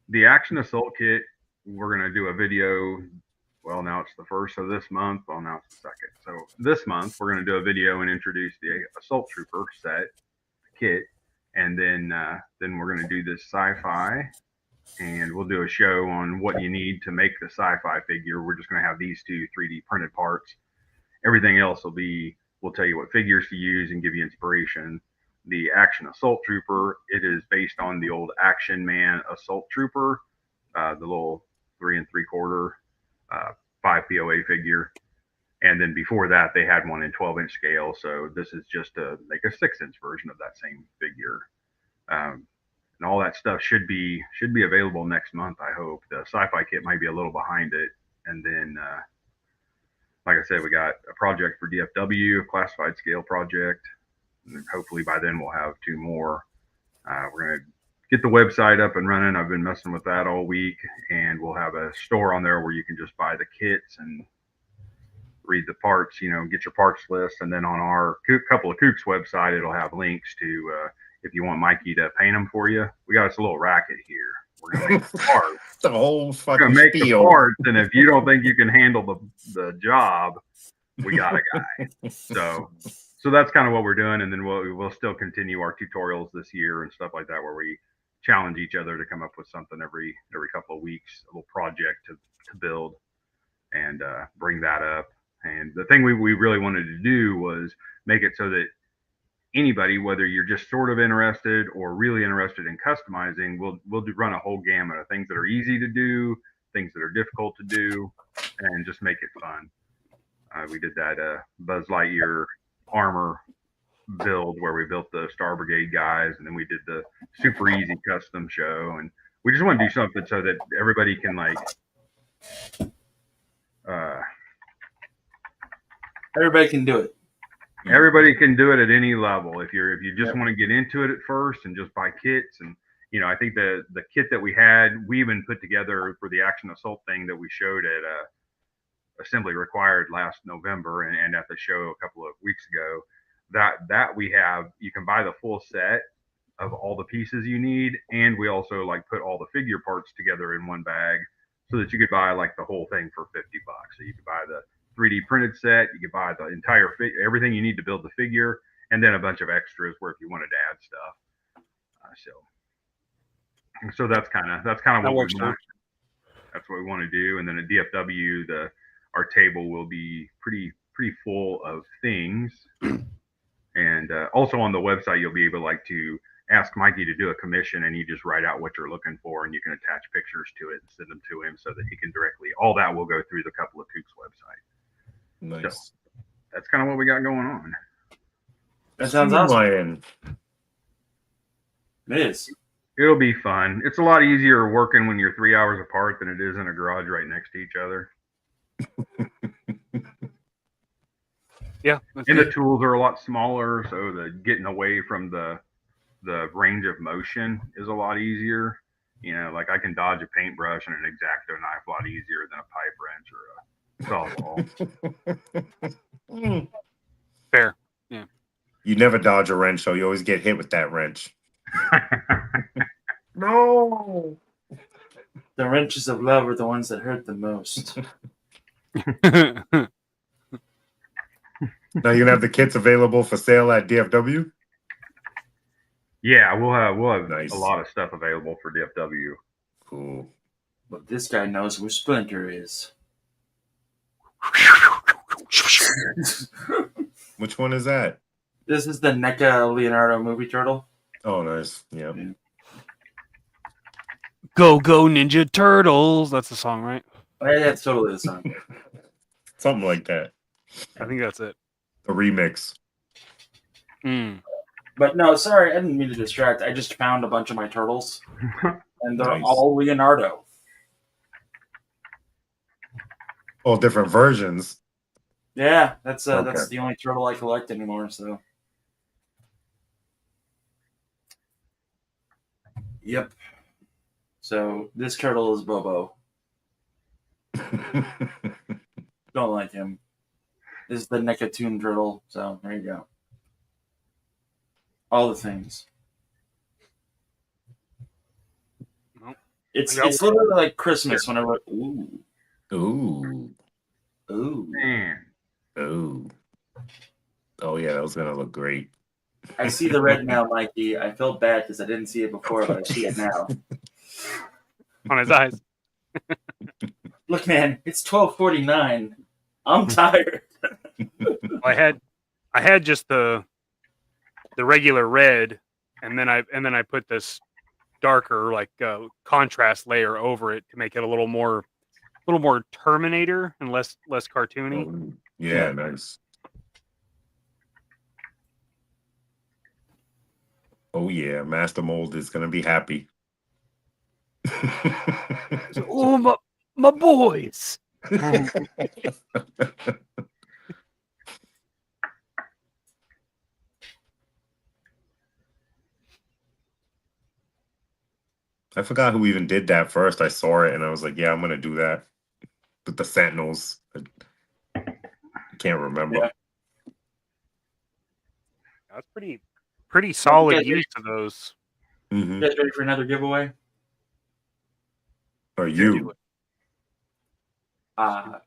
the Action Assault kit. We're gonna do a video. Well, now it's the first of this month. Well, now it's the second. So this month we're gonna do a video and introduce the Assault Trooper set kit, and then we're gonna do this sci-fi. And we'll do a show on what you need to make the sci-fi figure. We're just going to have these two 3D printed parts. Everything else we'll tell you what figures to use and give you inspiration. The Action Assault Trooper, it is based on the old Action Man Assault Trooper, the little 3 3/4 5 POA figure. And then before that, they had one in 12-inch scale. So this is just to make a 6-inch version of that same figure. And all that stuff should be available next month, I hope. The sci-fi kit might be a little behind it. And then, like I said, we got a project for DFW, a classified scale project. And hopefully by then we'll have 2 more. We're going to get the website up and running. I've been messing with that all week. And we'll have a store on there where you can just buy the kits and read the parts, get your parts list. And then on our couple of Kooks website, it'll have links to... if you want Mikey to paint them for you, we got us a little racket here. We're gonna make the parts. The whole fucking We're gonna make spiel. the parts, and if you don't think you can handle the job, we got a guy. So that's kind of what we're doing, and then we'll still continue our tutorials this year and stuff like that, where we challenge each other to come up with something every couple of weeks, a little project to build, and bring that up. And the thing we really wanted to do was make it so that anybody, whether you're just sort of interested or really interested in customizing, we'll run a whole gamut of things that are easy to do, things that are difficult to do, and just make it fun. We did that Buzz Lightyear armor build where we built the Star Brigade guys, and then we did the super easy custom show, and we just want to do something so that everybody can like everybody can do it. Everybody can do it at any level. If you just want to get into it at first and just buy kits, and I think the kit that we had, we even put together for the Action Assault thing that we showed at Assembly Required last November and at the show a couple of weeks ago. That we have, you can buy the full set of all the pieces you need, and we also like put all the figure parts together in one bag so that you could buy like the whole thing for $50. So you could buy the 3D printed set, you could buy the entire everything you need to build the figure, and then a bunch of extras where if you wanted to add stuff. So that's kind of what we want. That's what we want to do. And then at DFW, our table will be pretty full of things. And also on the website, you'll be able to ask Mikey to do a commission, and you just write out what you're looking for, and you can attach pictures to it and send them to him so that he can directly. All that will go through the Couple of Kooks website. Nice. So that's kind of what we got going on. That sounds awesome. It is. It'll be fun. It's a lot easier working when you're 3 hours apart than it is in a garage right next to each other. Yeah. And the tools are a lot smaller, so the getting away from the range of motion is a lot easier. Like I can dodge a paintbrush and an X-Acto knife a lot easier than a pipe wrench or a saw ball. Fair. Yeah. You never dodge a wrench, so you always get hit with that wrench. No. The wrenches of love are the ones that hurt the most. Now you're gonna have the kits available for sale at DFW. Yeah, we'll have a lot of stuff available for DFW. Cool. But this guy knows where Splinter is. Which one is that? This is the NECA Leonardo movie turtle. Oh, nice. Yeah. Go, go, Ninja Turtles. That's the song, right? Yeah, that's totally the song. Something like that. I think that's it. A remix. But no, sorry, I didn't mean to distract. I just found a bunch of my turtles, and they're Nice. all Leonardo. All different versions. Yeah, that's Okay. the only turtle I collect anymore. So, yep. So this turtle is Bobo. Don't like him. This is the Nekatoon turtle. So there you go. All the things. It's literally like Christmas whenever. Ooh. Ooh. Ooh. Man. Ooh. Oh yeah, that was gonna look great. I see the red now, Mikey. I felt bad because I didn't see it before, but I see it now. On his eyes. Look, man, it's 12:49. I'm tired. I had just the regular red, and then I put this darker contrast layer over it to make it a little more Terminator and less cartoony. Oh, yeah, nice. Oh yeah, Master Mold is gonna be happy. Oh my boys. I forgot who even did that first. I saw it and I was like, yeah, I'm gonna do that. With the Sentinels. I can't remember. Yeah. That's pretty solid use of those. Mm-hmm. You guys ready for another giveaway? Or you?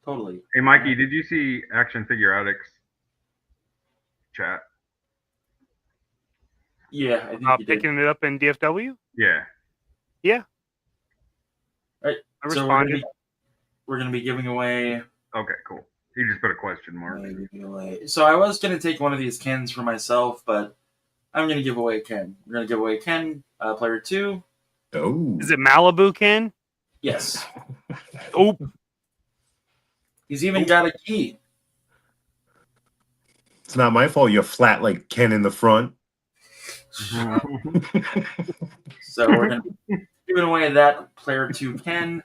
Totally. Hey, Mikey, did you see Action Figure Addicts chat? Yeah, I think you did. Picking it up in DFW? Yeah. Yeah. All right. I So responded. we're gonna be giving away. Okay, cool. You just put a question mark. So I was gonna take one of these cans for myself, but I'm going to give away Ken. We're going to give away Ken, player 2. Oh. Is it Malibu Ken? Yes. Oh. He's even got a key. It's not my fault you're flat like Ken in the front. So we're going to be giving away that player 2 Ken,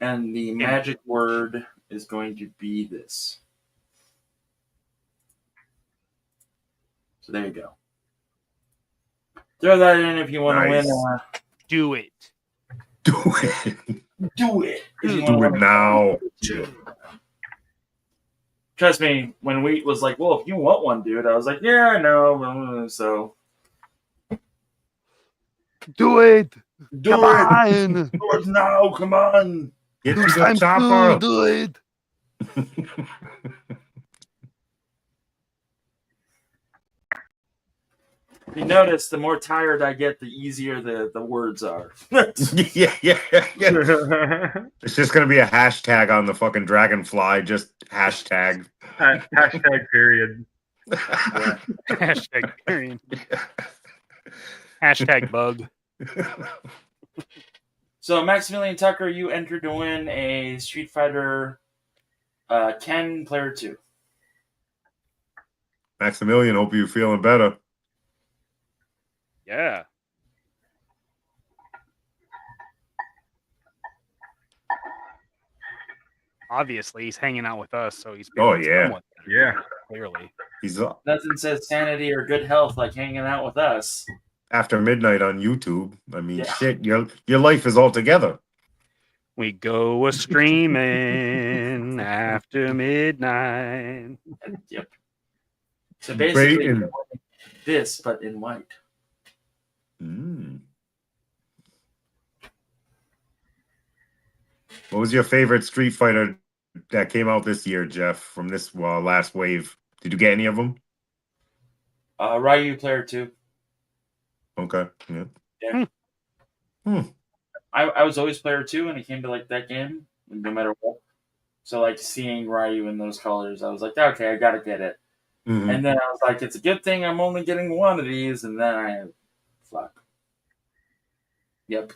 and the magic word is going to be this. So there you go. Throw that in if you want to Nice. win. Do it. Do it. Do it. If you Do wanna it win. now. Trust me, when Wheat was like, well, if you want one, dude, I was like, yeah, I know. So Do it. do Come it. on. Do it now. Come on. Get Who's to the time chopper. to do it? You notice the more tired I get, the easier the words are. yeah. It's just gonna be a hashtag on the fucking dragonfly. Just hashtag. Hashtag period. Yeah. Hashtag period. Hashtag bug. So Maximilian Tucker, you entered to win a Street Fighter Ken player 2. Maximilian, hope you're feeling better. Yeah. Obviously, he's hanging out with us, so he's Oh feeling yeah. somewhat better, Yeah. clearly. He's Nothing says sanity or good health like hanging out with us. after midnight on YouTube. I mean, Yeah. shit, your life is all together. We go a streaming after midnight. Yep. So basically, Baiting. this, but in white. What was your favorite Street Fighter that came out this year, Jeff, from this last wave? Did you get any of them? Ryu player 2. Okay. Yeah. Yeah. I was always player 2 when it came to like that game, no matter what. So like seeing Ryu in those colors, I was like, okay, I gotta get it. Mhm. And then I was like, it's a good thing I'm only getting one of these, and then fuck. Yep.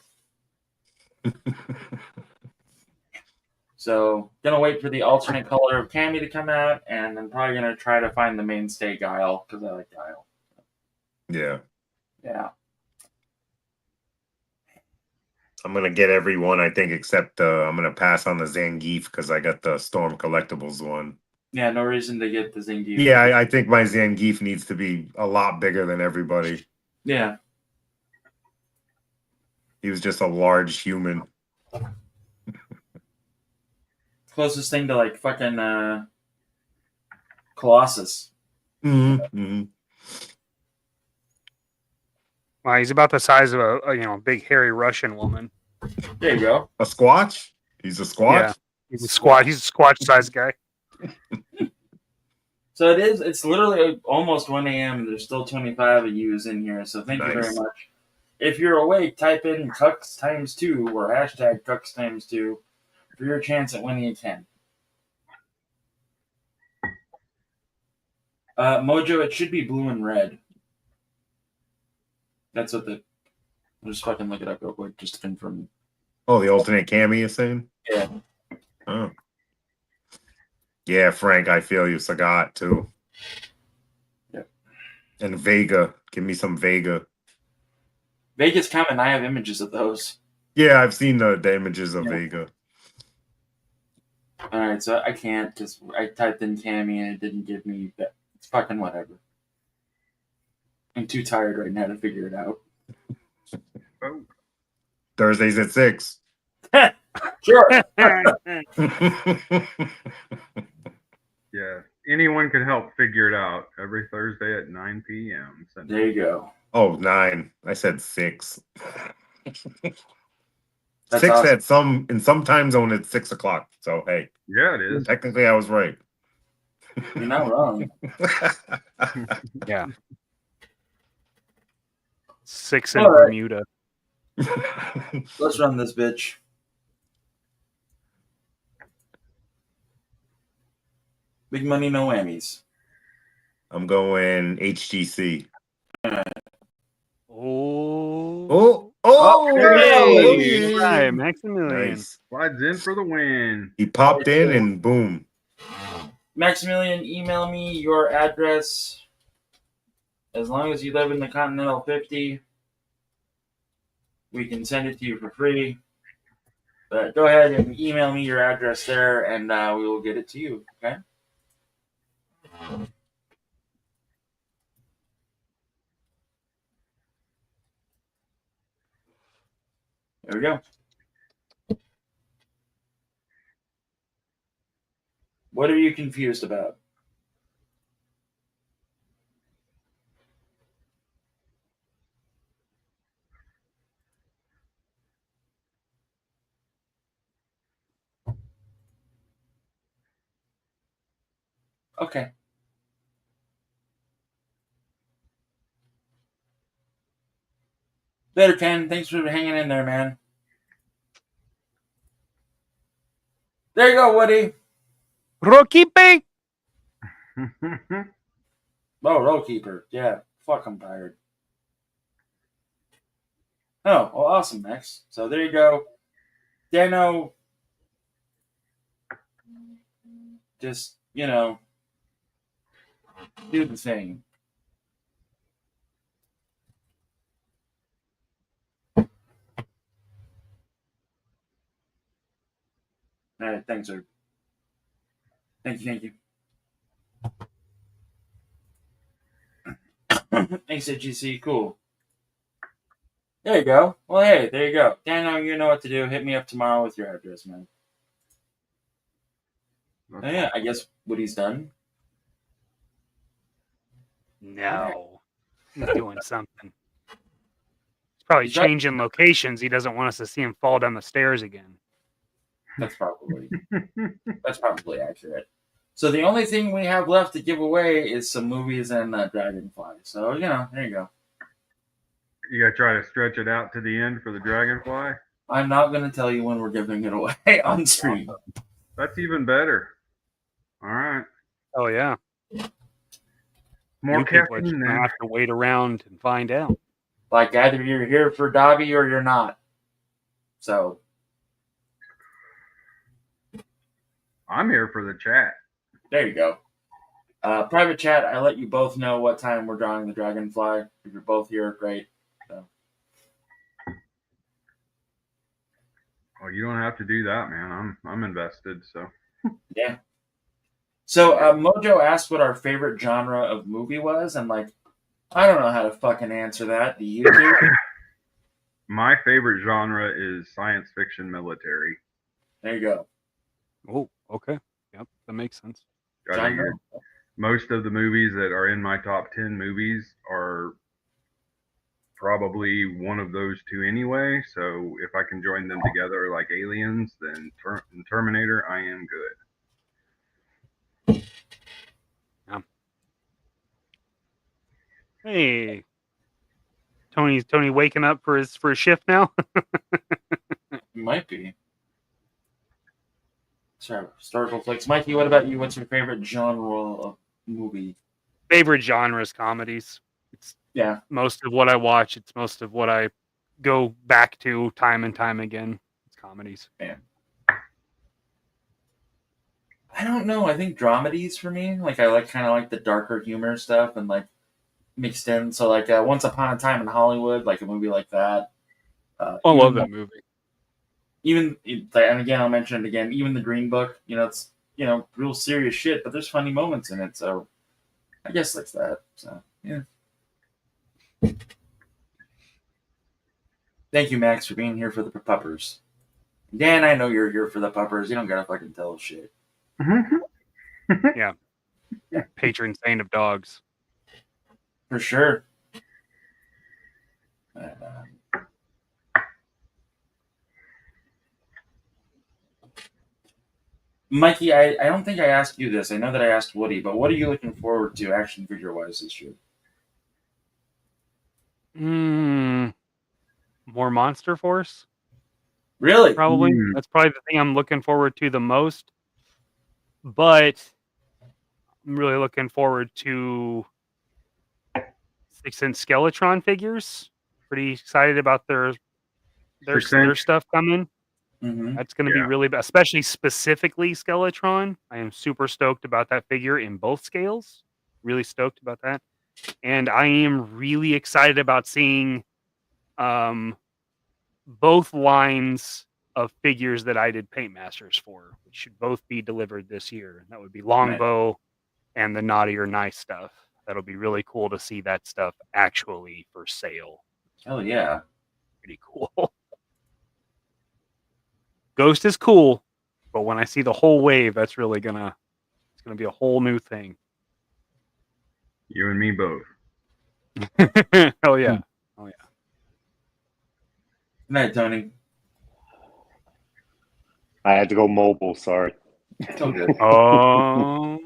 So gonna wait for the alternate color of Cammy to come out, and I'm probably gonna try to find the mainstay Guile because I like Guile. Yeah. Yeah. I'm gonna get every one, I think, except I'm gonna pass on the Zangief because I got the Storm Collectibles one. Yeah, no reason to get the Zangief. Yeah, I think my Zangief needs to be a lot bigger than everybody. Yeah. He was just a large human. Closest thing to like fucking Colossus. Mm-hmm. Well, he's about the size of a big hairy Russian woman. There you go. A Squatch? He's a Squatch? Yeah, he's a squat. He's a squatch sized guy. So it's literally almost 1 a.m. There's still 25 of yous in here, so thank you very Nice. much. If you're awake, type in Cucks ×2 or hashtag Cucks ×2 for your chance at winning a Ken. Mojo, it should be blue and red. That's what I'll just fucking look it up real quick just to confirm. Oh, the alternate Cammy, you're saying? Yeah. Oh. Yeah, Frank, I feel you. Sagat, too. Yep. And Vega. Give me some Vega. Vega's coming. I have images of those. Yeah, I've seen the images of Vega. All right, so I can't because I typed in Cammy and it didn't give me that. It's fucking whatever. I'm too tired right now to figure it out. Thursdays at 6. Sure. Yeah. Anyone can help figure it out every Thursday at 9 p.m. Central. There you go. Oh, 9. I said 6. That's 6 awesome. in some time zone it's 6 o'clock. So hey. Yeah, it is. Technically I was right. You're not wrong. Yeah. 6 in All right. Bermuda. Let's run this bitch. Big money, no whammies. I'm going HGC. Hey, right, Maximilian. Nice. Slides in for the win. He popped in and boom. Maximilian, email me your address. As long as you live in the Continental 50, we can send it to you for free. But go ahead and email me your address there, and we will get it to you. Okay. There we go. What are you confused about? Okay. Later, Ken. Thanks for hanging in there, man. There you go, Woody. Roquipe. Oh, row keeper. Yeah. Fuck, I'm tired. Oh, well, awesome, Max. So there you go. Dano, just, do the thing. All right, thanks, sir. Thank you. Thanks, GC. Cool. There you go. Well, hey, there you go. Dano, you know what to do. Hit me up tomorrow with your address, man. Oh, yeah, I guess Woody's done. No. He's doing something. He's probably changing locations. He doesn't want us to see him fall down the stairs again. That's probably accurate. So the only thing we have left to give away is some movies and Dragonfly. So, there you go. You gotta try to stretch it out to the end for the Dragonfly. I'm not going to tell you when we're giving it away on stream. That's even better. All right. Oh, yeah. More you people are caffeine just gonna then. have to wait around and find out. Like, either you're here for Dobby or you're not. So. I'm here for the chat. There you go. Private chat, I let you both know what time we're drawing the Dragonfly. If you're both here, great. So. Oh, you don't have to do that, man. I'm invested, so. Yeah. So Mojo asked what our favorite genre of movie was, and I don't know how to fucking answer that. Do you do? My favorite genre is science fiction military. There you go. Oh, okay. Yep, that makes sense. I think most of the movies that are in my top 10 movies are probably one of those two anyway. So if I can join them together like Aliens, then Terminator, I am good. Yeah. Hey, Tony waking up for his shift now. Might be. Sorry, historical flicks. Mikey, what about you? What's your favorite genre of movie? Favorite genre is comedies. It's most of what I watch. It's most of what I go back to time and time again. It's comedies. Yeah. I don't know. I think dramedies for me. I kind of like the darker humor stuff and mixed in. So Once Upon a Time in Hollywood, a movie like that. I love that movie. And again, I'll mention it again. Even the Green Book, it's real serious shit, but there's funny moments in it. So I guess that's that. So yeah. Thank you, Max, for being here for the puppers. Dan, I know you're here for the puppers. You don't gotta fucking tell us shit. Yeah. Patron saint of dogs. For sure. Mikey, I don't think I asked you this. I know that I asked Woody, but what are you looking forward to action figure-wise this year? More Monster Force. Really? Probably. That's probably the thing I'm looking forward to the most. But I'm really looking forward to 6-inch Skeletron figures. pretty excited about their stuff coming. Mm-hmm. That's going to be really bad, especially specifically Skeletron. I am super stoked about that figure in both scales. Really stoked about that. And I am really excited about seeing both lines of figures that I did Paint Masters for, which should both be delivered this year. That would be Longbow and the Naughty or Nice stuff. That'll be really cool to see that stuff actually for sale. Oh yeah. Pretty cool. Ghost is cool, but when I see the whole wave, that's really it's gonna be a whole new thing. You and me both. Hell yeah. Oh yeah. Good night, Tony. I had to go mobile. Sorry. Oh.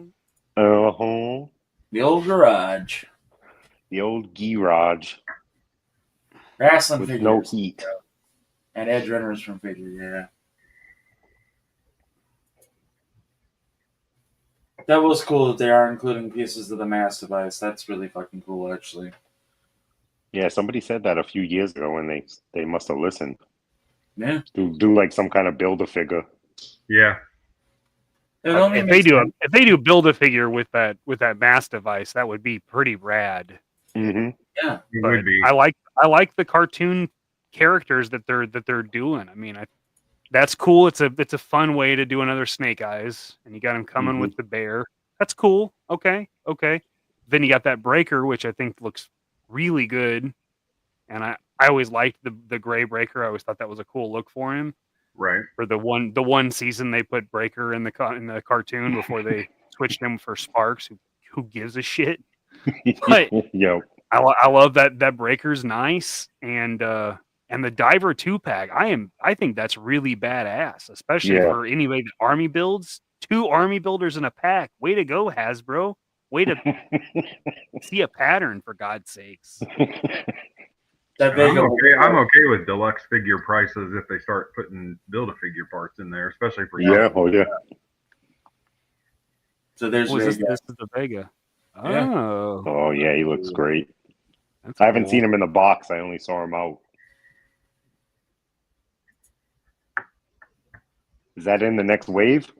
The old garage. The old garage. Wrestling with figures. no heat. And edge runners from figure, yeah. That was cool that they are including pieces of the mass device. That's really fucking cool, actually. Yeah, somebody said that a few years ago, and they must have listened. Yeah. Do like some kind of build-a-figure. Yeah. If they do build a figure with that mass device, that would be pretty rad. Mm-hmm. Yeah, it But would be. I like the cartoon characters that they're doing. I mean, that's cool. It's a fun way to do another Snake Eyes, and you got him coming with the bear. That's cool. Okay. Then you got that Breaker, which I think looks really good, and I always liked the gray Breaker. I always thought that was a cool look for him. Right. For the one season they put Breaker in the cartoon before they switched him for Sparks. Who gives a shit? But Yo. I love that Breaker's nice, and the Diver 2-pack. I think that's really badass, especially for anybody that army builds. 2 army builders in a pack. Way to go, Hasbro. Way to see a pattern, for God's sakes. I'm okay with deluxe figure prices if they start putting Build-A-Figure parts in there, especially for yeah. So there's this is the Vega. Yeah. Oh yeah, he looks great. That's I haven't cool. seen him in the box. I only saw him out. Is that in the next wave?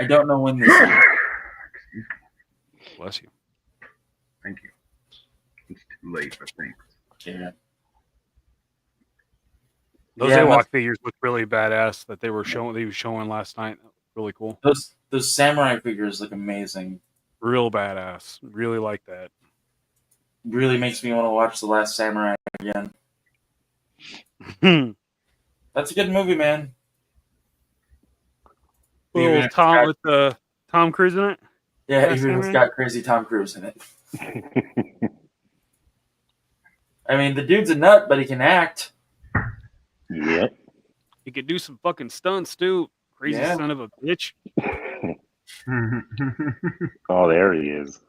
I don't know when this is. Bless you. Thank you. It's too late, I think. Yeah. Those Ewok figures look really badass that they were showing last night. Really cool. Those samurai figures look amazing. Real badass. Really like that. Really makes me want to watch The Last Samurai again. That's a good movie, man. Little Tom with Tom Cruise in it. Yeah, even if it's got crazy Tom Cruise in it. I mean, the dude's a nut, but he can act. Yep. He could do some fucking stunts too. Crazy son of a bitch. Oh, there he is.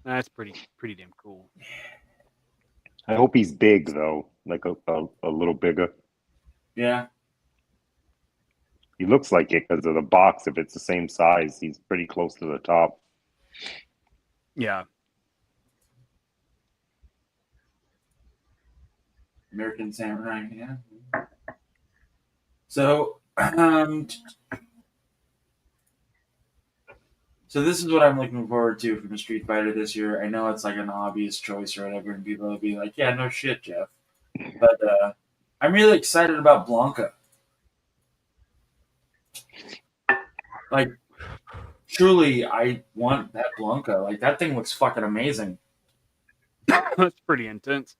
That's pretty damn cool. I hope he's big though, like a little bigger. Yeah. He looks like it because of the box. If it's the same size, he's pretty close to the top. Yeah. American Samurai, yeah. So, so this is what I'm looking forward to from Street Fighter this year. I know it's like an obvious choice or whatever, and people will be like, "Yeah, no shit, Jeff." But I'm really excited about Blanca. Like, truly, I want that Blanca. Like, that thing looks fucking amazing. That's pretty intense.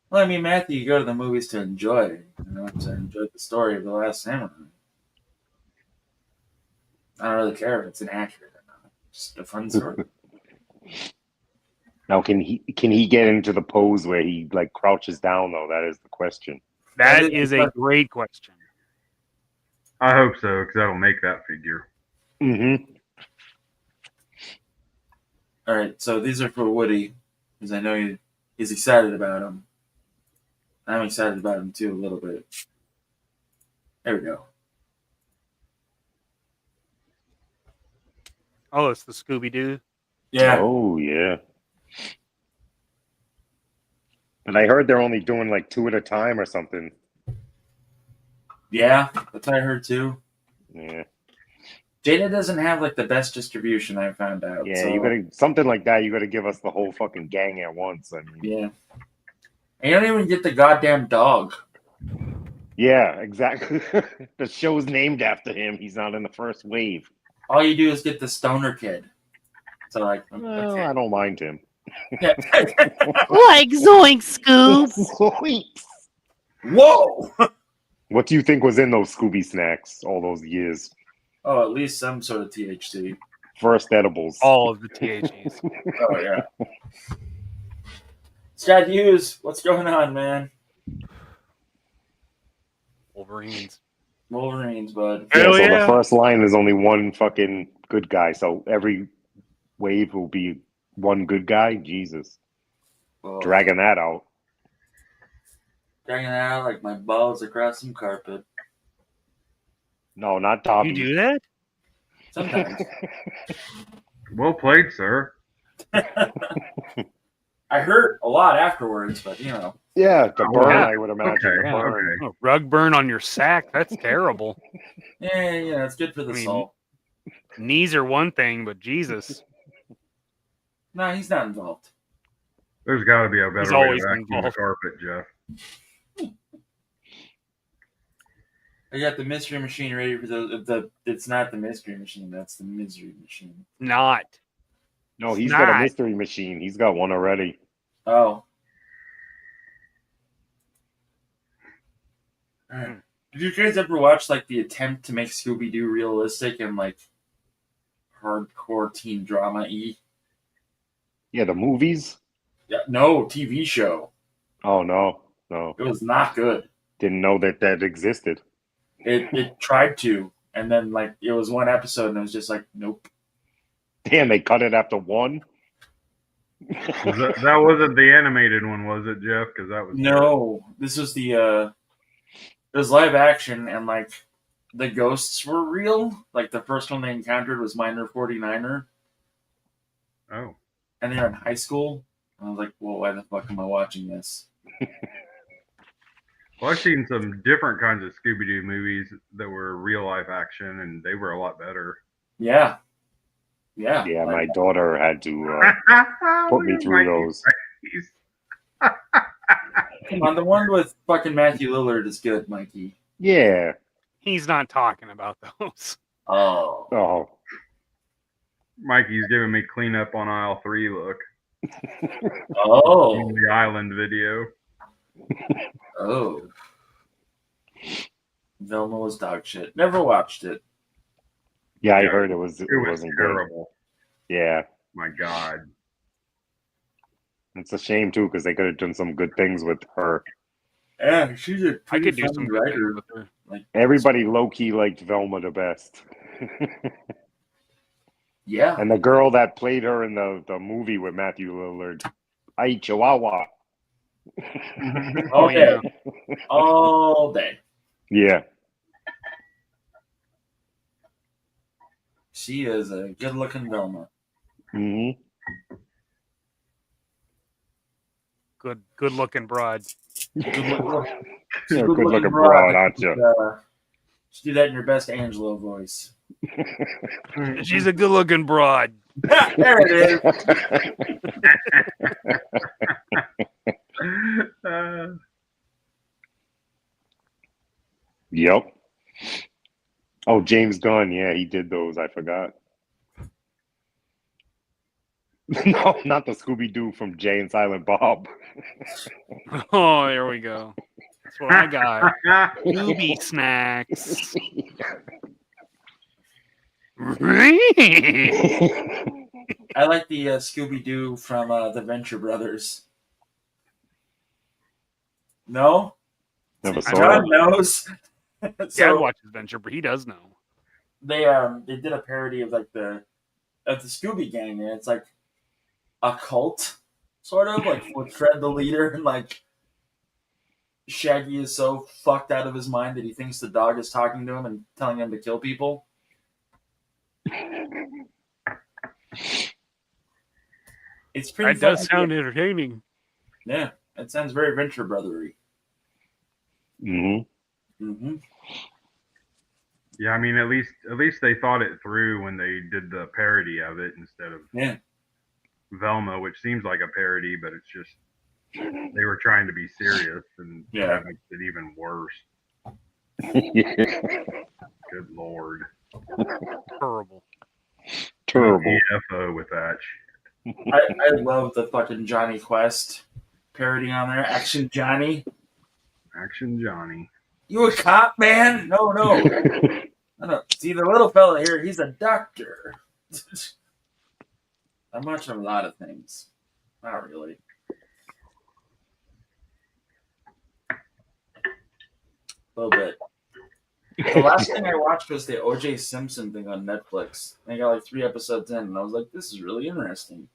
Well, I mean, Matthew, you go to the movies to enjoy, to enjoy the story of The Last Samurai. I don't really care if it's inaccurate or not. Just a fun story. Now, can he get into the pose where he like crouches down though? That is the question. That is a great question. I hope so, because that'll make that figure. Mm-hmm. All right, so these are for Woody, because I know he's excited about them. I'm excited about them too, a little bit. There we go. Oh, it's the Scooby Doo. Yeah. Oh yeah. And I heard they're only doing like 2 at a time or something. Yeah, that's what I heard too. Yeah. Jada doesn't have like the best distribution, I found out. Yeah, so, you gotta something like that. You gotta give us the whole fucking gang at once. I mean, yeah. And you don't even get the goddamn dog. yeah, exactly. The show's named after him. He's not in the first wave. All you do is get the stoner kid. So like, Well, okay. I don't mind him. Yeah. Like Zoink Scoop. Whoa! What do you think was in those Scooby snacks all those years? Oh, at least some sort of THC. First edibles. All of the THCs. Oh yeah. Scott Hughes, what's going on, man? Wolverines, bud. Yeah, so the first line is only one fucking good guy. So every wave will be one good guy. Jesus. Oh. Dragging that out. Dragging it out like my balls across some carpet. No, not Dobby. You do that? Sometimes. Well played, sir. I hurt a lot afterwards, but you know. Yeah, the burn, yeah. I would imagine. Okay, The burn. Oh, rug burn on your sack. That's terrible. Yeah, it's good for the soul. Knees are one thing, but Jesus. No, he's not involved. There's got to be a He's better way always to vacuum the involved. carpet, Jeff. I got the mystery machine ready for the. It's not the mystery machine. That's the misery machine. Not. No, he's It's got a not. mystery machine. He's got one already. Oh. Alright. Did you guys ever watch like the attempt to make Scooby Doo realistic and like hardcore teen drama-y? Yeah, the movies? Yeah, no, TV show. Oh, no. It was not good. Didn't know that existed. It tried to, and then like it was one episode, and it was just like, nope. Damn, they cut it after one? That wasn't the animated one, was it, Jeff? Because that was No, this was the it was live action, and like the ghosts were real. Like the first one they encountered was Minor 49er, Oh. and they're in high school. And I was like, well, why the fuck am I watching this? Well, I've seen some different kinds of Scooby-Doo movies that were real life action, and they were a lot better. Yeah. Yeah, my daughter had to put me through those. Come on, the one with fucking Matthew Lillard is good, Mikey. Yeah. He's not talking about those. Oh. Mikey's giving me cleanup on aisle 3 look. Oh. In the island video. Oh. Velma was dog shit. Never watched it. Yeah, I heard it wasn't terrible. good. Yeah. My God. It's a shame, too, because they could have done some good things with her. Yeah, she's a I pretty could do funny some writer. with her. Like, Everybody low-key liked Velma the best. Yeah. And the girl that played her in the movie with Matthew Lillard, Ay Chihuahua. All day. All day. Yeah. She is a good-looking Velma. Mm-hmm. Good looking broad. You're a good-looking broad, aren't you? Just do that in your best Angelo voice. She's a good looking broad. There it is. Yep. Oh, James Gunn. Yeah, he did those. I forgot. No, not the Scooby-Doo from Jay and Silent Bob. Oh, there we go. That's what I got. Scooby snacks. I like the Scooby-Doo from the Venture Brothers. No? Never saw John it. knows. Yeah, I watch Adventure, but he does know. They did a parody of like the Scooby Gang, and it's like a cult, sort of like with Fred the leader, and like Shaggy is so fucked out of his mind that he thinks the dog is talking to him and telling him to kill people. It's pretty. That does fun sound idea. entertaining. Yeah, it sounds very Venture Brothery. Mm-hmm. Mm-hmm. Yeah, I mean, at least they thought it through when they did the parody of it instead of Velma, which seems like a parody, but it's just they were trying to be serious, and that makes it even worse. Good Lord. Terrible. Terrible. EFO with that shit. I love the fucking Johnny Quest parody on there. Action Johnny. Action Johnny. You a cop, man? No. I don't see the little fella here. He's a doctor. I'm watching a lot of things. Not really. A little bit. The last thing I watched was the O.J. Simpson thing on Netflix. I got like 3 episodes in, and I was like, "This is really interesting."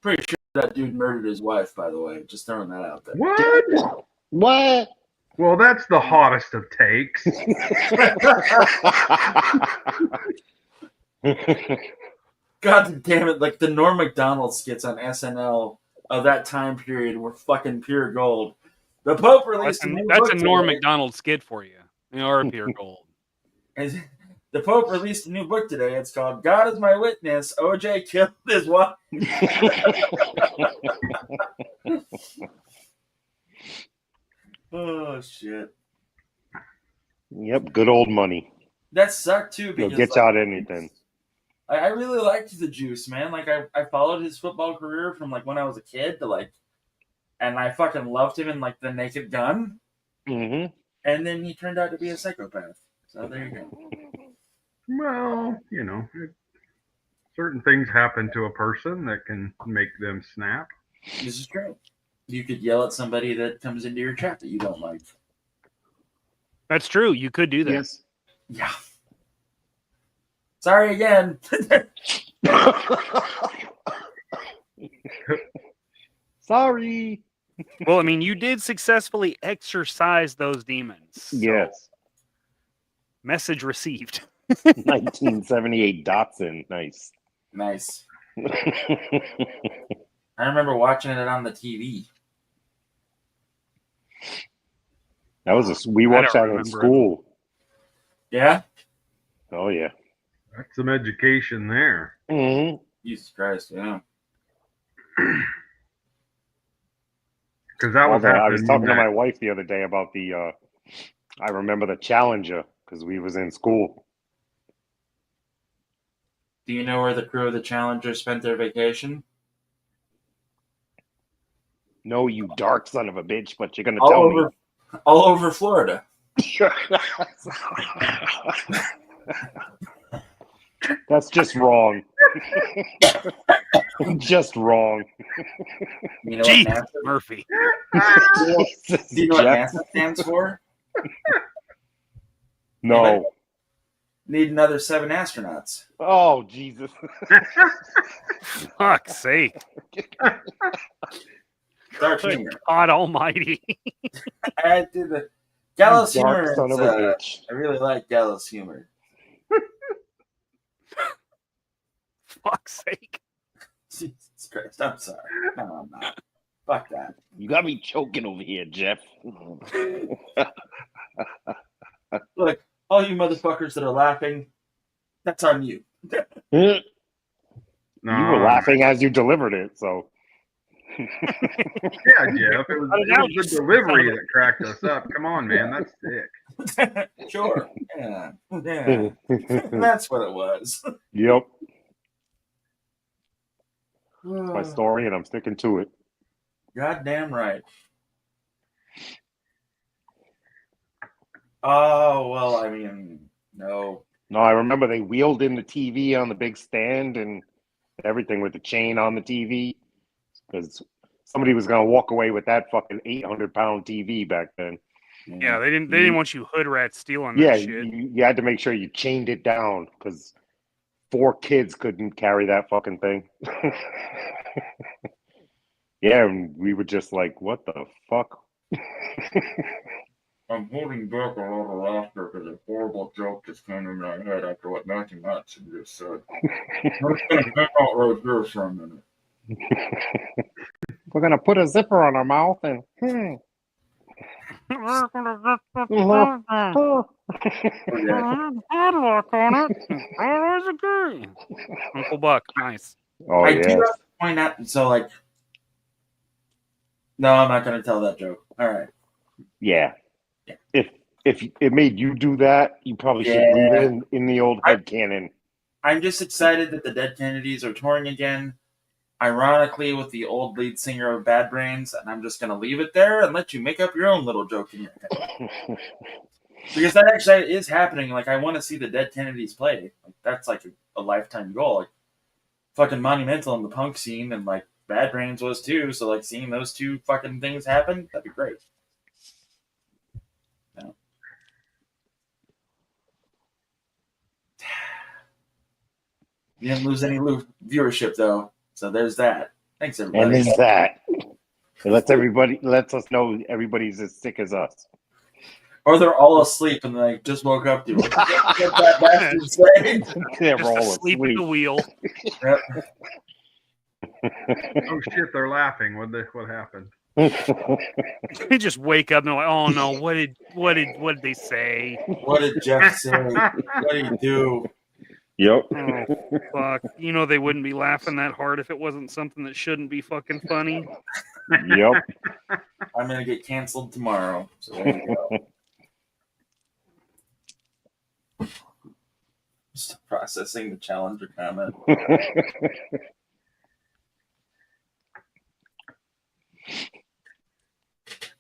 Pretty sure that dude murdered his wife, by the way. Just throwing that out there. What? What? Well, that's the hottest of takes. God damn it! Like the Norm Macdonald skits on SNL of that time period were fucking pure gold. The Pope released That's a Norm Macdonald skit for you. Or a pure gold. And the Pope released a new book today. It's called "God Is My Witness." OJ killed his wife. Oh shit! Yep, good old money. That sucked too He'll because get out anything. I really liked the Juice, man. Like I followed his football career from like when I was a kid to like, and I fucking loved him in like The Naked Gun. Mm-hmm. And then he turned out to be a psychopath. So there you go. Well, certain things happen to a person that can make them snap. This is true. You could yell at somebody that comes into your chat that you don't like. That's true. You could do that. Yes. Yeah. Sorry again. Sorry. Well, I mean, you did successfully exorcise those demons. So Yes. message received. 1978 Datsun. Nice. Nice. I remember watching it on the TV. That was we watched that in school. Yeah? Oh yeah. That's some education there. Mm-hmm. Jesus Christ, yeah. Because that was I was talking to my wife the other day about the I remember the Challenger because we was in school. Do you know where the crew of the Challenger spent their vacation? No, you dark son of a bitch, but you're gonna tell me. All over Florida. That's just wrong. Just wrong. You know Jeez, what NASA, Murphy. do you know what NASA stands for? No. Need another 7 astronauts. Oh Jesus! Fuck's sake! Dark Good humor. God Almighty! I do the gallows You dark humor. son of a bitch. I really like gallows humor. Fuck's sake! Jesus Christ! I'm sorry. No, I'm not. Fuck that. You got me choking over here, Jeff. Look, all you motherfuckers that are laughing, that's on you. You were laughing as you delivered it, so. Yeah, Jeff. It was the delivery that cracked us up. Come on, man. That's sick. Sure. Yeah. That's what it was. Yep. It's my story, and I'm sticking to it. Goddamn right. Oh, well, I mean, no. No, I remember they wheeled in the TV on the big stand and everything with the chain on the TV because somebody was going to walk away with that fucking 800-pound TV back then. Yeah, they didn't want you hood rats stealing Yeah, that shit. you had to make sure you chained it down because 4 kids couldn't carry that fucking thing. Yeah, and we were just like, what the fuck? I'm holding back a lot of laughter because a horrible joke just came in my head after what Matthew Matson just said. I'm just going to hang out right here for a minute. We're gonna put a zipper on our mouth and. Padlock on it. Always agree. Uncle Buck, nice. Oh, I do yes. have to point out, so like, no, I'm not going to tell that joke. All right. Yeah. If it made you do that, you probably should leave it in the old headcanon. I'm just excited that the Dead Kennedys are touring again. Ironically, with the old lead singer of Bad Brains, and I'm just going to leave it there and let you make up your own little joke in your head. Because that actually is happening. Like, I want to see the Dead Kennedys play. Like, that's like a lifetime goal. Like, fucking monumental in the punk scene, and like Bad Brains was too. So like seeing those two fucking things happen, that'd be great. No. You didn't lose any viewership though, so there's that. Thanks everybody. And there's that. It lets us know everybody's as sick as us. Or they're all asleep and they just woke up to what that bastard say? They're Just all asleep at the wheel. Yep. Oh shit, they're laughing. What happened? They just wake up and they're like, "Oh no, what did they say? What did Jeff say? What did he do?" Yep. Oh fuck! You know they wouldn't be laughing that hard if it wasn't something that shouldn't be fucking funny. Yep. I'm gonna get canceled tomorrow. So there you go. Just processing the Challenger comment.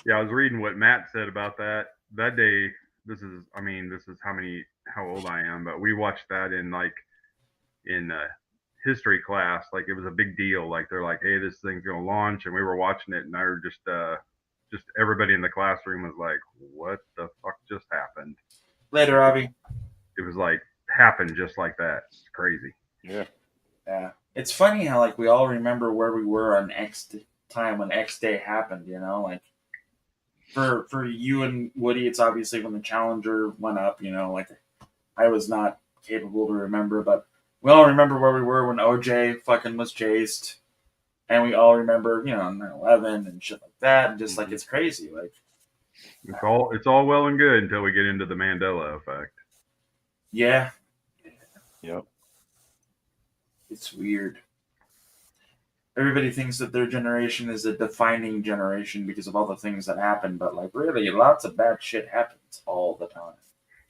Yeah, I was reading what Matt said about that day. This is how old I am, but we watched that in history class. Like it was a big deal. Like they're like, hey, this thing's gonna launch, and we were watching it, and I were just everybody in the classroom was like, what the fuck just happened? Later, Robbie. It was like happened just like that. It's crazy. Yeah. Yeah. It's funny how like we all remember where we were on X time when X Day happened, you know? Like for you and Woody, it's obviously when the Challenger went up, you know, like I was not capable to remember, but we all remember where we were when OJ fucking was chased. And we all remember, you know, 9/11 and shit like that, and just like it's crazy. Like it's all well and good until we get into the Mandela effect. Yeah. Yep. It's weird. Everybody thinks that their generation is a defining generation because of all the things that happen, but like really, lots of bad shit happens all the time.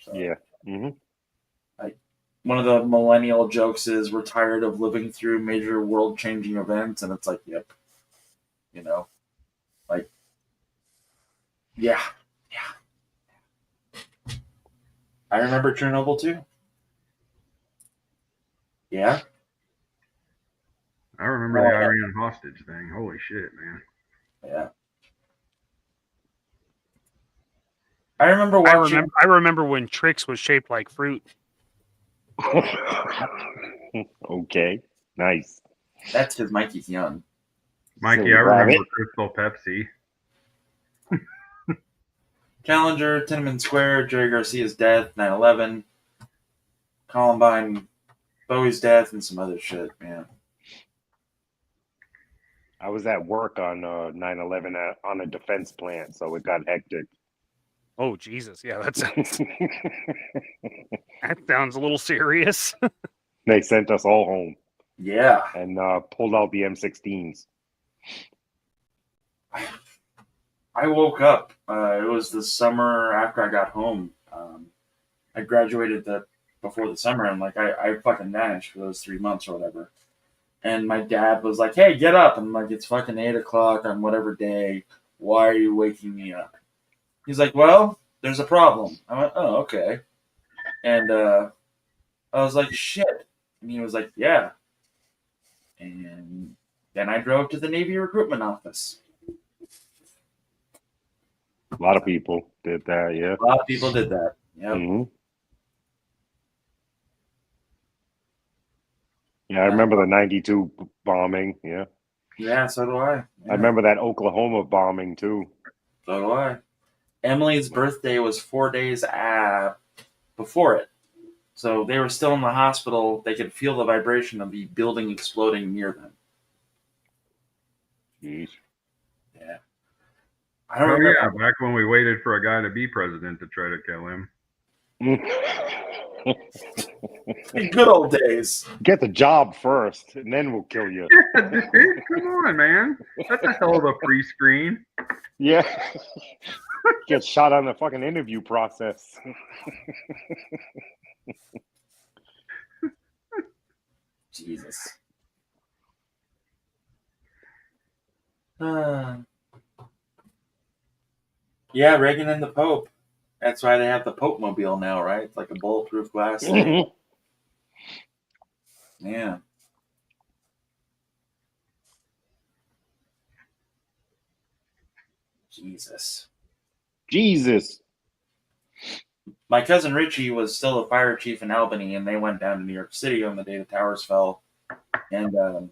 So, yeah. Mm-hmm. Like one of the millennial jokes is we're tired of living through major world-changing events, and it's like, yep, you know, like, yeah. I remember Chernobyl too. Yeah. I remember the Iran hostage thing. Holy shit, man. Yeah. I remember watching. I remember when Trix was shaped like fruit. Okay. Nice. That's because Mikey's young. Mikey, I remember Crystal Pepsi. Challenger, Tiananmen Square, Jerry Garcia's death, 9/11, Columbine, Bowie's death, and some other shit, man. I was at work on 9/11 on a defense plant, so it got hectic. Oh Jesus, yeah, that sounds a little serious. They sent us all home. Yeah. And pulled out the M16s. I woke up. It was the summer after I got home. I graduated before the summer, and like I fucking vanished for those 3 months or whatever. And my dad was like, "Hey, get up!" And I'm like, "It's fucking 8:00 on whatever day. Why are you waking me up?" He's like, "Well, there's a problem." I went, "Oh, okay." And I was like, "Shit," and he was like, "Yeah." And then I drove to the Navy recruitment office. A lot of people did that, yeah. A lot of people did that. Yep. Mm-hmm. Yeah, I remember the 92 bombing, yeah. Yeah, so do I. Yeah. I remember that Oklahoma bombing, too. So do I. Emily's birthday was 4 days before it. So they were still in the hospital. They could feel the vibration of the building exploding near them. Jeez. Yeah. I don't Oh remember. yeah, back when we waited for a guy to be president to try to kill him. Good old days. Get the job first, and then we'll kill you. Yeah, dude, come on, man. That's a hell of a free screen. Yeah. Get shot on the fucking interview process. Jesus. Yeah, Reagan and the Pope. That's why they have the Pope Mobile now, right? It's like a bulletproof glass thing. Yeah. Jesus. My cousin Richie was still a fire chief in Albany, and they went down to New York City on the day the towers fell. And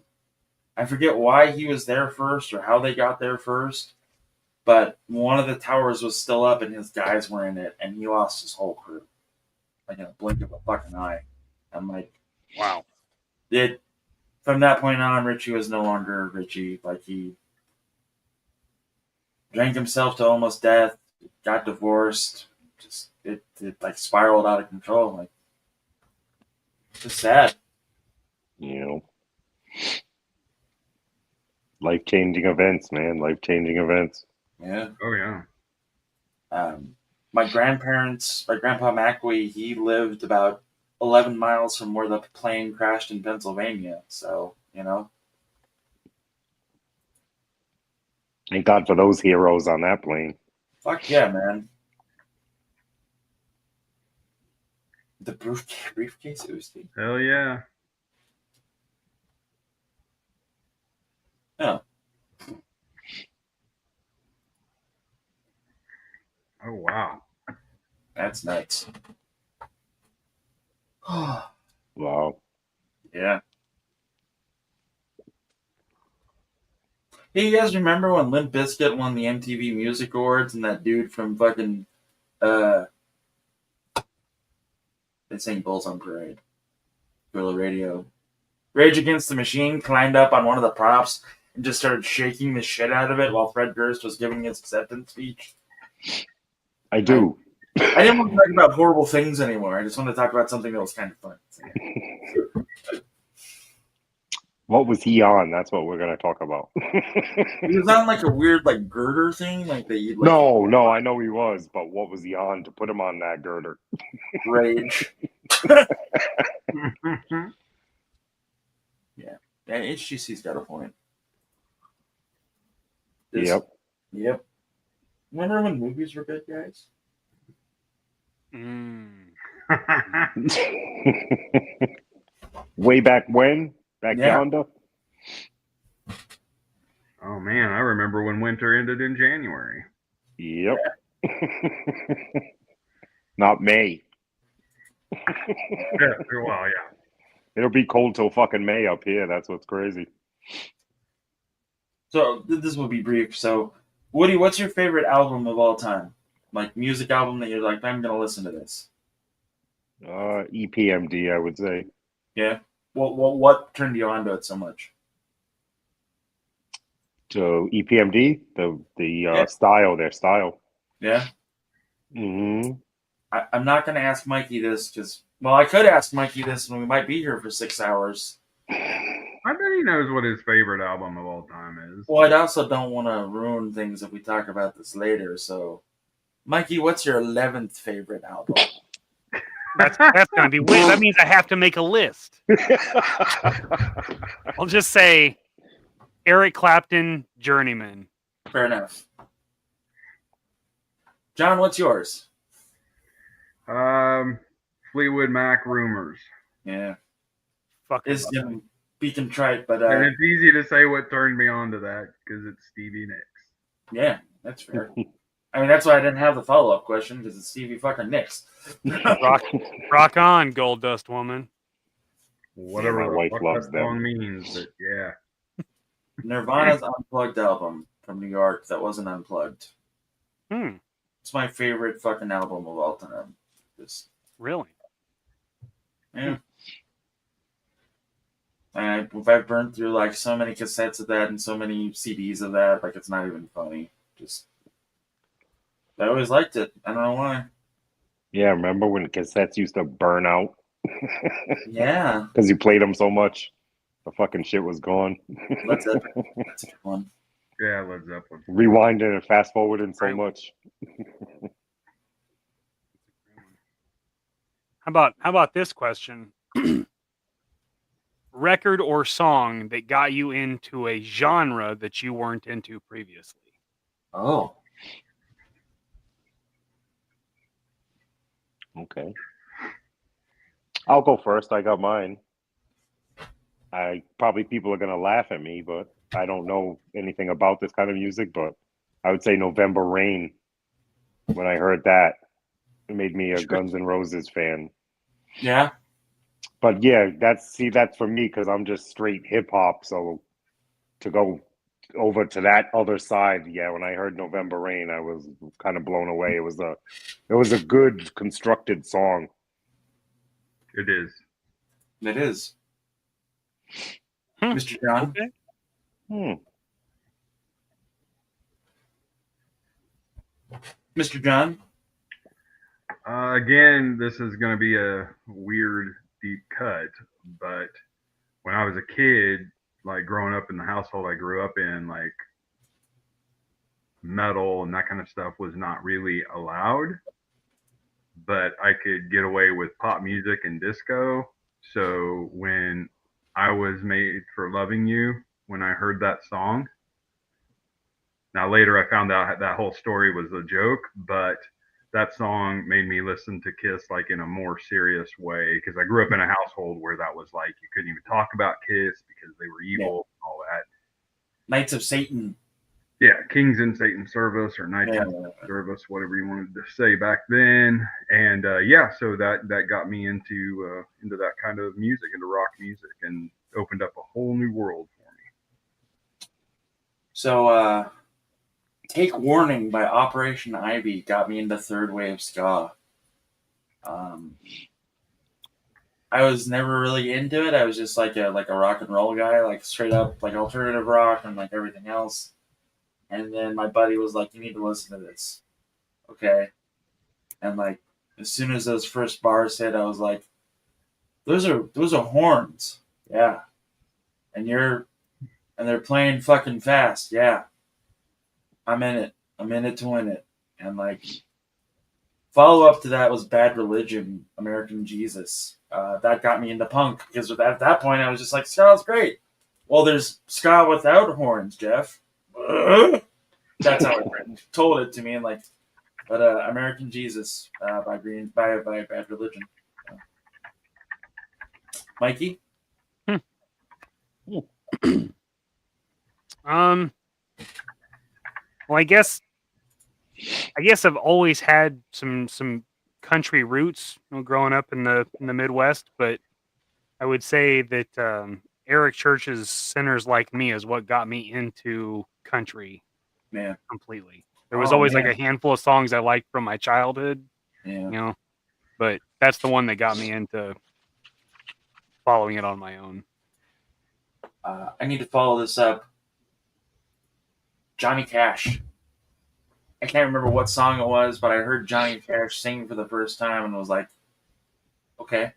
I forget why he was there first or how they got there first, but one of the towers was still up and his guys were in it, and he lost his whole crew. Like in a blink of a fucking eye. I'm like, wow. From that point on, Richie was no longer Richie. Like, he drank himself to almost death, got divorced, just it like spiraled out of control. Like, just sad. You know, life-changing events, man. Life-changing events. Yeah. Oh yeah. My Grandpa McWee, he lived about 11 miles from where the plane crashed in Pennsylvania. So, you know. Thank God for those heroes on that plane. Fuck yeah, man. The briefcase Uzi. Hell yeah. Oh. Oh wow. That's nuts. Wow. Yeah. Hey, you guys remember when Limp Bizkit won the MTV Music Awards and that dude from fucking they sang Bulls on Parade. Guerrilla Radio. Rage Against the Machine climbed up on one of the props and just started shaking the shit out of it while Fred Durst was giving his acceptance speech. I do. I didn't want to talk about horrible things anymore. I just want to talk about something that was kind of fun. What was he on? That's what we're gonna talk about. He was on like a weird like girder thing, like that. Like, No, I know he was, but what was he on to put him on that girder? Rage. Yeah, and HGC's got a point. Yep. Remember when movies were good, guys? Way back when? Back yonder? Oh man, I remember when winter ended in January. Yep. Not May. Yeah, well, yeah. It'll be cold till fucking May up here. That's what's crazy. So this will be brief. So, Woody, what's your favorite album of all time? Like music album that you're like, I'm gonna listen to this. EPMD, I would say. Yeah. What turned you on to it so much? So EPMD, the style, their style. Yeah. Mm-hmm. I'm not gonna ask Mikey this because, well, I could ask Mikey this, and we might be here for 6 hours. I bet he knows what his favorite album of all time is. Well, I also don't want to ruin things if we talk about this later. So, Mikey, what's your 11th favorite album? That's going to be weird. That means I have to make a list. I'll just say Eric Clapton, Journeyman. Fair enough. John, what's yours? Fleetwood Mac, Rumors. Yeah. Fuck. It's going to be contrite, but and it's easy to say what turned me on to that because it's Stevie Nicks. Yeah, that's fair. I mean, that's why I didn't have the follow-up question, because it's Stevie fucking Nicks. rock on, Gold Dust Woman. Whatever my wife loves that them. song means, but yeah. Nirvana's Unplugged album from New York that wasn't unplugged. It's my favorite fucking album of all time. Just Really? yeah. I've burned through like so many cassettes of that and so many CDs of that, like it's not even funny. Just I always liked it. I don't know why. Yeah, remember when cassettes used to burn out? Yeah. Because you played them so much, the fucking shit was gone. Led Zeppelin. That's a good one. Yeah, Led Zeppelin. Rewinding and fast forwarding so much. How about this question? Record or song that got you into a genre that you weren't into previously? Oh. Okay. I'll go first. I got mine. People are gonna laugh at me, but I don't know anything about this kind of music, but I would say November Rain. When I heard that, it made me a Guns N' Roses fan. Yeah. But yeah, that's for me because I'm just straight hip hop. So to go over to that other side, yeah, when I heard November Rain, I was kind of blown away. It was a good constructed song. It is. It is. Mr. John. Okay. Mr. John. Again, this is going to be a weird, deep cut, but when I was a kid, like growing up in the household I grew up in, like metal and that kind of stuff was not really allowed, but I could get away with pop music and disco. So when I was Made for Loving You, when I heard that song, now later I found out that whole story was a joke, but that song made me listen to Kiss like in a more serious way because I grew up in a household where that was like you couldn't even talk about Kiss because they were evil and all that. Knights of Satan. Yeah, Kings in Satan's Service or Knights in Service, whatever you wanted to say back then. And so that got me into that kind of music, into rock music, and opened up a whole new world for me. So Take Warning by Operation Ivy got me into third wave ska. I was never really into it. I was just like a rock and roll guy, like straight up like alternative rock and like everything else. And then my buddy was like, "You need to listen to this." Okay. And like as soon as those first bars hit, I was like, those are horns. Yeah. And they're playing fucking fast. Yeah. I'm in it. I'm in it to win it. And like follow up to that was Bad Religion, American Jesus. That got me into punk because at that point I was just like, ska's great. Well, there's ska without horns, Jeff. That's how it told it to me, and like, but American Jesus by Bad Religion. Mikey. Well, I guess I've always had some country roots, growing up in the Midwest, but I would say that Eric Church's "Sinners Like Me" is what got me into country. Man, completely. There was always like a handful of songs I liked from my childhood, but that's the one that got me into following it on my own. I need to follow this up. Johnny Cash. I can't remember what song it was, but I heard Johnny Cash sing for the first time and was like, okay,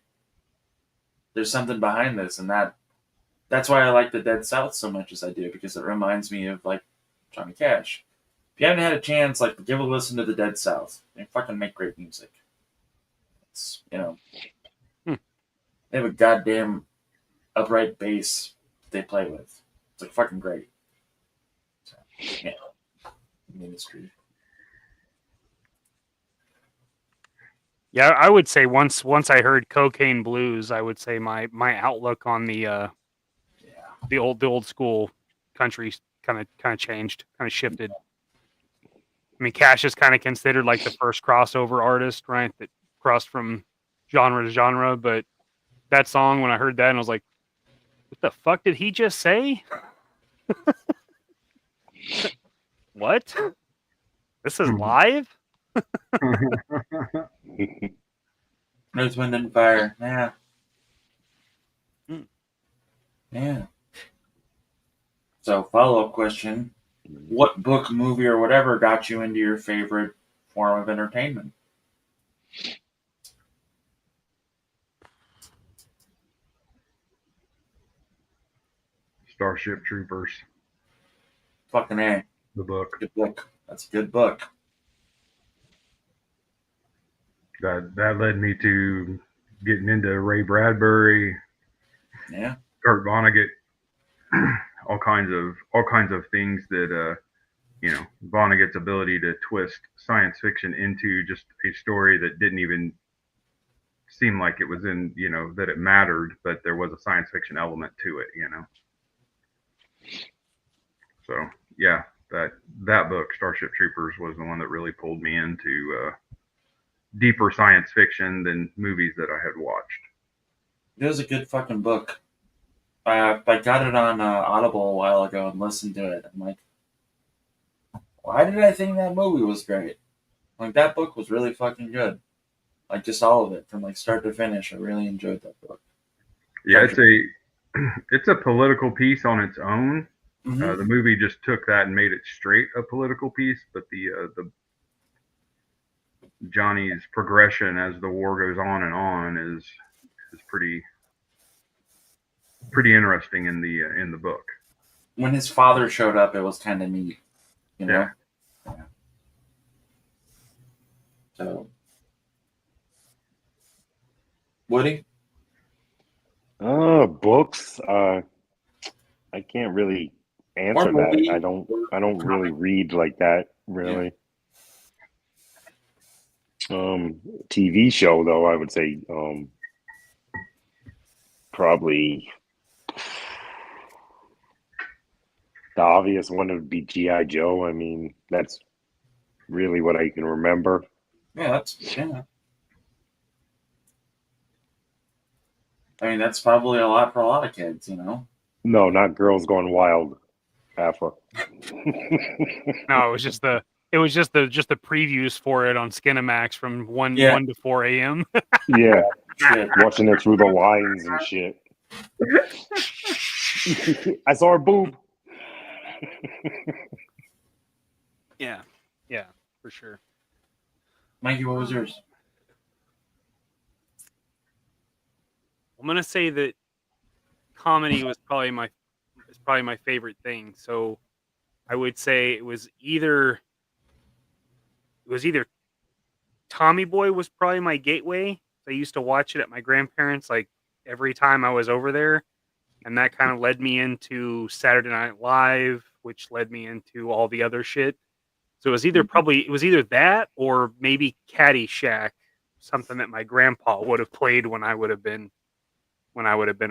there's something behind this. And that's why I like the Dead South so much as I do, because it reminds me of like Johnny Cash. If you haven't had a chance, like give a listen to the Dead South. They fucking make great music. It's, they have a goddamn upright bass they play with. It's like fucking great. So, yeah. Ministry. Yeah, I would say once I heard Cocaine Blues, I would say my outlook on the old school country kind of changed, kind of shifted. I mean, Cash is kind of considered like the first crossover artist, right? That crossed from genre to genre. But that song, when I heard that, and I was like, "What the fuck did he just say? What? This is live?" Earth, Wind, and Fire. Yeah. Hmm. Yeah. So, follow-up question. What book, movie, or whatever got you into your favorite form of entertainment? Starship Troopers. Fucking A. The book. Good book. That's a good book. That led me to getting into Ray Bradbury, Yeah. Kurt Vonnegut, all kinds of things that Vonnegut's ability to twist science fiction into just a story that didn't even seem like it was in, that it mattered, but there was a science fiction element to it, So yeah, that book, Starship Troopers, was the one that really pulled me into deeper science fiction than movies that I had watched. It was a good fucking book. I got it on Audible a while ago and listened to it. I'm like, why did I think that movie was great? Like, that book was really fucking good. Like, just all of it from like start to finish. I really enjoyed that book. Yeah, it's a political piece on its own. Mhm. The movie just took that and made it straight a political piece, but the Johnny's progression as the war goes on is pretty interesting in the book. When his father showed up, it was kind of neat, you know. Yeah. Yeah. So, Woody, Books. I can't really answer or that. movie, I don't really read like that. Really. TV show though, I would say probably the obvious one would be G.I. Joe. I mean, that's really what I can remember. yeah. I mean, that's probably a lot for a lot of kids, you know. No, not Girls Gone Wild. Alpha. No, it was just the previews for it on Skinamax from 1 to 4 a.m. Yeah. Watching it through the lines and shit. I saw her boob. Yeah, for sure. Mikey, what was yours? I'm gonna say that comedy was probably my favorite thing. So I would say it was either Tommy Boy was probably my gateway. I used to watch it at my grandparents' like every time I was over there, and that kind of led me into Saturday Night Live, which led me into all the other shit. So it was either that or maybe Caddyshack, something that my grandpa would have played when I would have been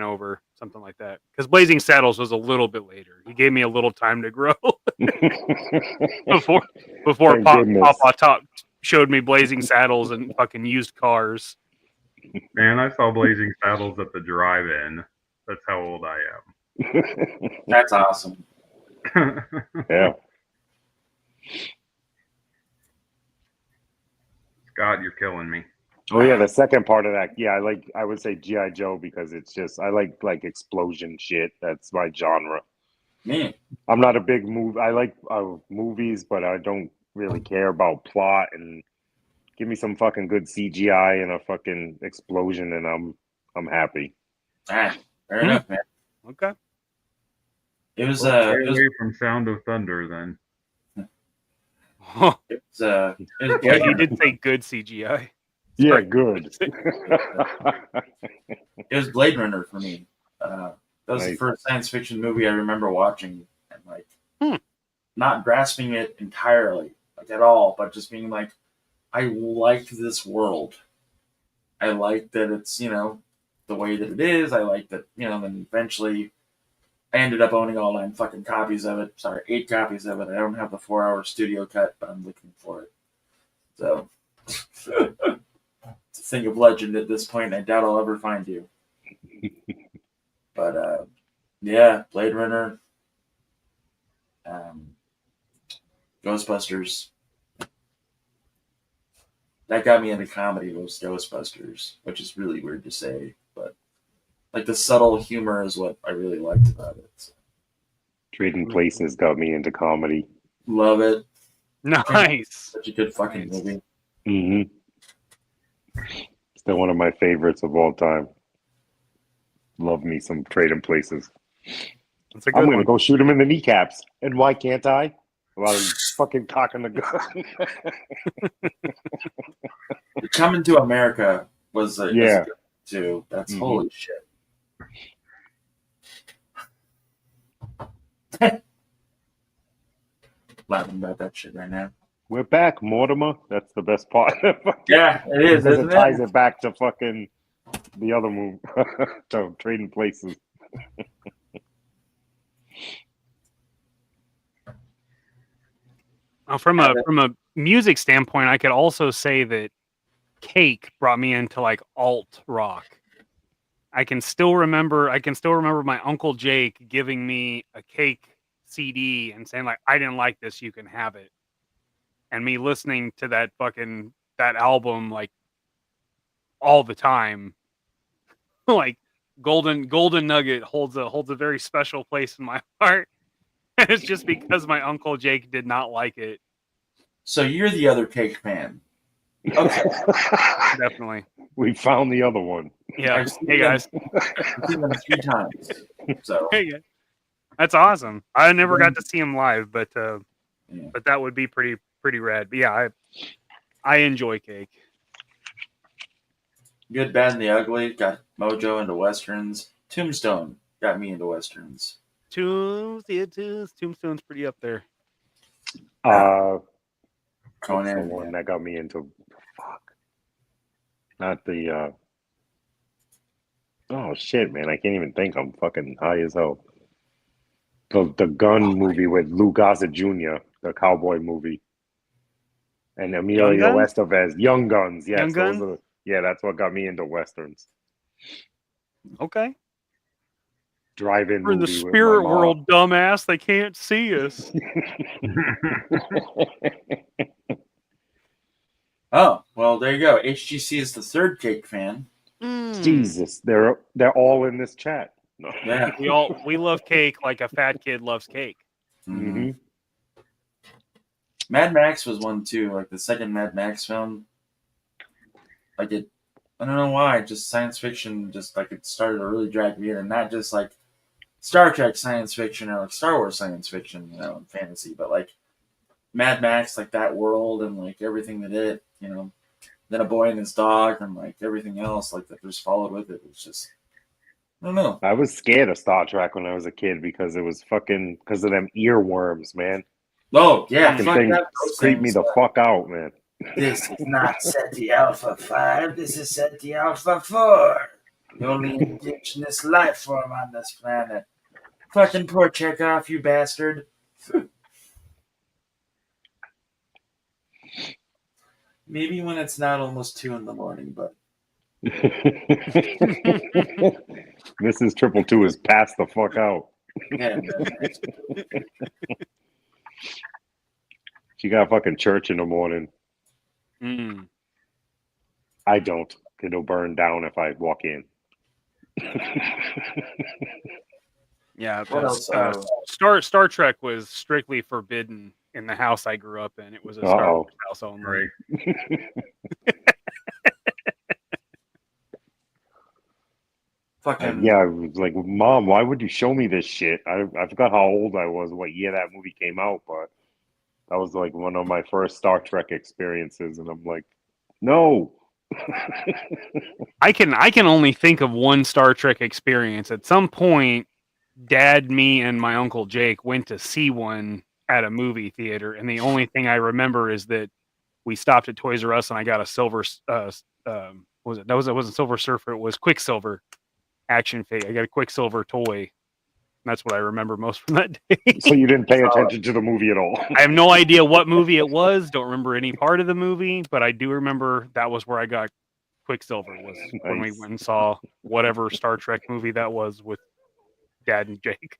over, something like that. Because Blazing Saddles was a little bit later. He gave me a little time to grow before Thank goodness. Papa Top showed me Blazing Saddles and fucking used cars. Man, I saw Blazing Saddles at the drive-in. That's how old I am. That's awesome. Yeah. Scott, you're killing me. Oh yeah, the second part of that. Yeah, I would say G.I. Joe because it's just I like explosion shit. That's my genre. Me. I'm not a big movie. I like movies, but I don't really care about plot. And give me some fucking good CGI and a fucking explosion, and I'm happy. Ah, fair enough, man. Okay. It was stay away from Sound of Thunder then. It was Yeah, he did say good CGI. Yeah, Sorry. good. It was Blade Runner for me. That was the first science fiction movie I remember watching and like not grasping it entirely, like at all, but just being like, I like this world. I like that it's, the way that it is. I like that, then eventually I ended up owning all 9 fucking copies of it. Sorry, 8 copies of it. I don't have the 4-hour studio cut, but I'm looking for it. So it's a thing of legend at this point. I doubt I'll ever find you. But yeah, Blade Runner, Ghostbusters. that got me into comedy was Ghostbusters, which is really weird to say, but like the subtle humor is what I really liked about it. So. Trading Places got me into comedy. Love it. Nice. Such a good fucking movie. Mm-hmm. Still one of my favorites of all time. Love me some Trading Places. That's a good I'm gonna one. go shoot him in the kneecaps. And why can't I? Well, he's fucking cocking the gun. Coming to America was a Yeah. good too. That's holy shit. Laughing about that shit right now. We're back, Mortimer. That's the best part. Yeah, it is, because isn't it ties it? it back to fucking the other movie, to Trading Places. From a music standpoint, I could also say that Cake brought me into like alt rock. I can still remember my Uncle Jake giving me a Cake CD and saying like, I didn't like this, you can have it. And me listening to that album like all the time. Like Golden Nugget holds a very special place in my heart. And it's just because my Uncle Jake did not like it. So you're the other Cake fan. Okay. Definitely. We found the other one. Yeah. Hey guys. I've seen them 3 times. So hey guys. That's awesome. I never got to see him live, but that would be pretty rad. But yeah, I enjoy Cake. Good, Bad, and the Ugly got Mojo into westerns. Tombstone got me into westerns. Tombstone's pretty up there. Conan, Conan, the one that got me into. Fuck. Not the. Oh shit, man! I can't even think. I'm fucking high as hell. The gun movie with Lou Gossett Jr., the cowboy movie, and Emilio Estevez, Young Guns. Yes, Young Guns? those are. Yeah, that's what got me into westerns. Okay. Drive-in We're in the movie with spirit my mom. world, dumbass. They can't see us. Oh, well, there you go. HGC is the third Cake fan. Jesus, they're all in this chat. Yeah. We love Cake like a fat kid loves cake. Mm-hmm. Mad Max was one too. Like the second Mad Max film. Like it, I don't know why. Just science fiction. Just like it started to really drag me in, and not just like Star Trek science fiction or like Star Wars science fiction, and fantasy, but like Mad Max, like that world and like everything that it, then A Boy and His Dog and like everything else like that just followed with it. It was just, I don't know. I was scared of Star Trek when I was a kid because it was fucking because of them earworms, man. Oh yeah, fucking fuck thing that, creeped me the fuck out, man. This is not SETI Alpha 5. This is SETI Alpha 4. The only indigenous life form on this planet. Fucking poor Chekhov, you bastard. Maybe when it's not almost 2 a.m, but. Mrs. 222 is passed the fuck out. Yeah. She got fucking church in the morning. I don't. It'll burn down if I walk in. Yeah, What else? Star Trek was strictly forbidden in the house I grew up in. It was a Star Wars house only. Fucking yeah, I was like, Mom, why would you show me this shit? I forgot how old I was, what year that movie came out, but that was like one of my first Star Trek experiences, and I'm like, no. I can only think of one Star Trek experience. At some point, Dad, me, and my Uncle Jake went to see one at a movie theater, and the only thing I remember is that we stopped at Toys R Us and I got a silver. It wasn't Silver Surfer. It was Quicksilver action figure. I got a Quicksilver toy. That's what I remember most from that day. So you didn't pay attention to the movie at all? I have no idea what movie it was. Don't remember any part of the movie, but I do remember that was where I got Quicksilver. Was when we went and saw whatever Star Trek movie that was with Dad and Jake.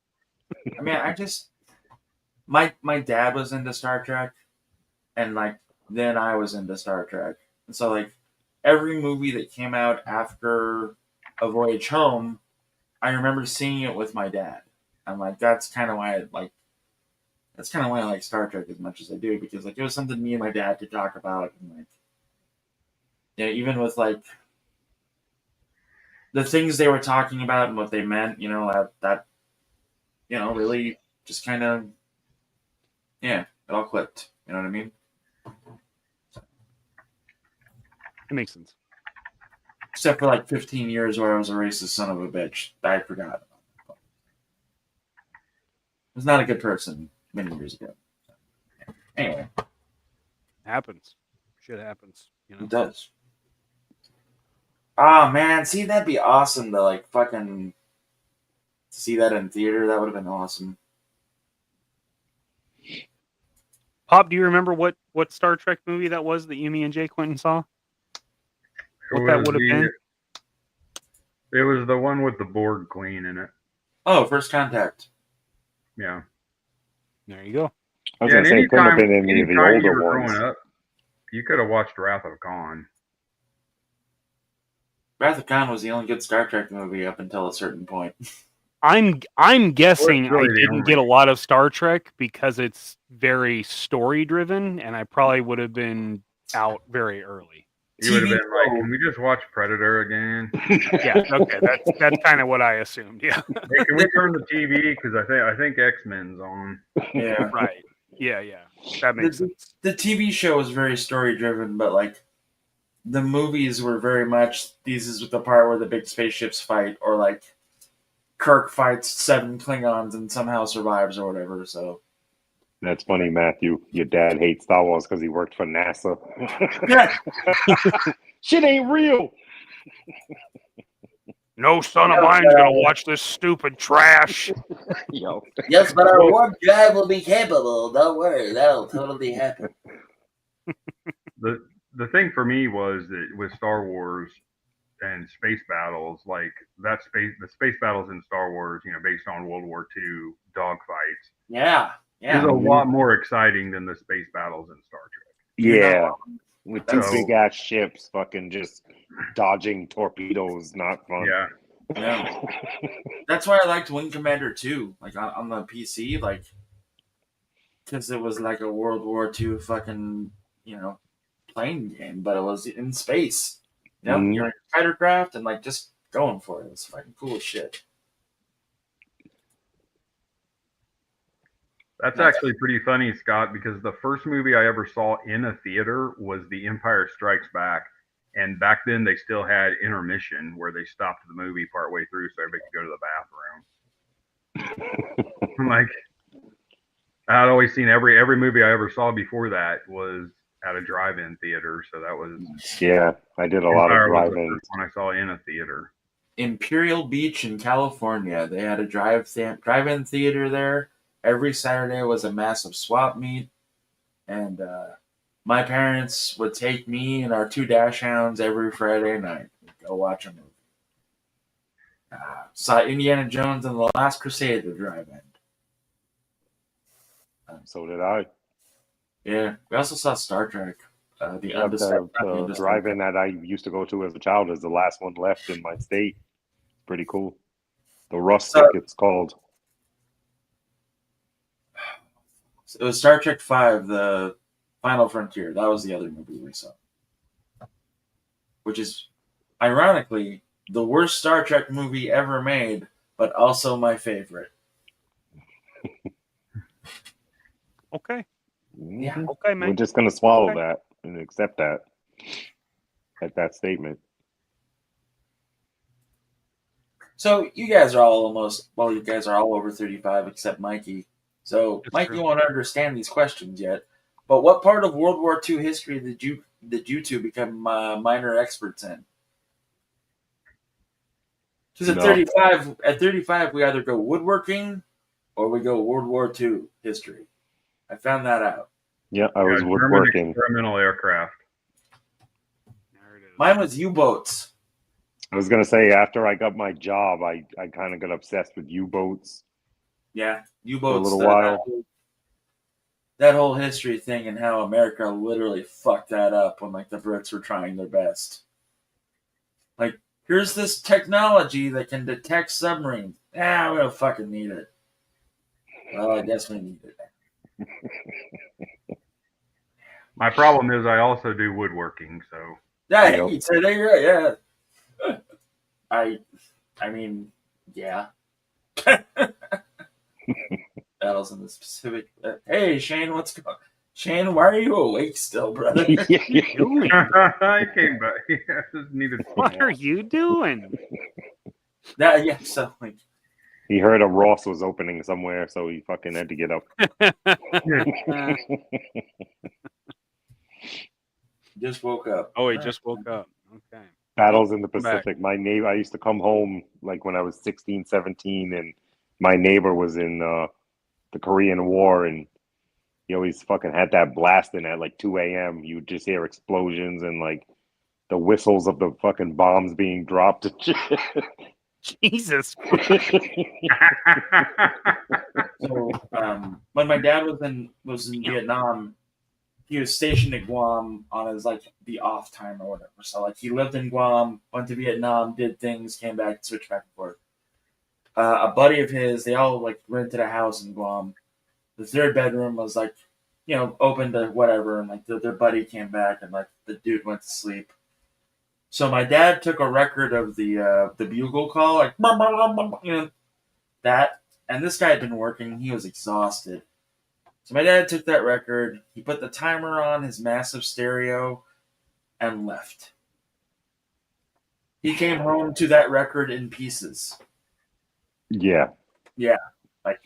I mean, my dad was into Star Trek, and like then I was into Star Trek. And so like every movie that came out after A Voyage Home, I remember seeing it with my dad. I'm like, that's kind of why I like Star Trek as much as I do, because like it was something me and my dad could talk about, and like yeah, even with like the things they were talking about and what they meant, that really just kind of it all clicked. You know what I mean? It makes sense. Except for like 15 years where I was a racist son of a bitch. I forgot. I was not a good person many years ago. Anyway. Happens. Shit happens. It does. Oh man, see, that'd be awesome to like fucking see that in theater. That would have been awesome. Pop, do you remember what Star Trek movie that was that you, me, and Jay Quentin saw? What that would have been? It was the one with the Borg Queen in it. Oh, First Contact. Yeah. There you go. I was gonna say it couldn't have been any of the anytime you older were ones. growing up, you could have watched Wrath of Khan. Wrath of Khan was the only good Star Trek movie up until a certain point. I'm guessing really I the didn't only- get a lot of Star Trek because it's very story driven, and I probably would have been out very early. You would have been like, "Can we just watch Predator again?" Yeah, okay, that's kind of what I assumed. Yeah, Hey, can we turn the TV? Because I think X-Men's on. Yeah. right. Yeah, that makes sense. The TV show was very story driven, but like the movies were very much this is the part where the big spaceships fight, or like Kirk fights 7 Klingons and somehow survives or whatever. So That's funny, Matthew. Your dad hates Star Wars because he worked for NASA. Shit ain't real. No son of mine's gonna watch this stupid trash. Yo. Yes, but our warp drive will be capable. Don't worry, that'll totally happen. The thing for me was that with Star Wars and space battles, like the space battles in Star Wars, based on World War II dogfights, yeah, is a lot more exciting than the space battles in Star Trek. Yeah. With two So- big ass ships fucking just dodging torpedoes, not fun. Yeah. Yeah. That's why I liked Wing Commander 2, like on the PC, like because it was like a World War II fucking, plane game, but it was in space. You're in a fighter craft and like just going for it. It's fucking cool as shit. That's actually pretty funny, Scott, because the first movie I ever saw in a theater was The Empire Strikes Back. And back then they still had intermission where they stopped the movie partway through so everybody could go to the bathroom. Like, I'd always seen every movie I ever saw before that was at a drive-in theater. So that was... Yeah, I did a lot of Empire was the drive-ins. first one I saw in a theater. Imperial Beach in California. They had a drive-in theater there. Every Saturday was a massive swap meet, and my parents would take me and our 2 dash hounds every Friday night. We'd go watch a movie. Saw Indiana Jones and the Last Crusade at drive-in. So did I. Yeah, we also saw Star Trek. The Yeah, the drive-in that I used to go to as a child is the last one left in my state. Pretty cool. The Rustic, it's called. It was Star Trek V, The Final Frontier. That was the other movie we saw. Which is, ironically, the worst Star Trek movie ever made, but also my favorite. Okay. Yeah. Okay, man. We're just going to swallow that and accept that at that statement. So you guys are all you guys are all over 35 except Mikey. So Mikey won't understand these questions yet. But what part of World War II history did you two become minor experts in? Because at 35 we either go woodworking or we go World War II history. I found that out. Yeah, I was German woodworking. experimental aircraft. Mine was U-boats. I was going to say, after I got my job, I kind of got obsessed with U-boats. Yeah, For U-boats. a little while. that whole history thing and how America literally fucked that up when like the Brits were trying their best. Like, here's this technology that can detect submarines. We don't fucking need it. Well, I guess we need it. My problem is I also do woodworking, so. Yeah, so there you go. Yeah. I mean, yeah. Battles in the specific. Hey, Shane, what's going on? Shane, why are you awake still, brother? What are you doing? I came back. I just needed. What are you doing? Yeah, so like. He heard a Ross was opening somewhere, so he fucking had to get up. Just woke up. Oh, he just woke up. Okay. Battles in the Come back. Pacific. My neighbor, I used to come home like when I was 16, 17, and my neighbor was in the Korean War, and he always fucking had that blasting at like 2 a.m. You would just hear explosions and like the whistles of the fucking bombs being dropped. Jesus. So when my dad was in Vietnam, he was stationed at Guam on his like the off time or whatever. So like he lived in Guam, went to Vietnam, did things, came back, switched back and forth. A buddy of his, they all like rented a house in Guam. The third bedroom was like, open to whatever, and like their buddy came back and like the dude went to sleep. So my dad took a record of the bugle call, like that, and this guy had been working. He was exhausted. So my dad took that record, he put the timer on his massive stereo, and left. He came home to that record in pieces. Yeah. Yeah. Like,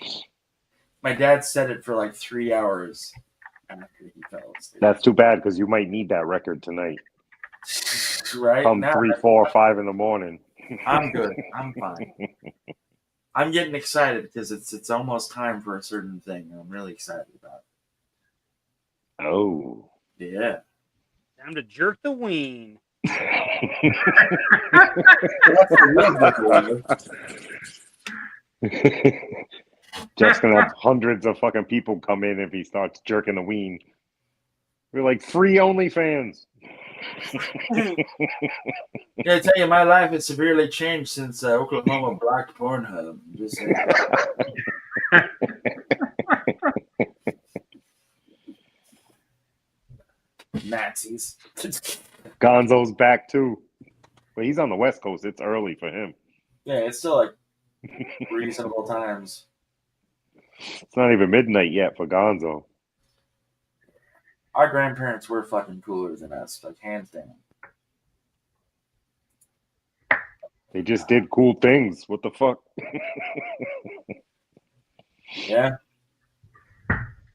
my dad said it for like 3 hours after he fell asleep. That's too bad because you might need that record tonight. Right? Come Now, 3, 4, 5 in the morning. I'm good. I'm fine. I'm getting excited because it's almost time for a certain thing. I'm really excited about it. Oh. Yeah. Time to jerk the ween. Jeff's gonna have hundreds of fucking people come in if he starts jerking the ween. We're like free OnlyFans. Yeah, I tell you, my life has severely changed since Oklahoma blocked Pornhub. Just saying. Nazis. Gonzo's back too. But he's on the West Coast. It's early for him. Yeah, it's still like reasonable times. It's not even midnight yet for Gonzo. Our grandparents were fucking cooler than us, like hands down. They just did cool things. What the fuck? Yeah.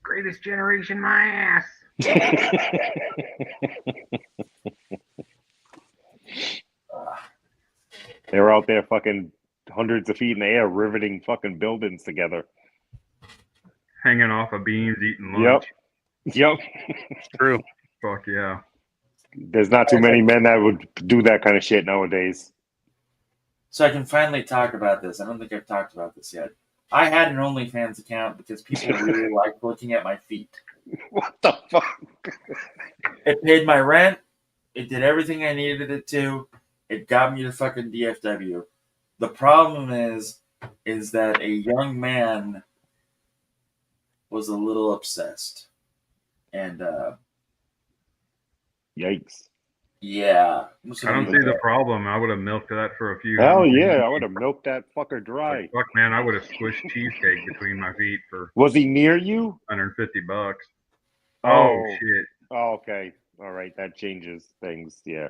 Greatest generation, my ass. They were out there fucking hundreds of feet in the air, riveting fucking buildings together. Hanging off of beams, eating lunch. Yep. True. Fuck yeah. There's not too many men that would do that kind of shit nowadays. So I can finally talk about this. I don't think I've talked about this yet. I had an OnlyFans account because people really liked looking at my feet. What the fuck? It paid my rent. It did everything I needed it to. It got me to fucking DFW. The problem is that a young man was a little obsessed. And, yikes. Yeah. I don't see the problem. I would have milked that for a few. Hell yeah, I would have milked that fucker dry. Fuck man, I would have squished cheesecake between my feet for. Was he near you? $150. Oh shit. Oh, okay. All right, that changes things. Yeah.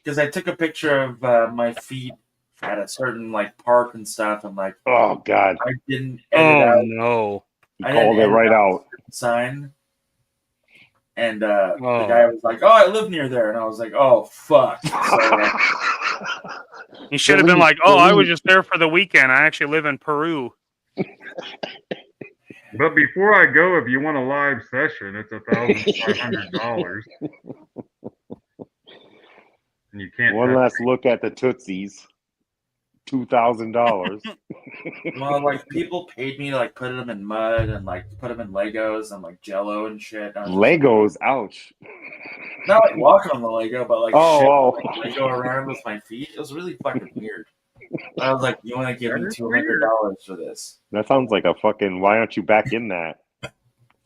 Because I took a picture of my feet at a certain like park and stuff, and like, oh god, I didn't edit out. No, he called it right out. Sign. And the guy was like, "Oh, I live near there," and I was like, "Oh, fuck." So, he should have been like, "Oh, I was just there for the weekend. I actually live in Peru." But before I go, if you want a live session, it's $1,500. And you can't. One last look at the Tootsies. $2,000. Well, like people paid me to like put them in mud and like put them in Legos and like Jello and shit. I was just like, Legos, ouch. not like walking on the Lego, but like Oh, shit, oh. like Lego around with my feet. It was really fucking weird. I was like, you want to give That me is $200 for this? That sounds like a fucking. Why aren't you back in that?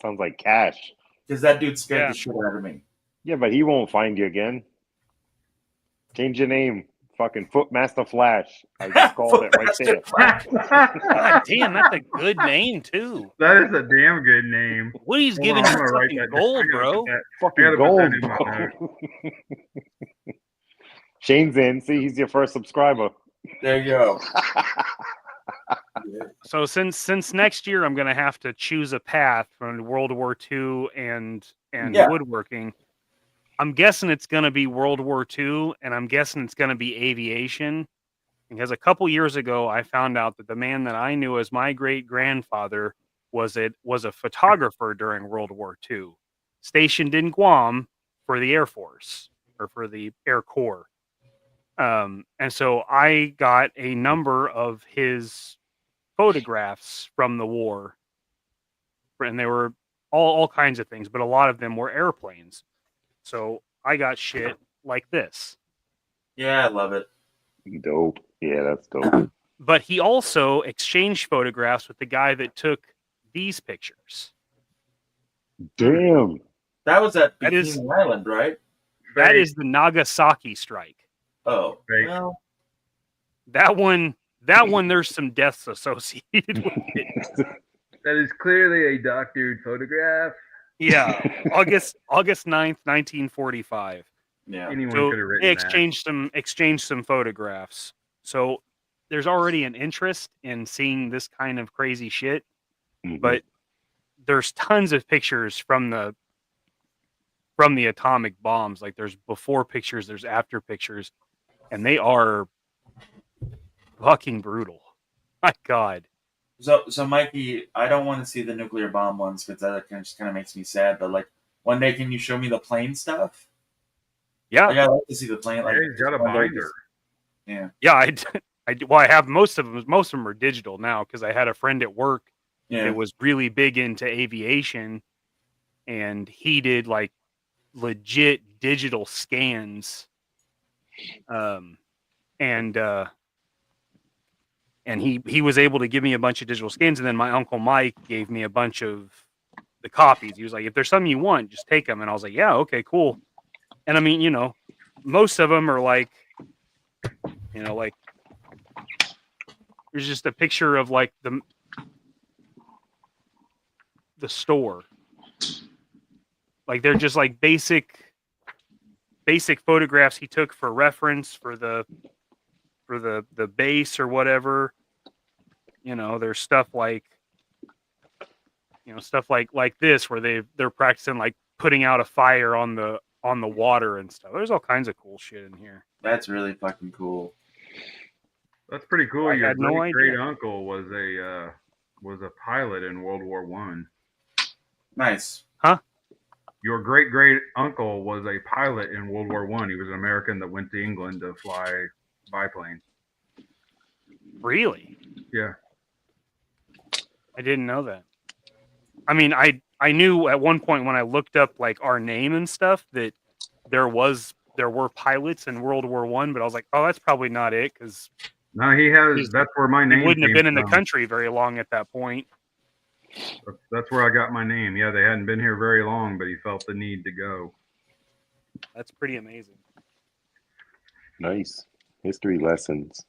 Sounds like cash. Because that dude scared the shit out of me. Yeah, but he won't find you again. Change your name. Fucking Footmaster Flash. I just called it right there. God damn, that's a good name too. That is a damn good name. Woody's Hold giving on, you I'm gonna write fucking that down. gold, I gotta bro. put that- Fucking I gotta put gold, that in my bro. notes. Shane's in. See, he's your first subscriber. There you go. So since next year I'm gonna have to choose a path from World War II and Yeah. woodworking. I'm guessing it's gonna be World War II, and I'm guessing it's gonna be aviation. Because a couple years ago I found out that the man that I knew as my great grandfather was a photographer during World War II, stationed in Guam for the Air Force or for the Air Corps. And so I got a number of his photographs from the war, and they were all kinds of things, but a lot of them were airplanes. So I got shit like this. Yeah, I love it. Dope. Yeah, that's dope. But he also exchanged photographs with the guy that took these pictures. Damn. That was at That is- Bikini Island, right? That is the Nagasaki strike. Oh, well. That one, there's some deaths associated with it. That is clearly a doctored photograph. Yeah, August 9th, 1945. Yeah. Anyone So could have written they that. exchanged some photographs. So there's already an interest in seeing this kind of crazy shit, but there's tons of pictures from the atomic bombs. Like there's before pictures, there's after pictures, and they are fucking brutal. My God. So Mikey, I don't want to see the nuclear bomb ones because that just kind of makes me sad. But like, one day, can you show me the plane stuff? Yeah, like, I'd like to see the plane. Like, Yeah, he's got a one day binder. just- Yeah. Yeah, well, I have most of them. Most of them are digital now because I had a friend at work Yeah. that was really big into aviation, and he did like legit digital scans, and he was able to give me a bunch of digital scans, and then my uncle Mike gave me a bunch of the copies. He was like, "If there's something you want, just take them." And I was like, "Yeah, okay, cool." And I mean, most of them are like, like there's just a picture of like the store. Like they're just like basic photographs he took for reference for the base or whatever. There's stuff like this where they're practicing like putting out a fire on the water and stuff. There's all kinds of cool shit in here. That's really fucking cool. That's pretty cool. I Your had no idea. great uncle was a pilot in World War One. Nice. Huh? Your great uncle was a pilot in World War One. He was an American that went to England to fly biplane. Really? Yeah. I didn't know that. I mean, I knew at one point when I looked up like our name and stuff that there were pilots in World War One, but I was like, oh, that's probably not it because No, he has. That's where my name. he wouldn't have came been in the from. country very long at that point. That's where I got my name. Yeah, they hadn't been here very long, but he felt the need to go. That's pretty amazing. Nice. History lessons.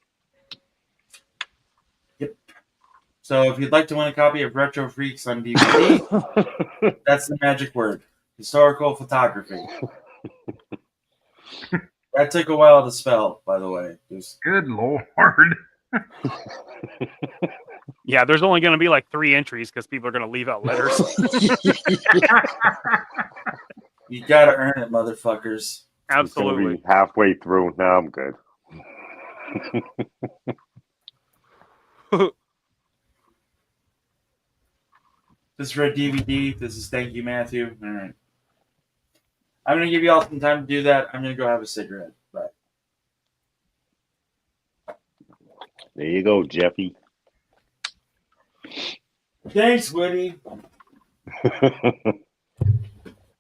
So if you'd like to win a copy of Retro Freaks on DVD, that's the magic word: historical photography. That took a while to spell, by the way. Good lord. Yeah, there's only going to be like 3 entries because people are going to leave out letters. You gotta earn it, motherfuckers. Absolutely. It's gonna be halfway through. Now I'm good. This is for a DVD. This is thank you, Matthew. All right. I'm gonna give you all some time to do that. I'm gonna go have a cigarette. Bye. There you go, Jeffy. Thanks, Woody.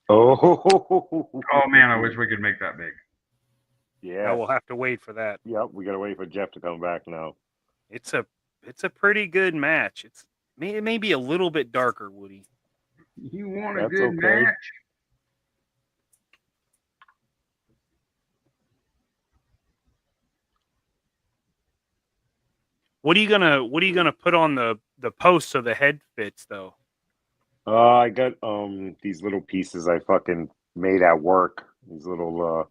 Oh man, I wish we could make that big. Yeah. Now we'll have to wait for that. Yep, we gotta wait for Jeff to come back now. It's a pretty good match. It may be a little bit darker, Woody. You want a That's good okay. match? What are you gonna put on the post so the head fits though? I got these little pieces I fucking made at work. These little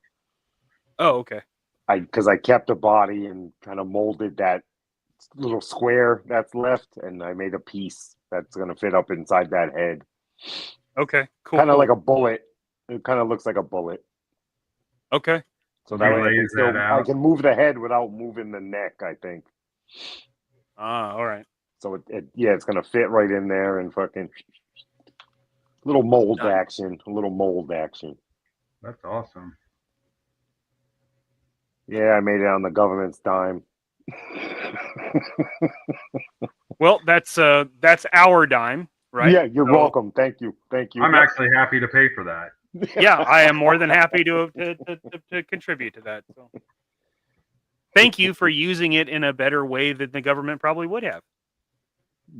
Oh, okay. because I kept a body and kind of molded that little square that's left, and I made a piece that's gonna fit up inside that head. Okay, cool. Kind of like a bullet. It kind of looks like a bullet. Okay. So that way Lays I can move the head without moving the neck, I think. Ah, all right. So it's gonna fit right in there and fucking little mold action. A little mold action. That's awesome. Yeah, I made it on the government's dime. Well, that's our dime, right? Yeah, you're welcome. Thank you. Thank you. I'm actually happy to pay for that. Yeah, I am more than happy to contribute to that. So. Thank you for using it in a better way than the government probably would have.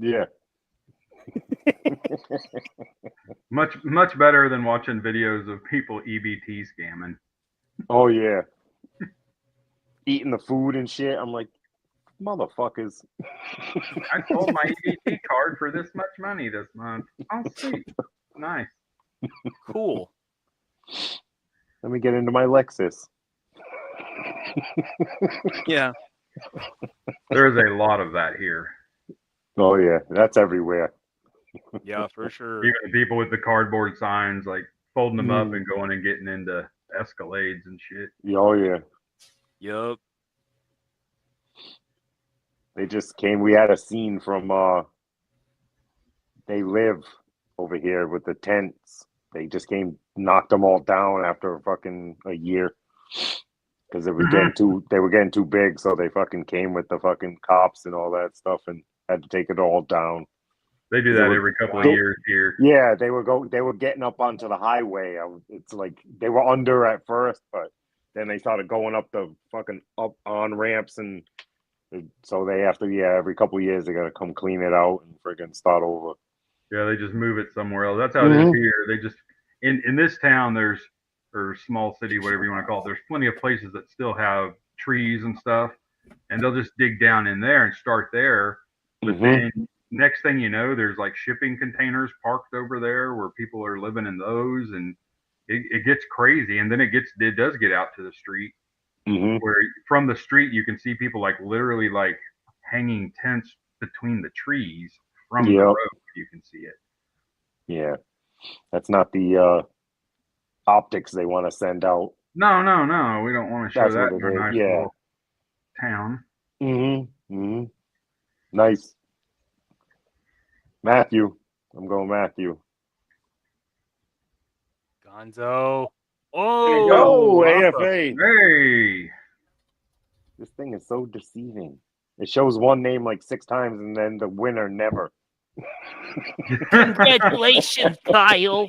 Yeah. much better than watching videos of people EBT scamming. Oh yeah. Eating the food and shit. I'm like, motherfuckers. I sold my EBT card for this much money this month. Oh, sweet. Nice. Cool. Let me get into my Lexus. Yeah. There's a lot of that here. Oh yeah, that's everywhere. Yeah, for sure. Even the people with the cardboard signs, like folding them up and going and getting into Escalades and shit. Oh yeah. Yup. They just came. We had a scene from They Live over here with the tents. They just came, knocked them all down after fucking a year because they were getting too big. So they fucking came with the fucking cops and all that stuff and had to take it all down. They do that every couple of years here. Yeah, they were getting up onto the highway. It's like they were under at first, but then they started going up the fucking up on ramps, and so they have to. Yeah, every couple of years they got to come clean it out and friggin' start over. Yeah, they just move it somewhere else. That's how it is here. They just in this town, or small city, whatever you want to call it, there's plenty of places that still have trees and stuff, and they'll just dig down in there and start there. But then next thing you know, there's like shipping containers parked over there where people are living in those, and it gets crazy. And then it does get out to the street, where from the street you can see people like literally like hanging tents between the trees from the road. You can see it. Yeah, that's not the optics they want to send out. No, we don't want to show that in our nice little town. Nice. Matthew. I'm going Matthew. Gonzo. Oh, AFA. Hey. This thing is so deceiving. It shows one name like 6 times and then the winner never. Congratulations, Kyle. All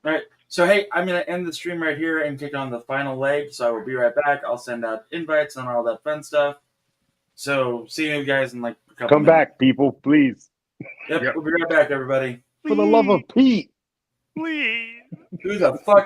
right. So, hey, I'm going to end the stream right here and kick on the final leg. So I will be right back. I'll send out invites and all that fun stuff. So, see you guys in like a couple minutes. Back, people, please. Yep, we'll be right back, everybody. For the love of Pete. Please. Who the fuck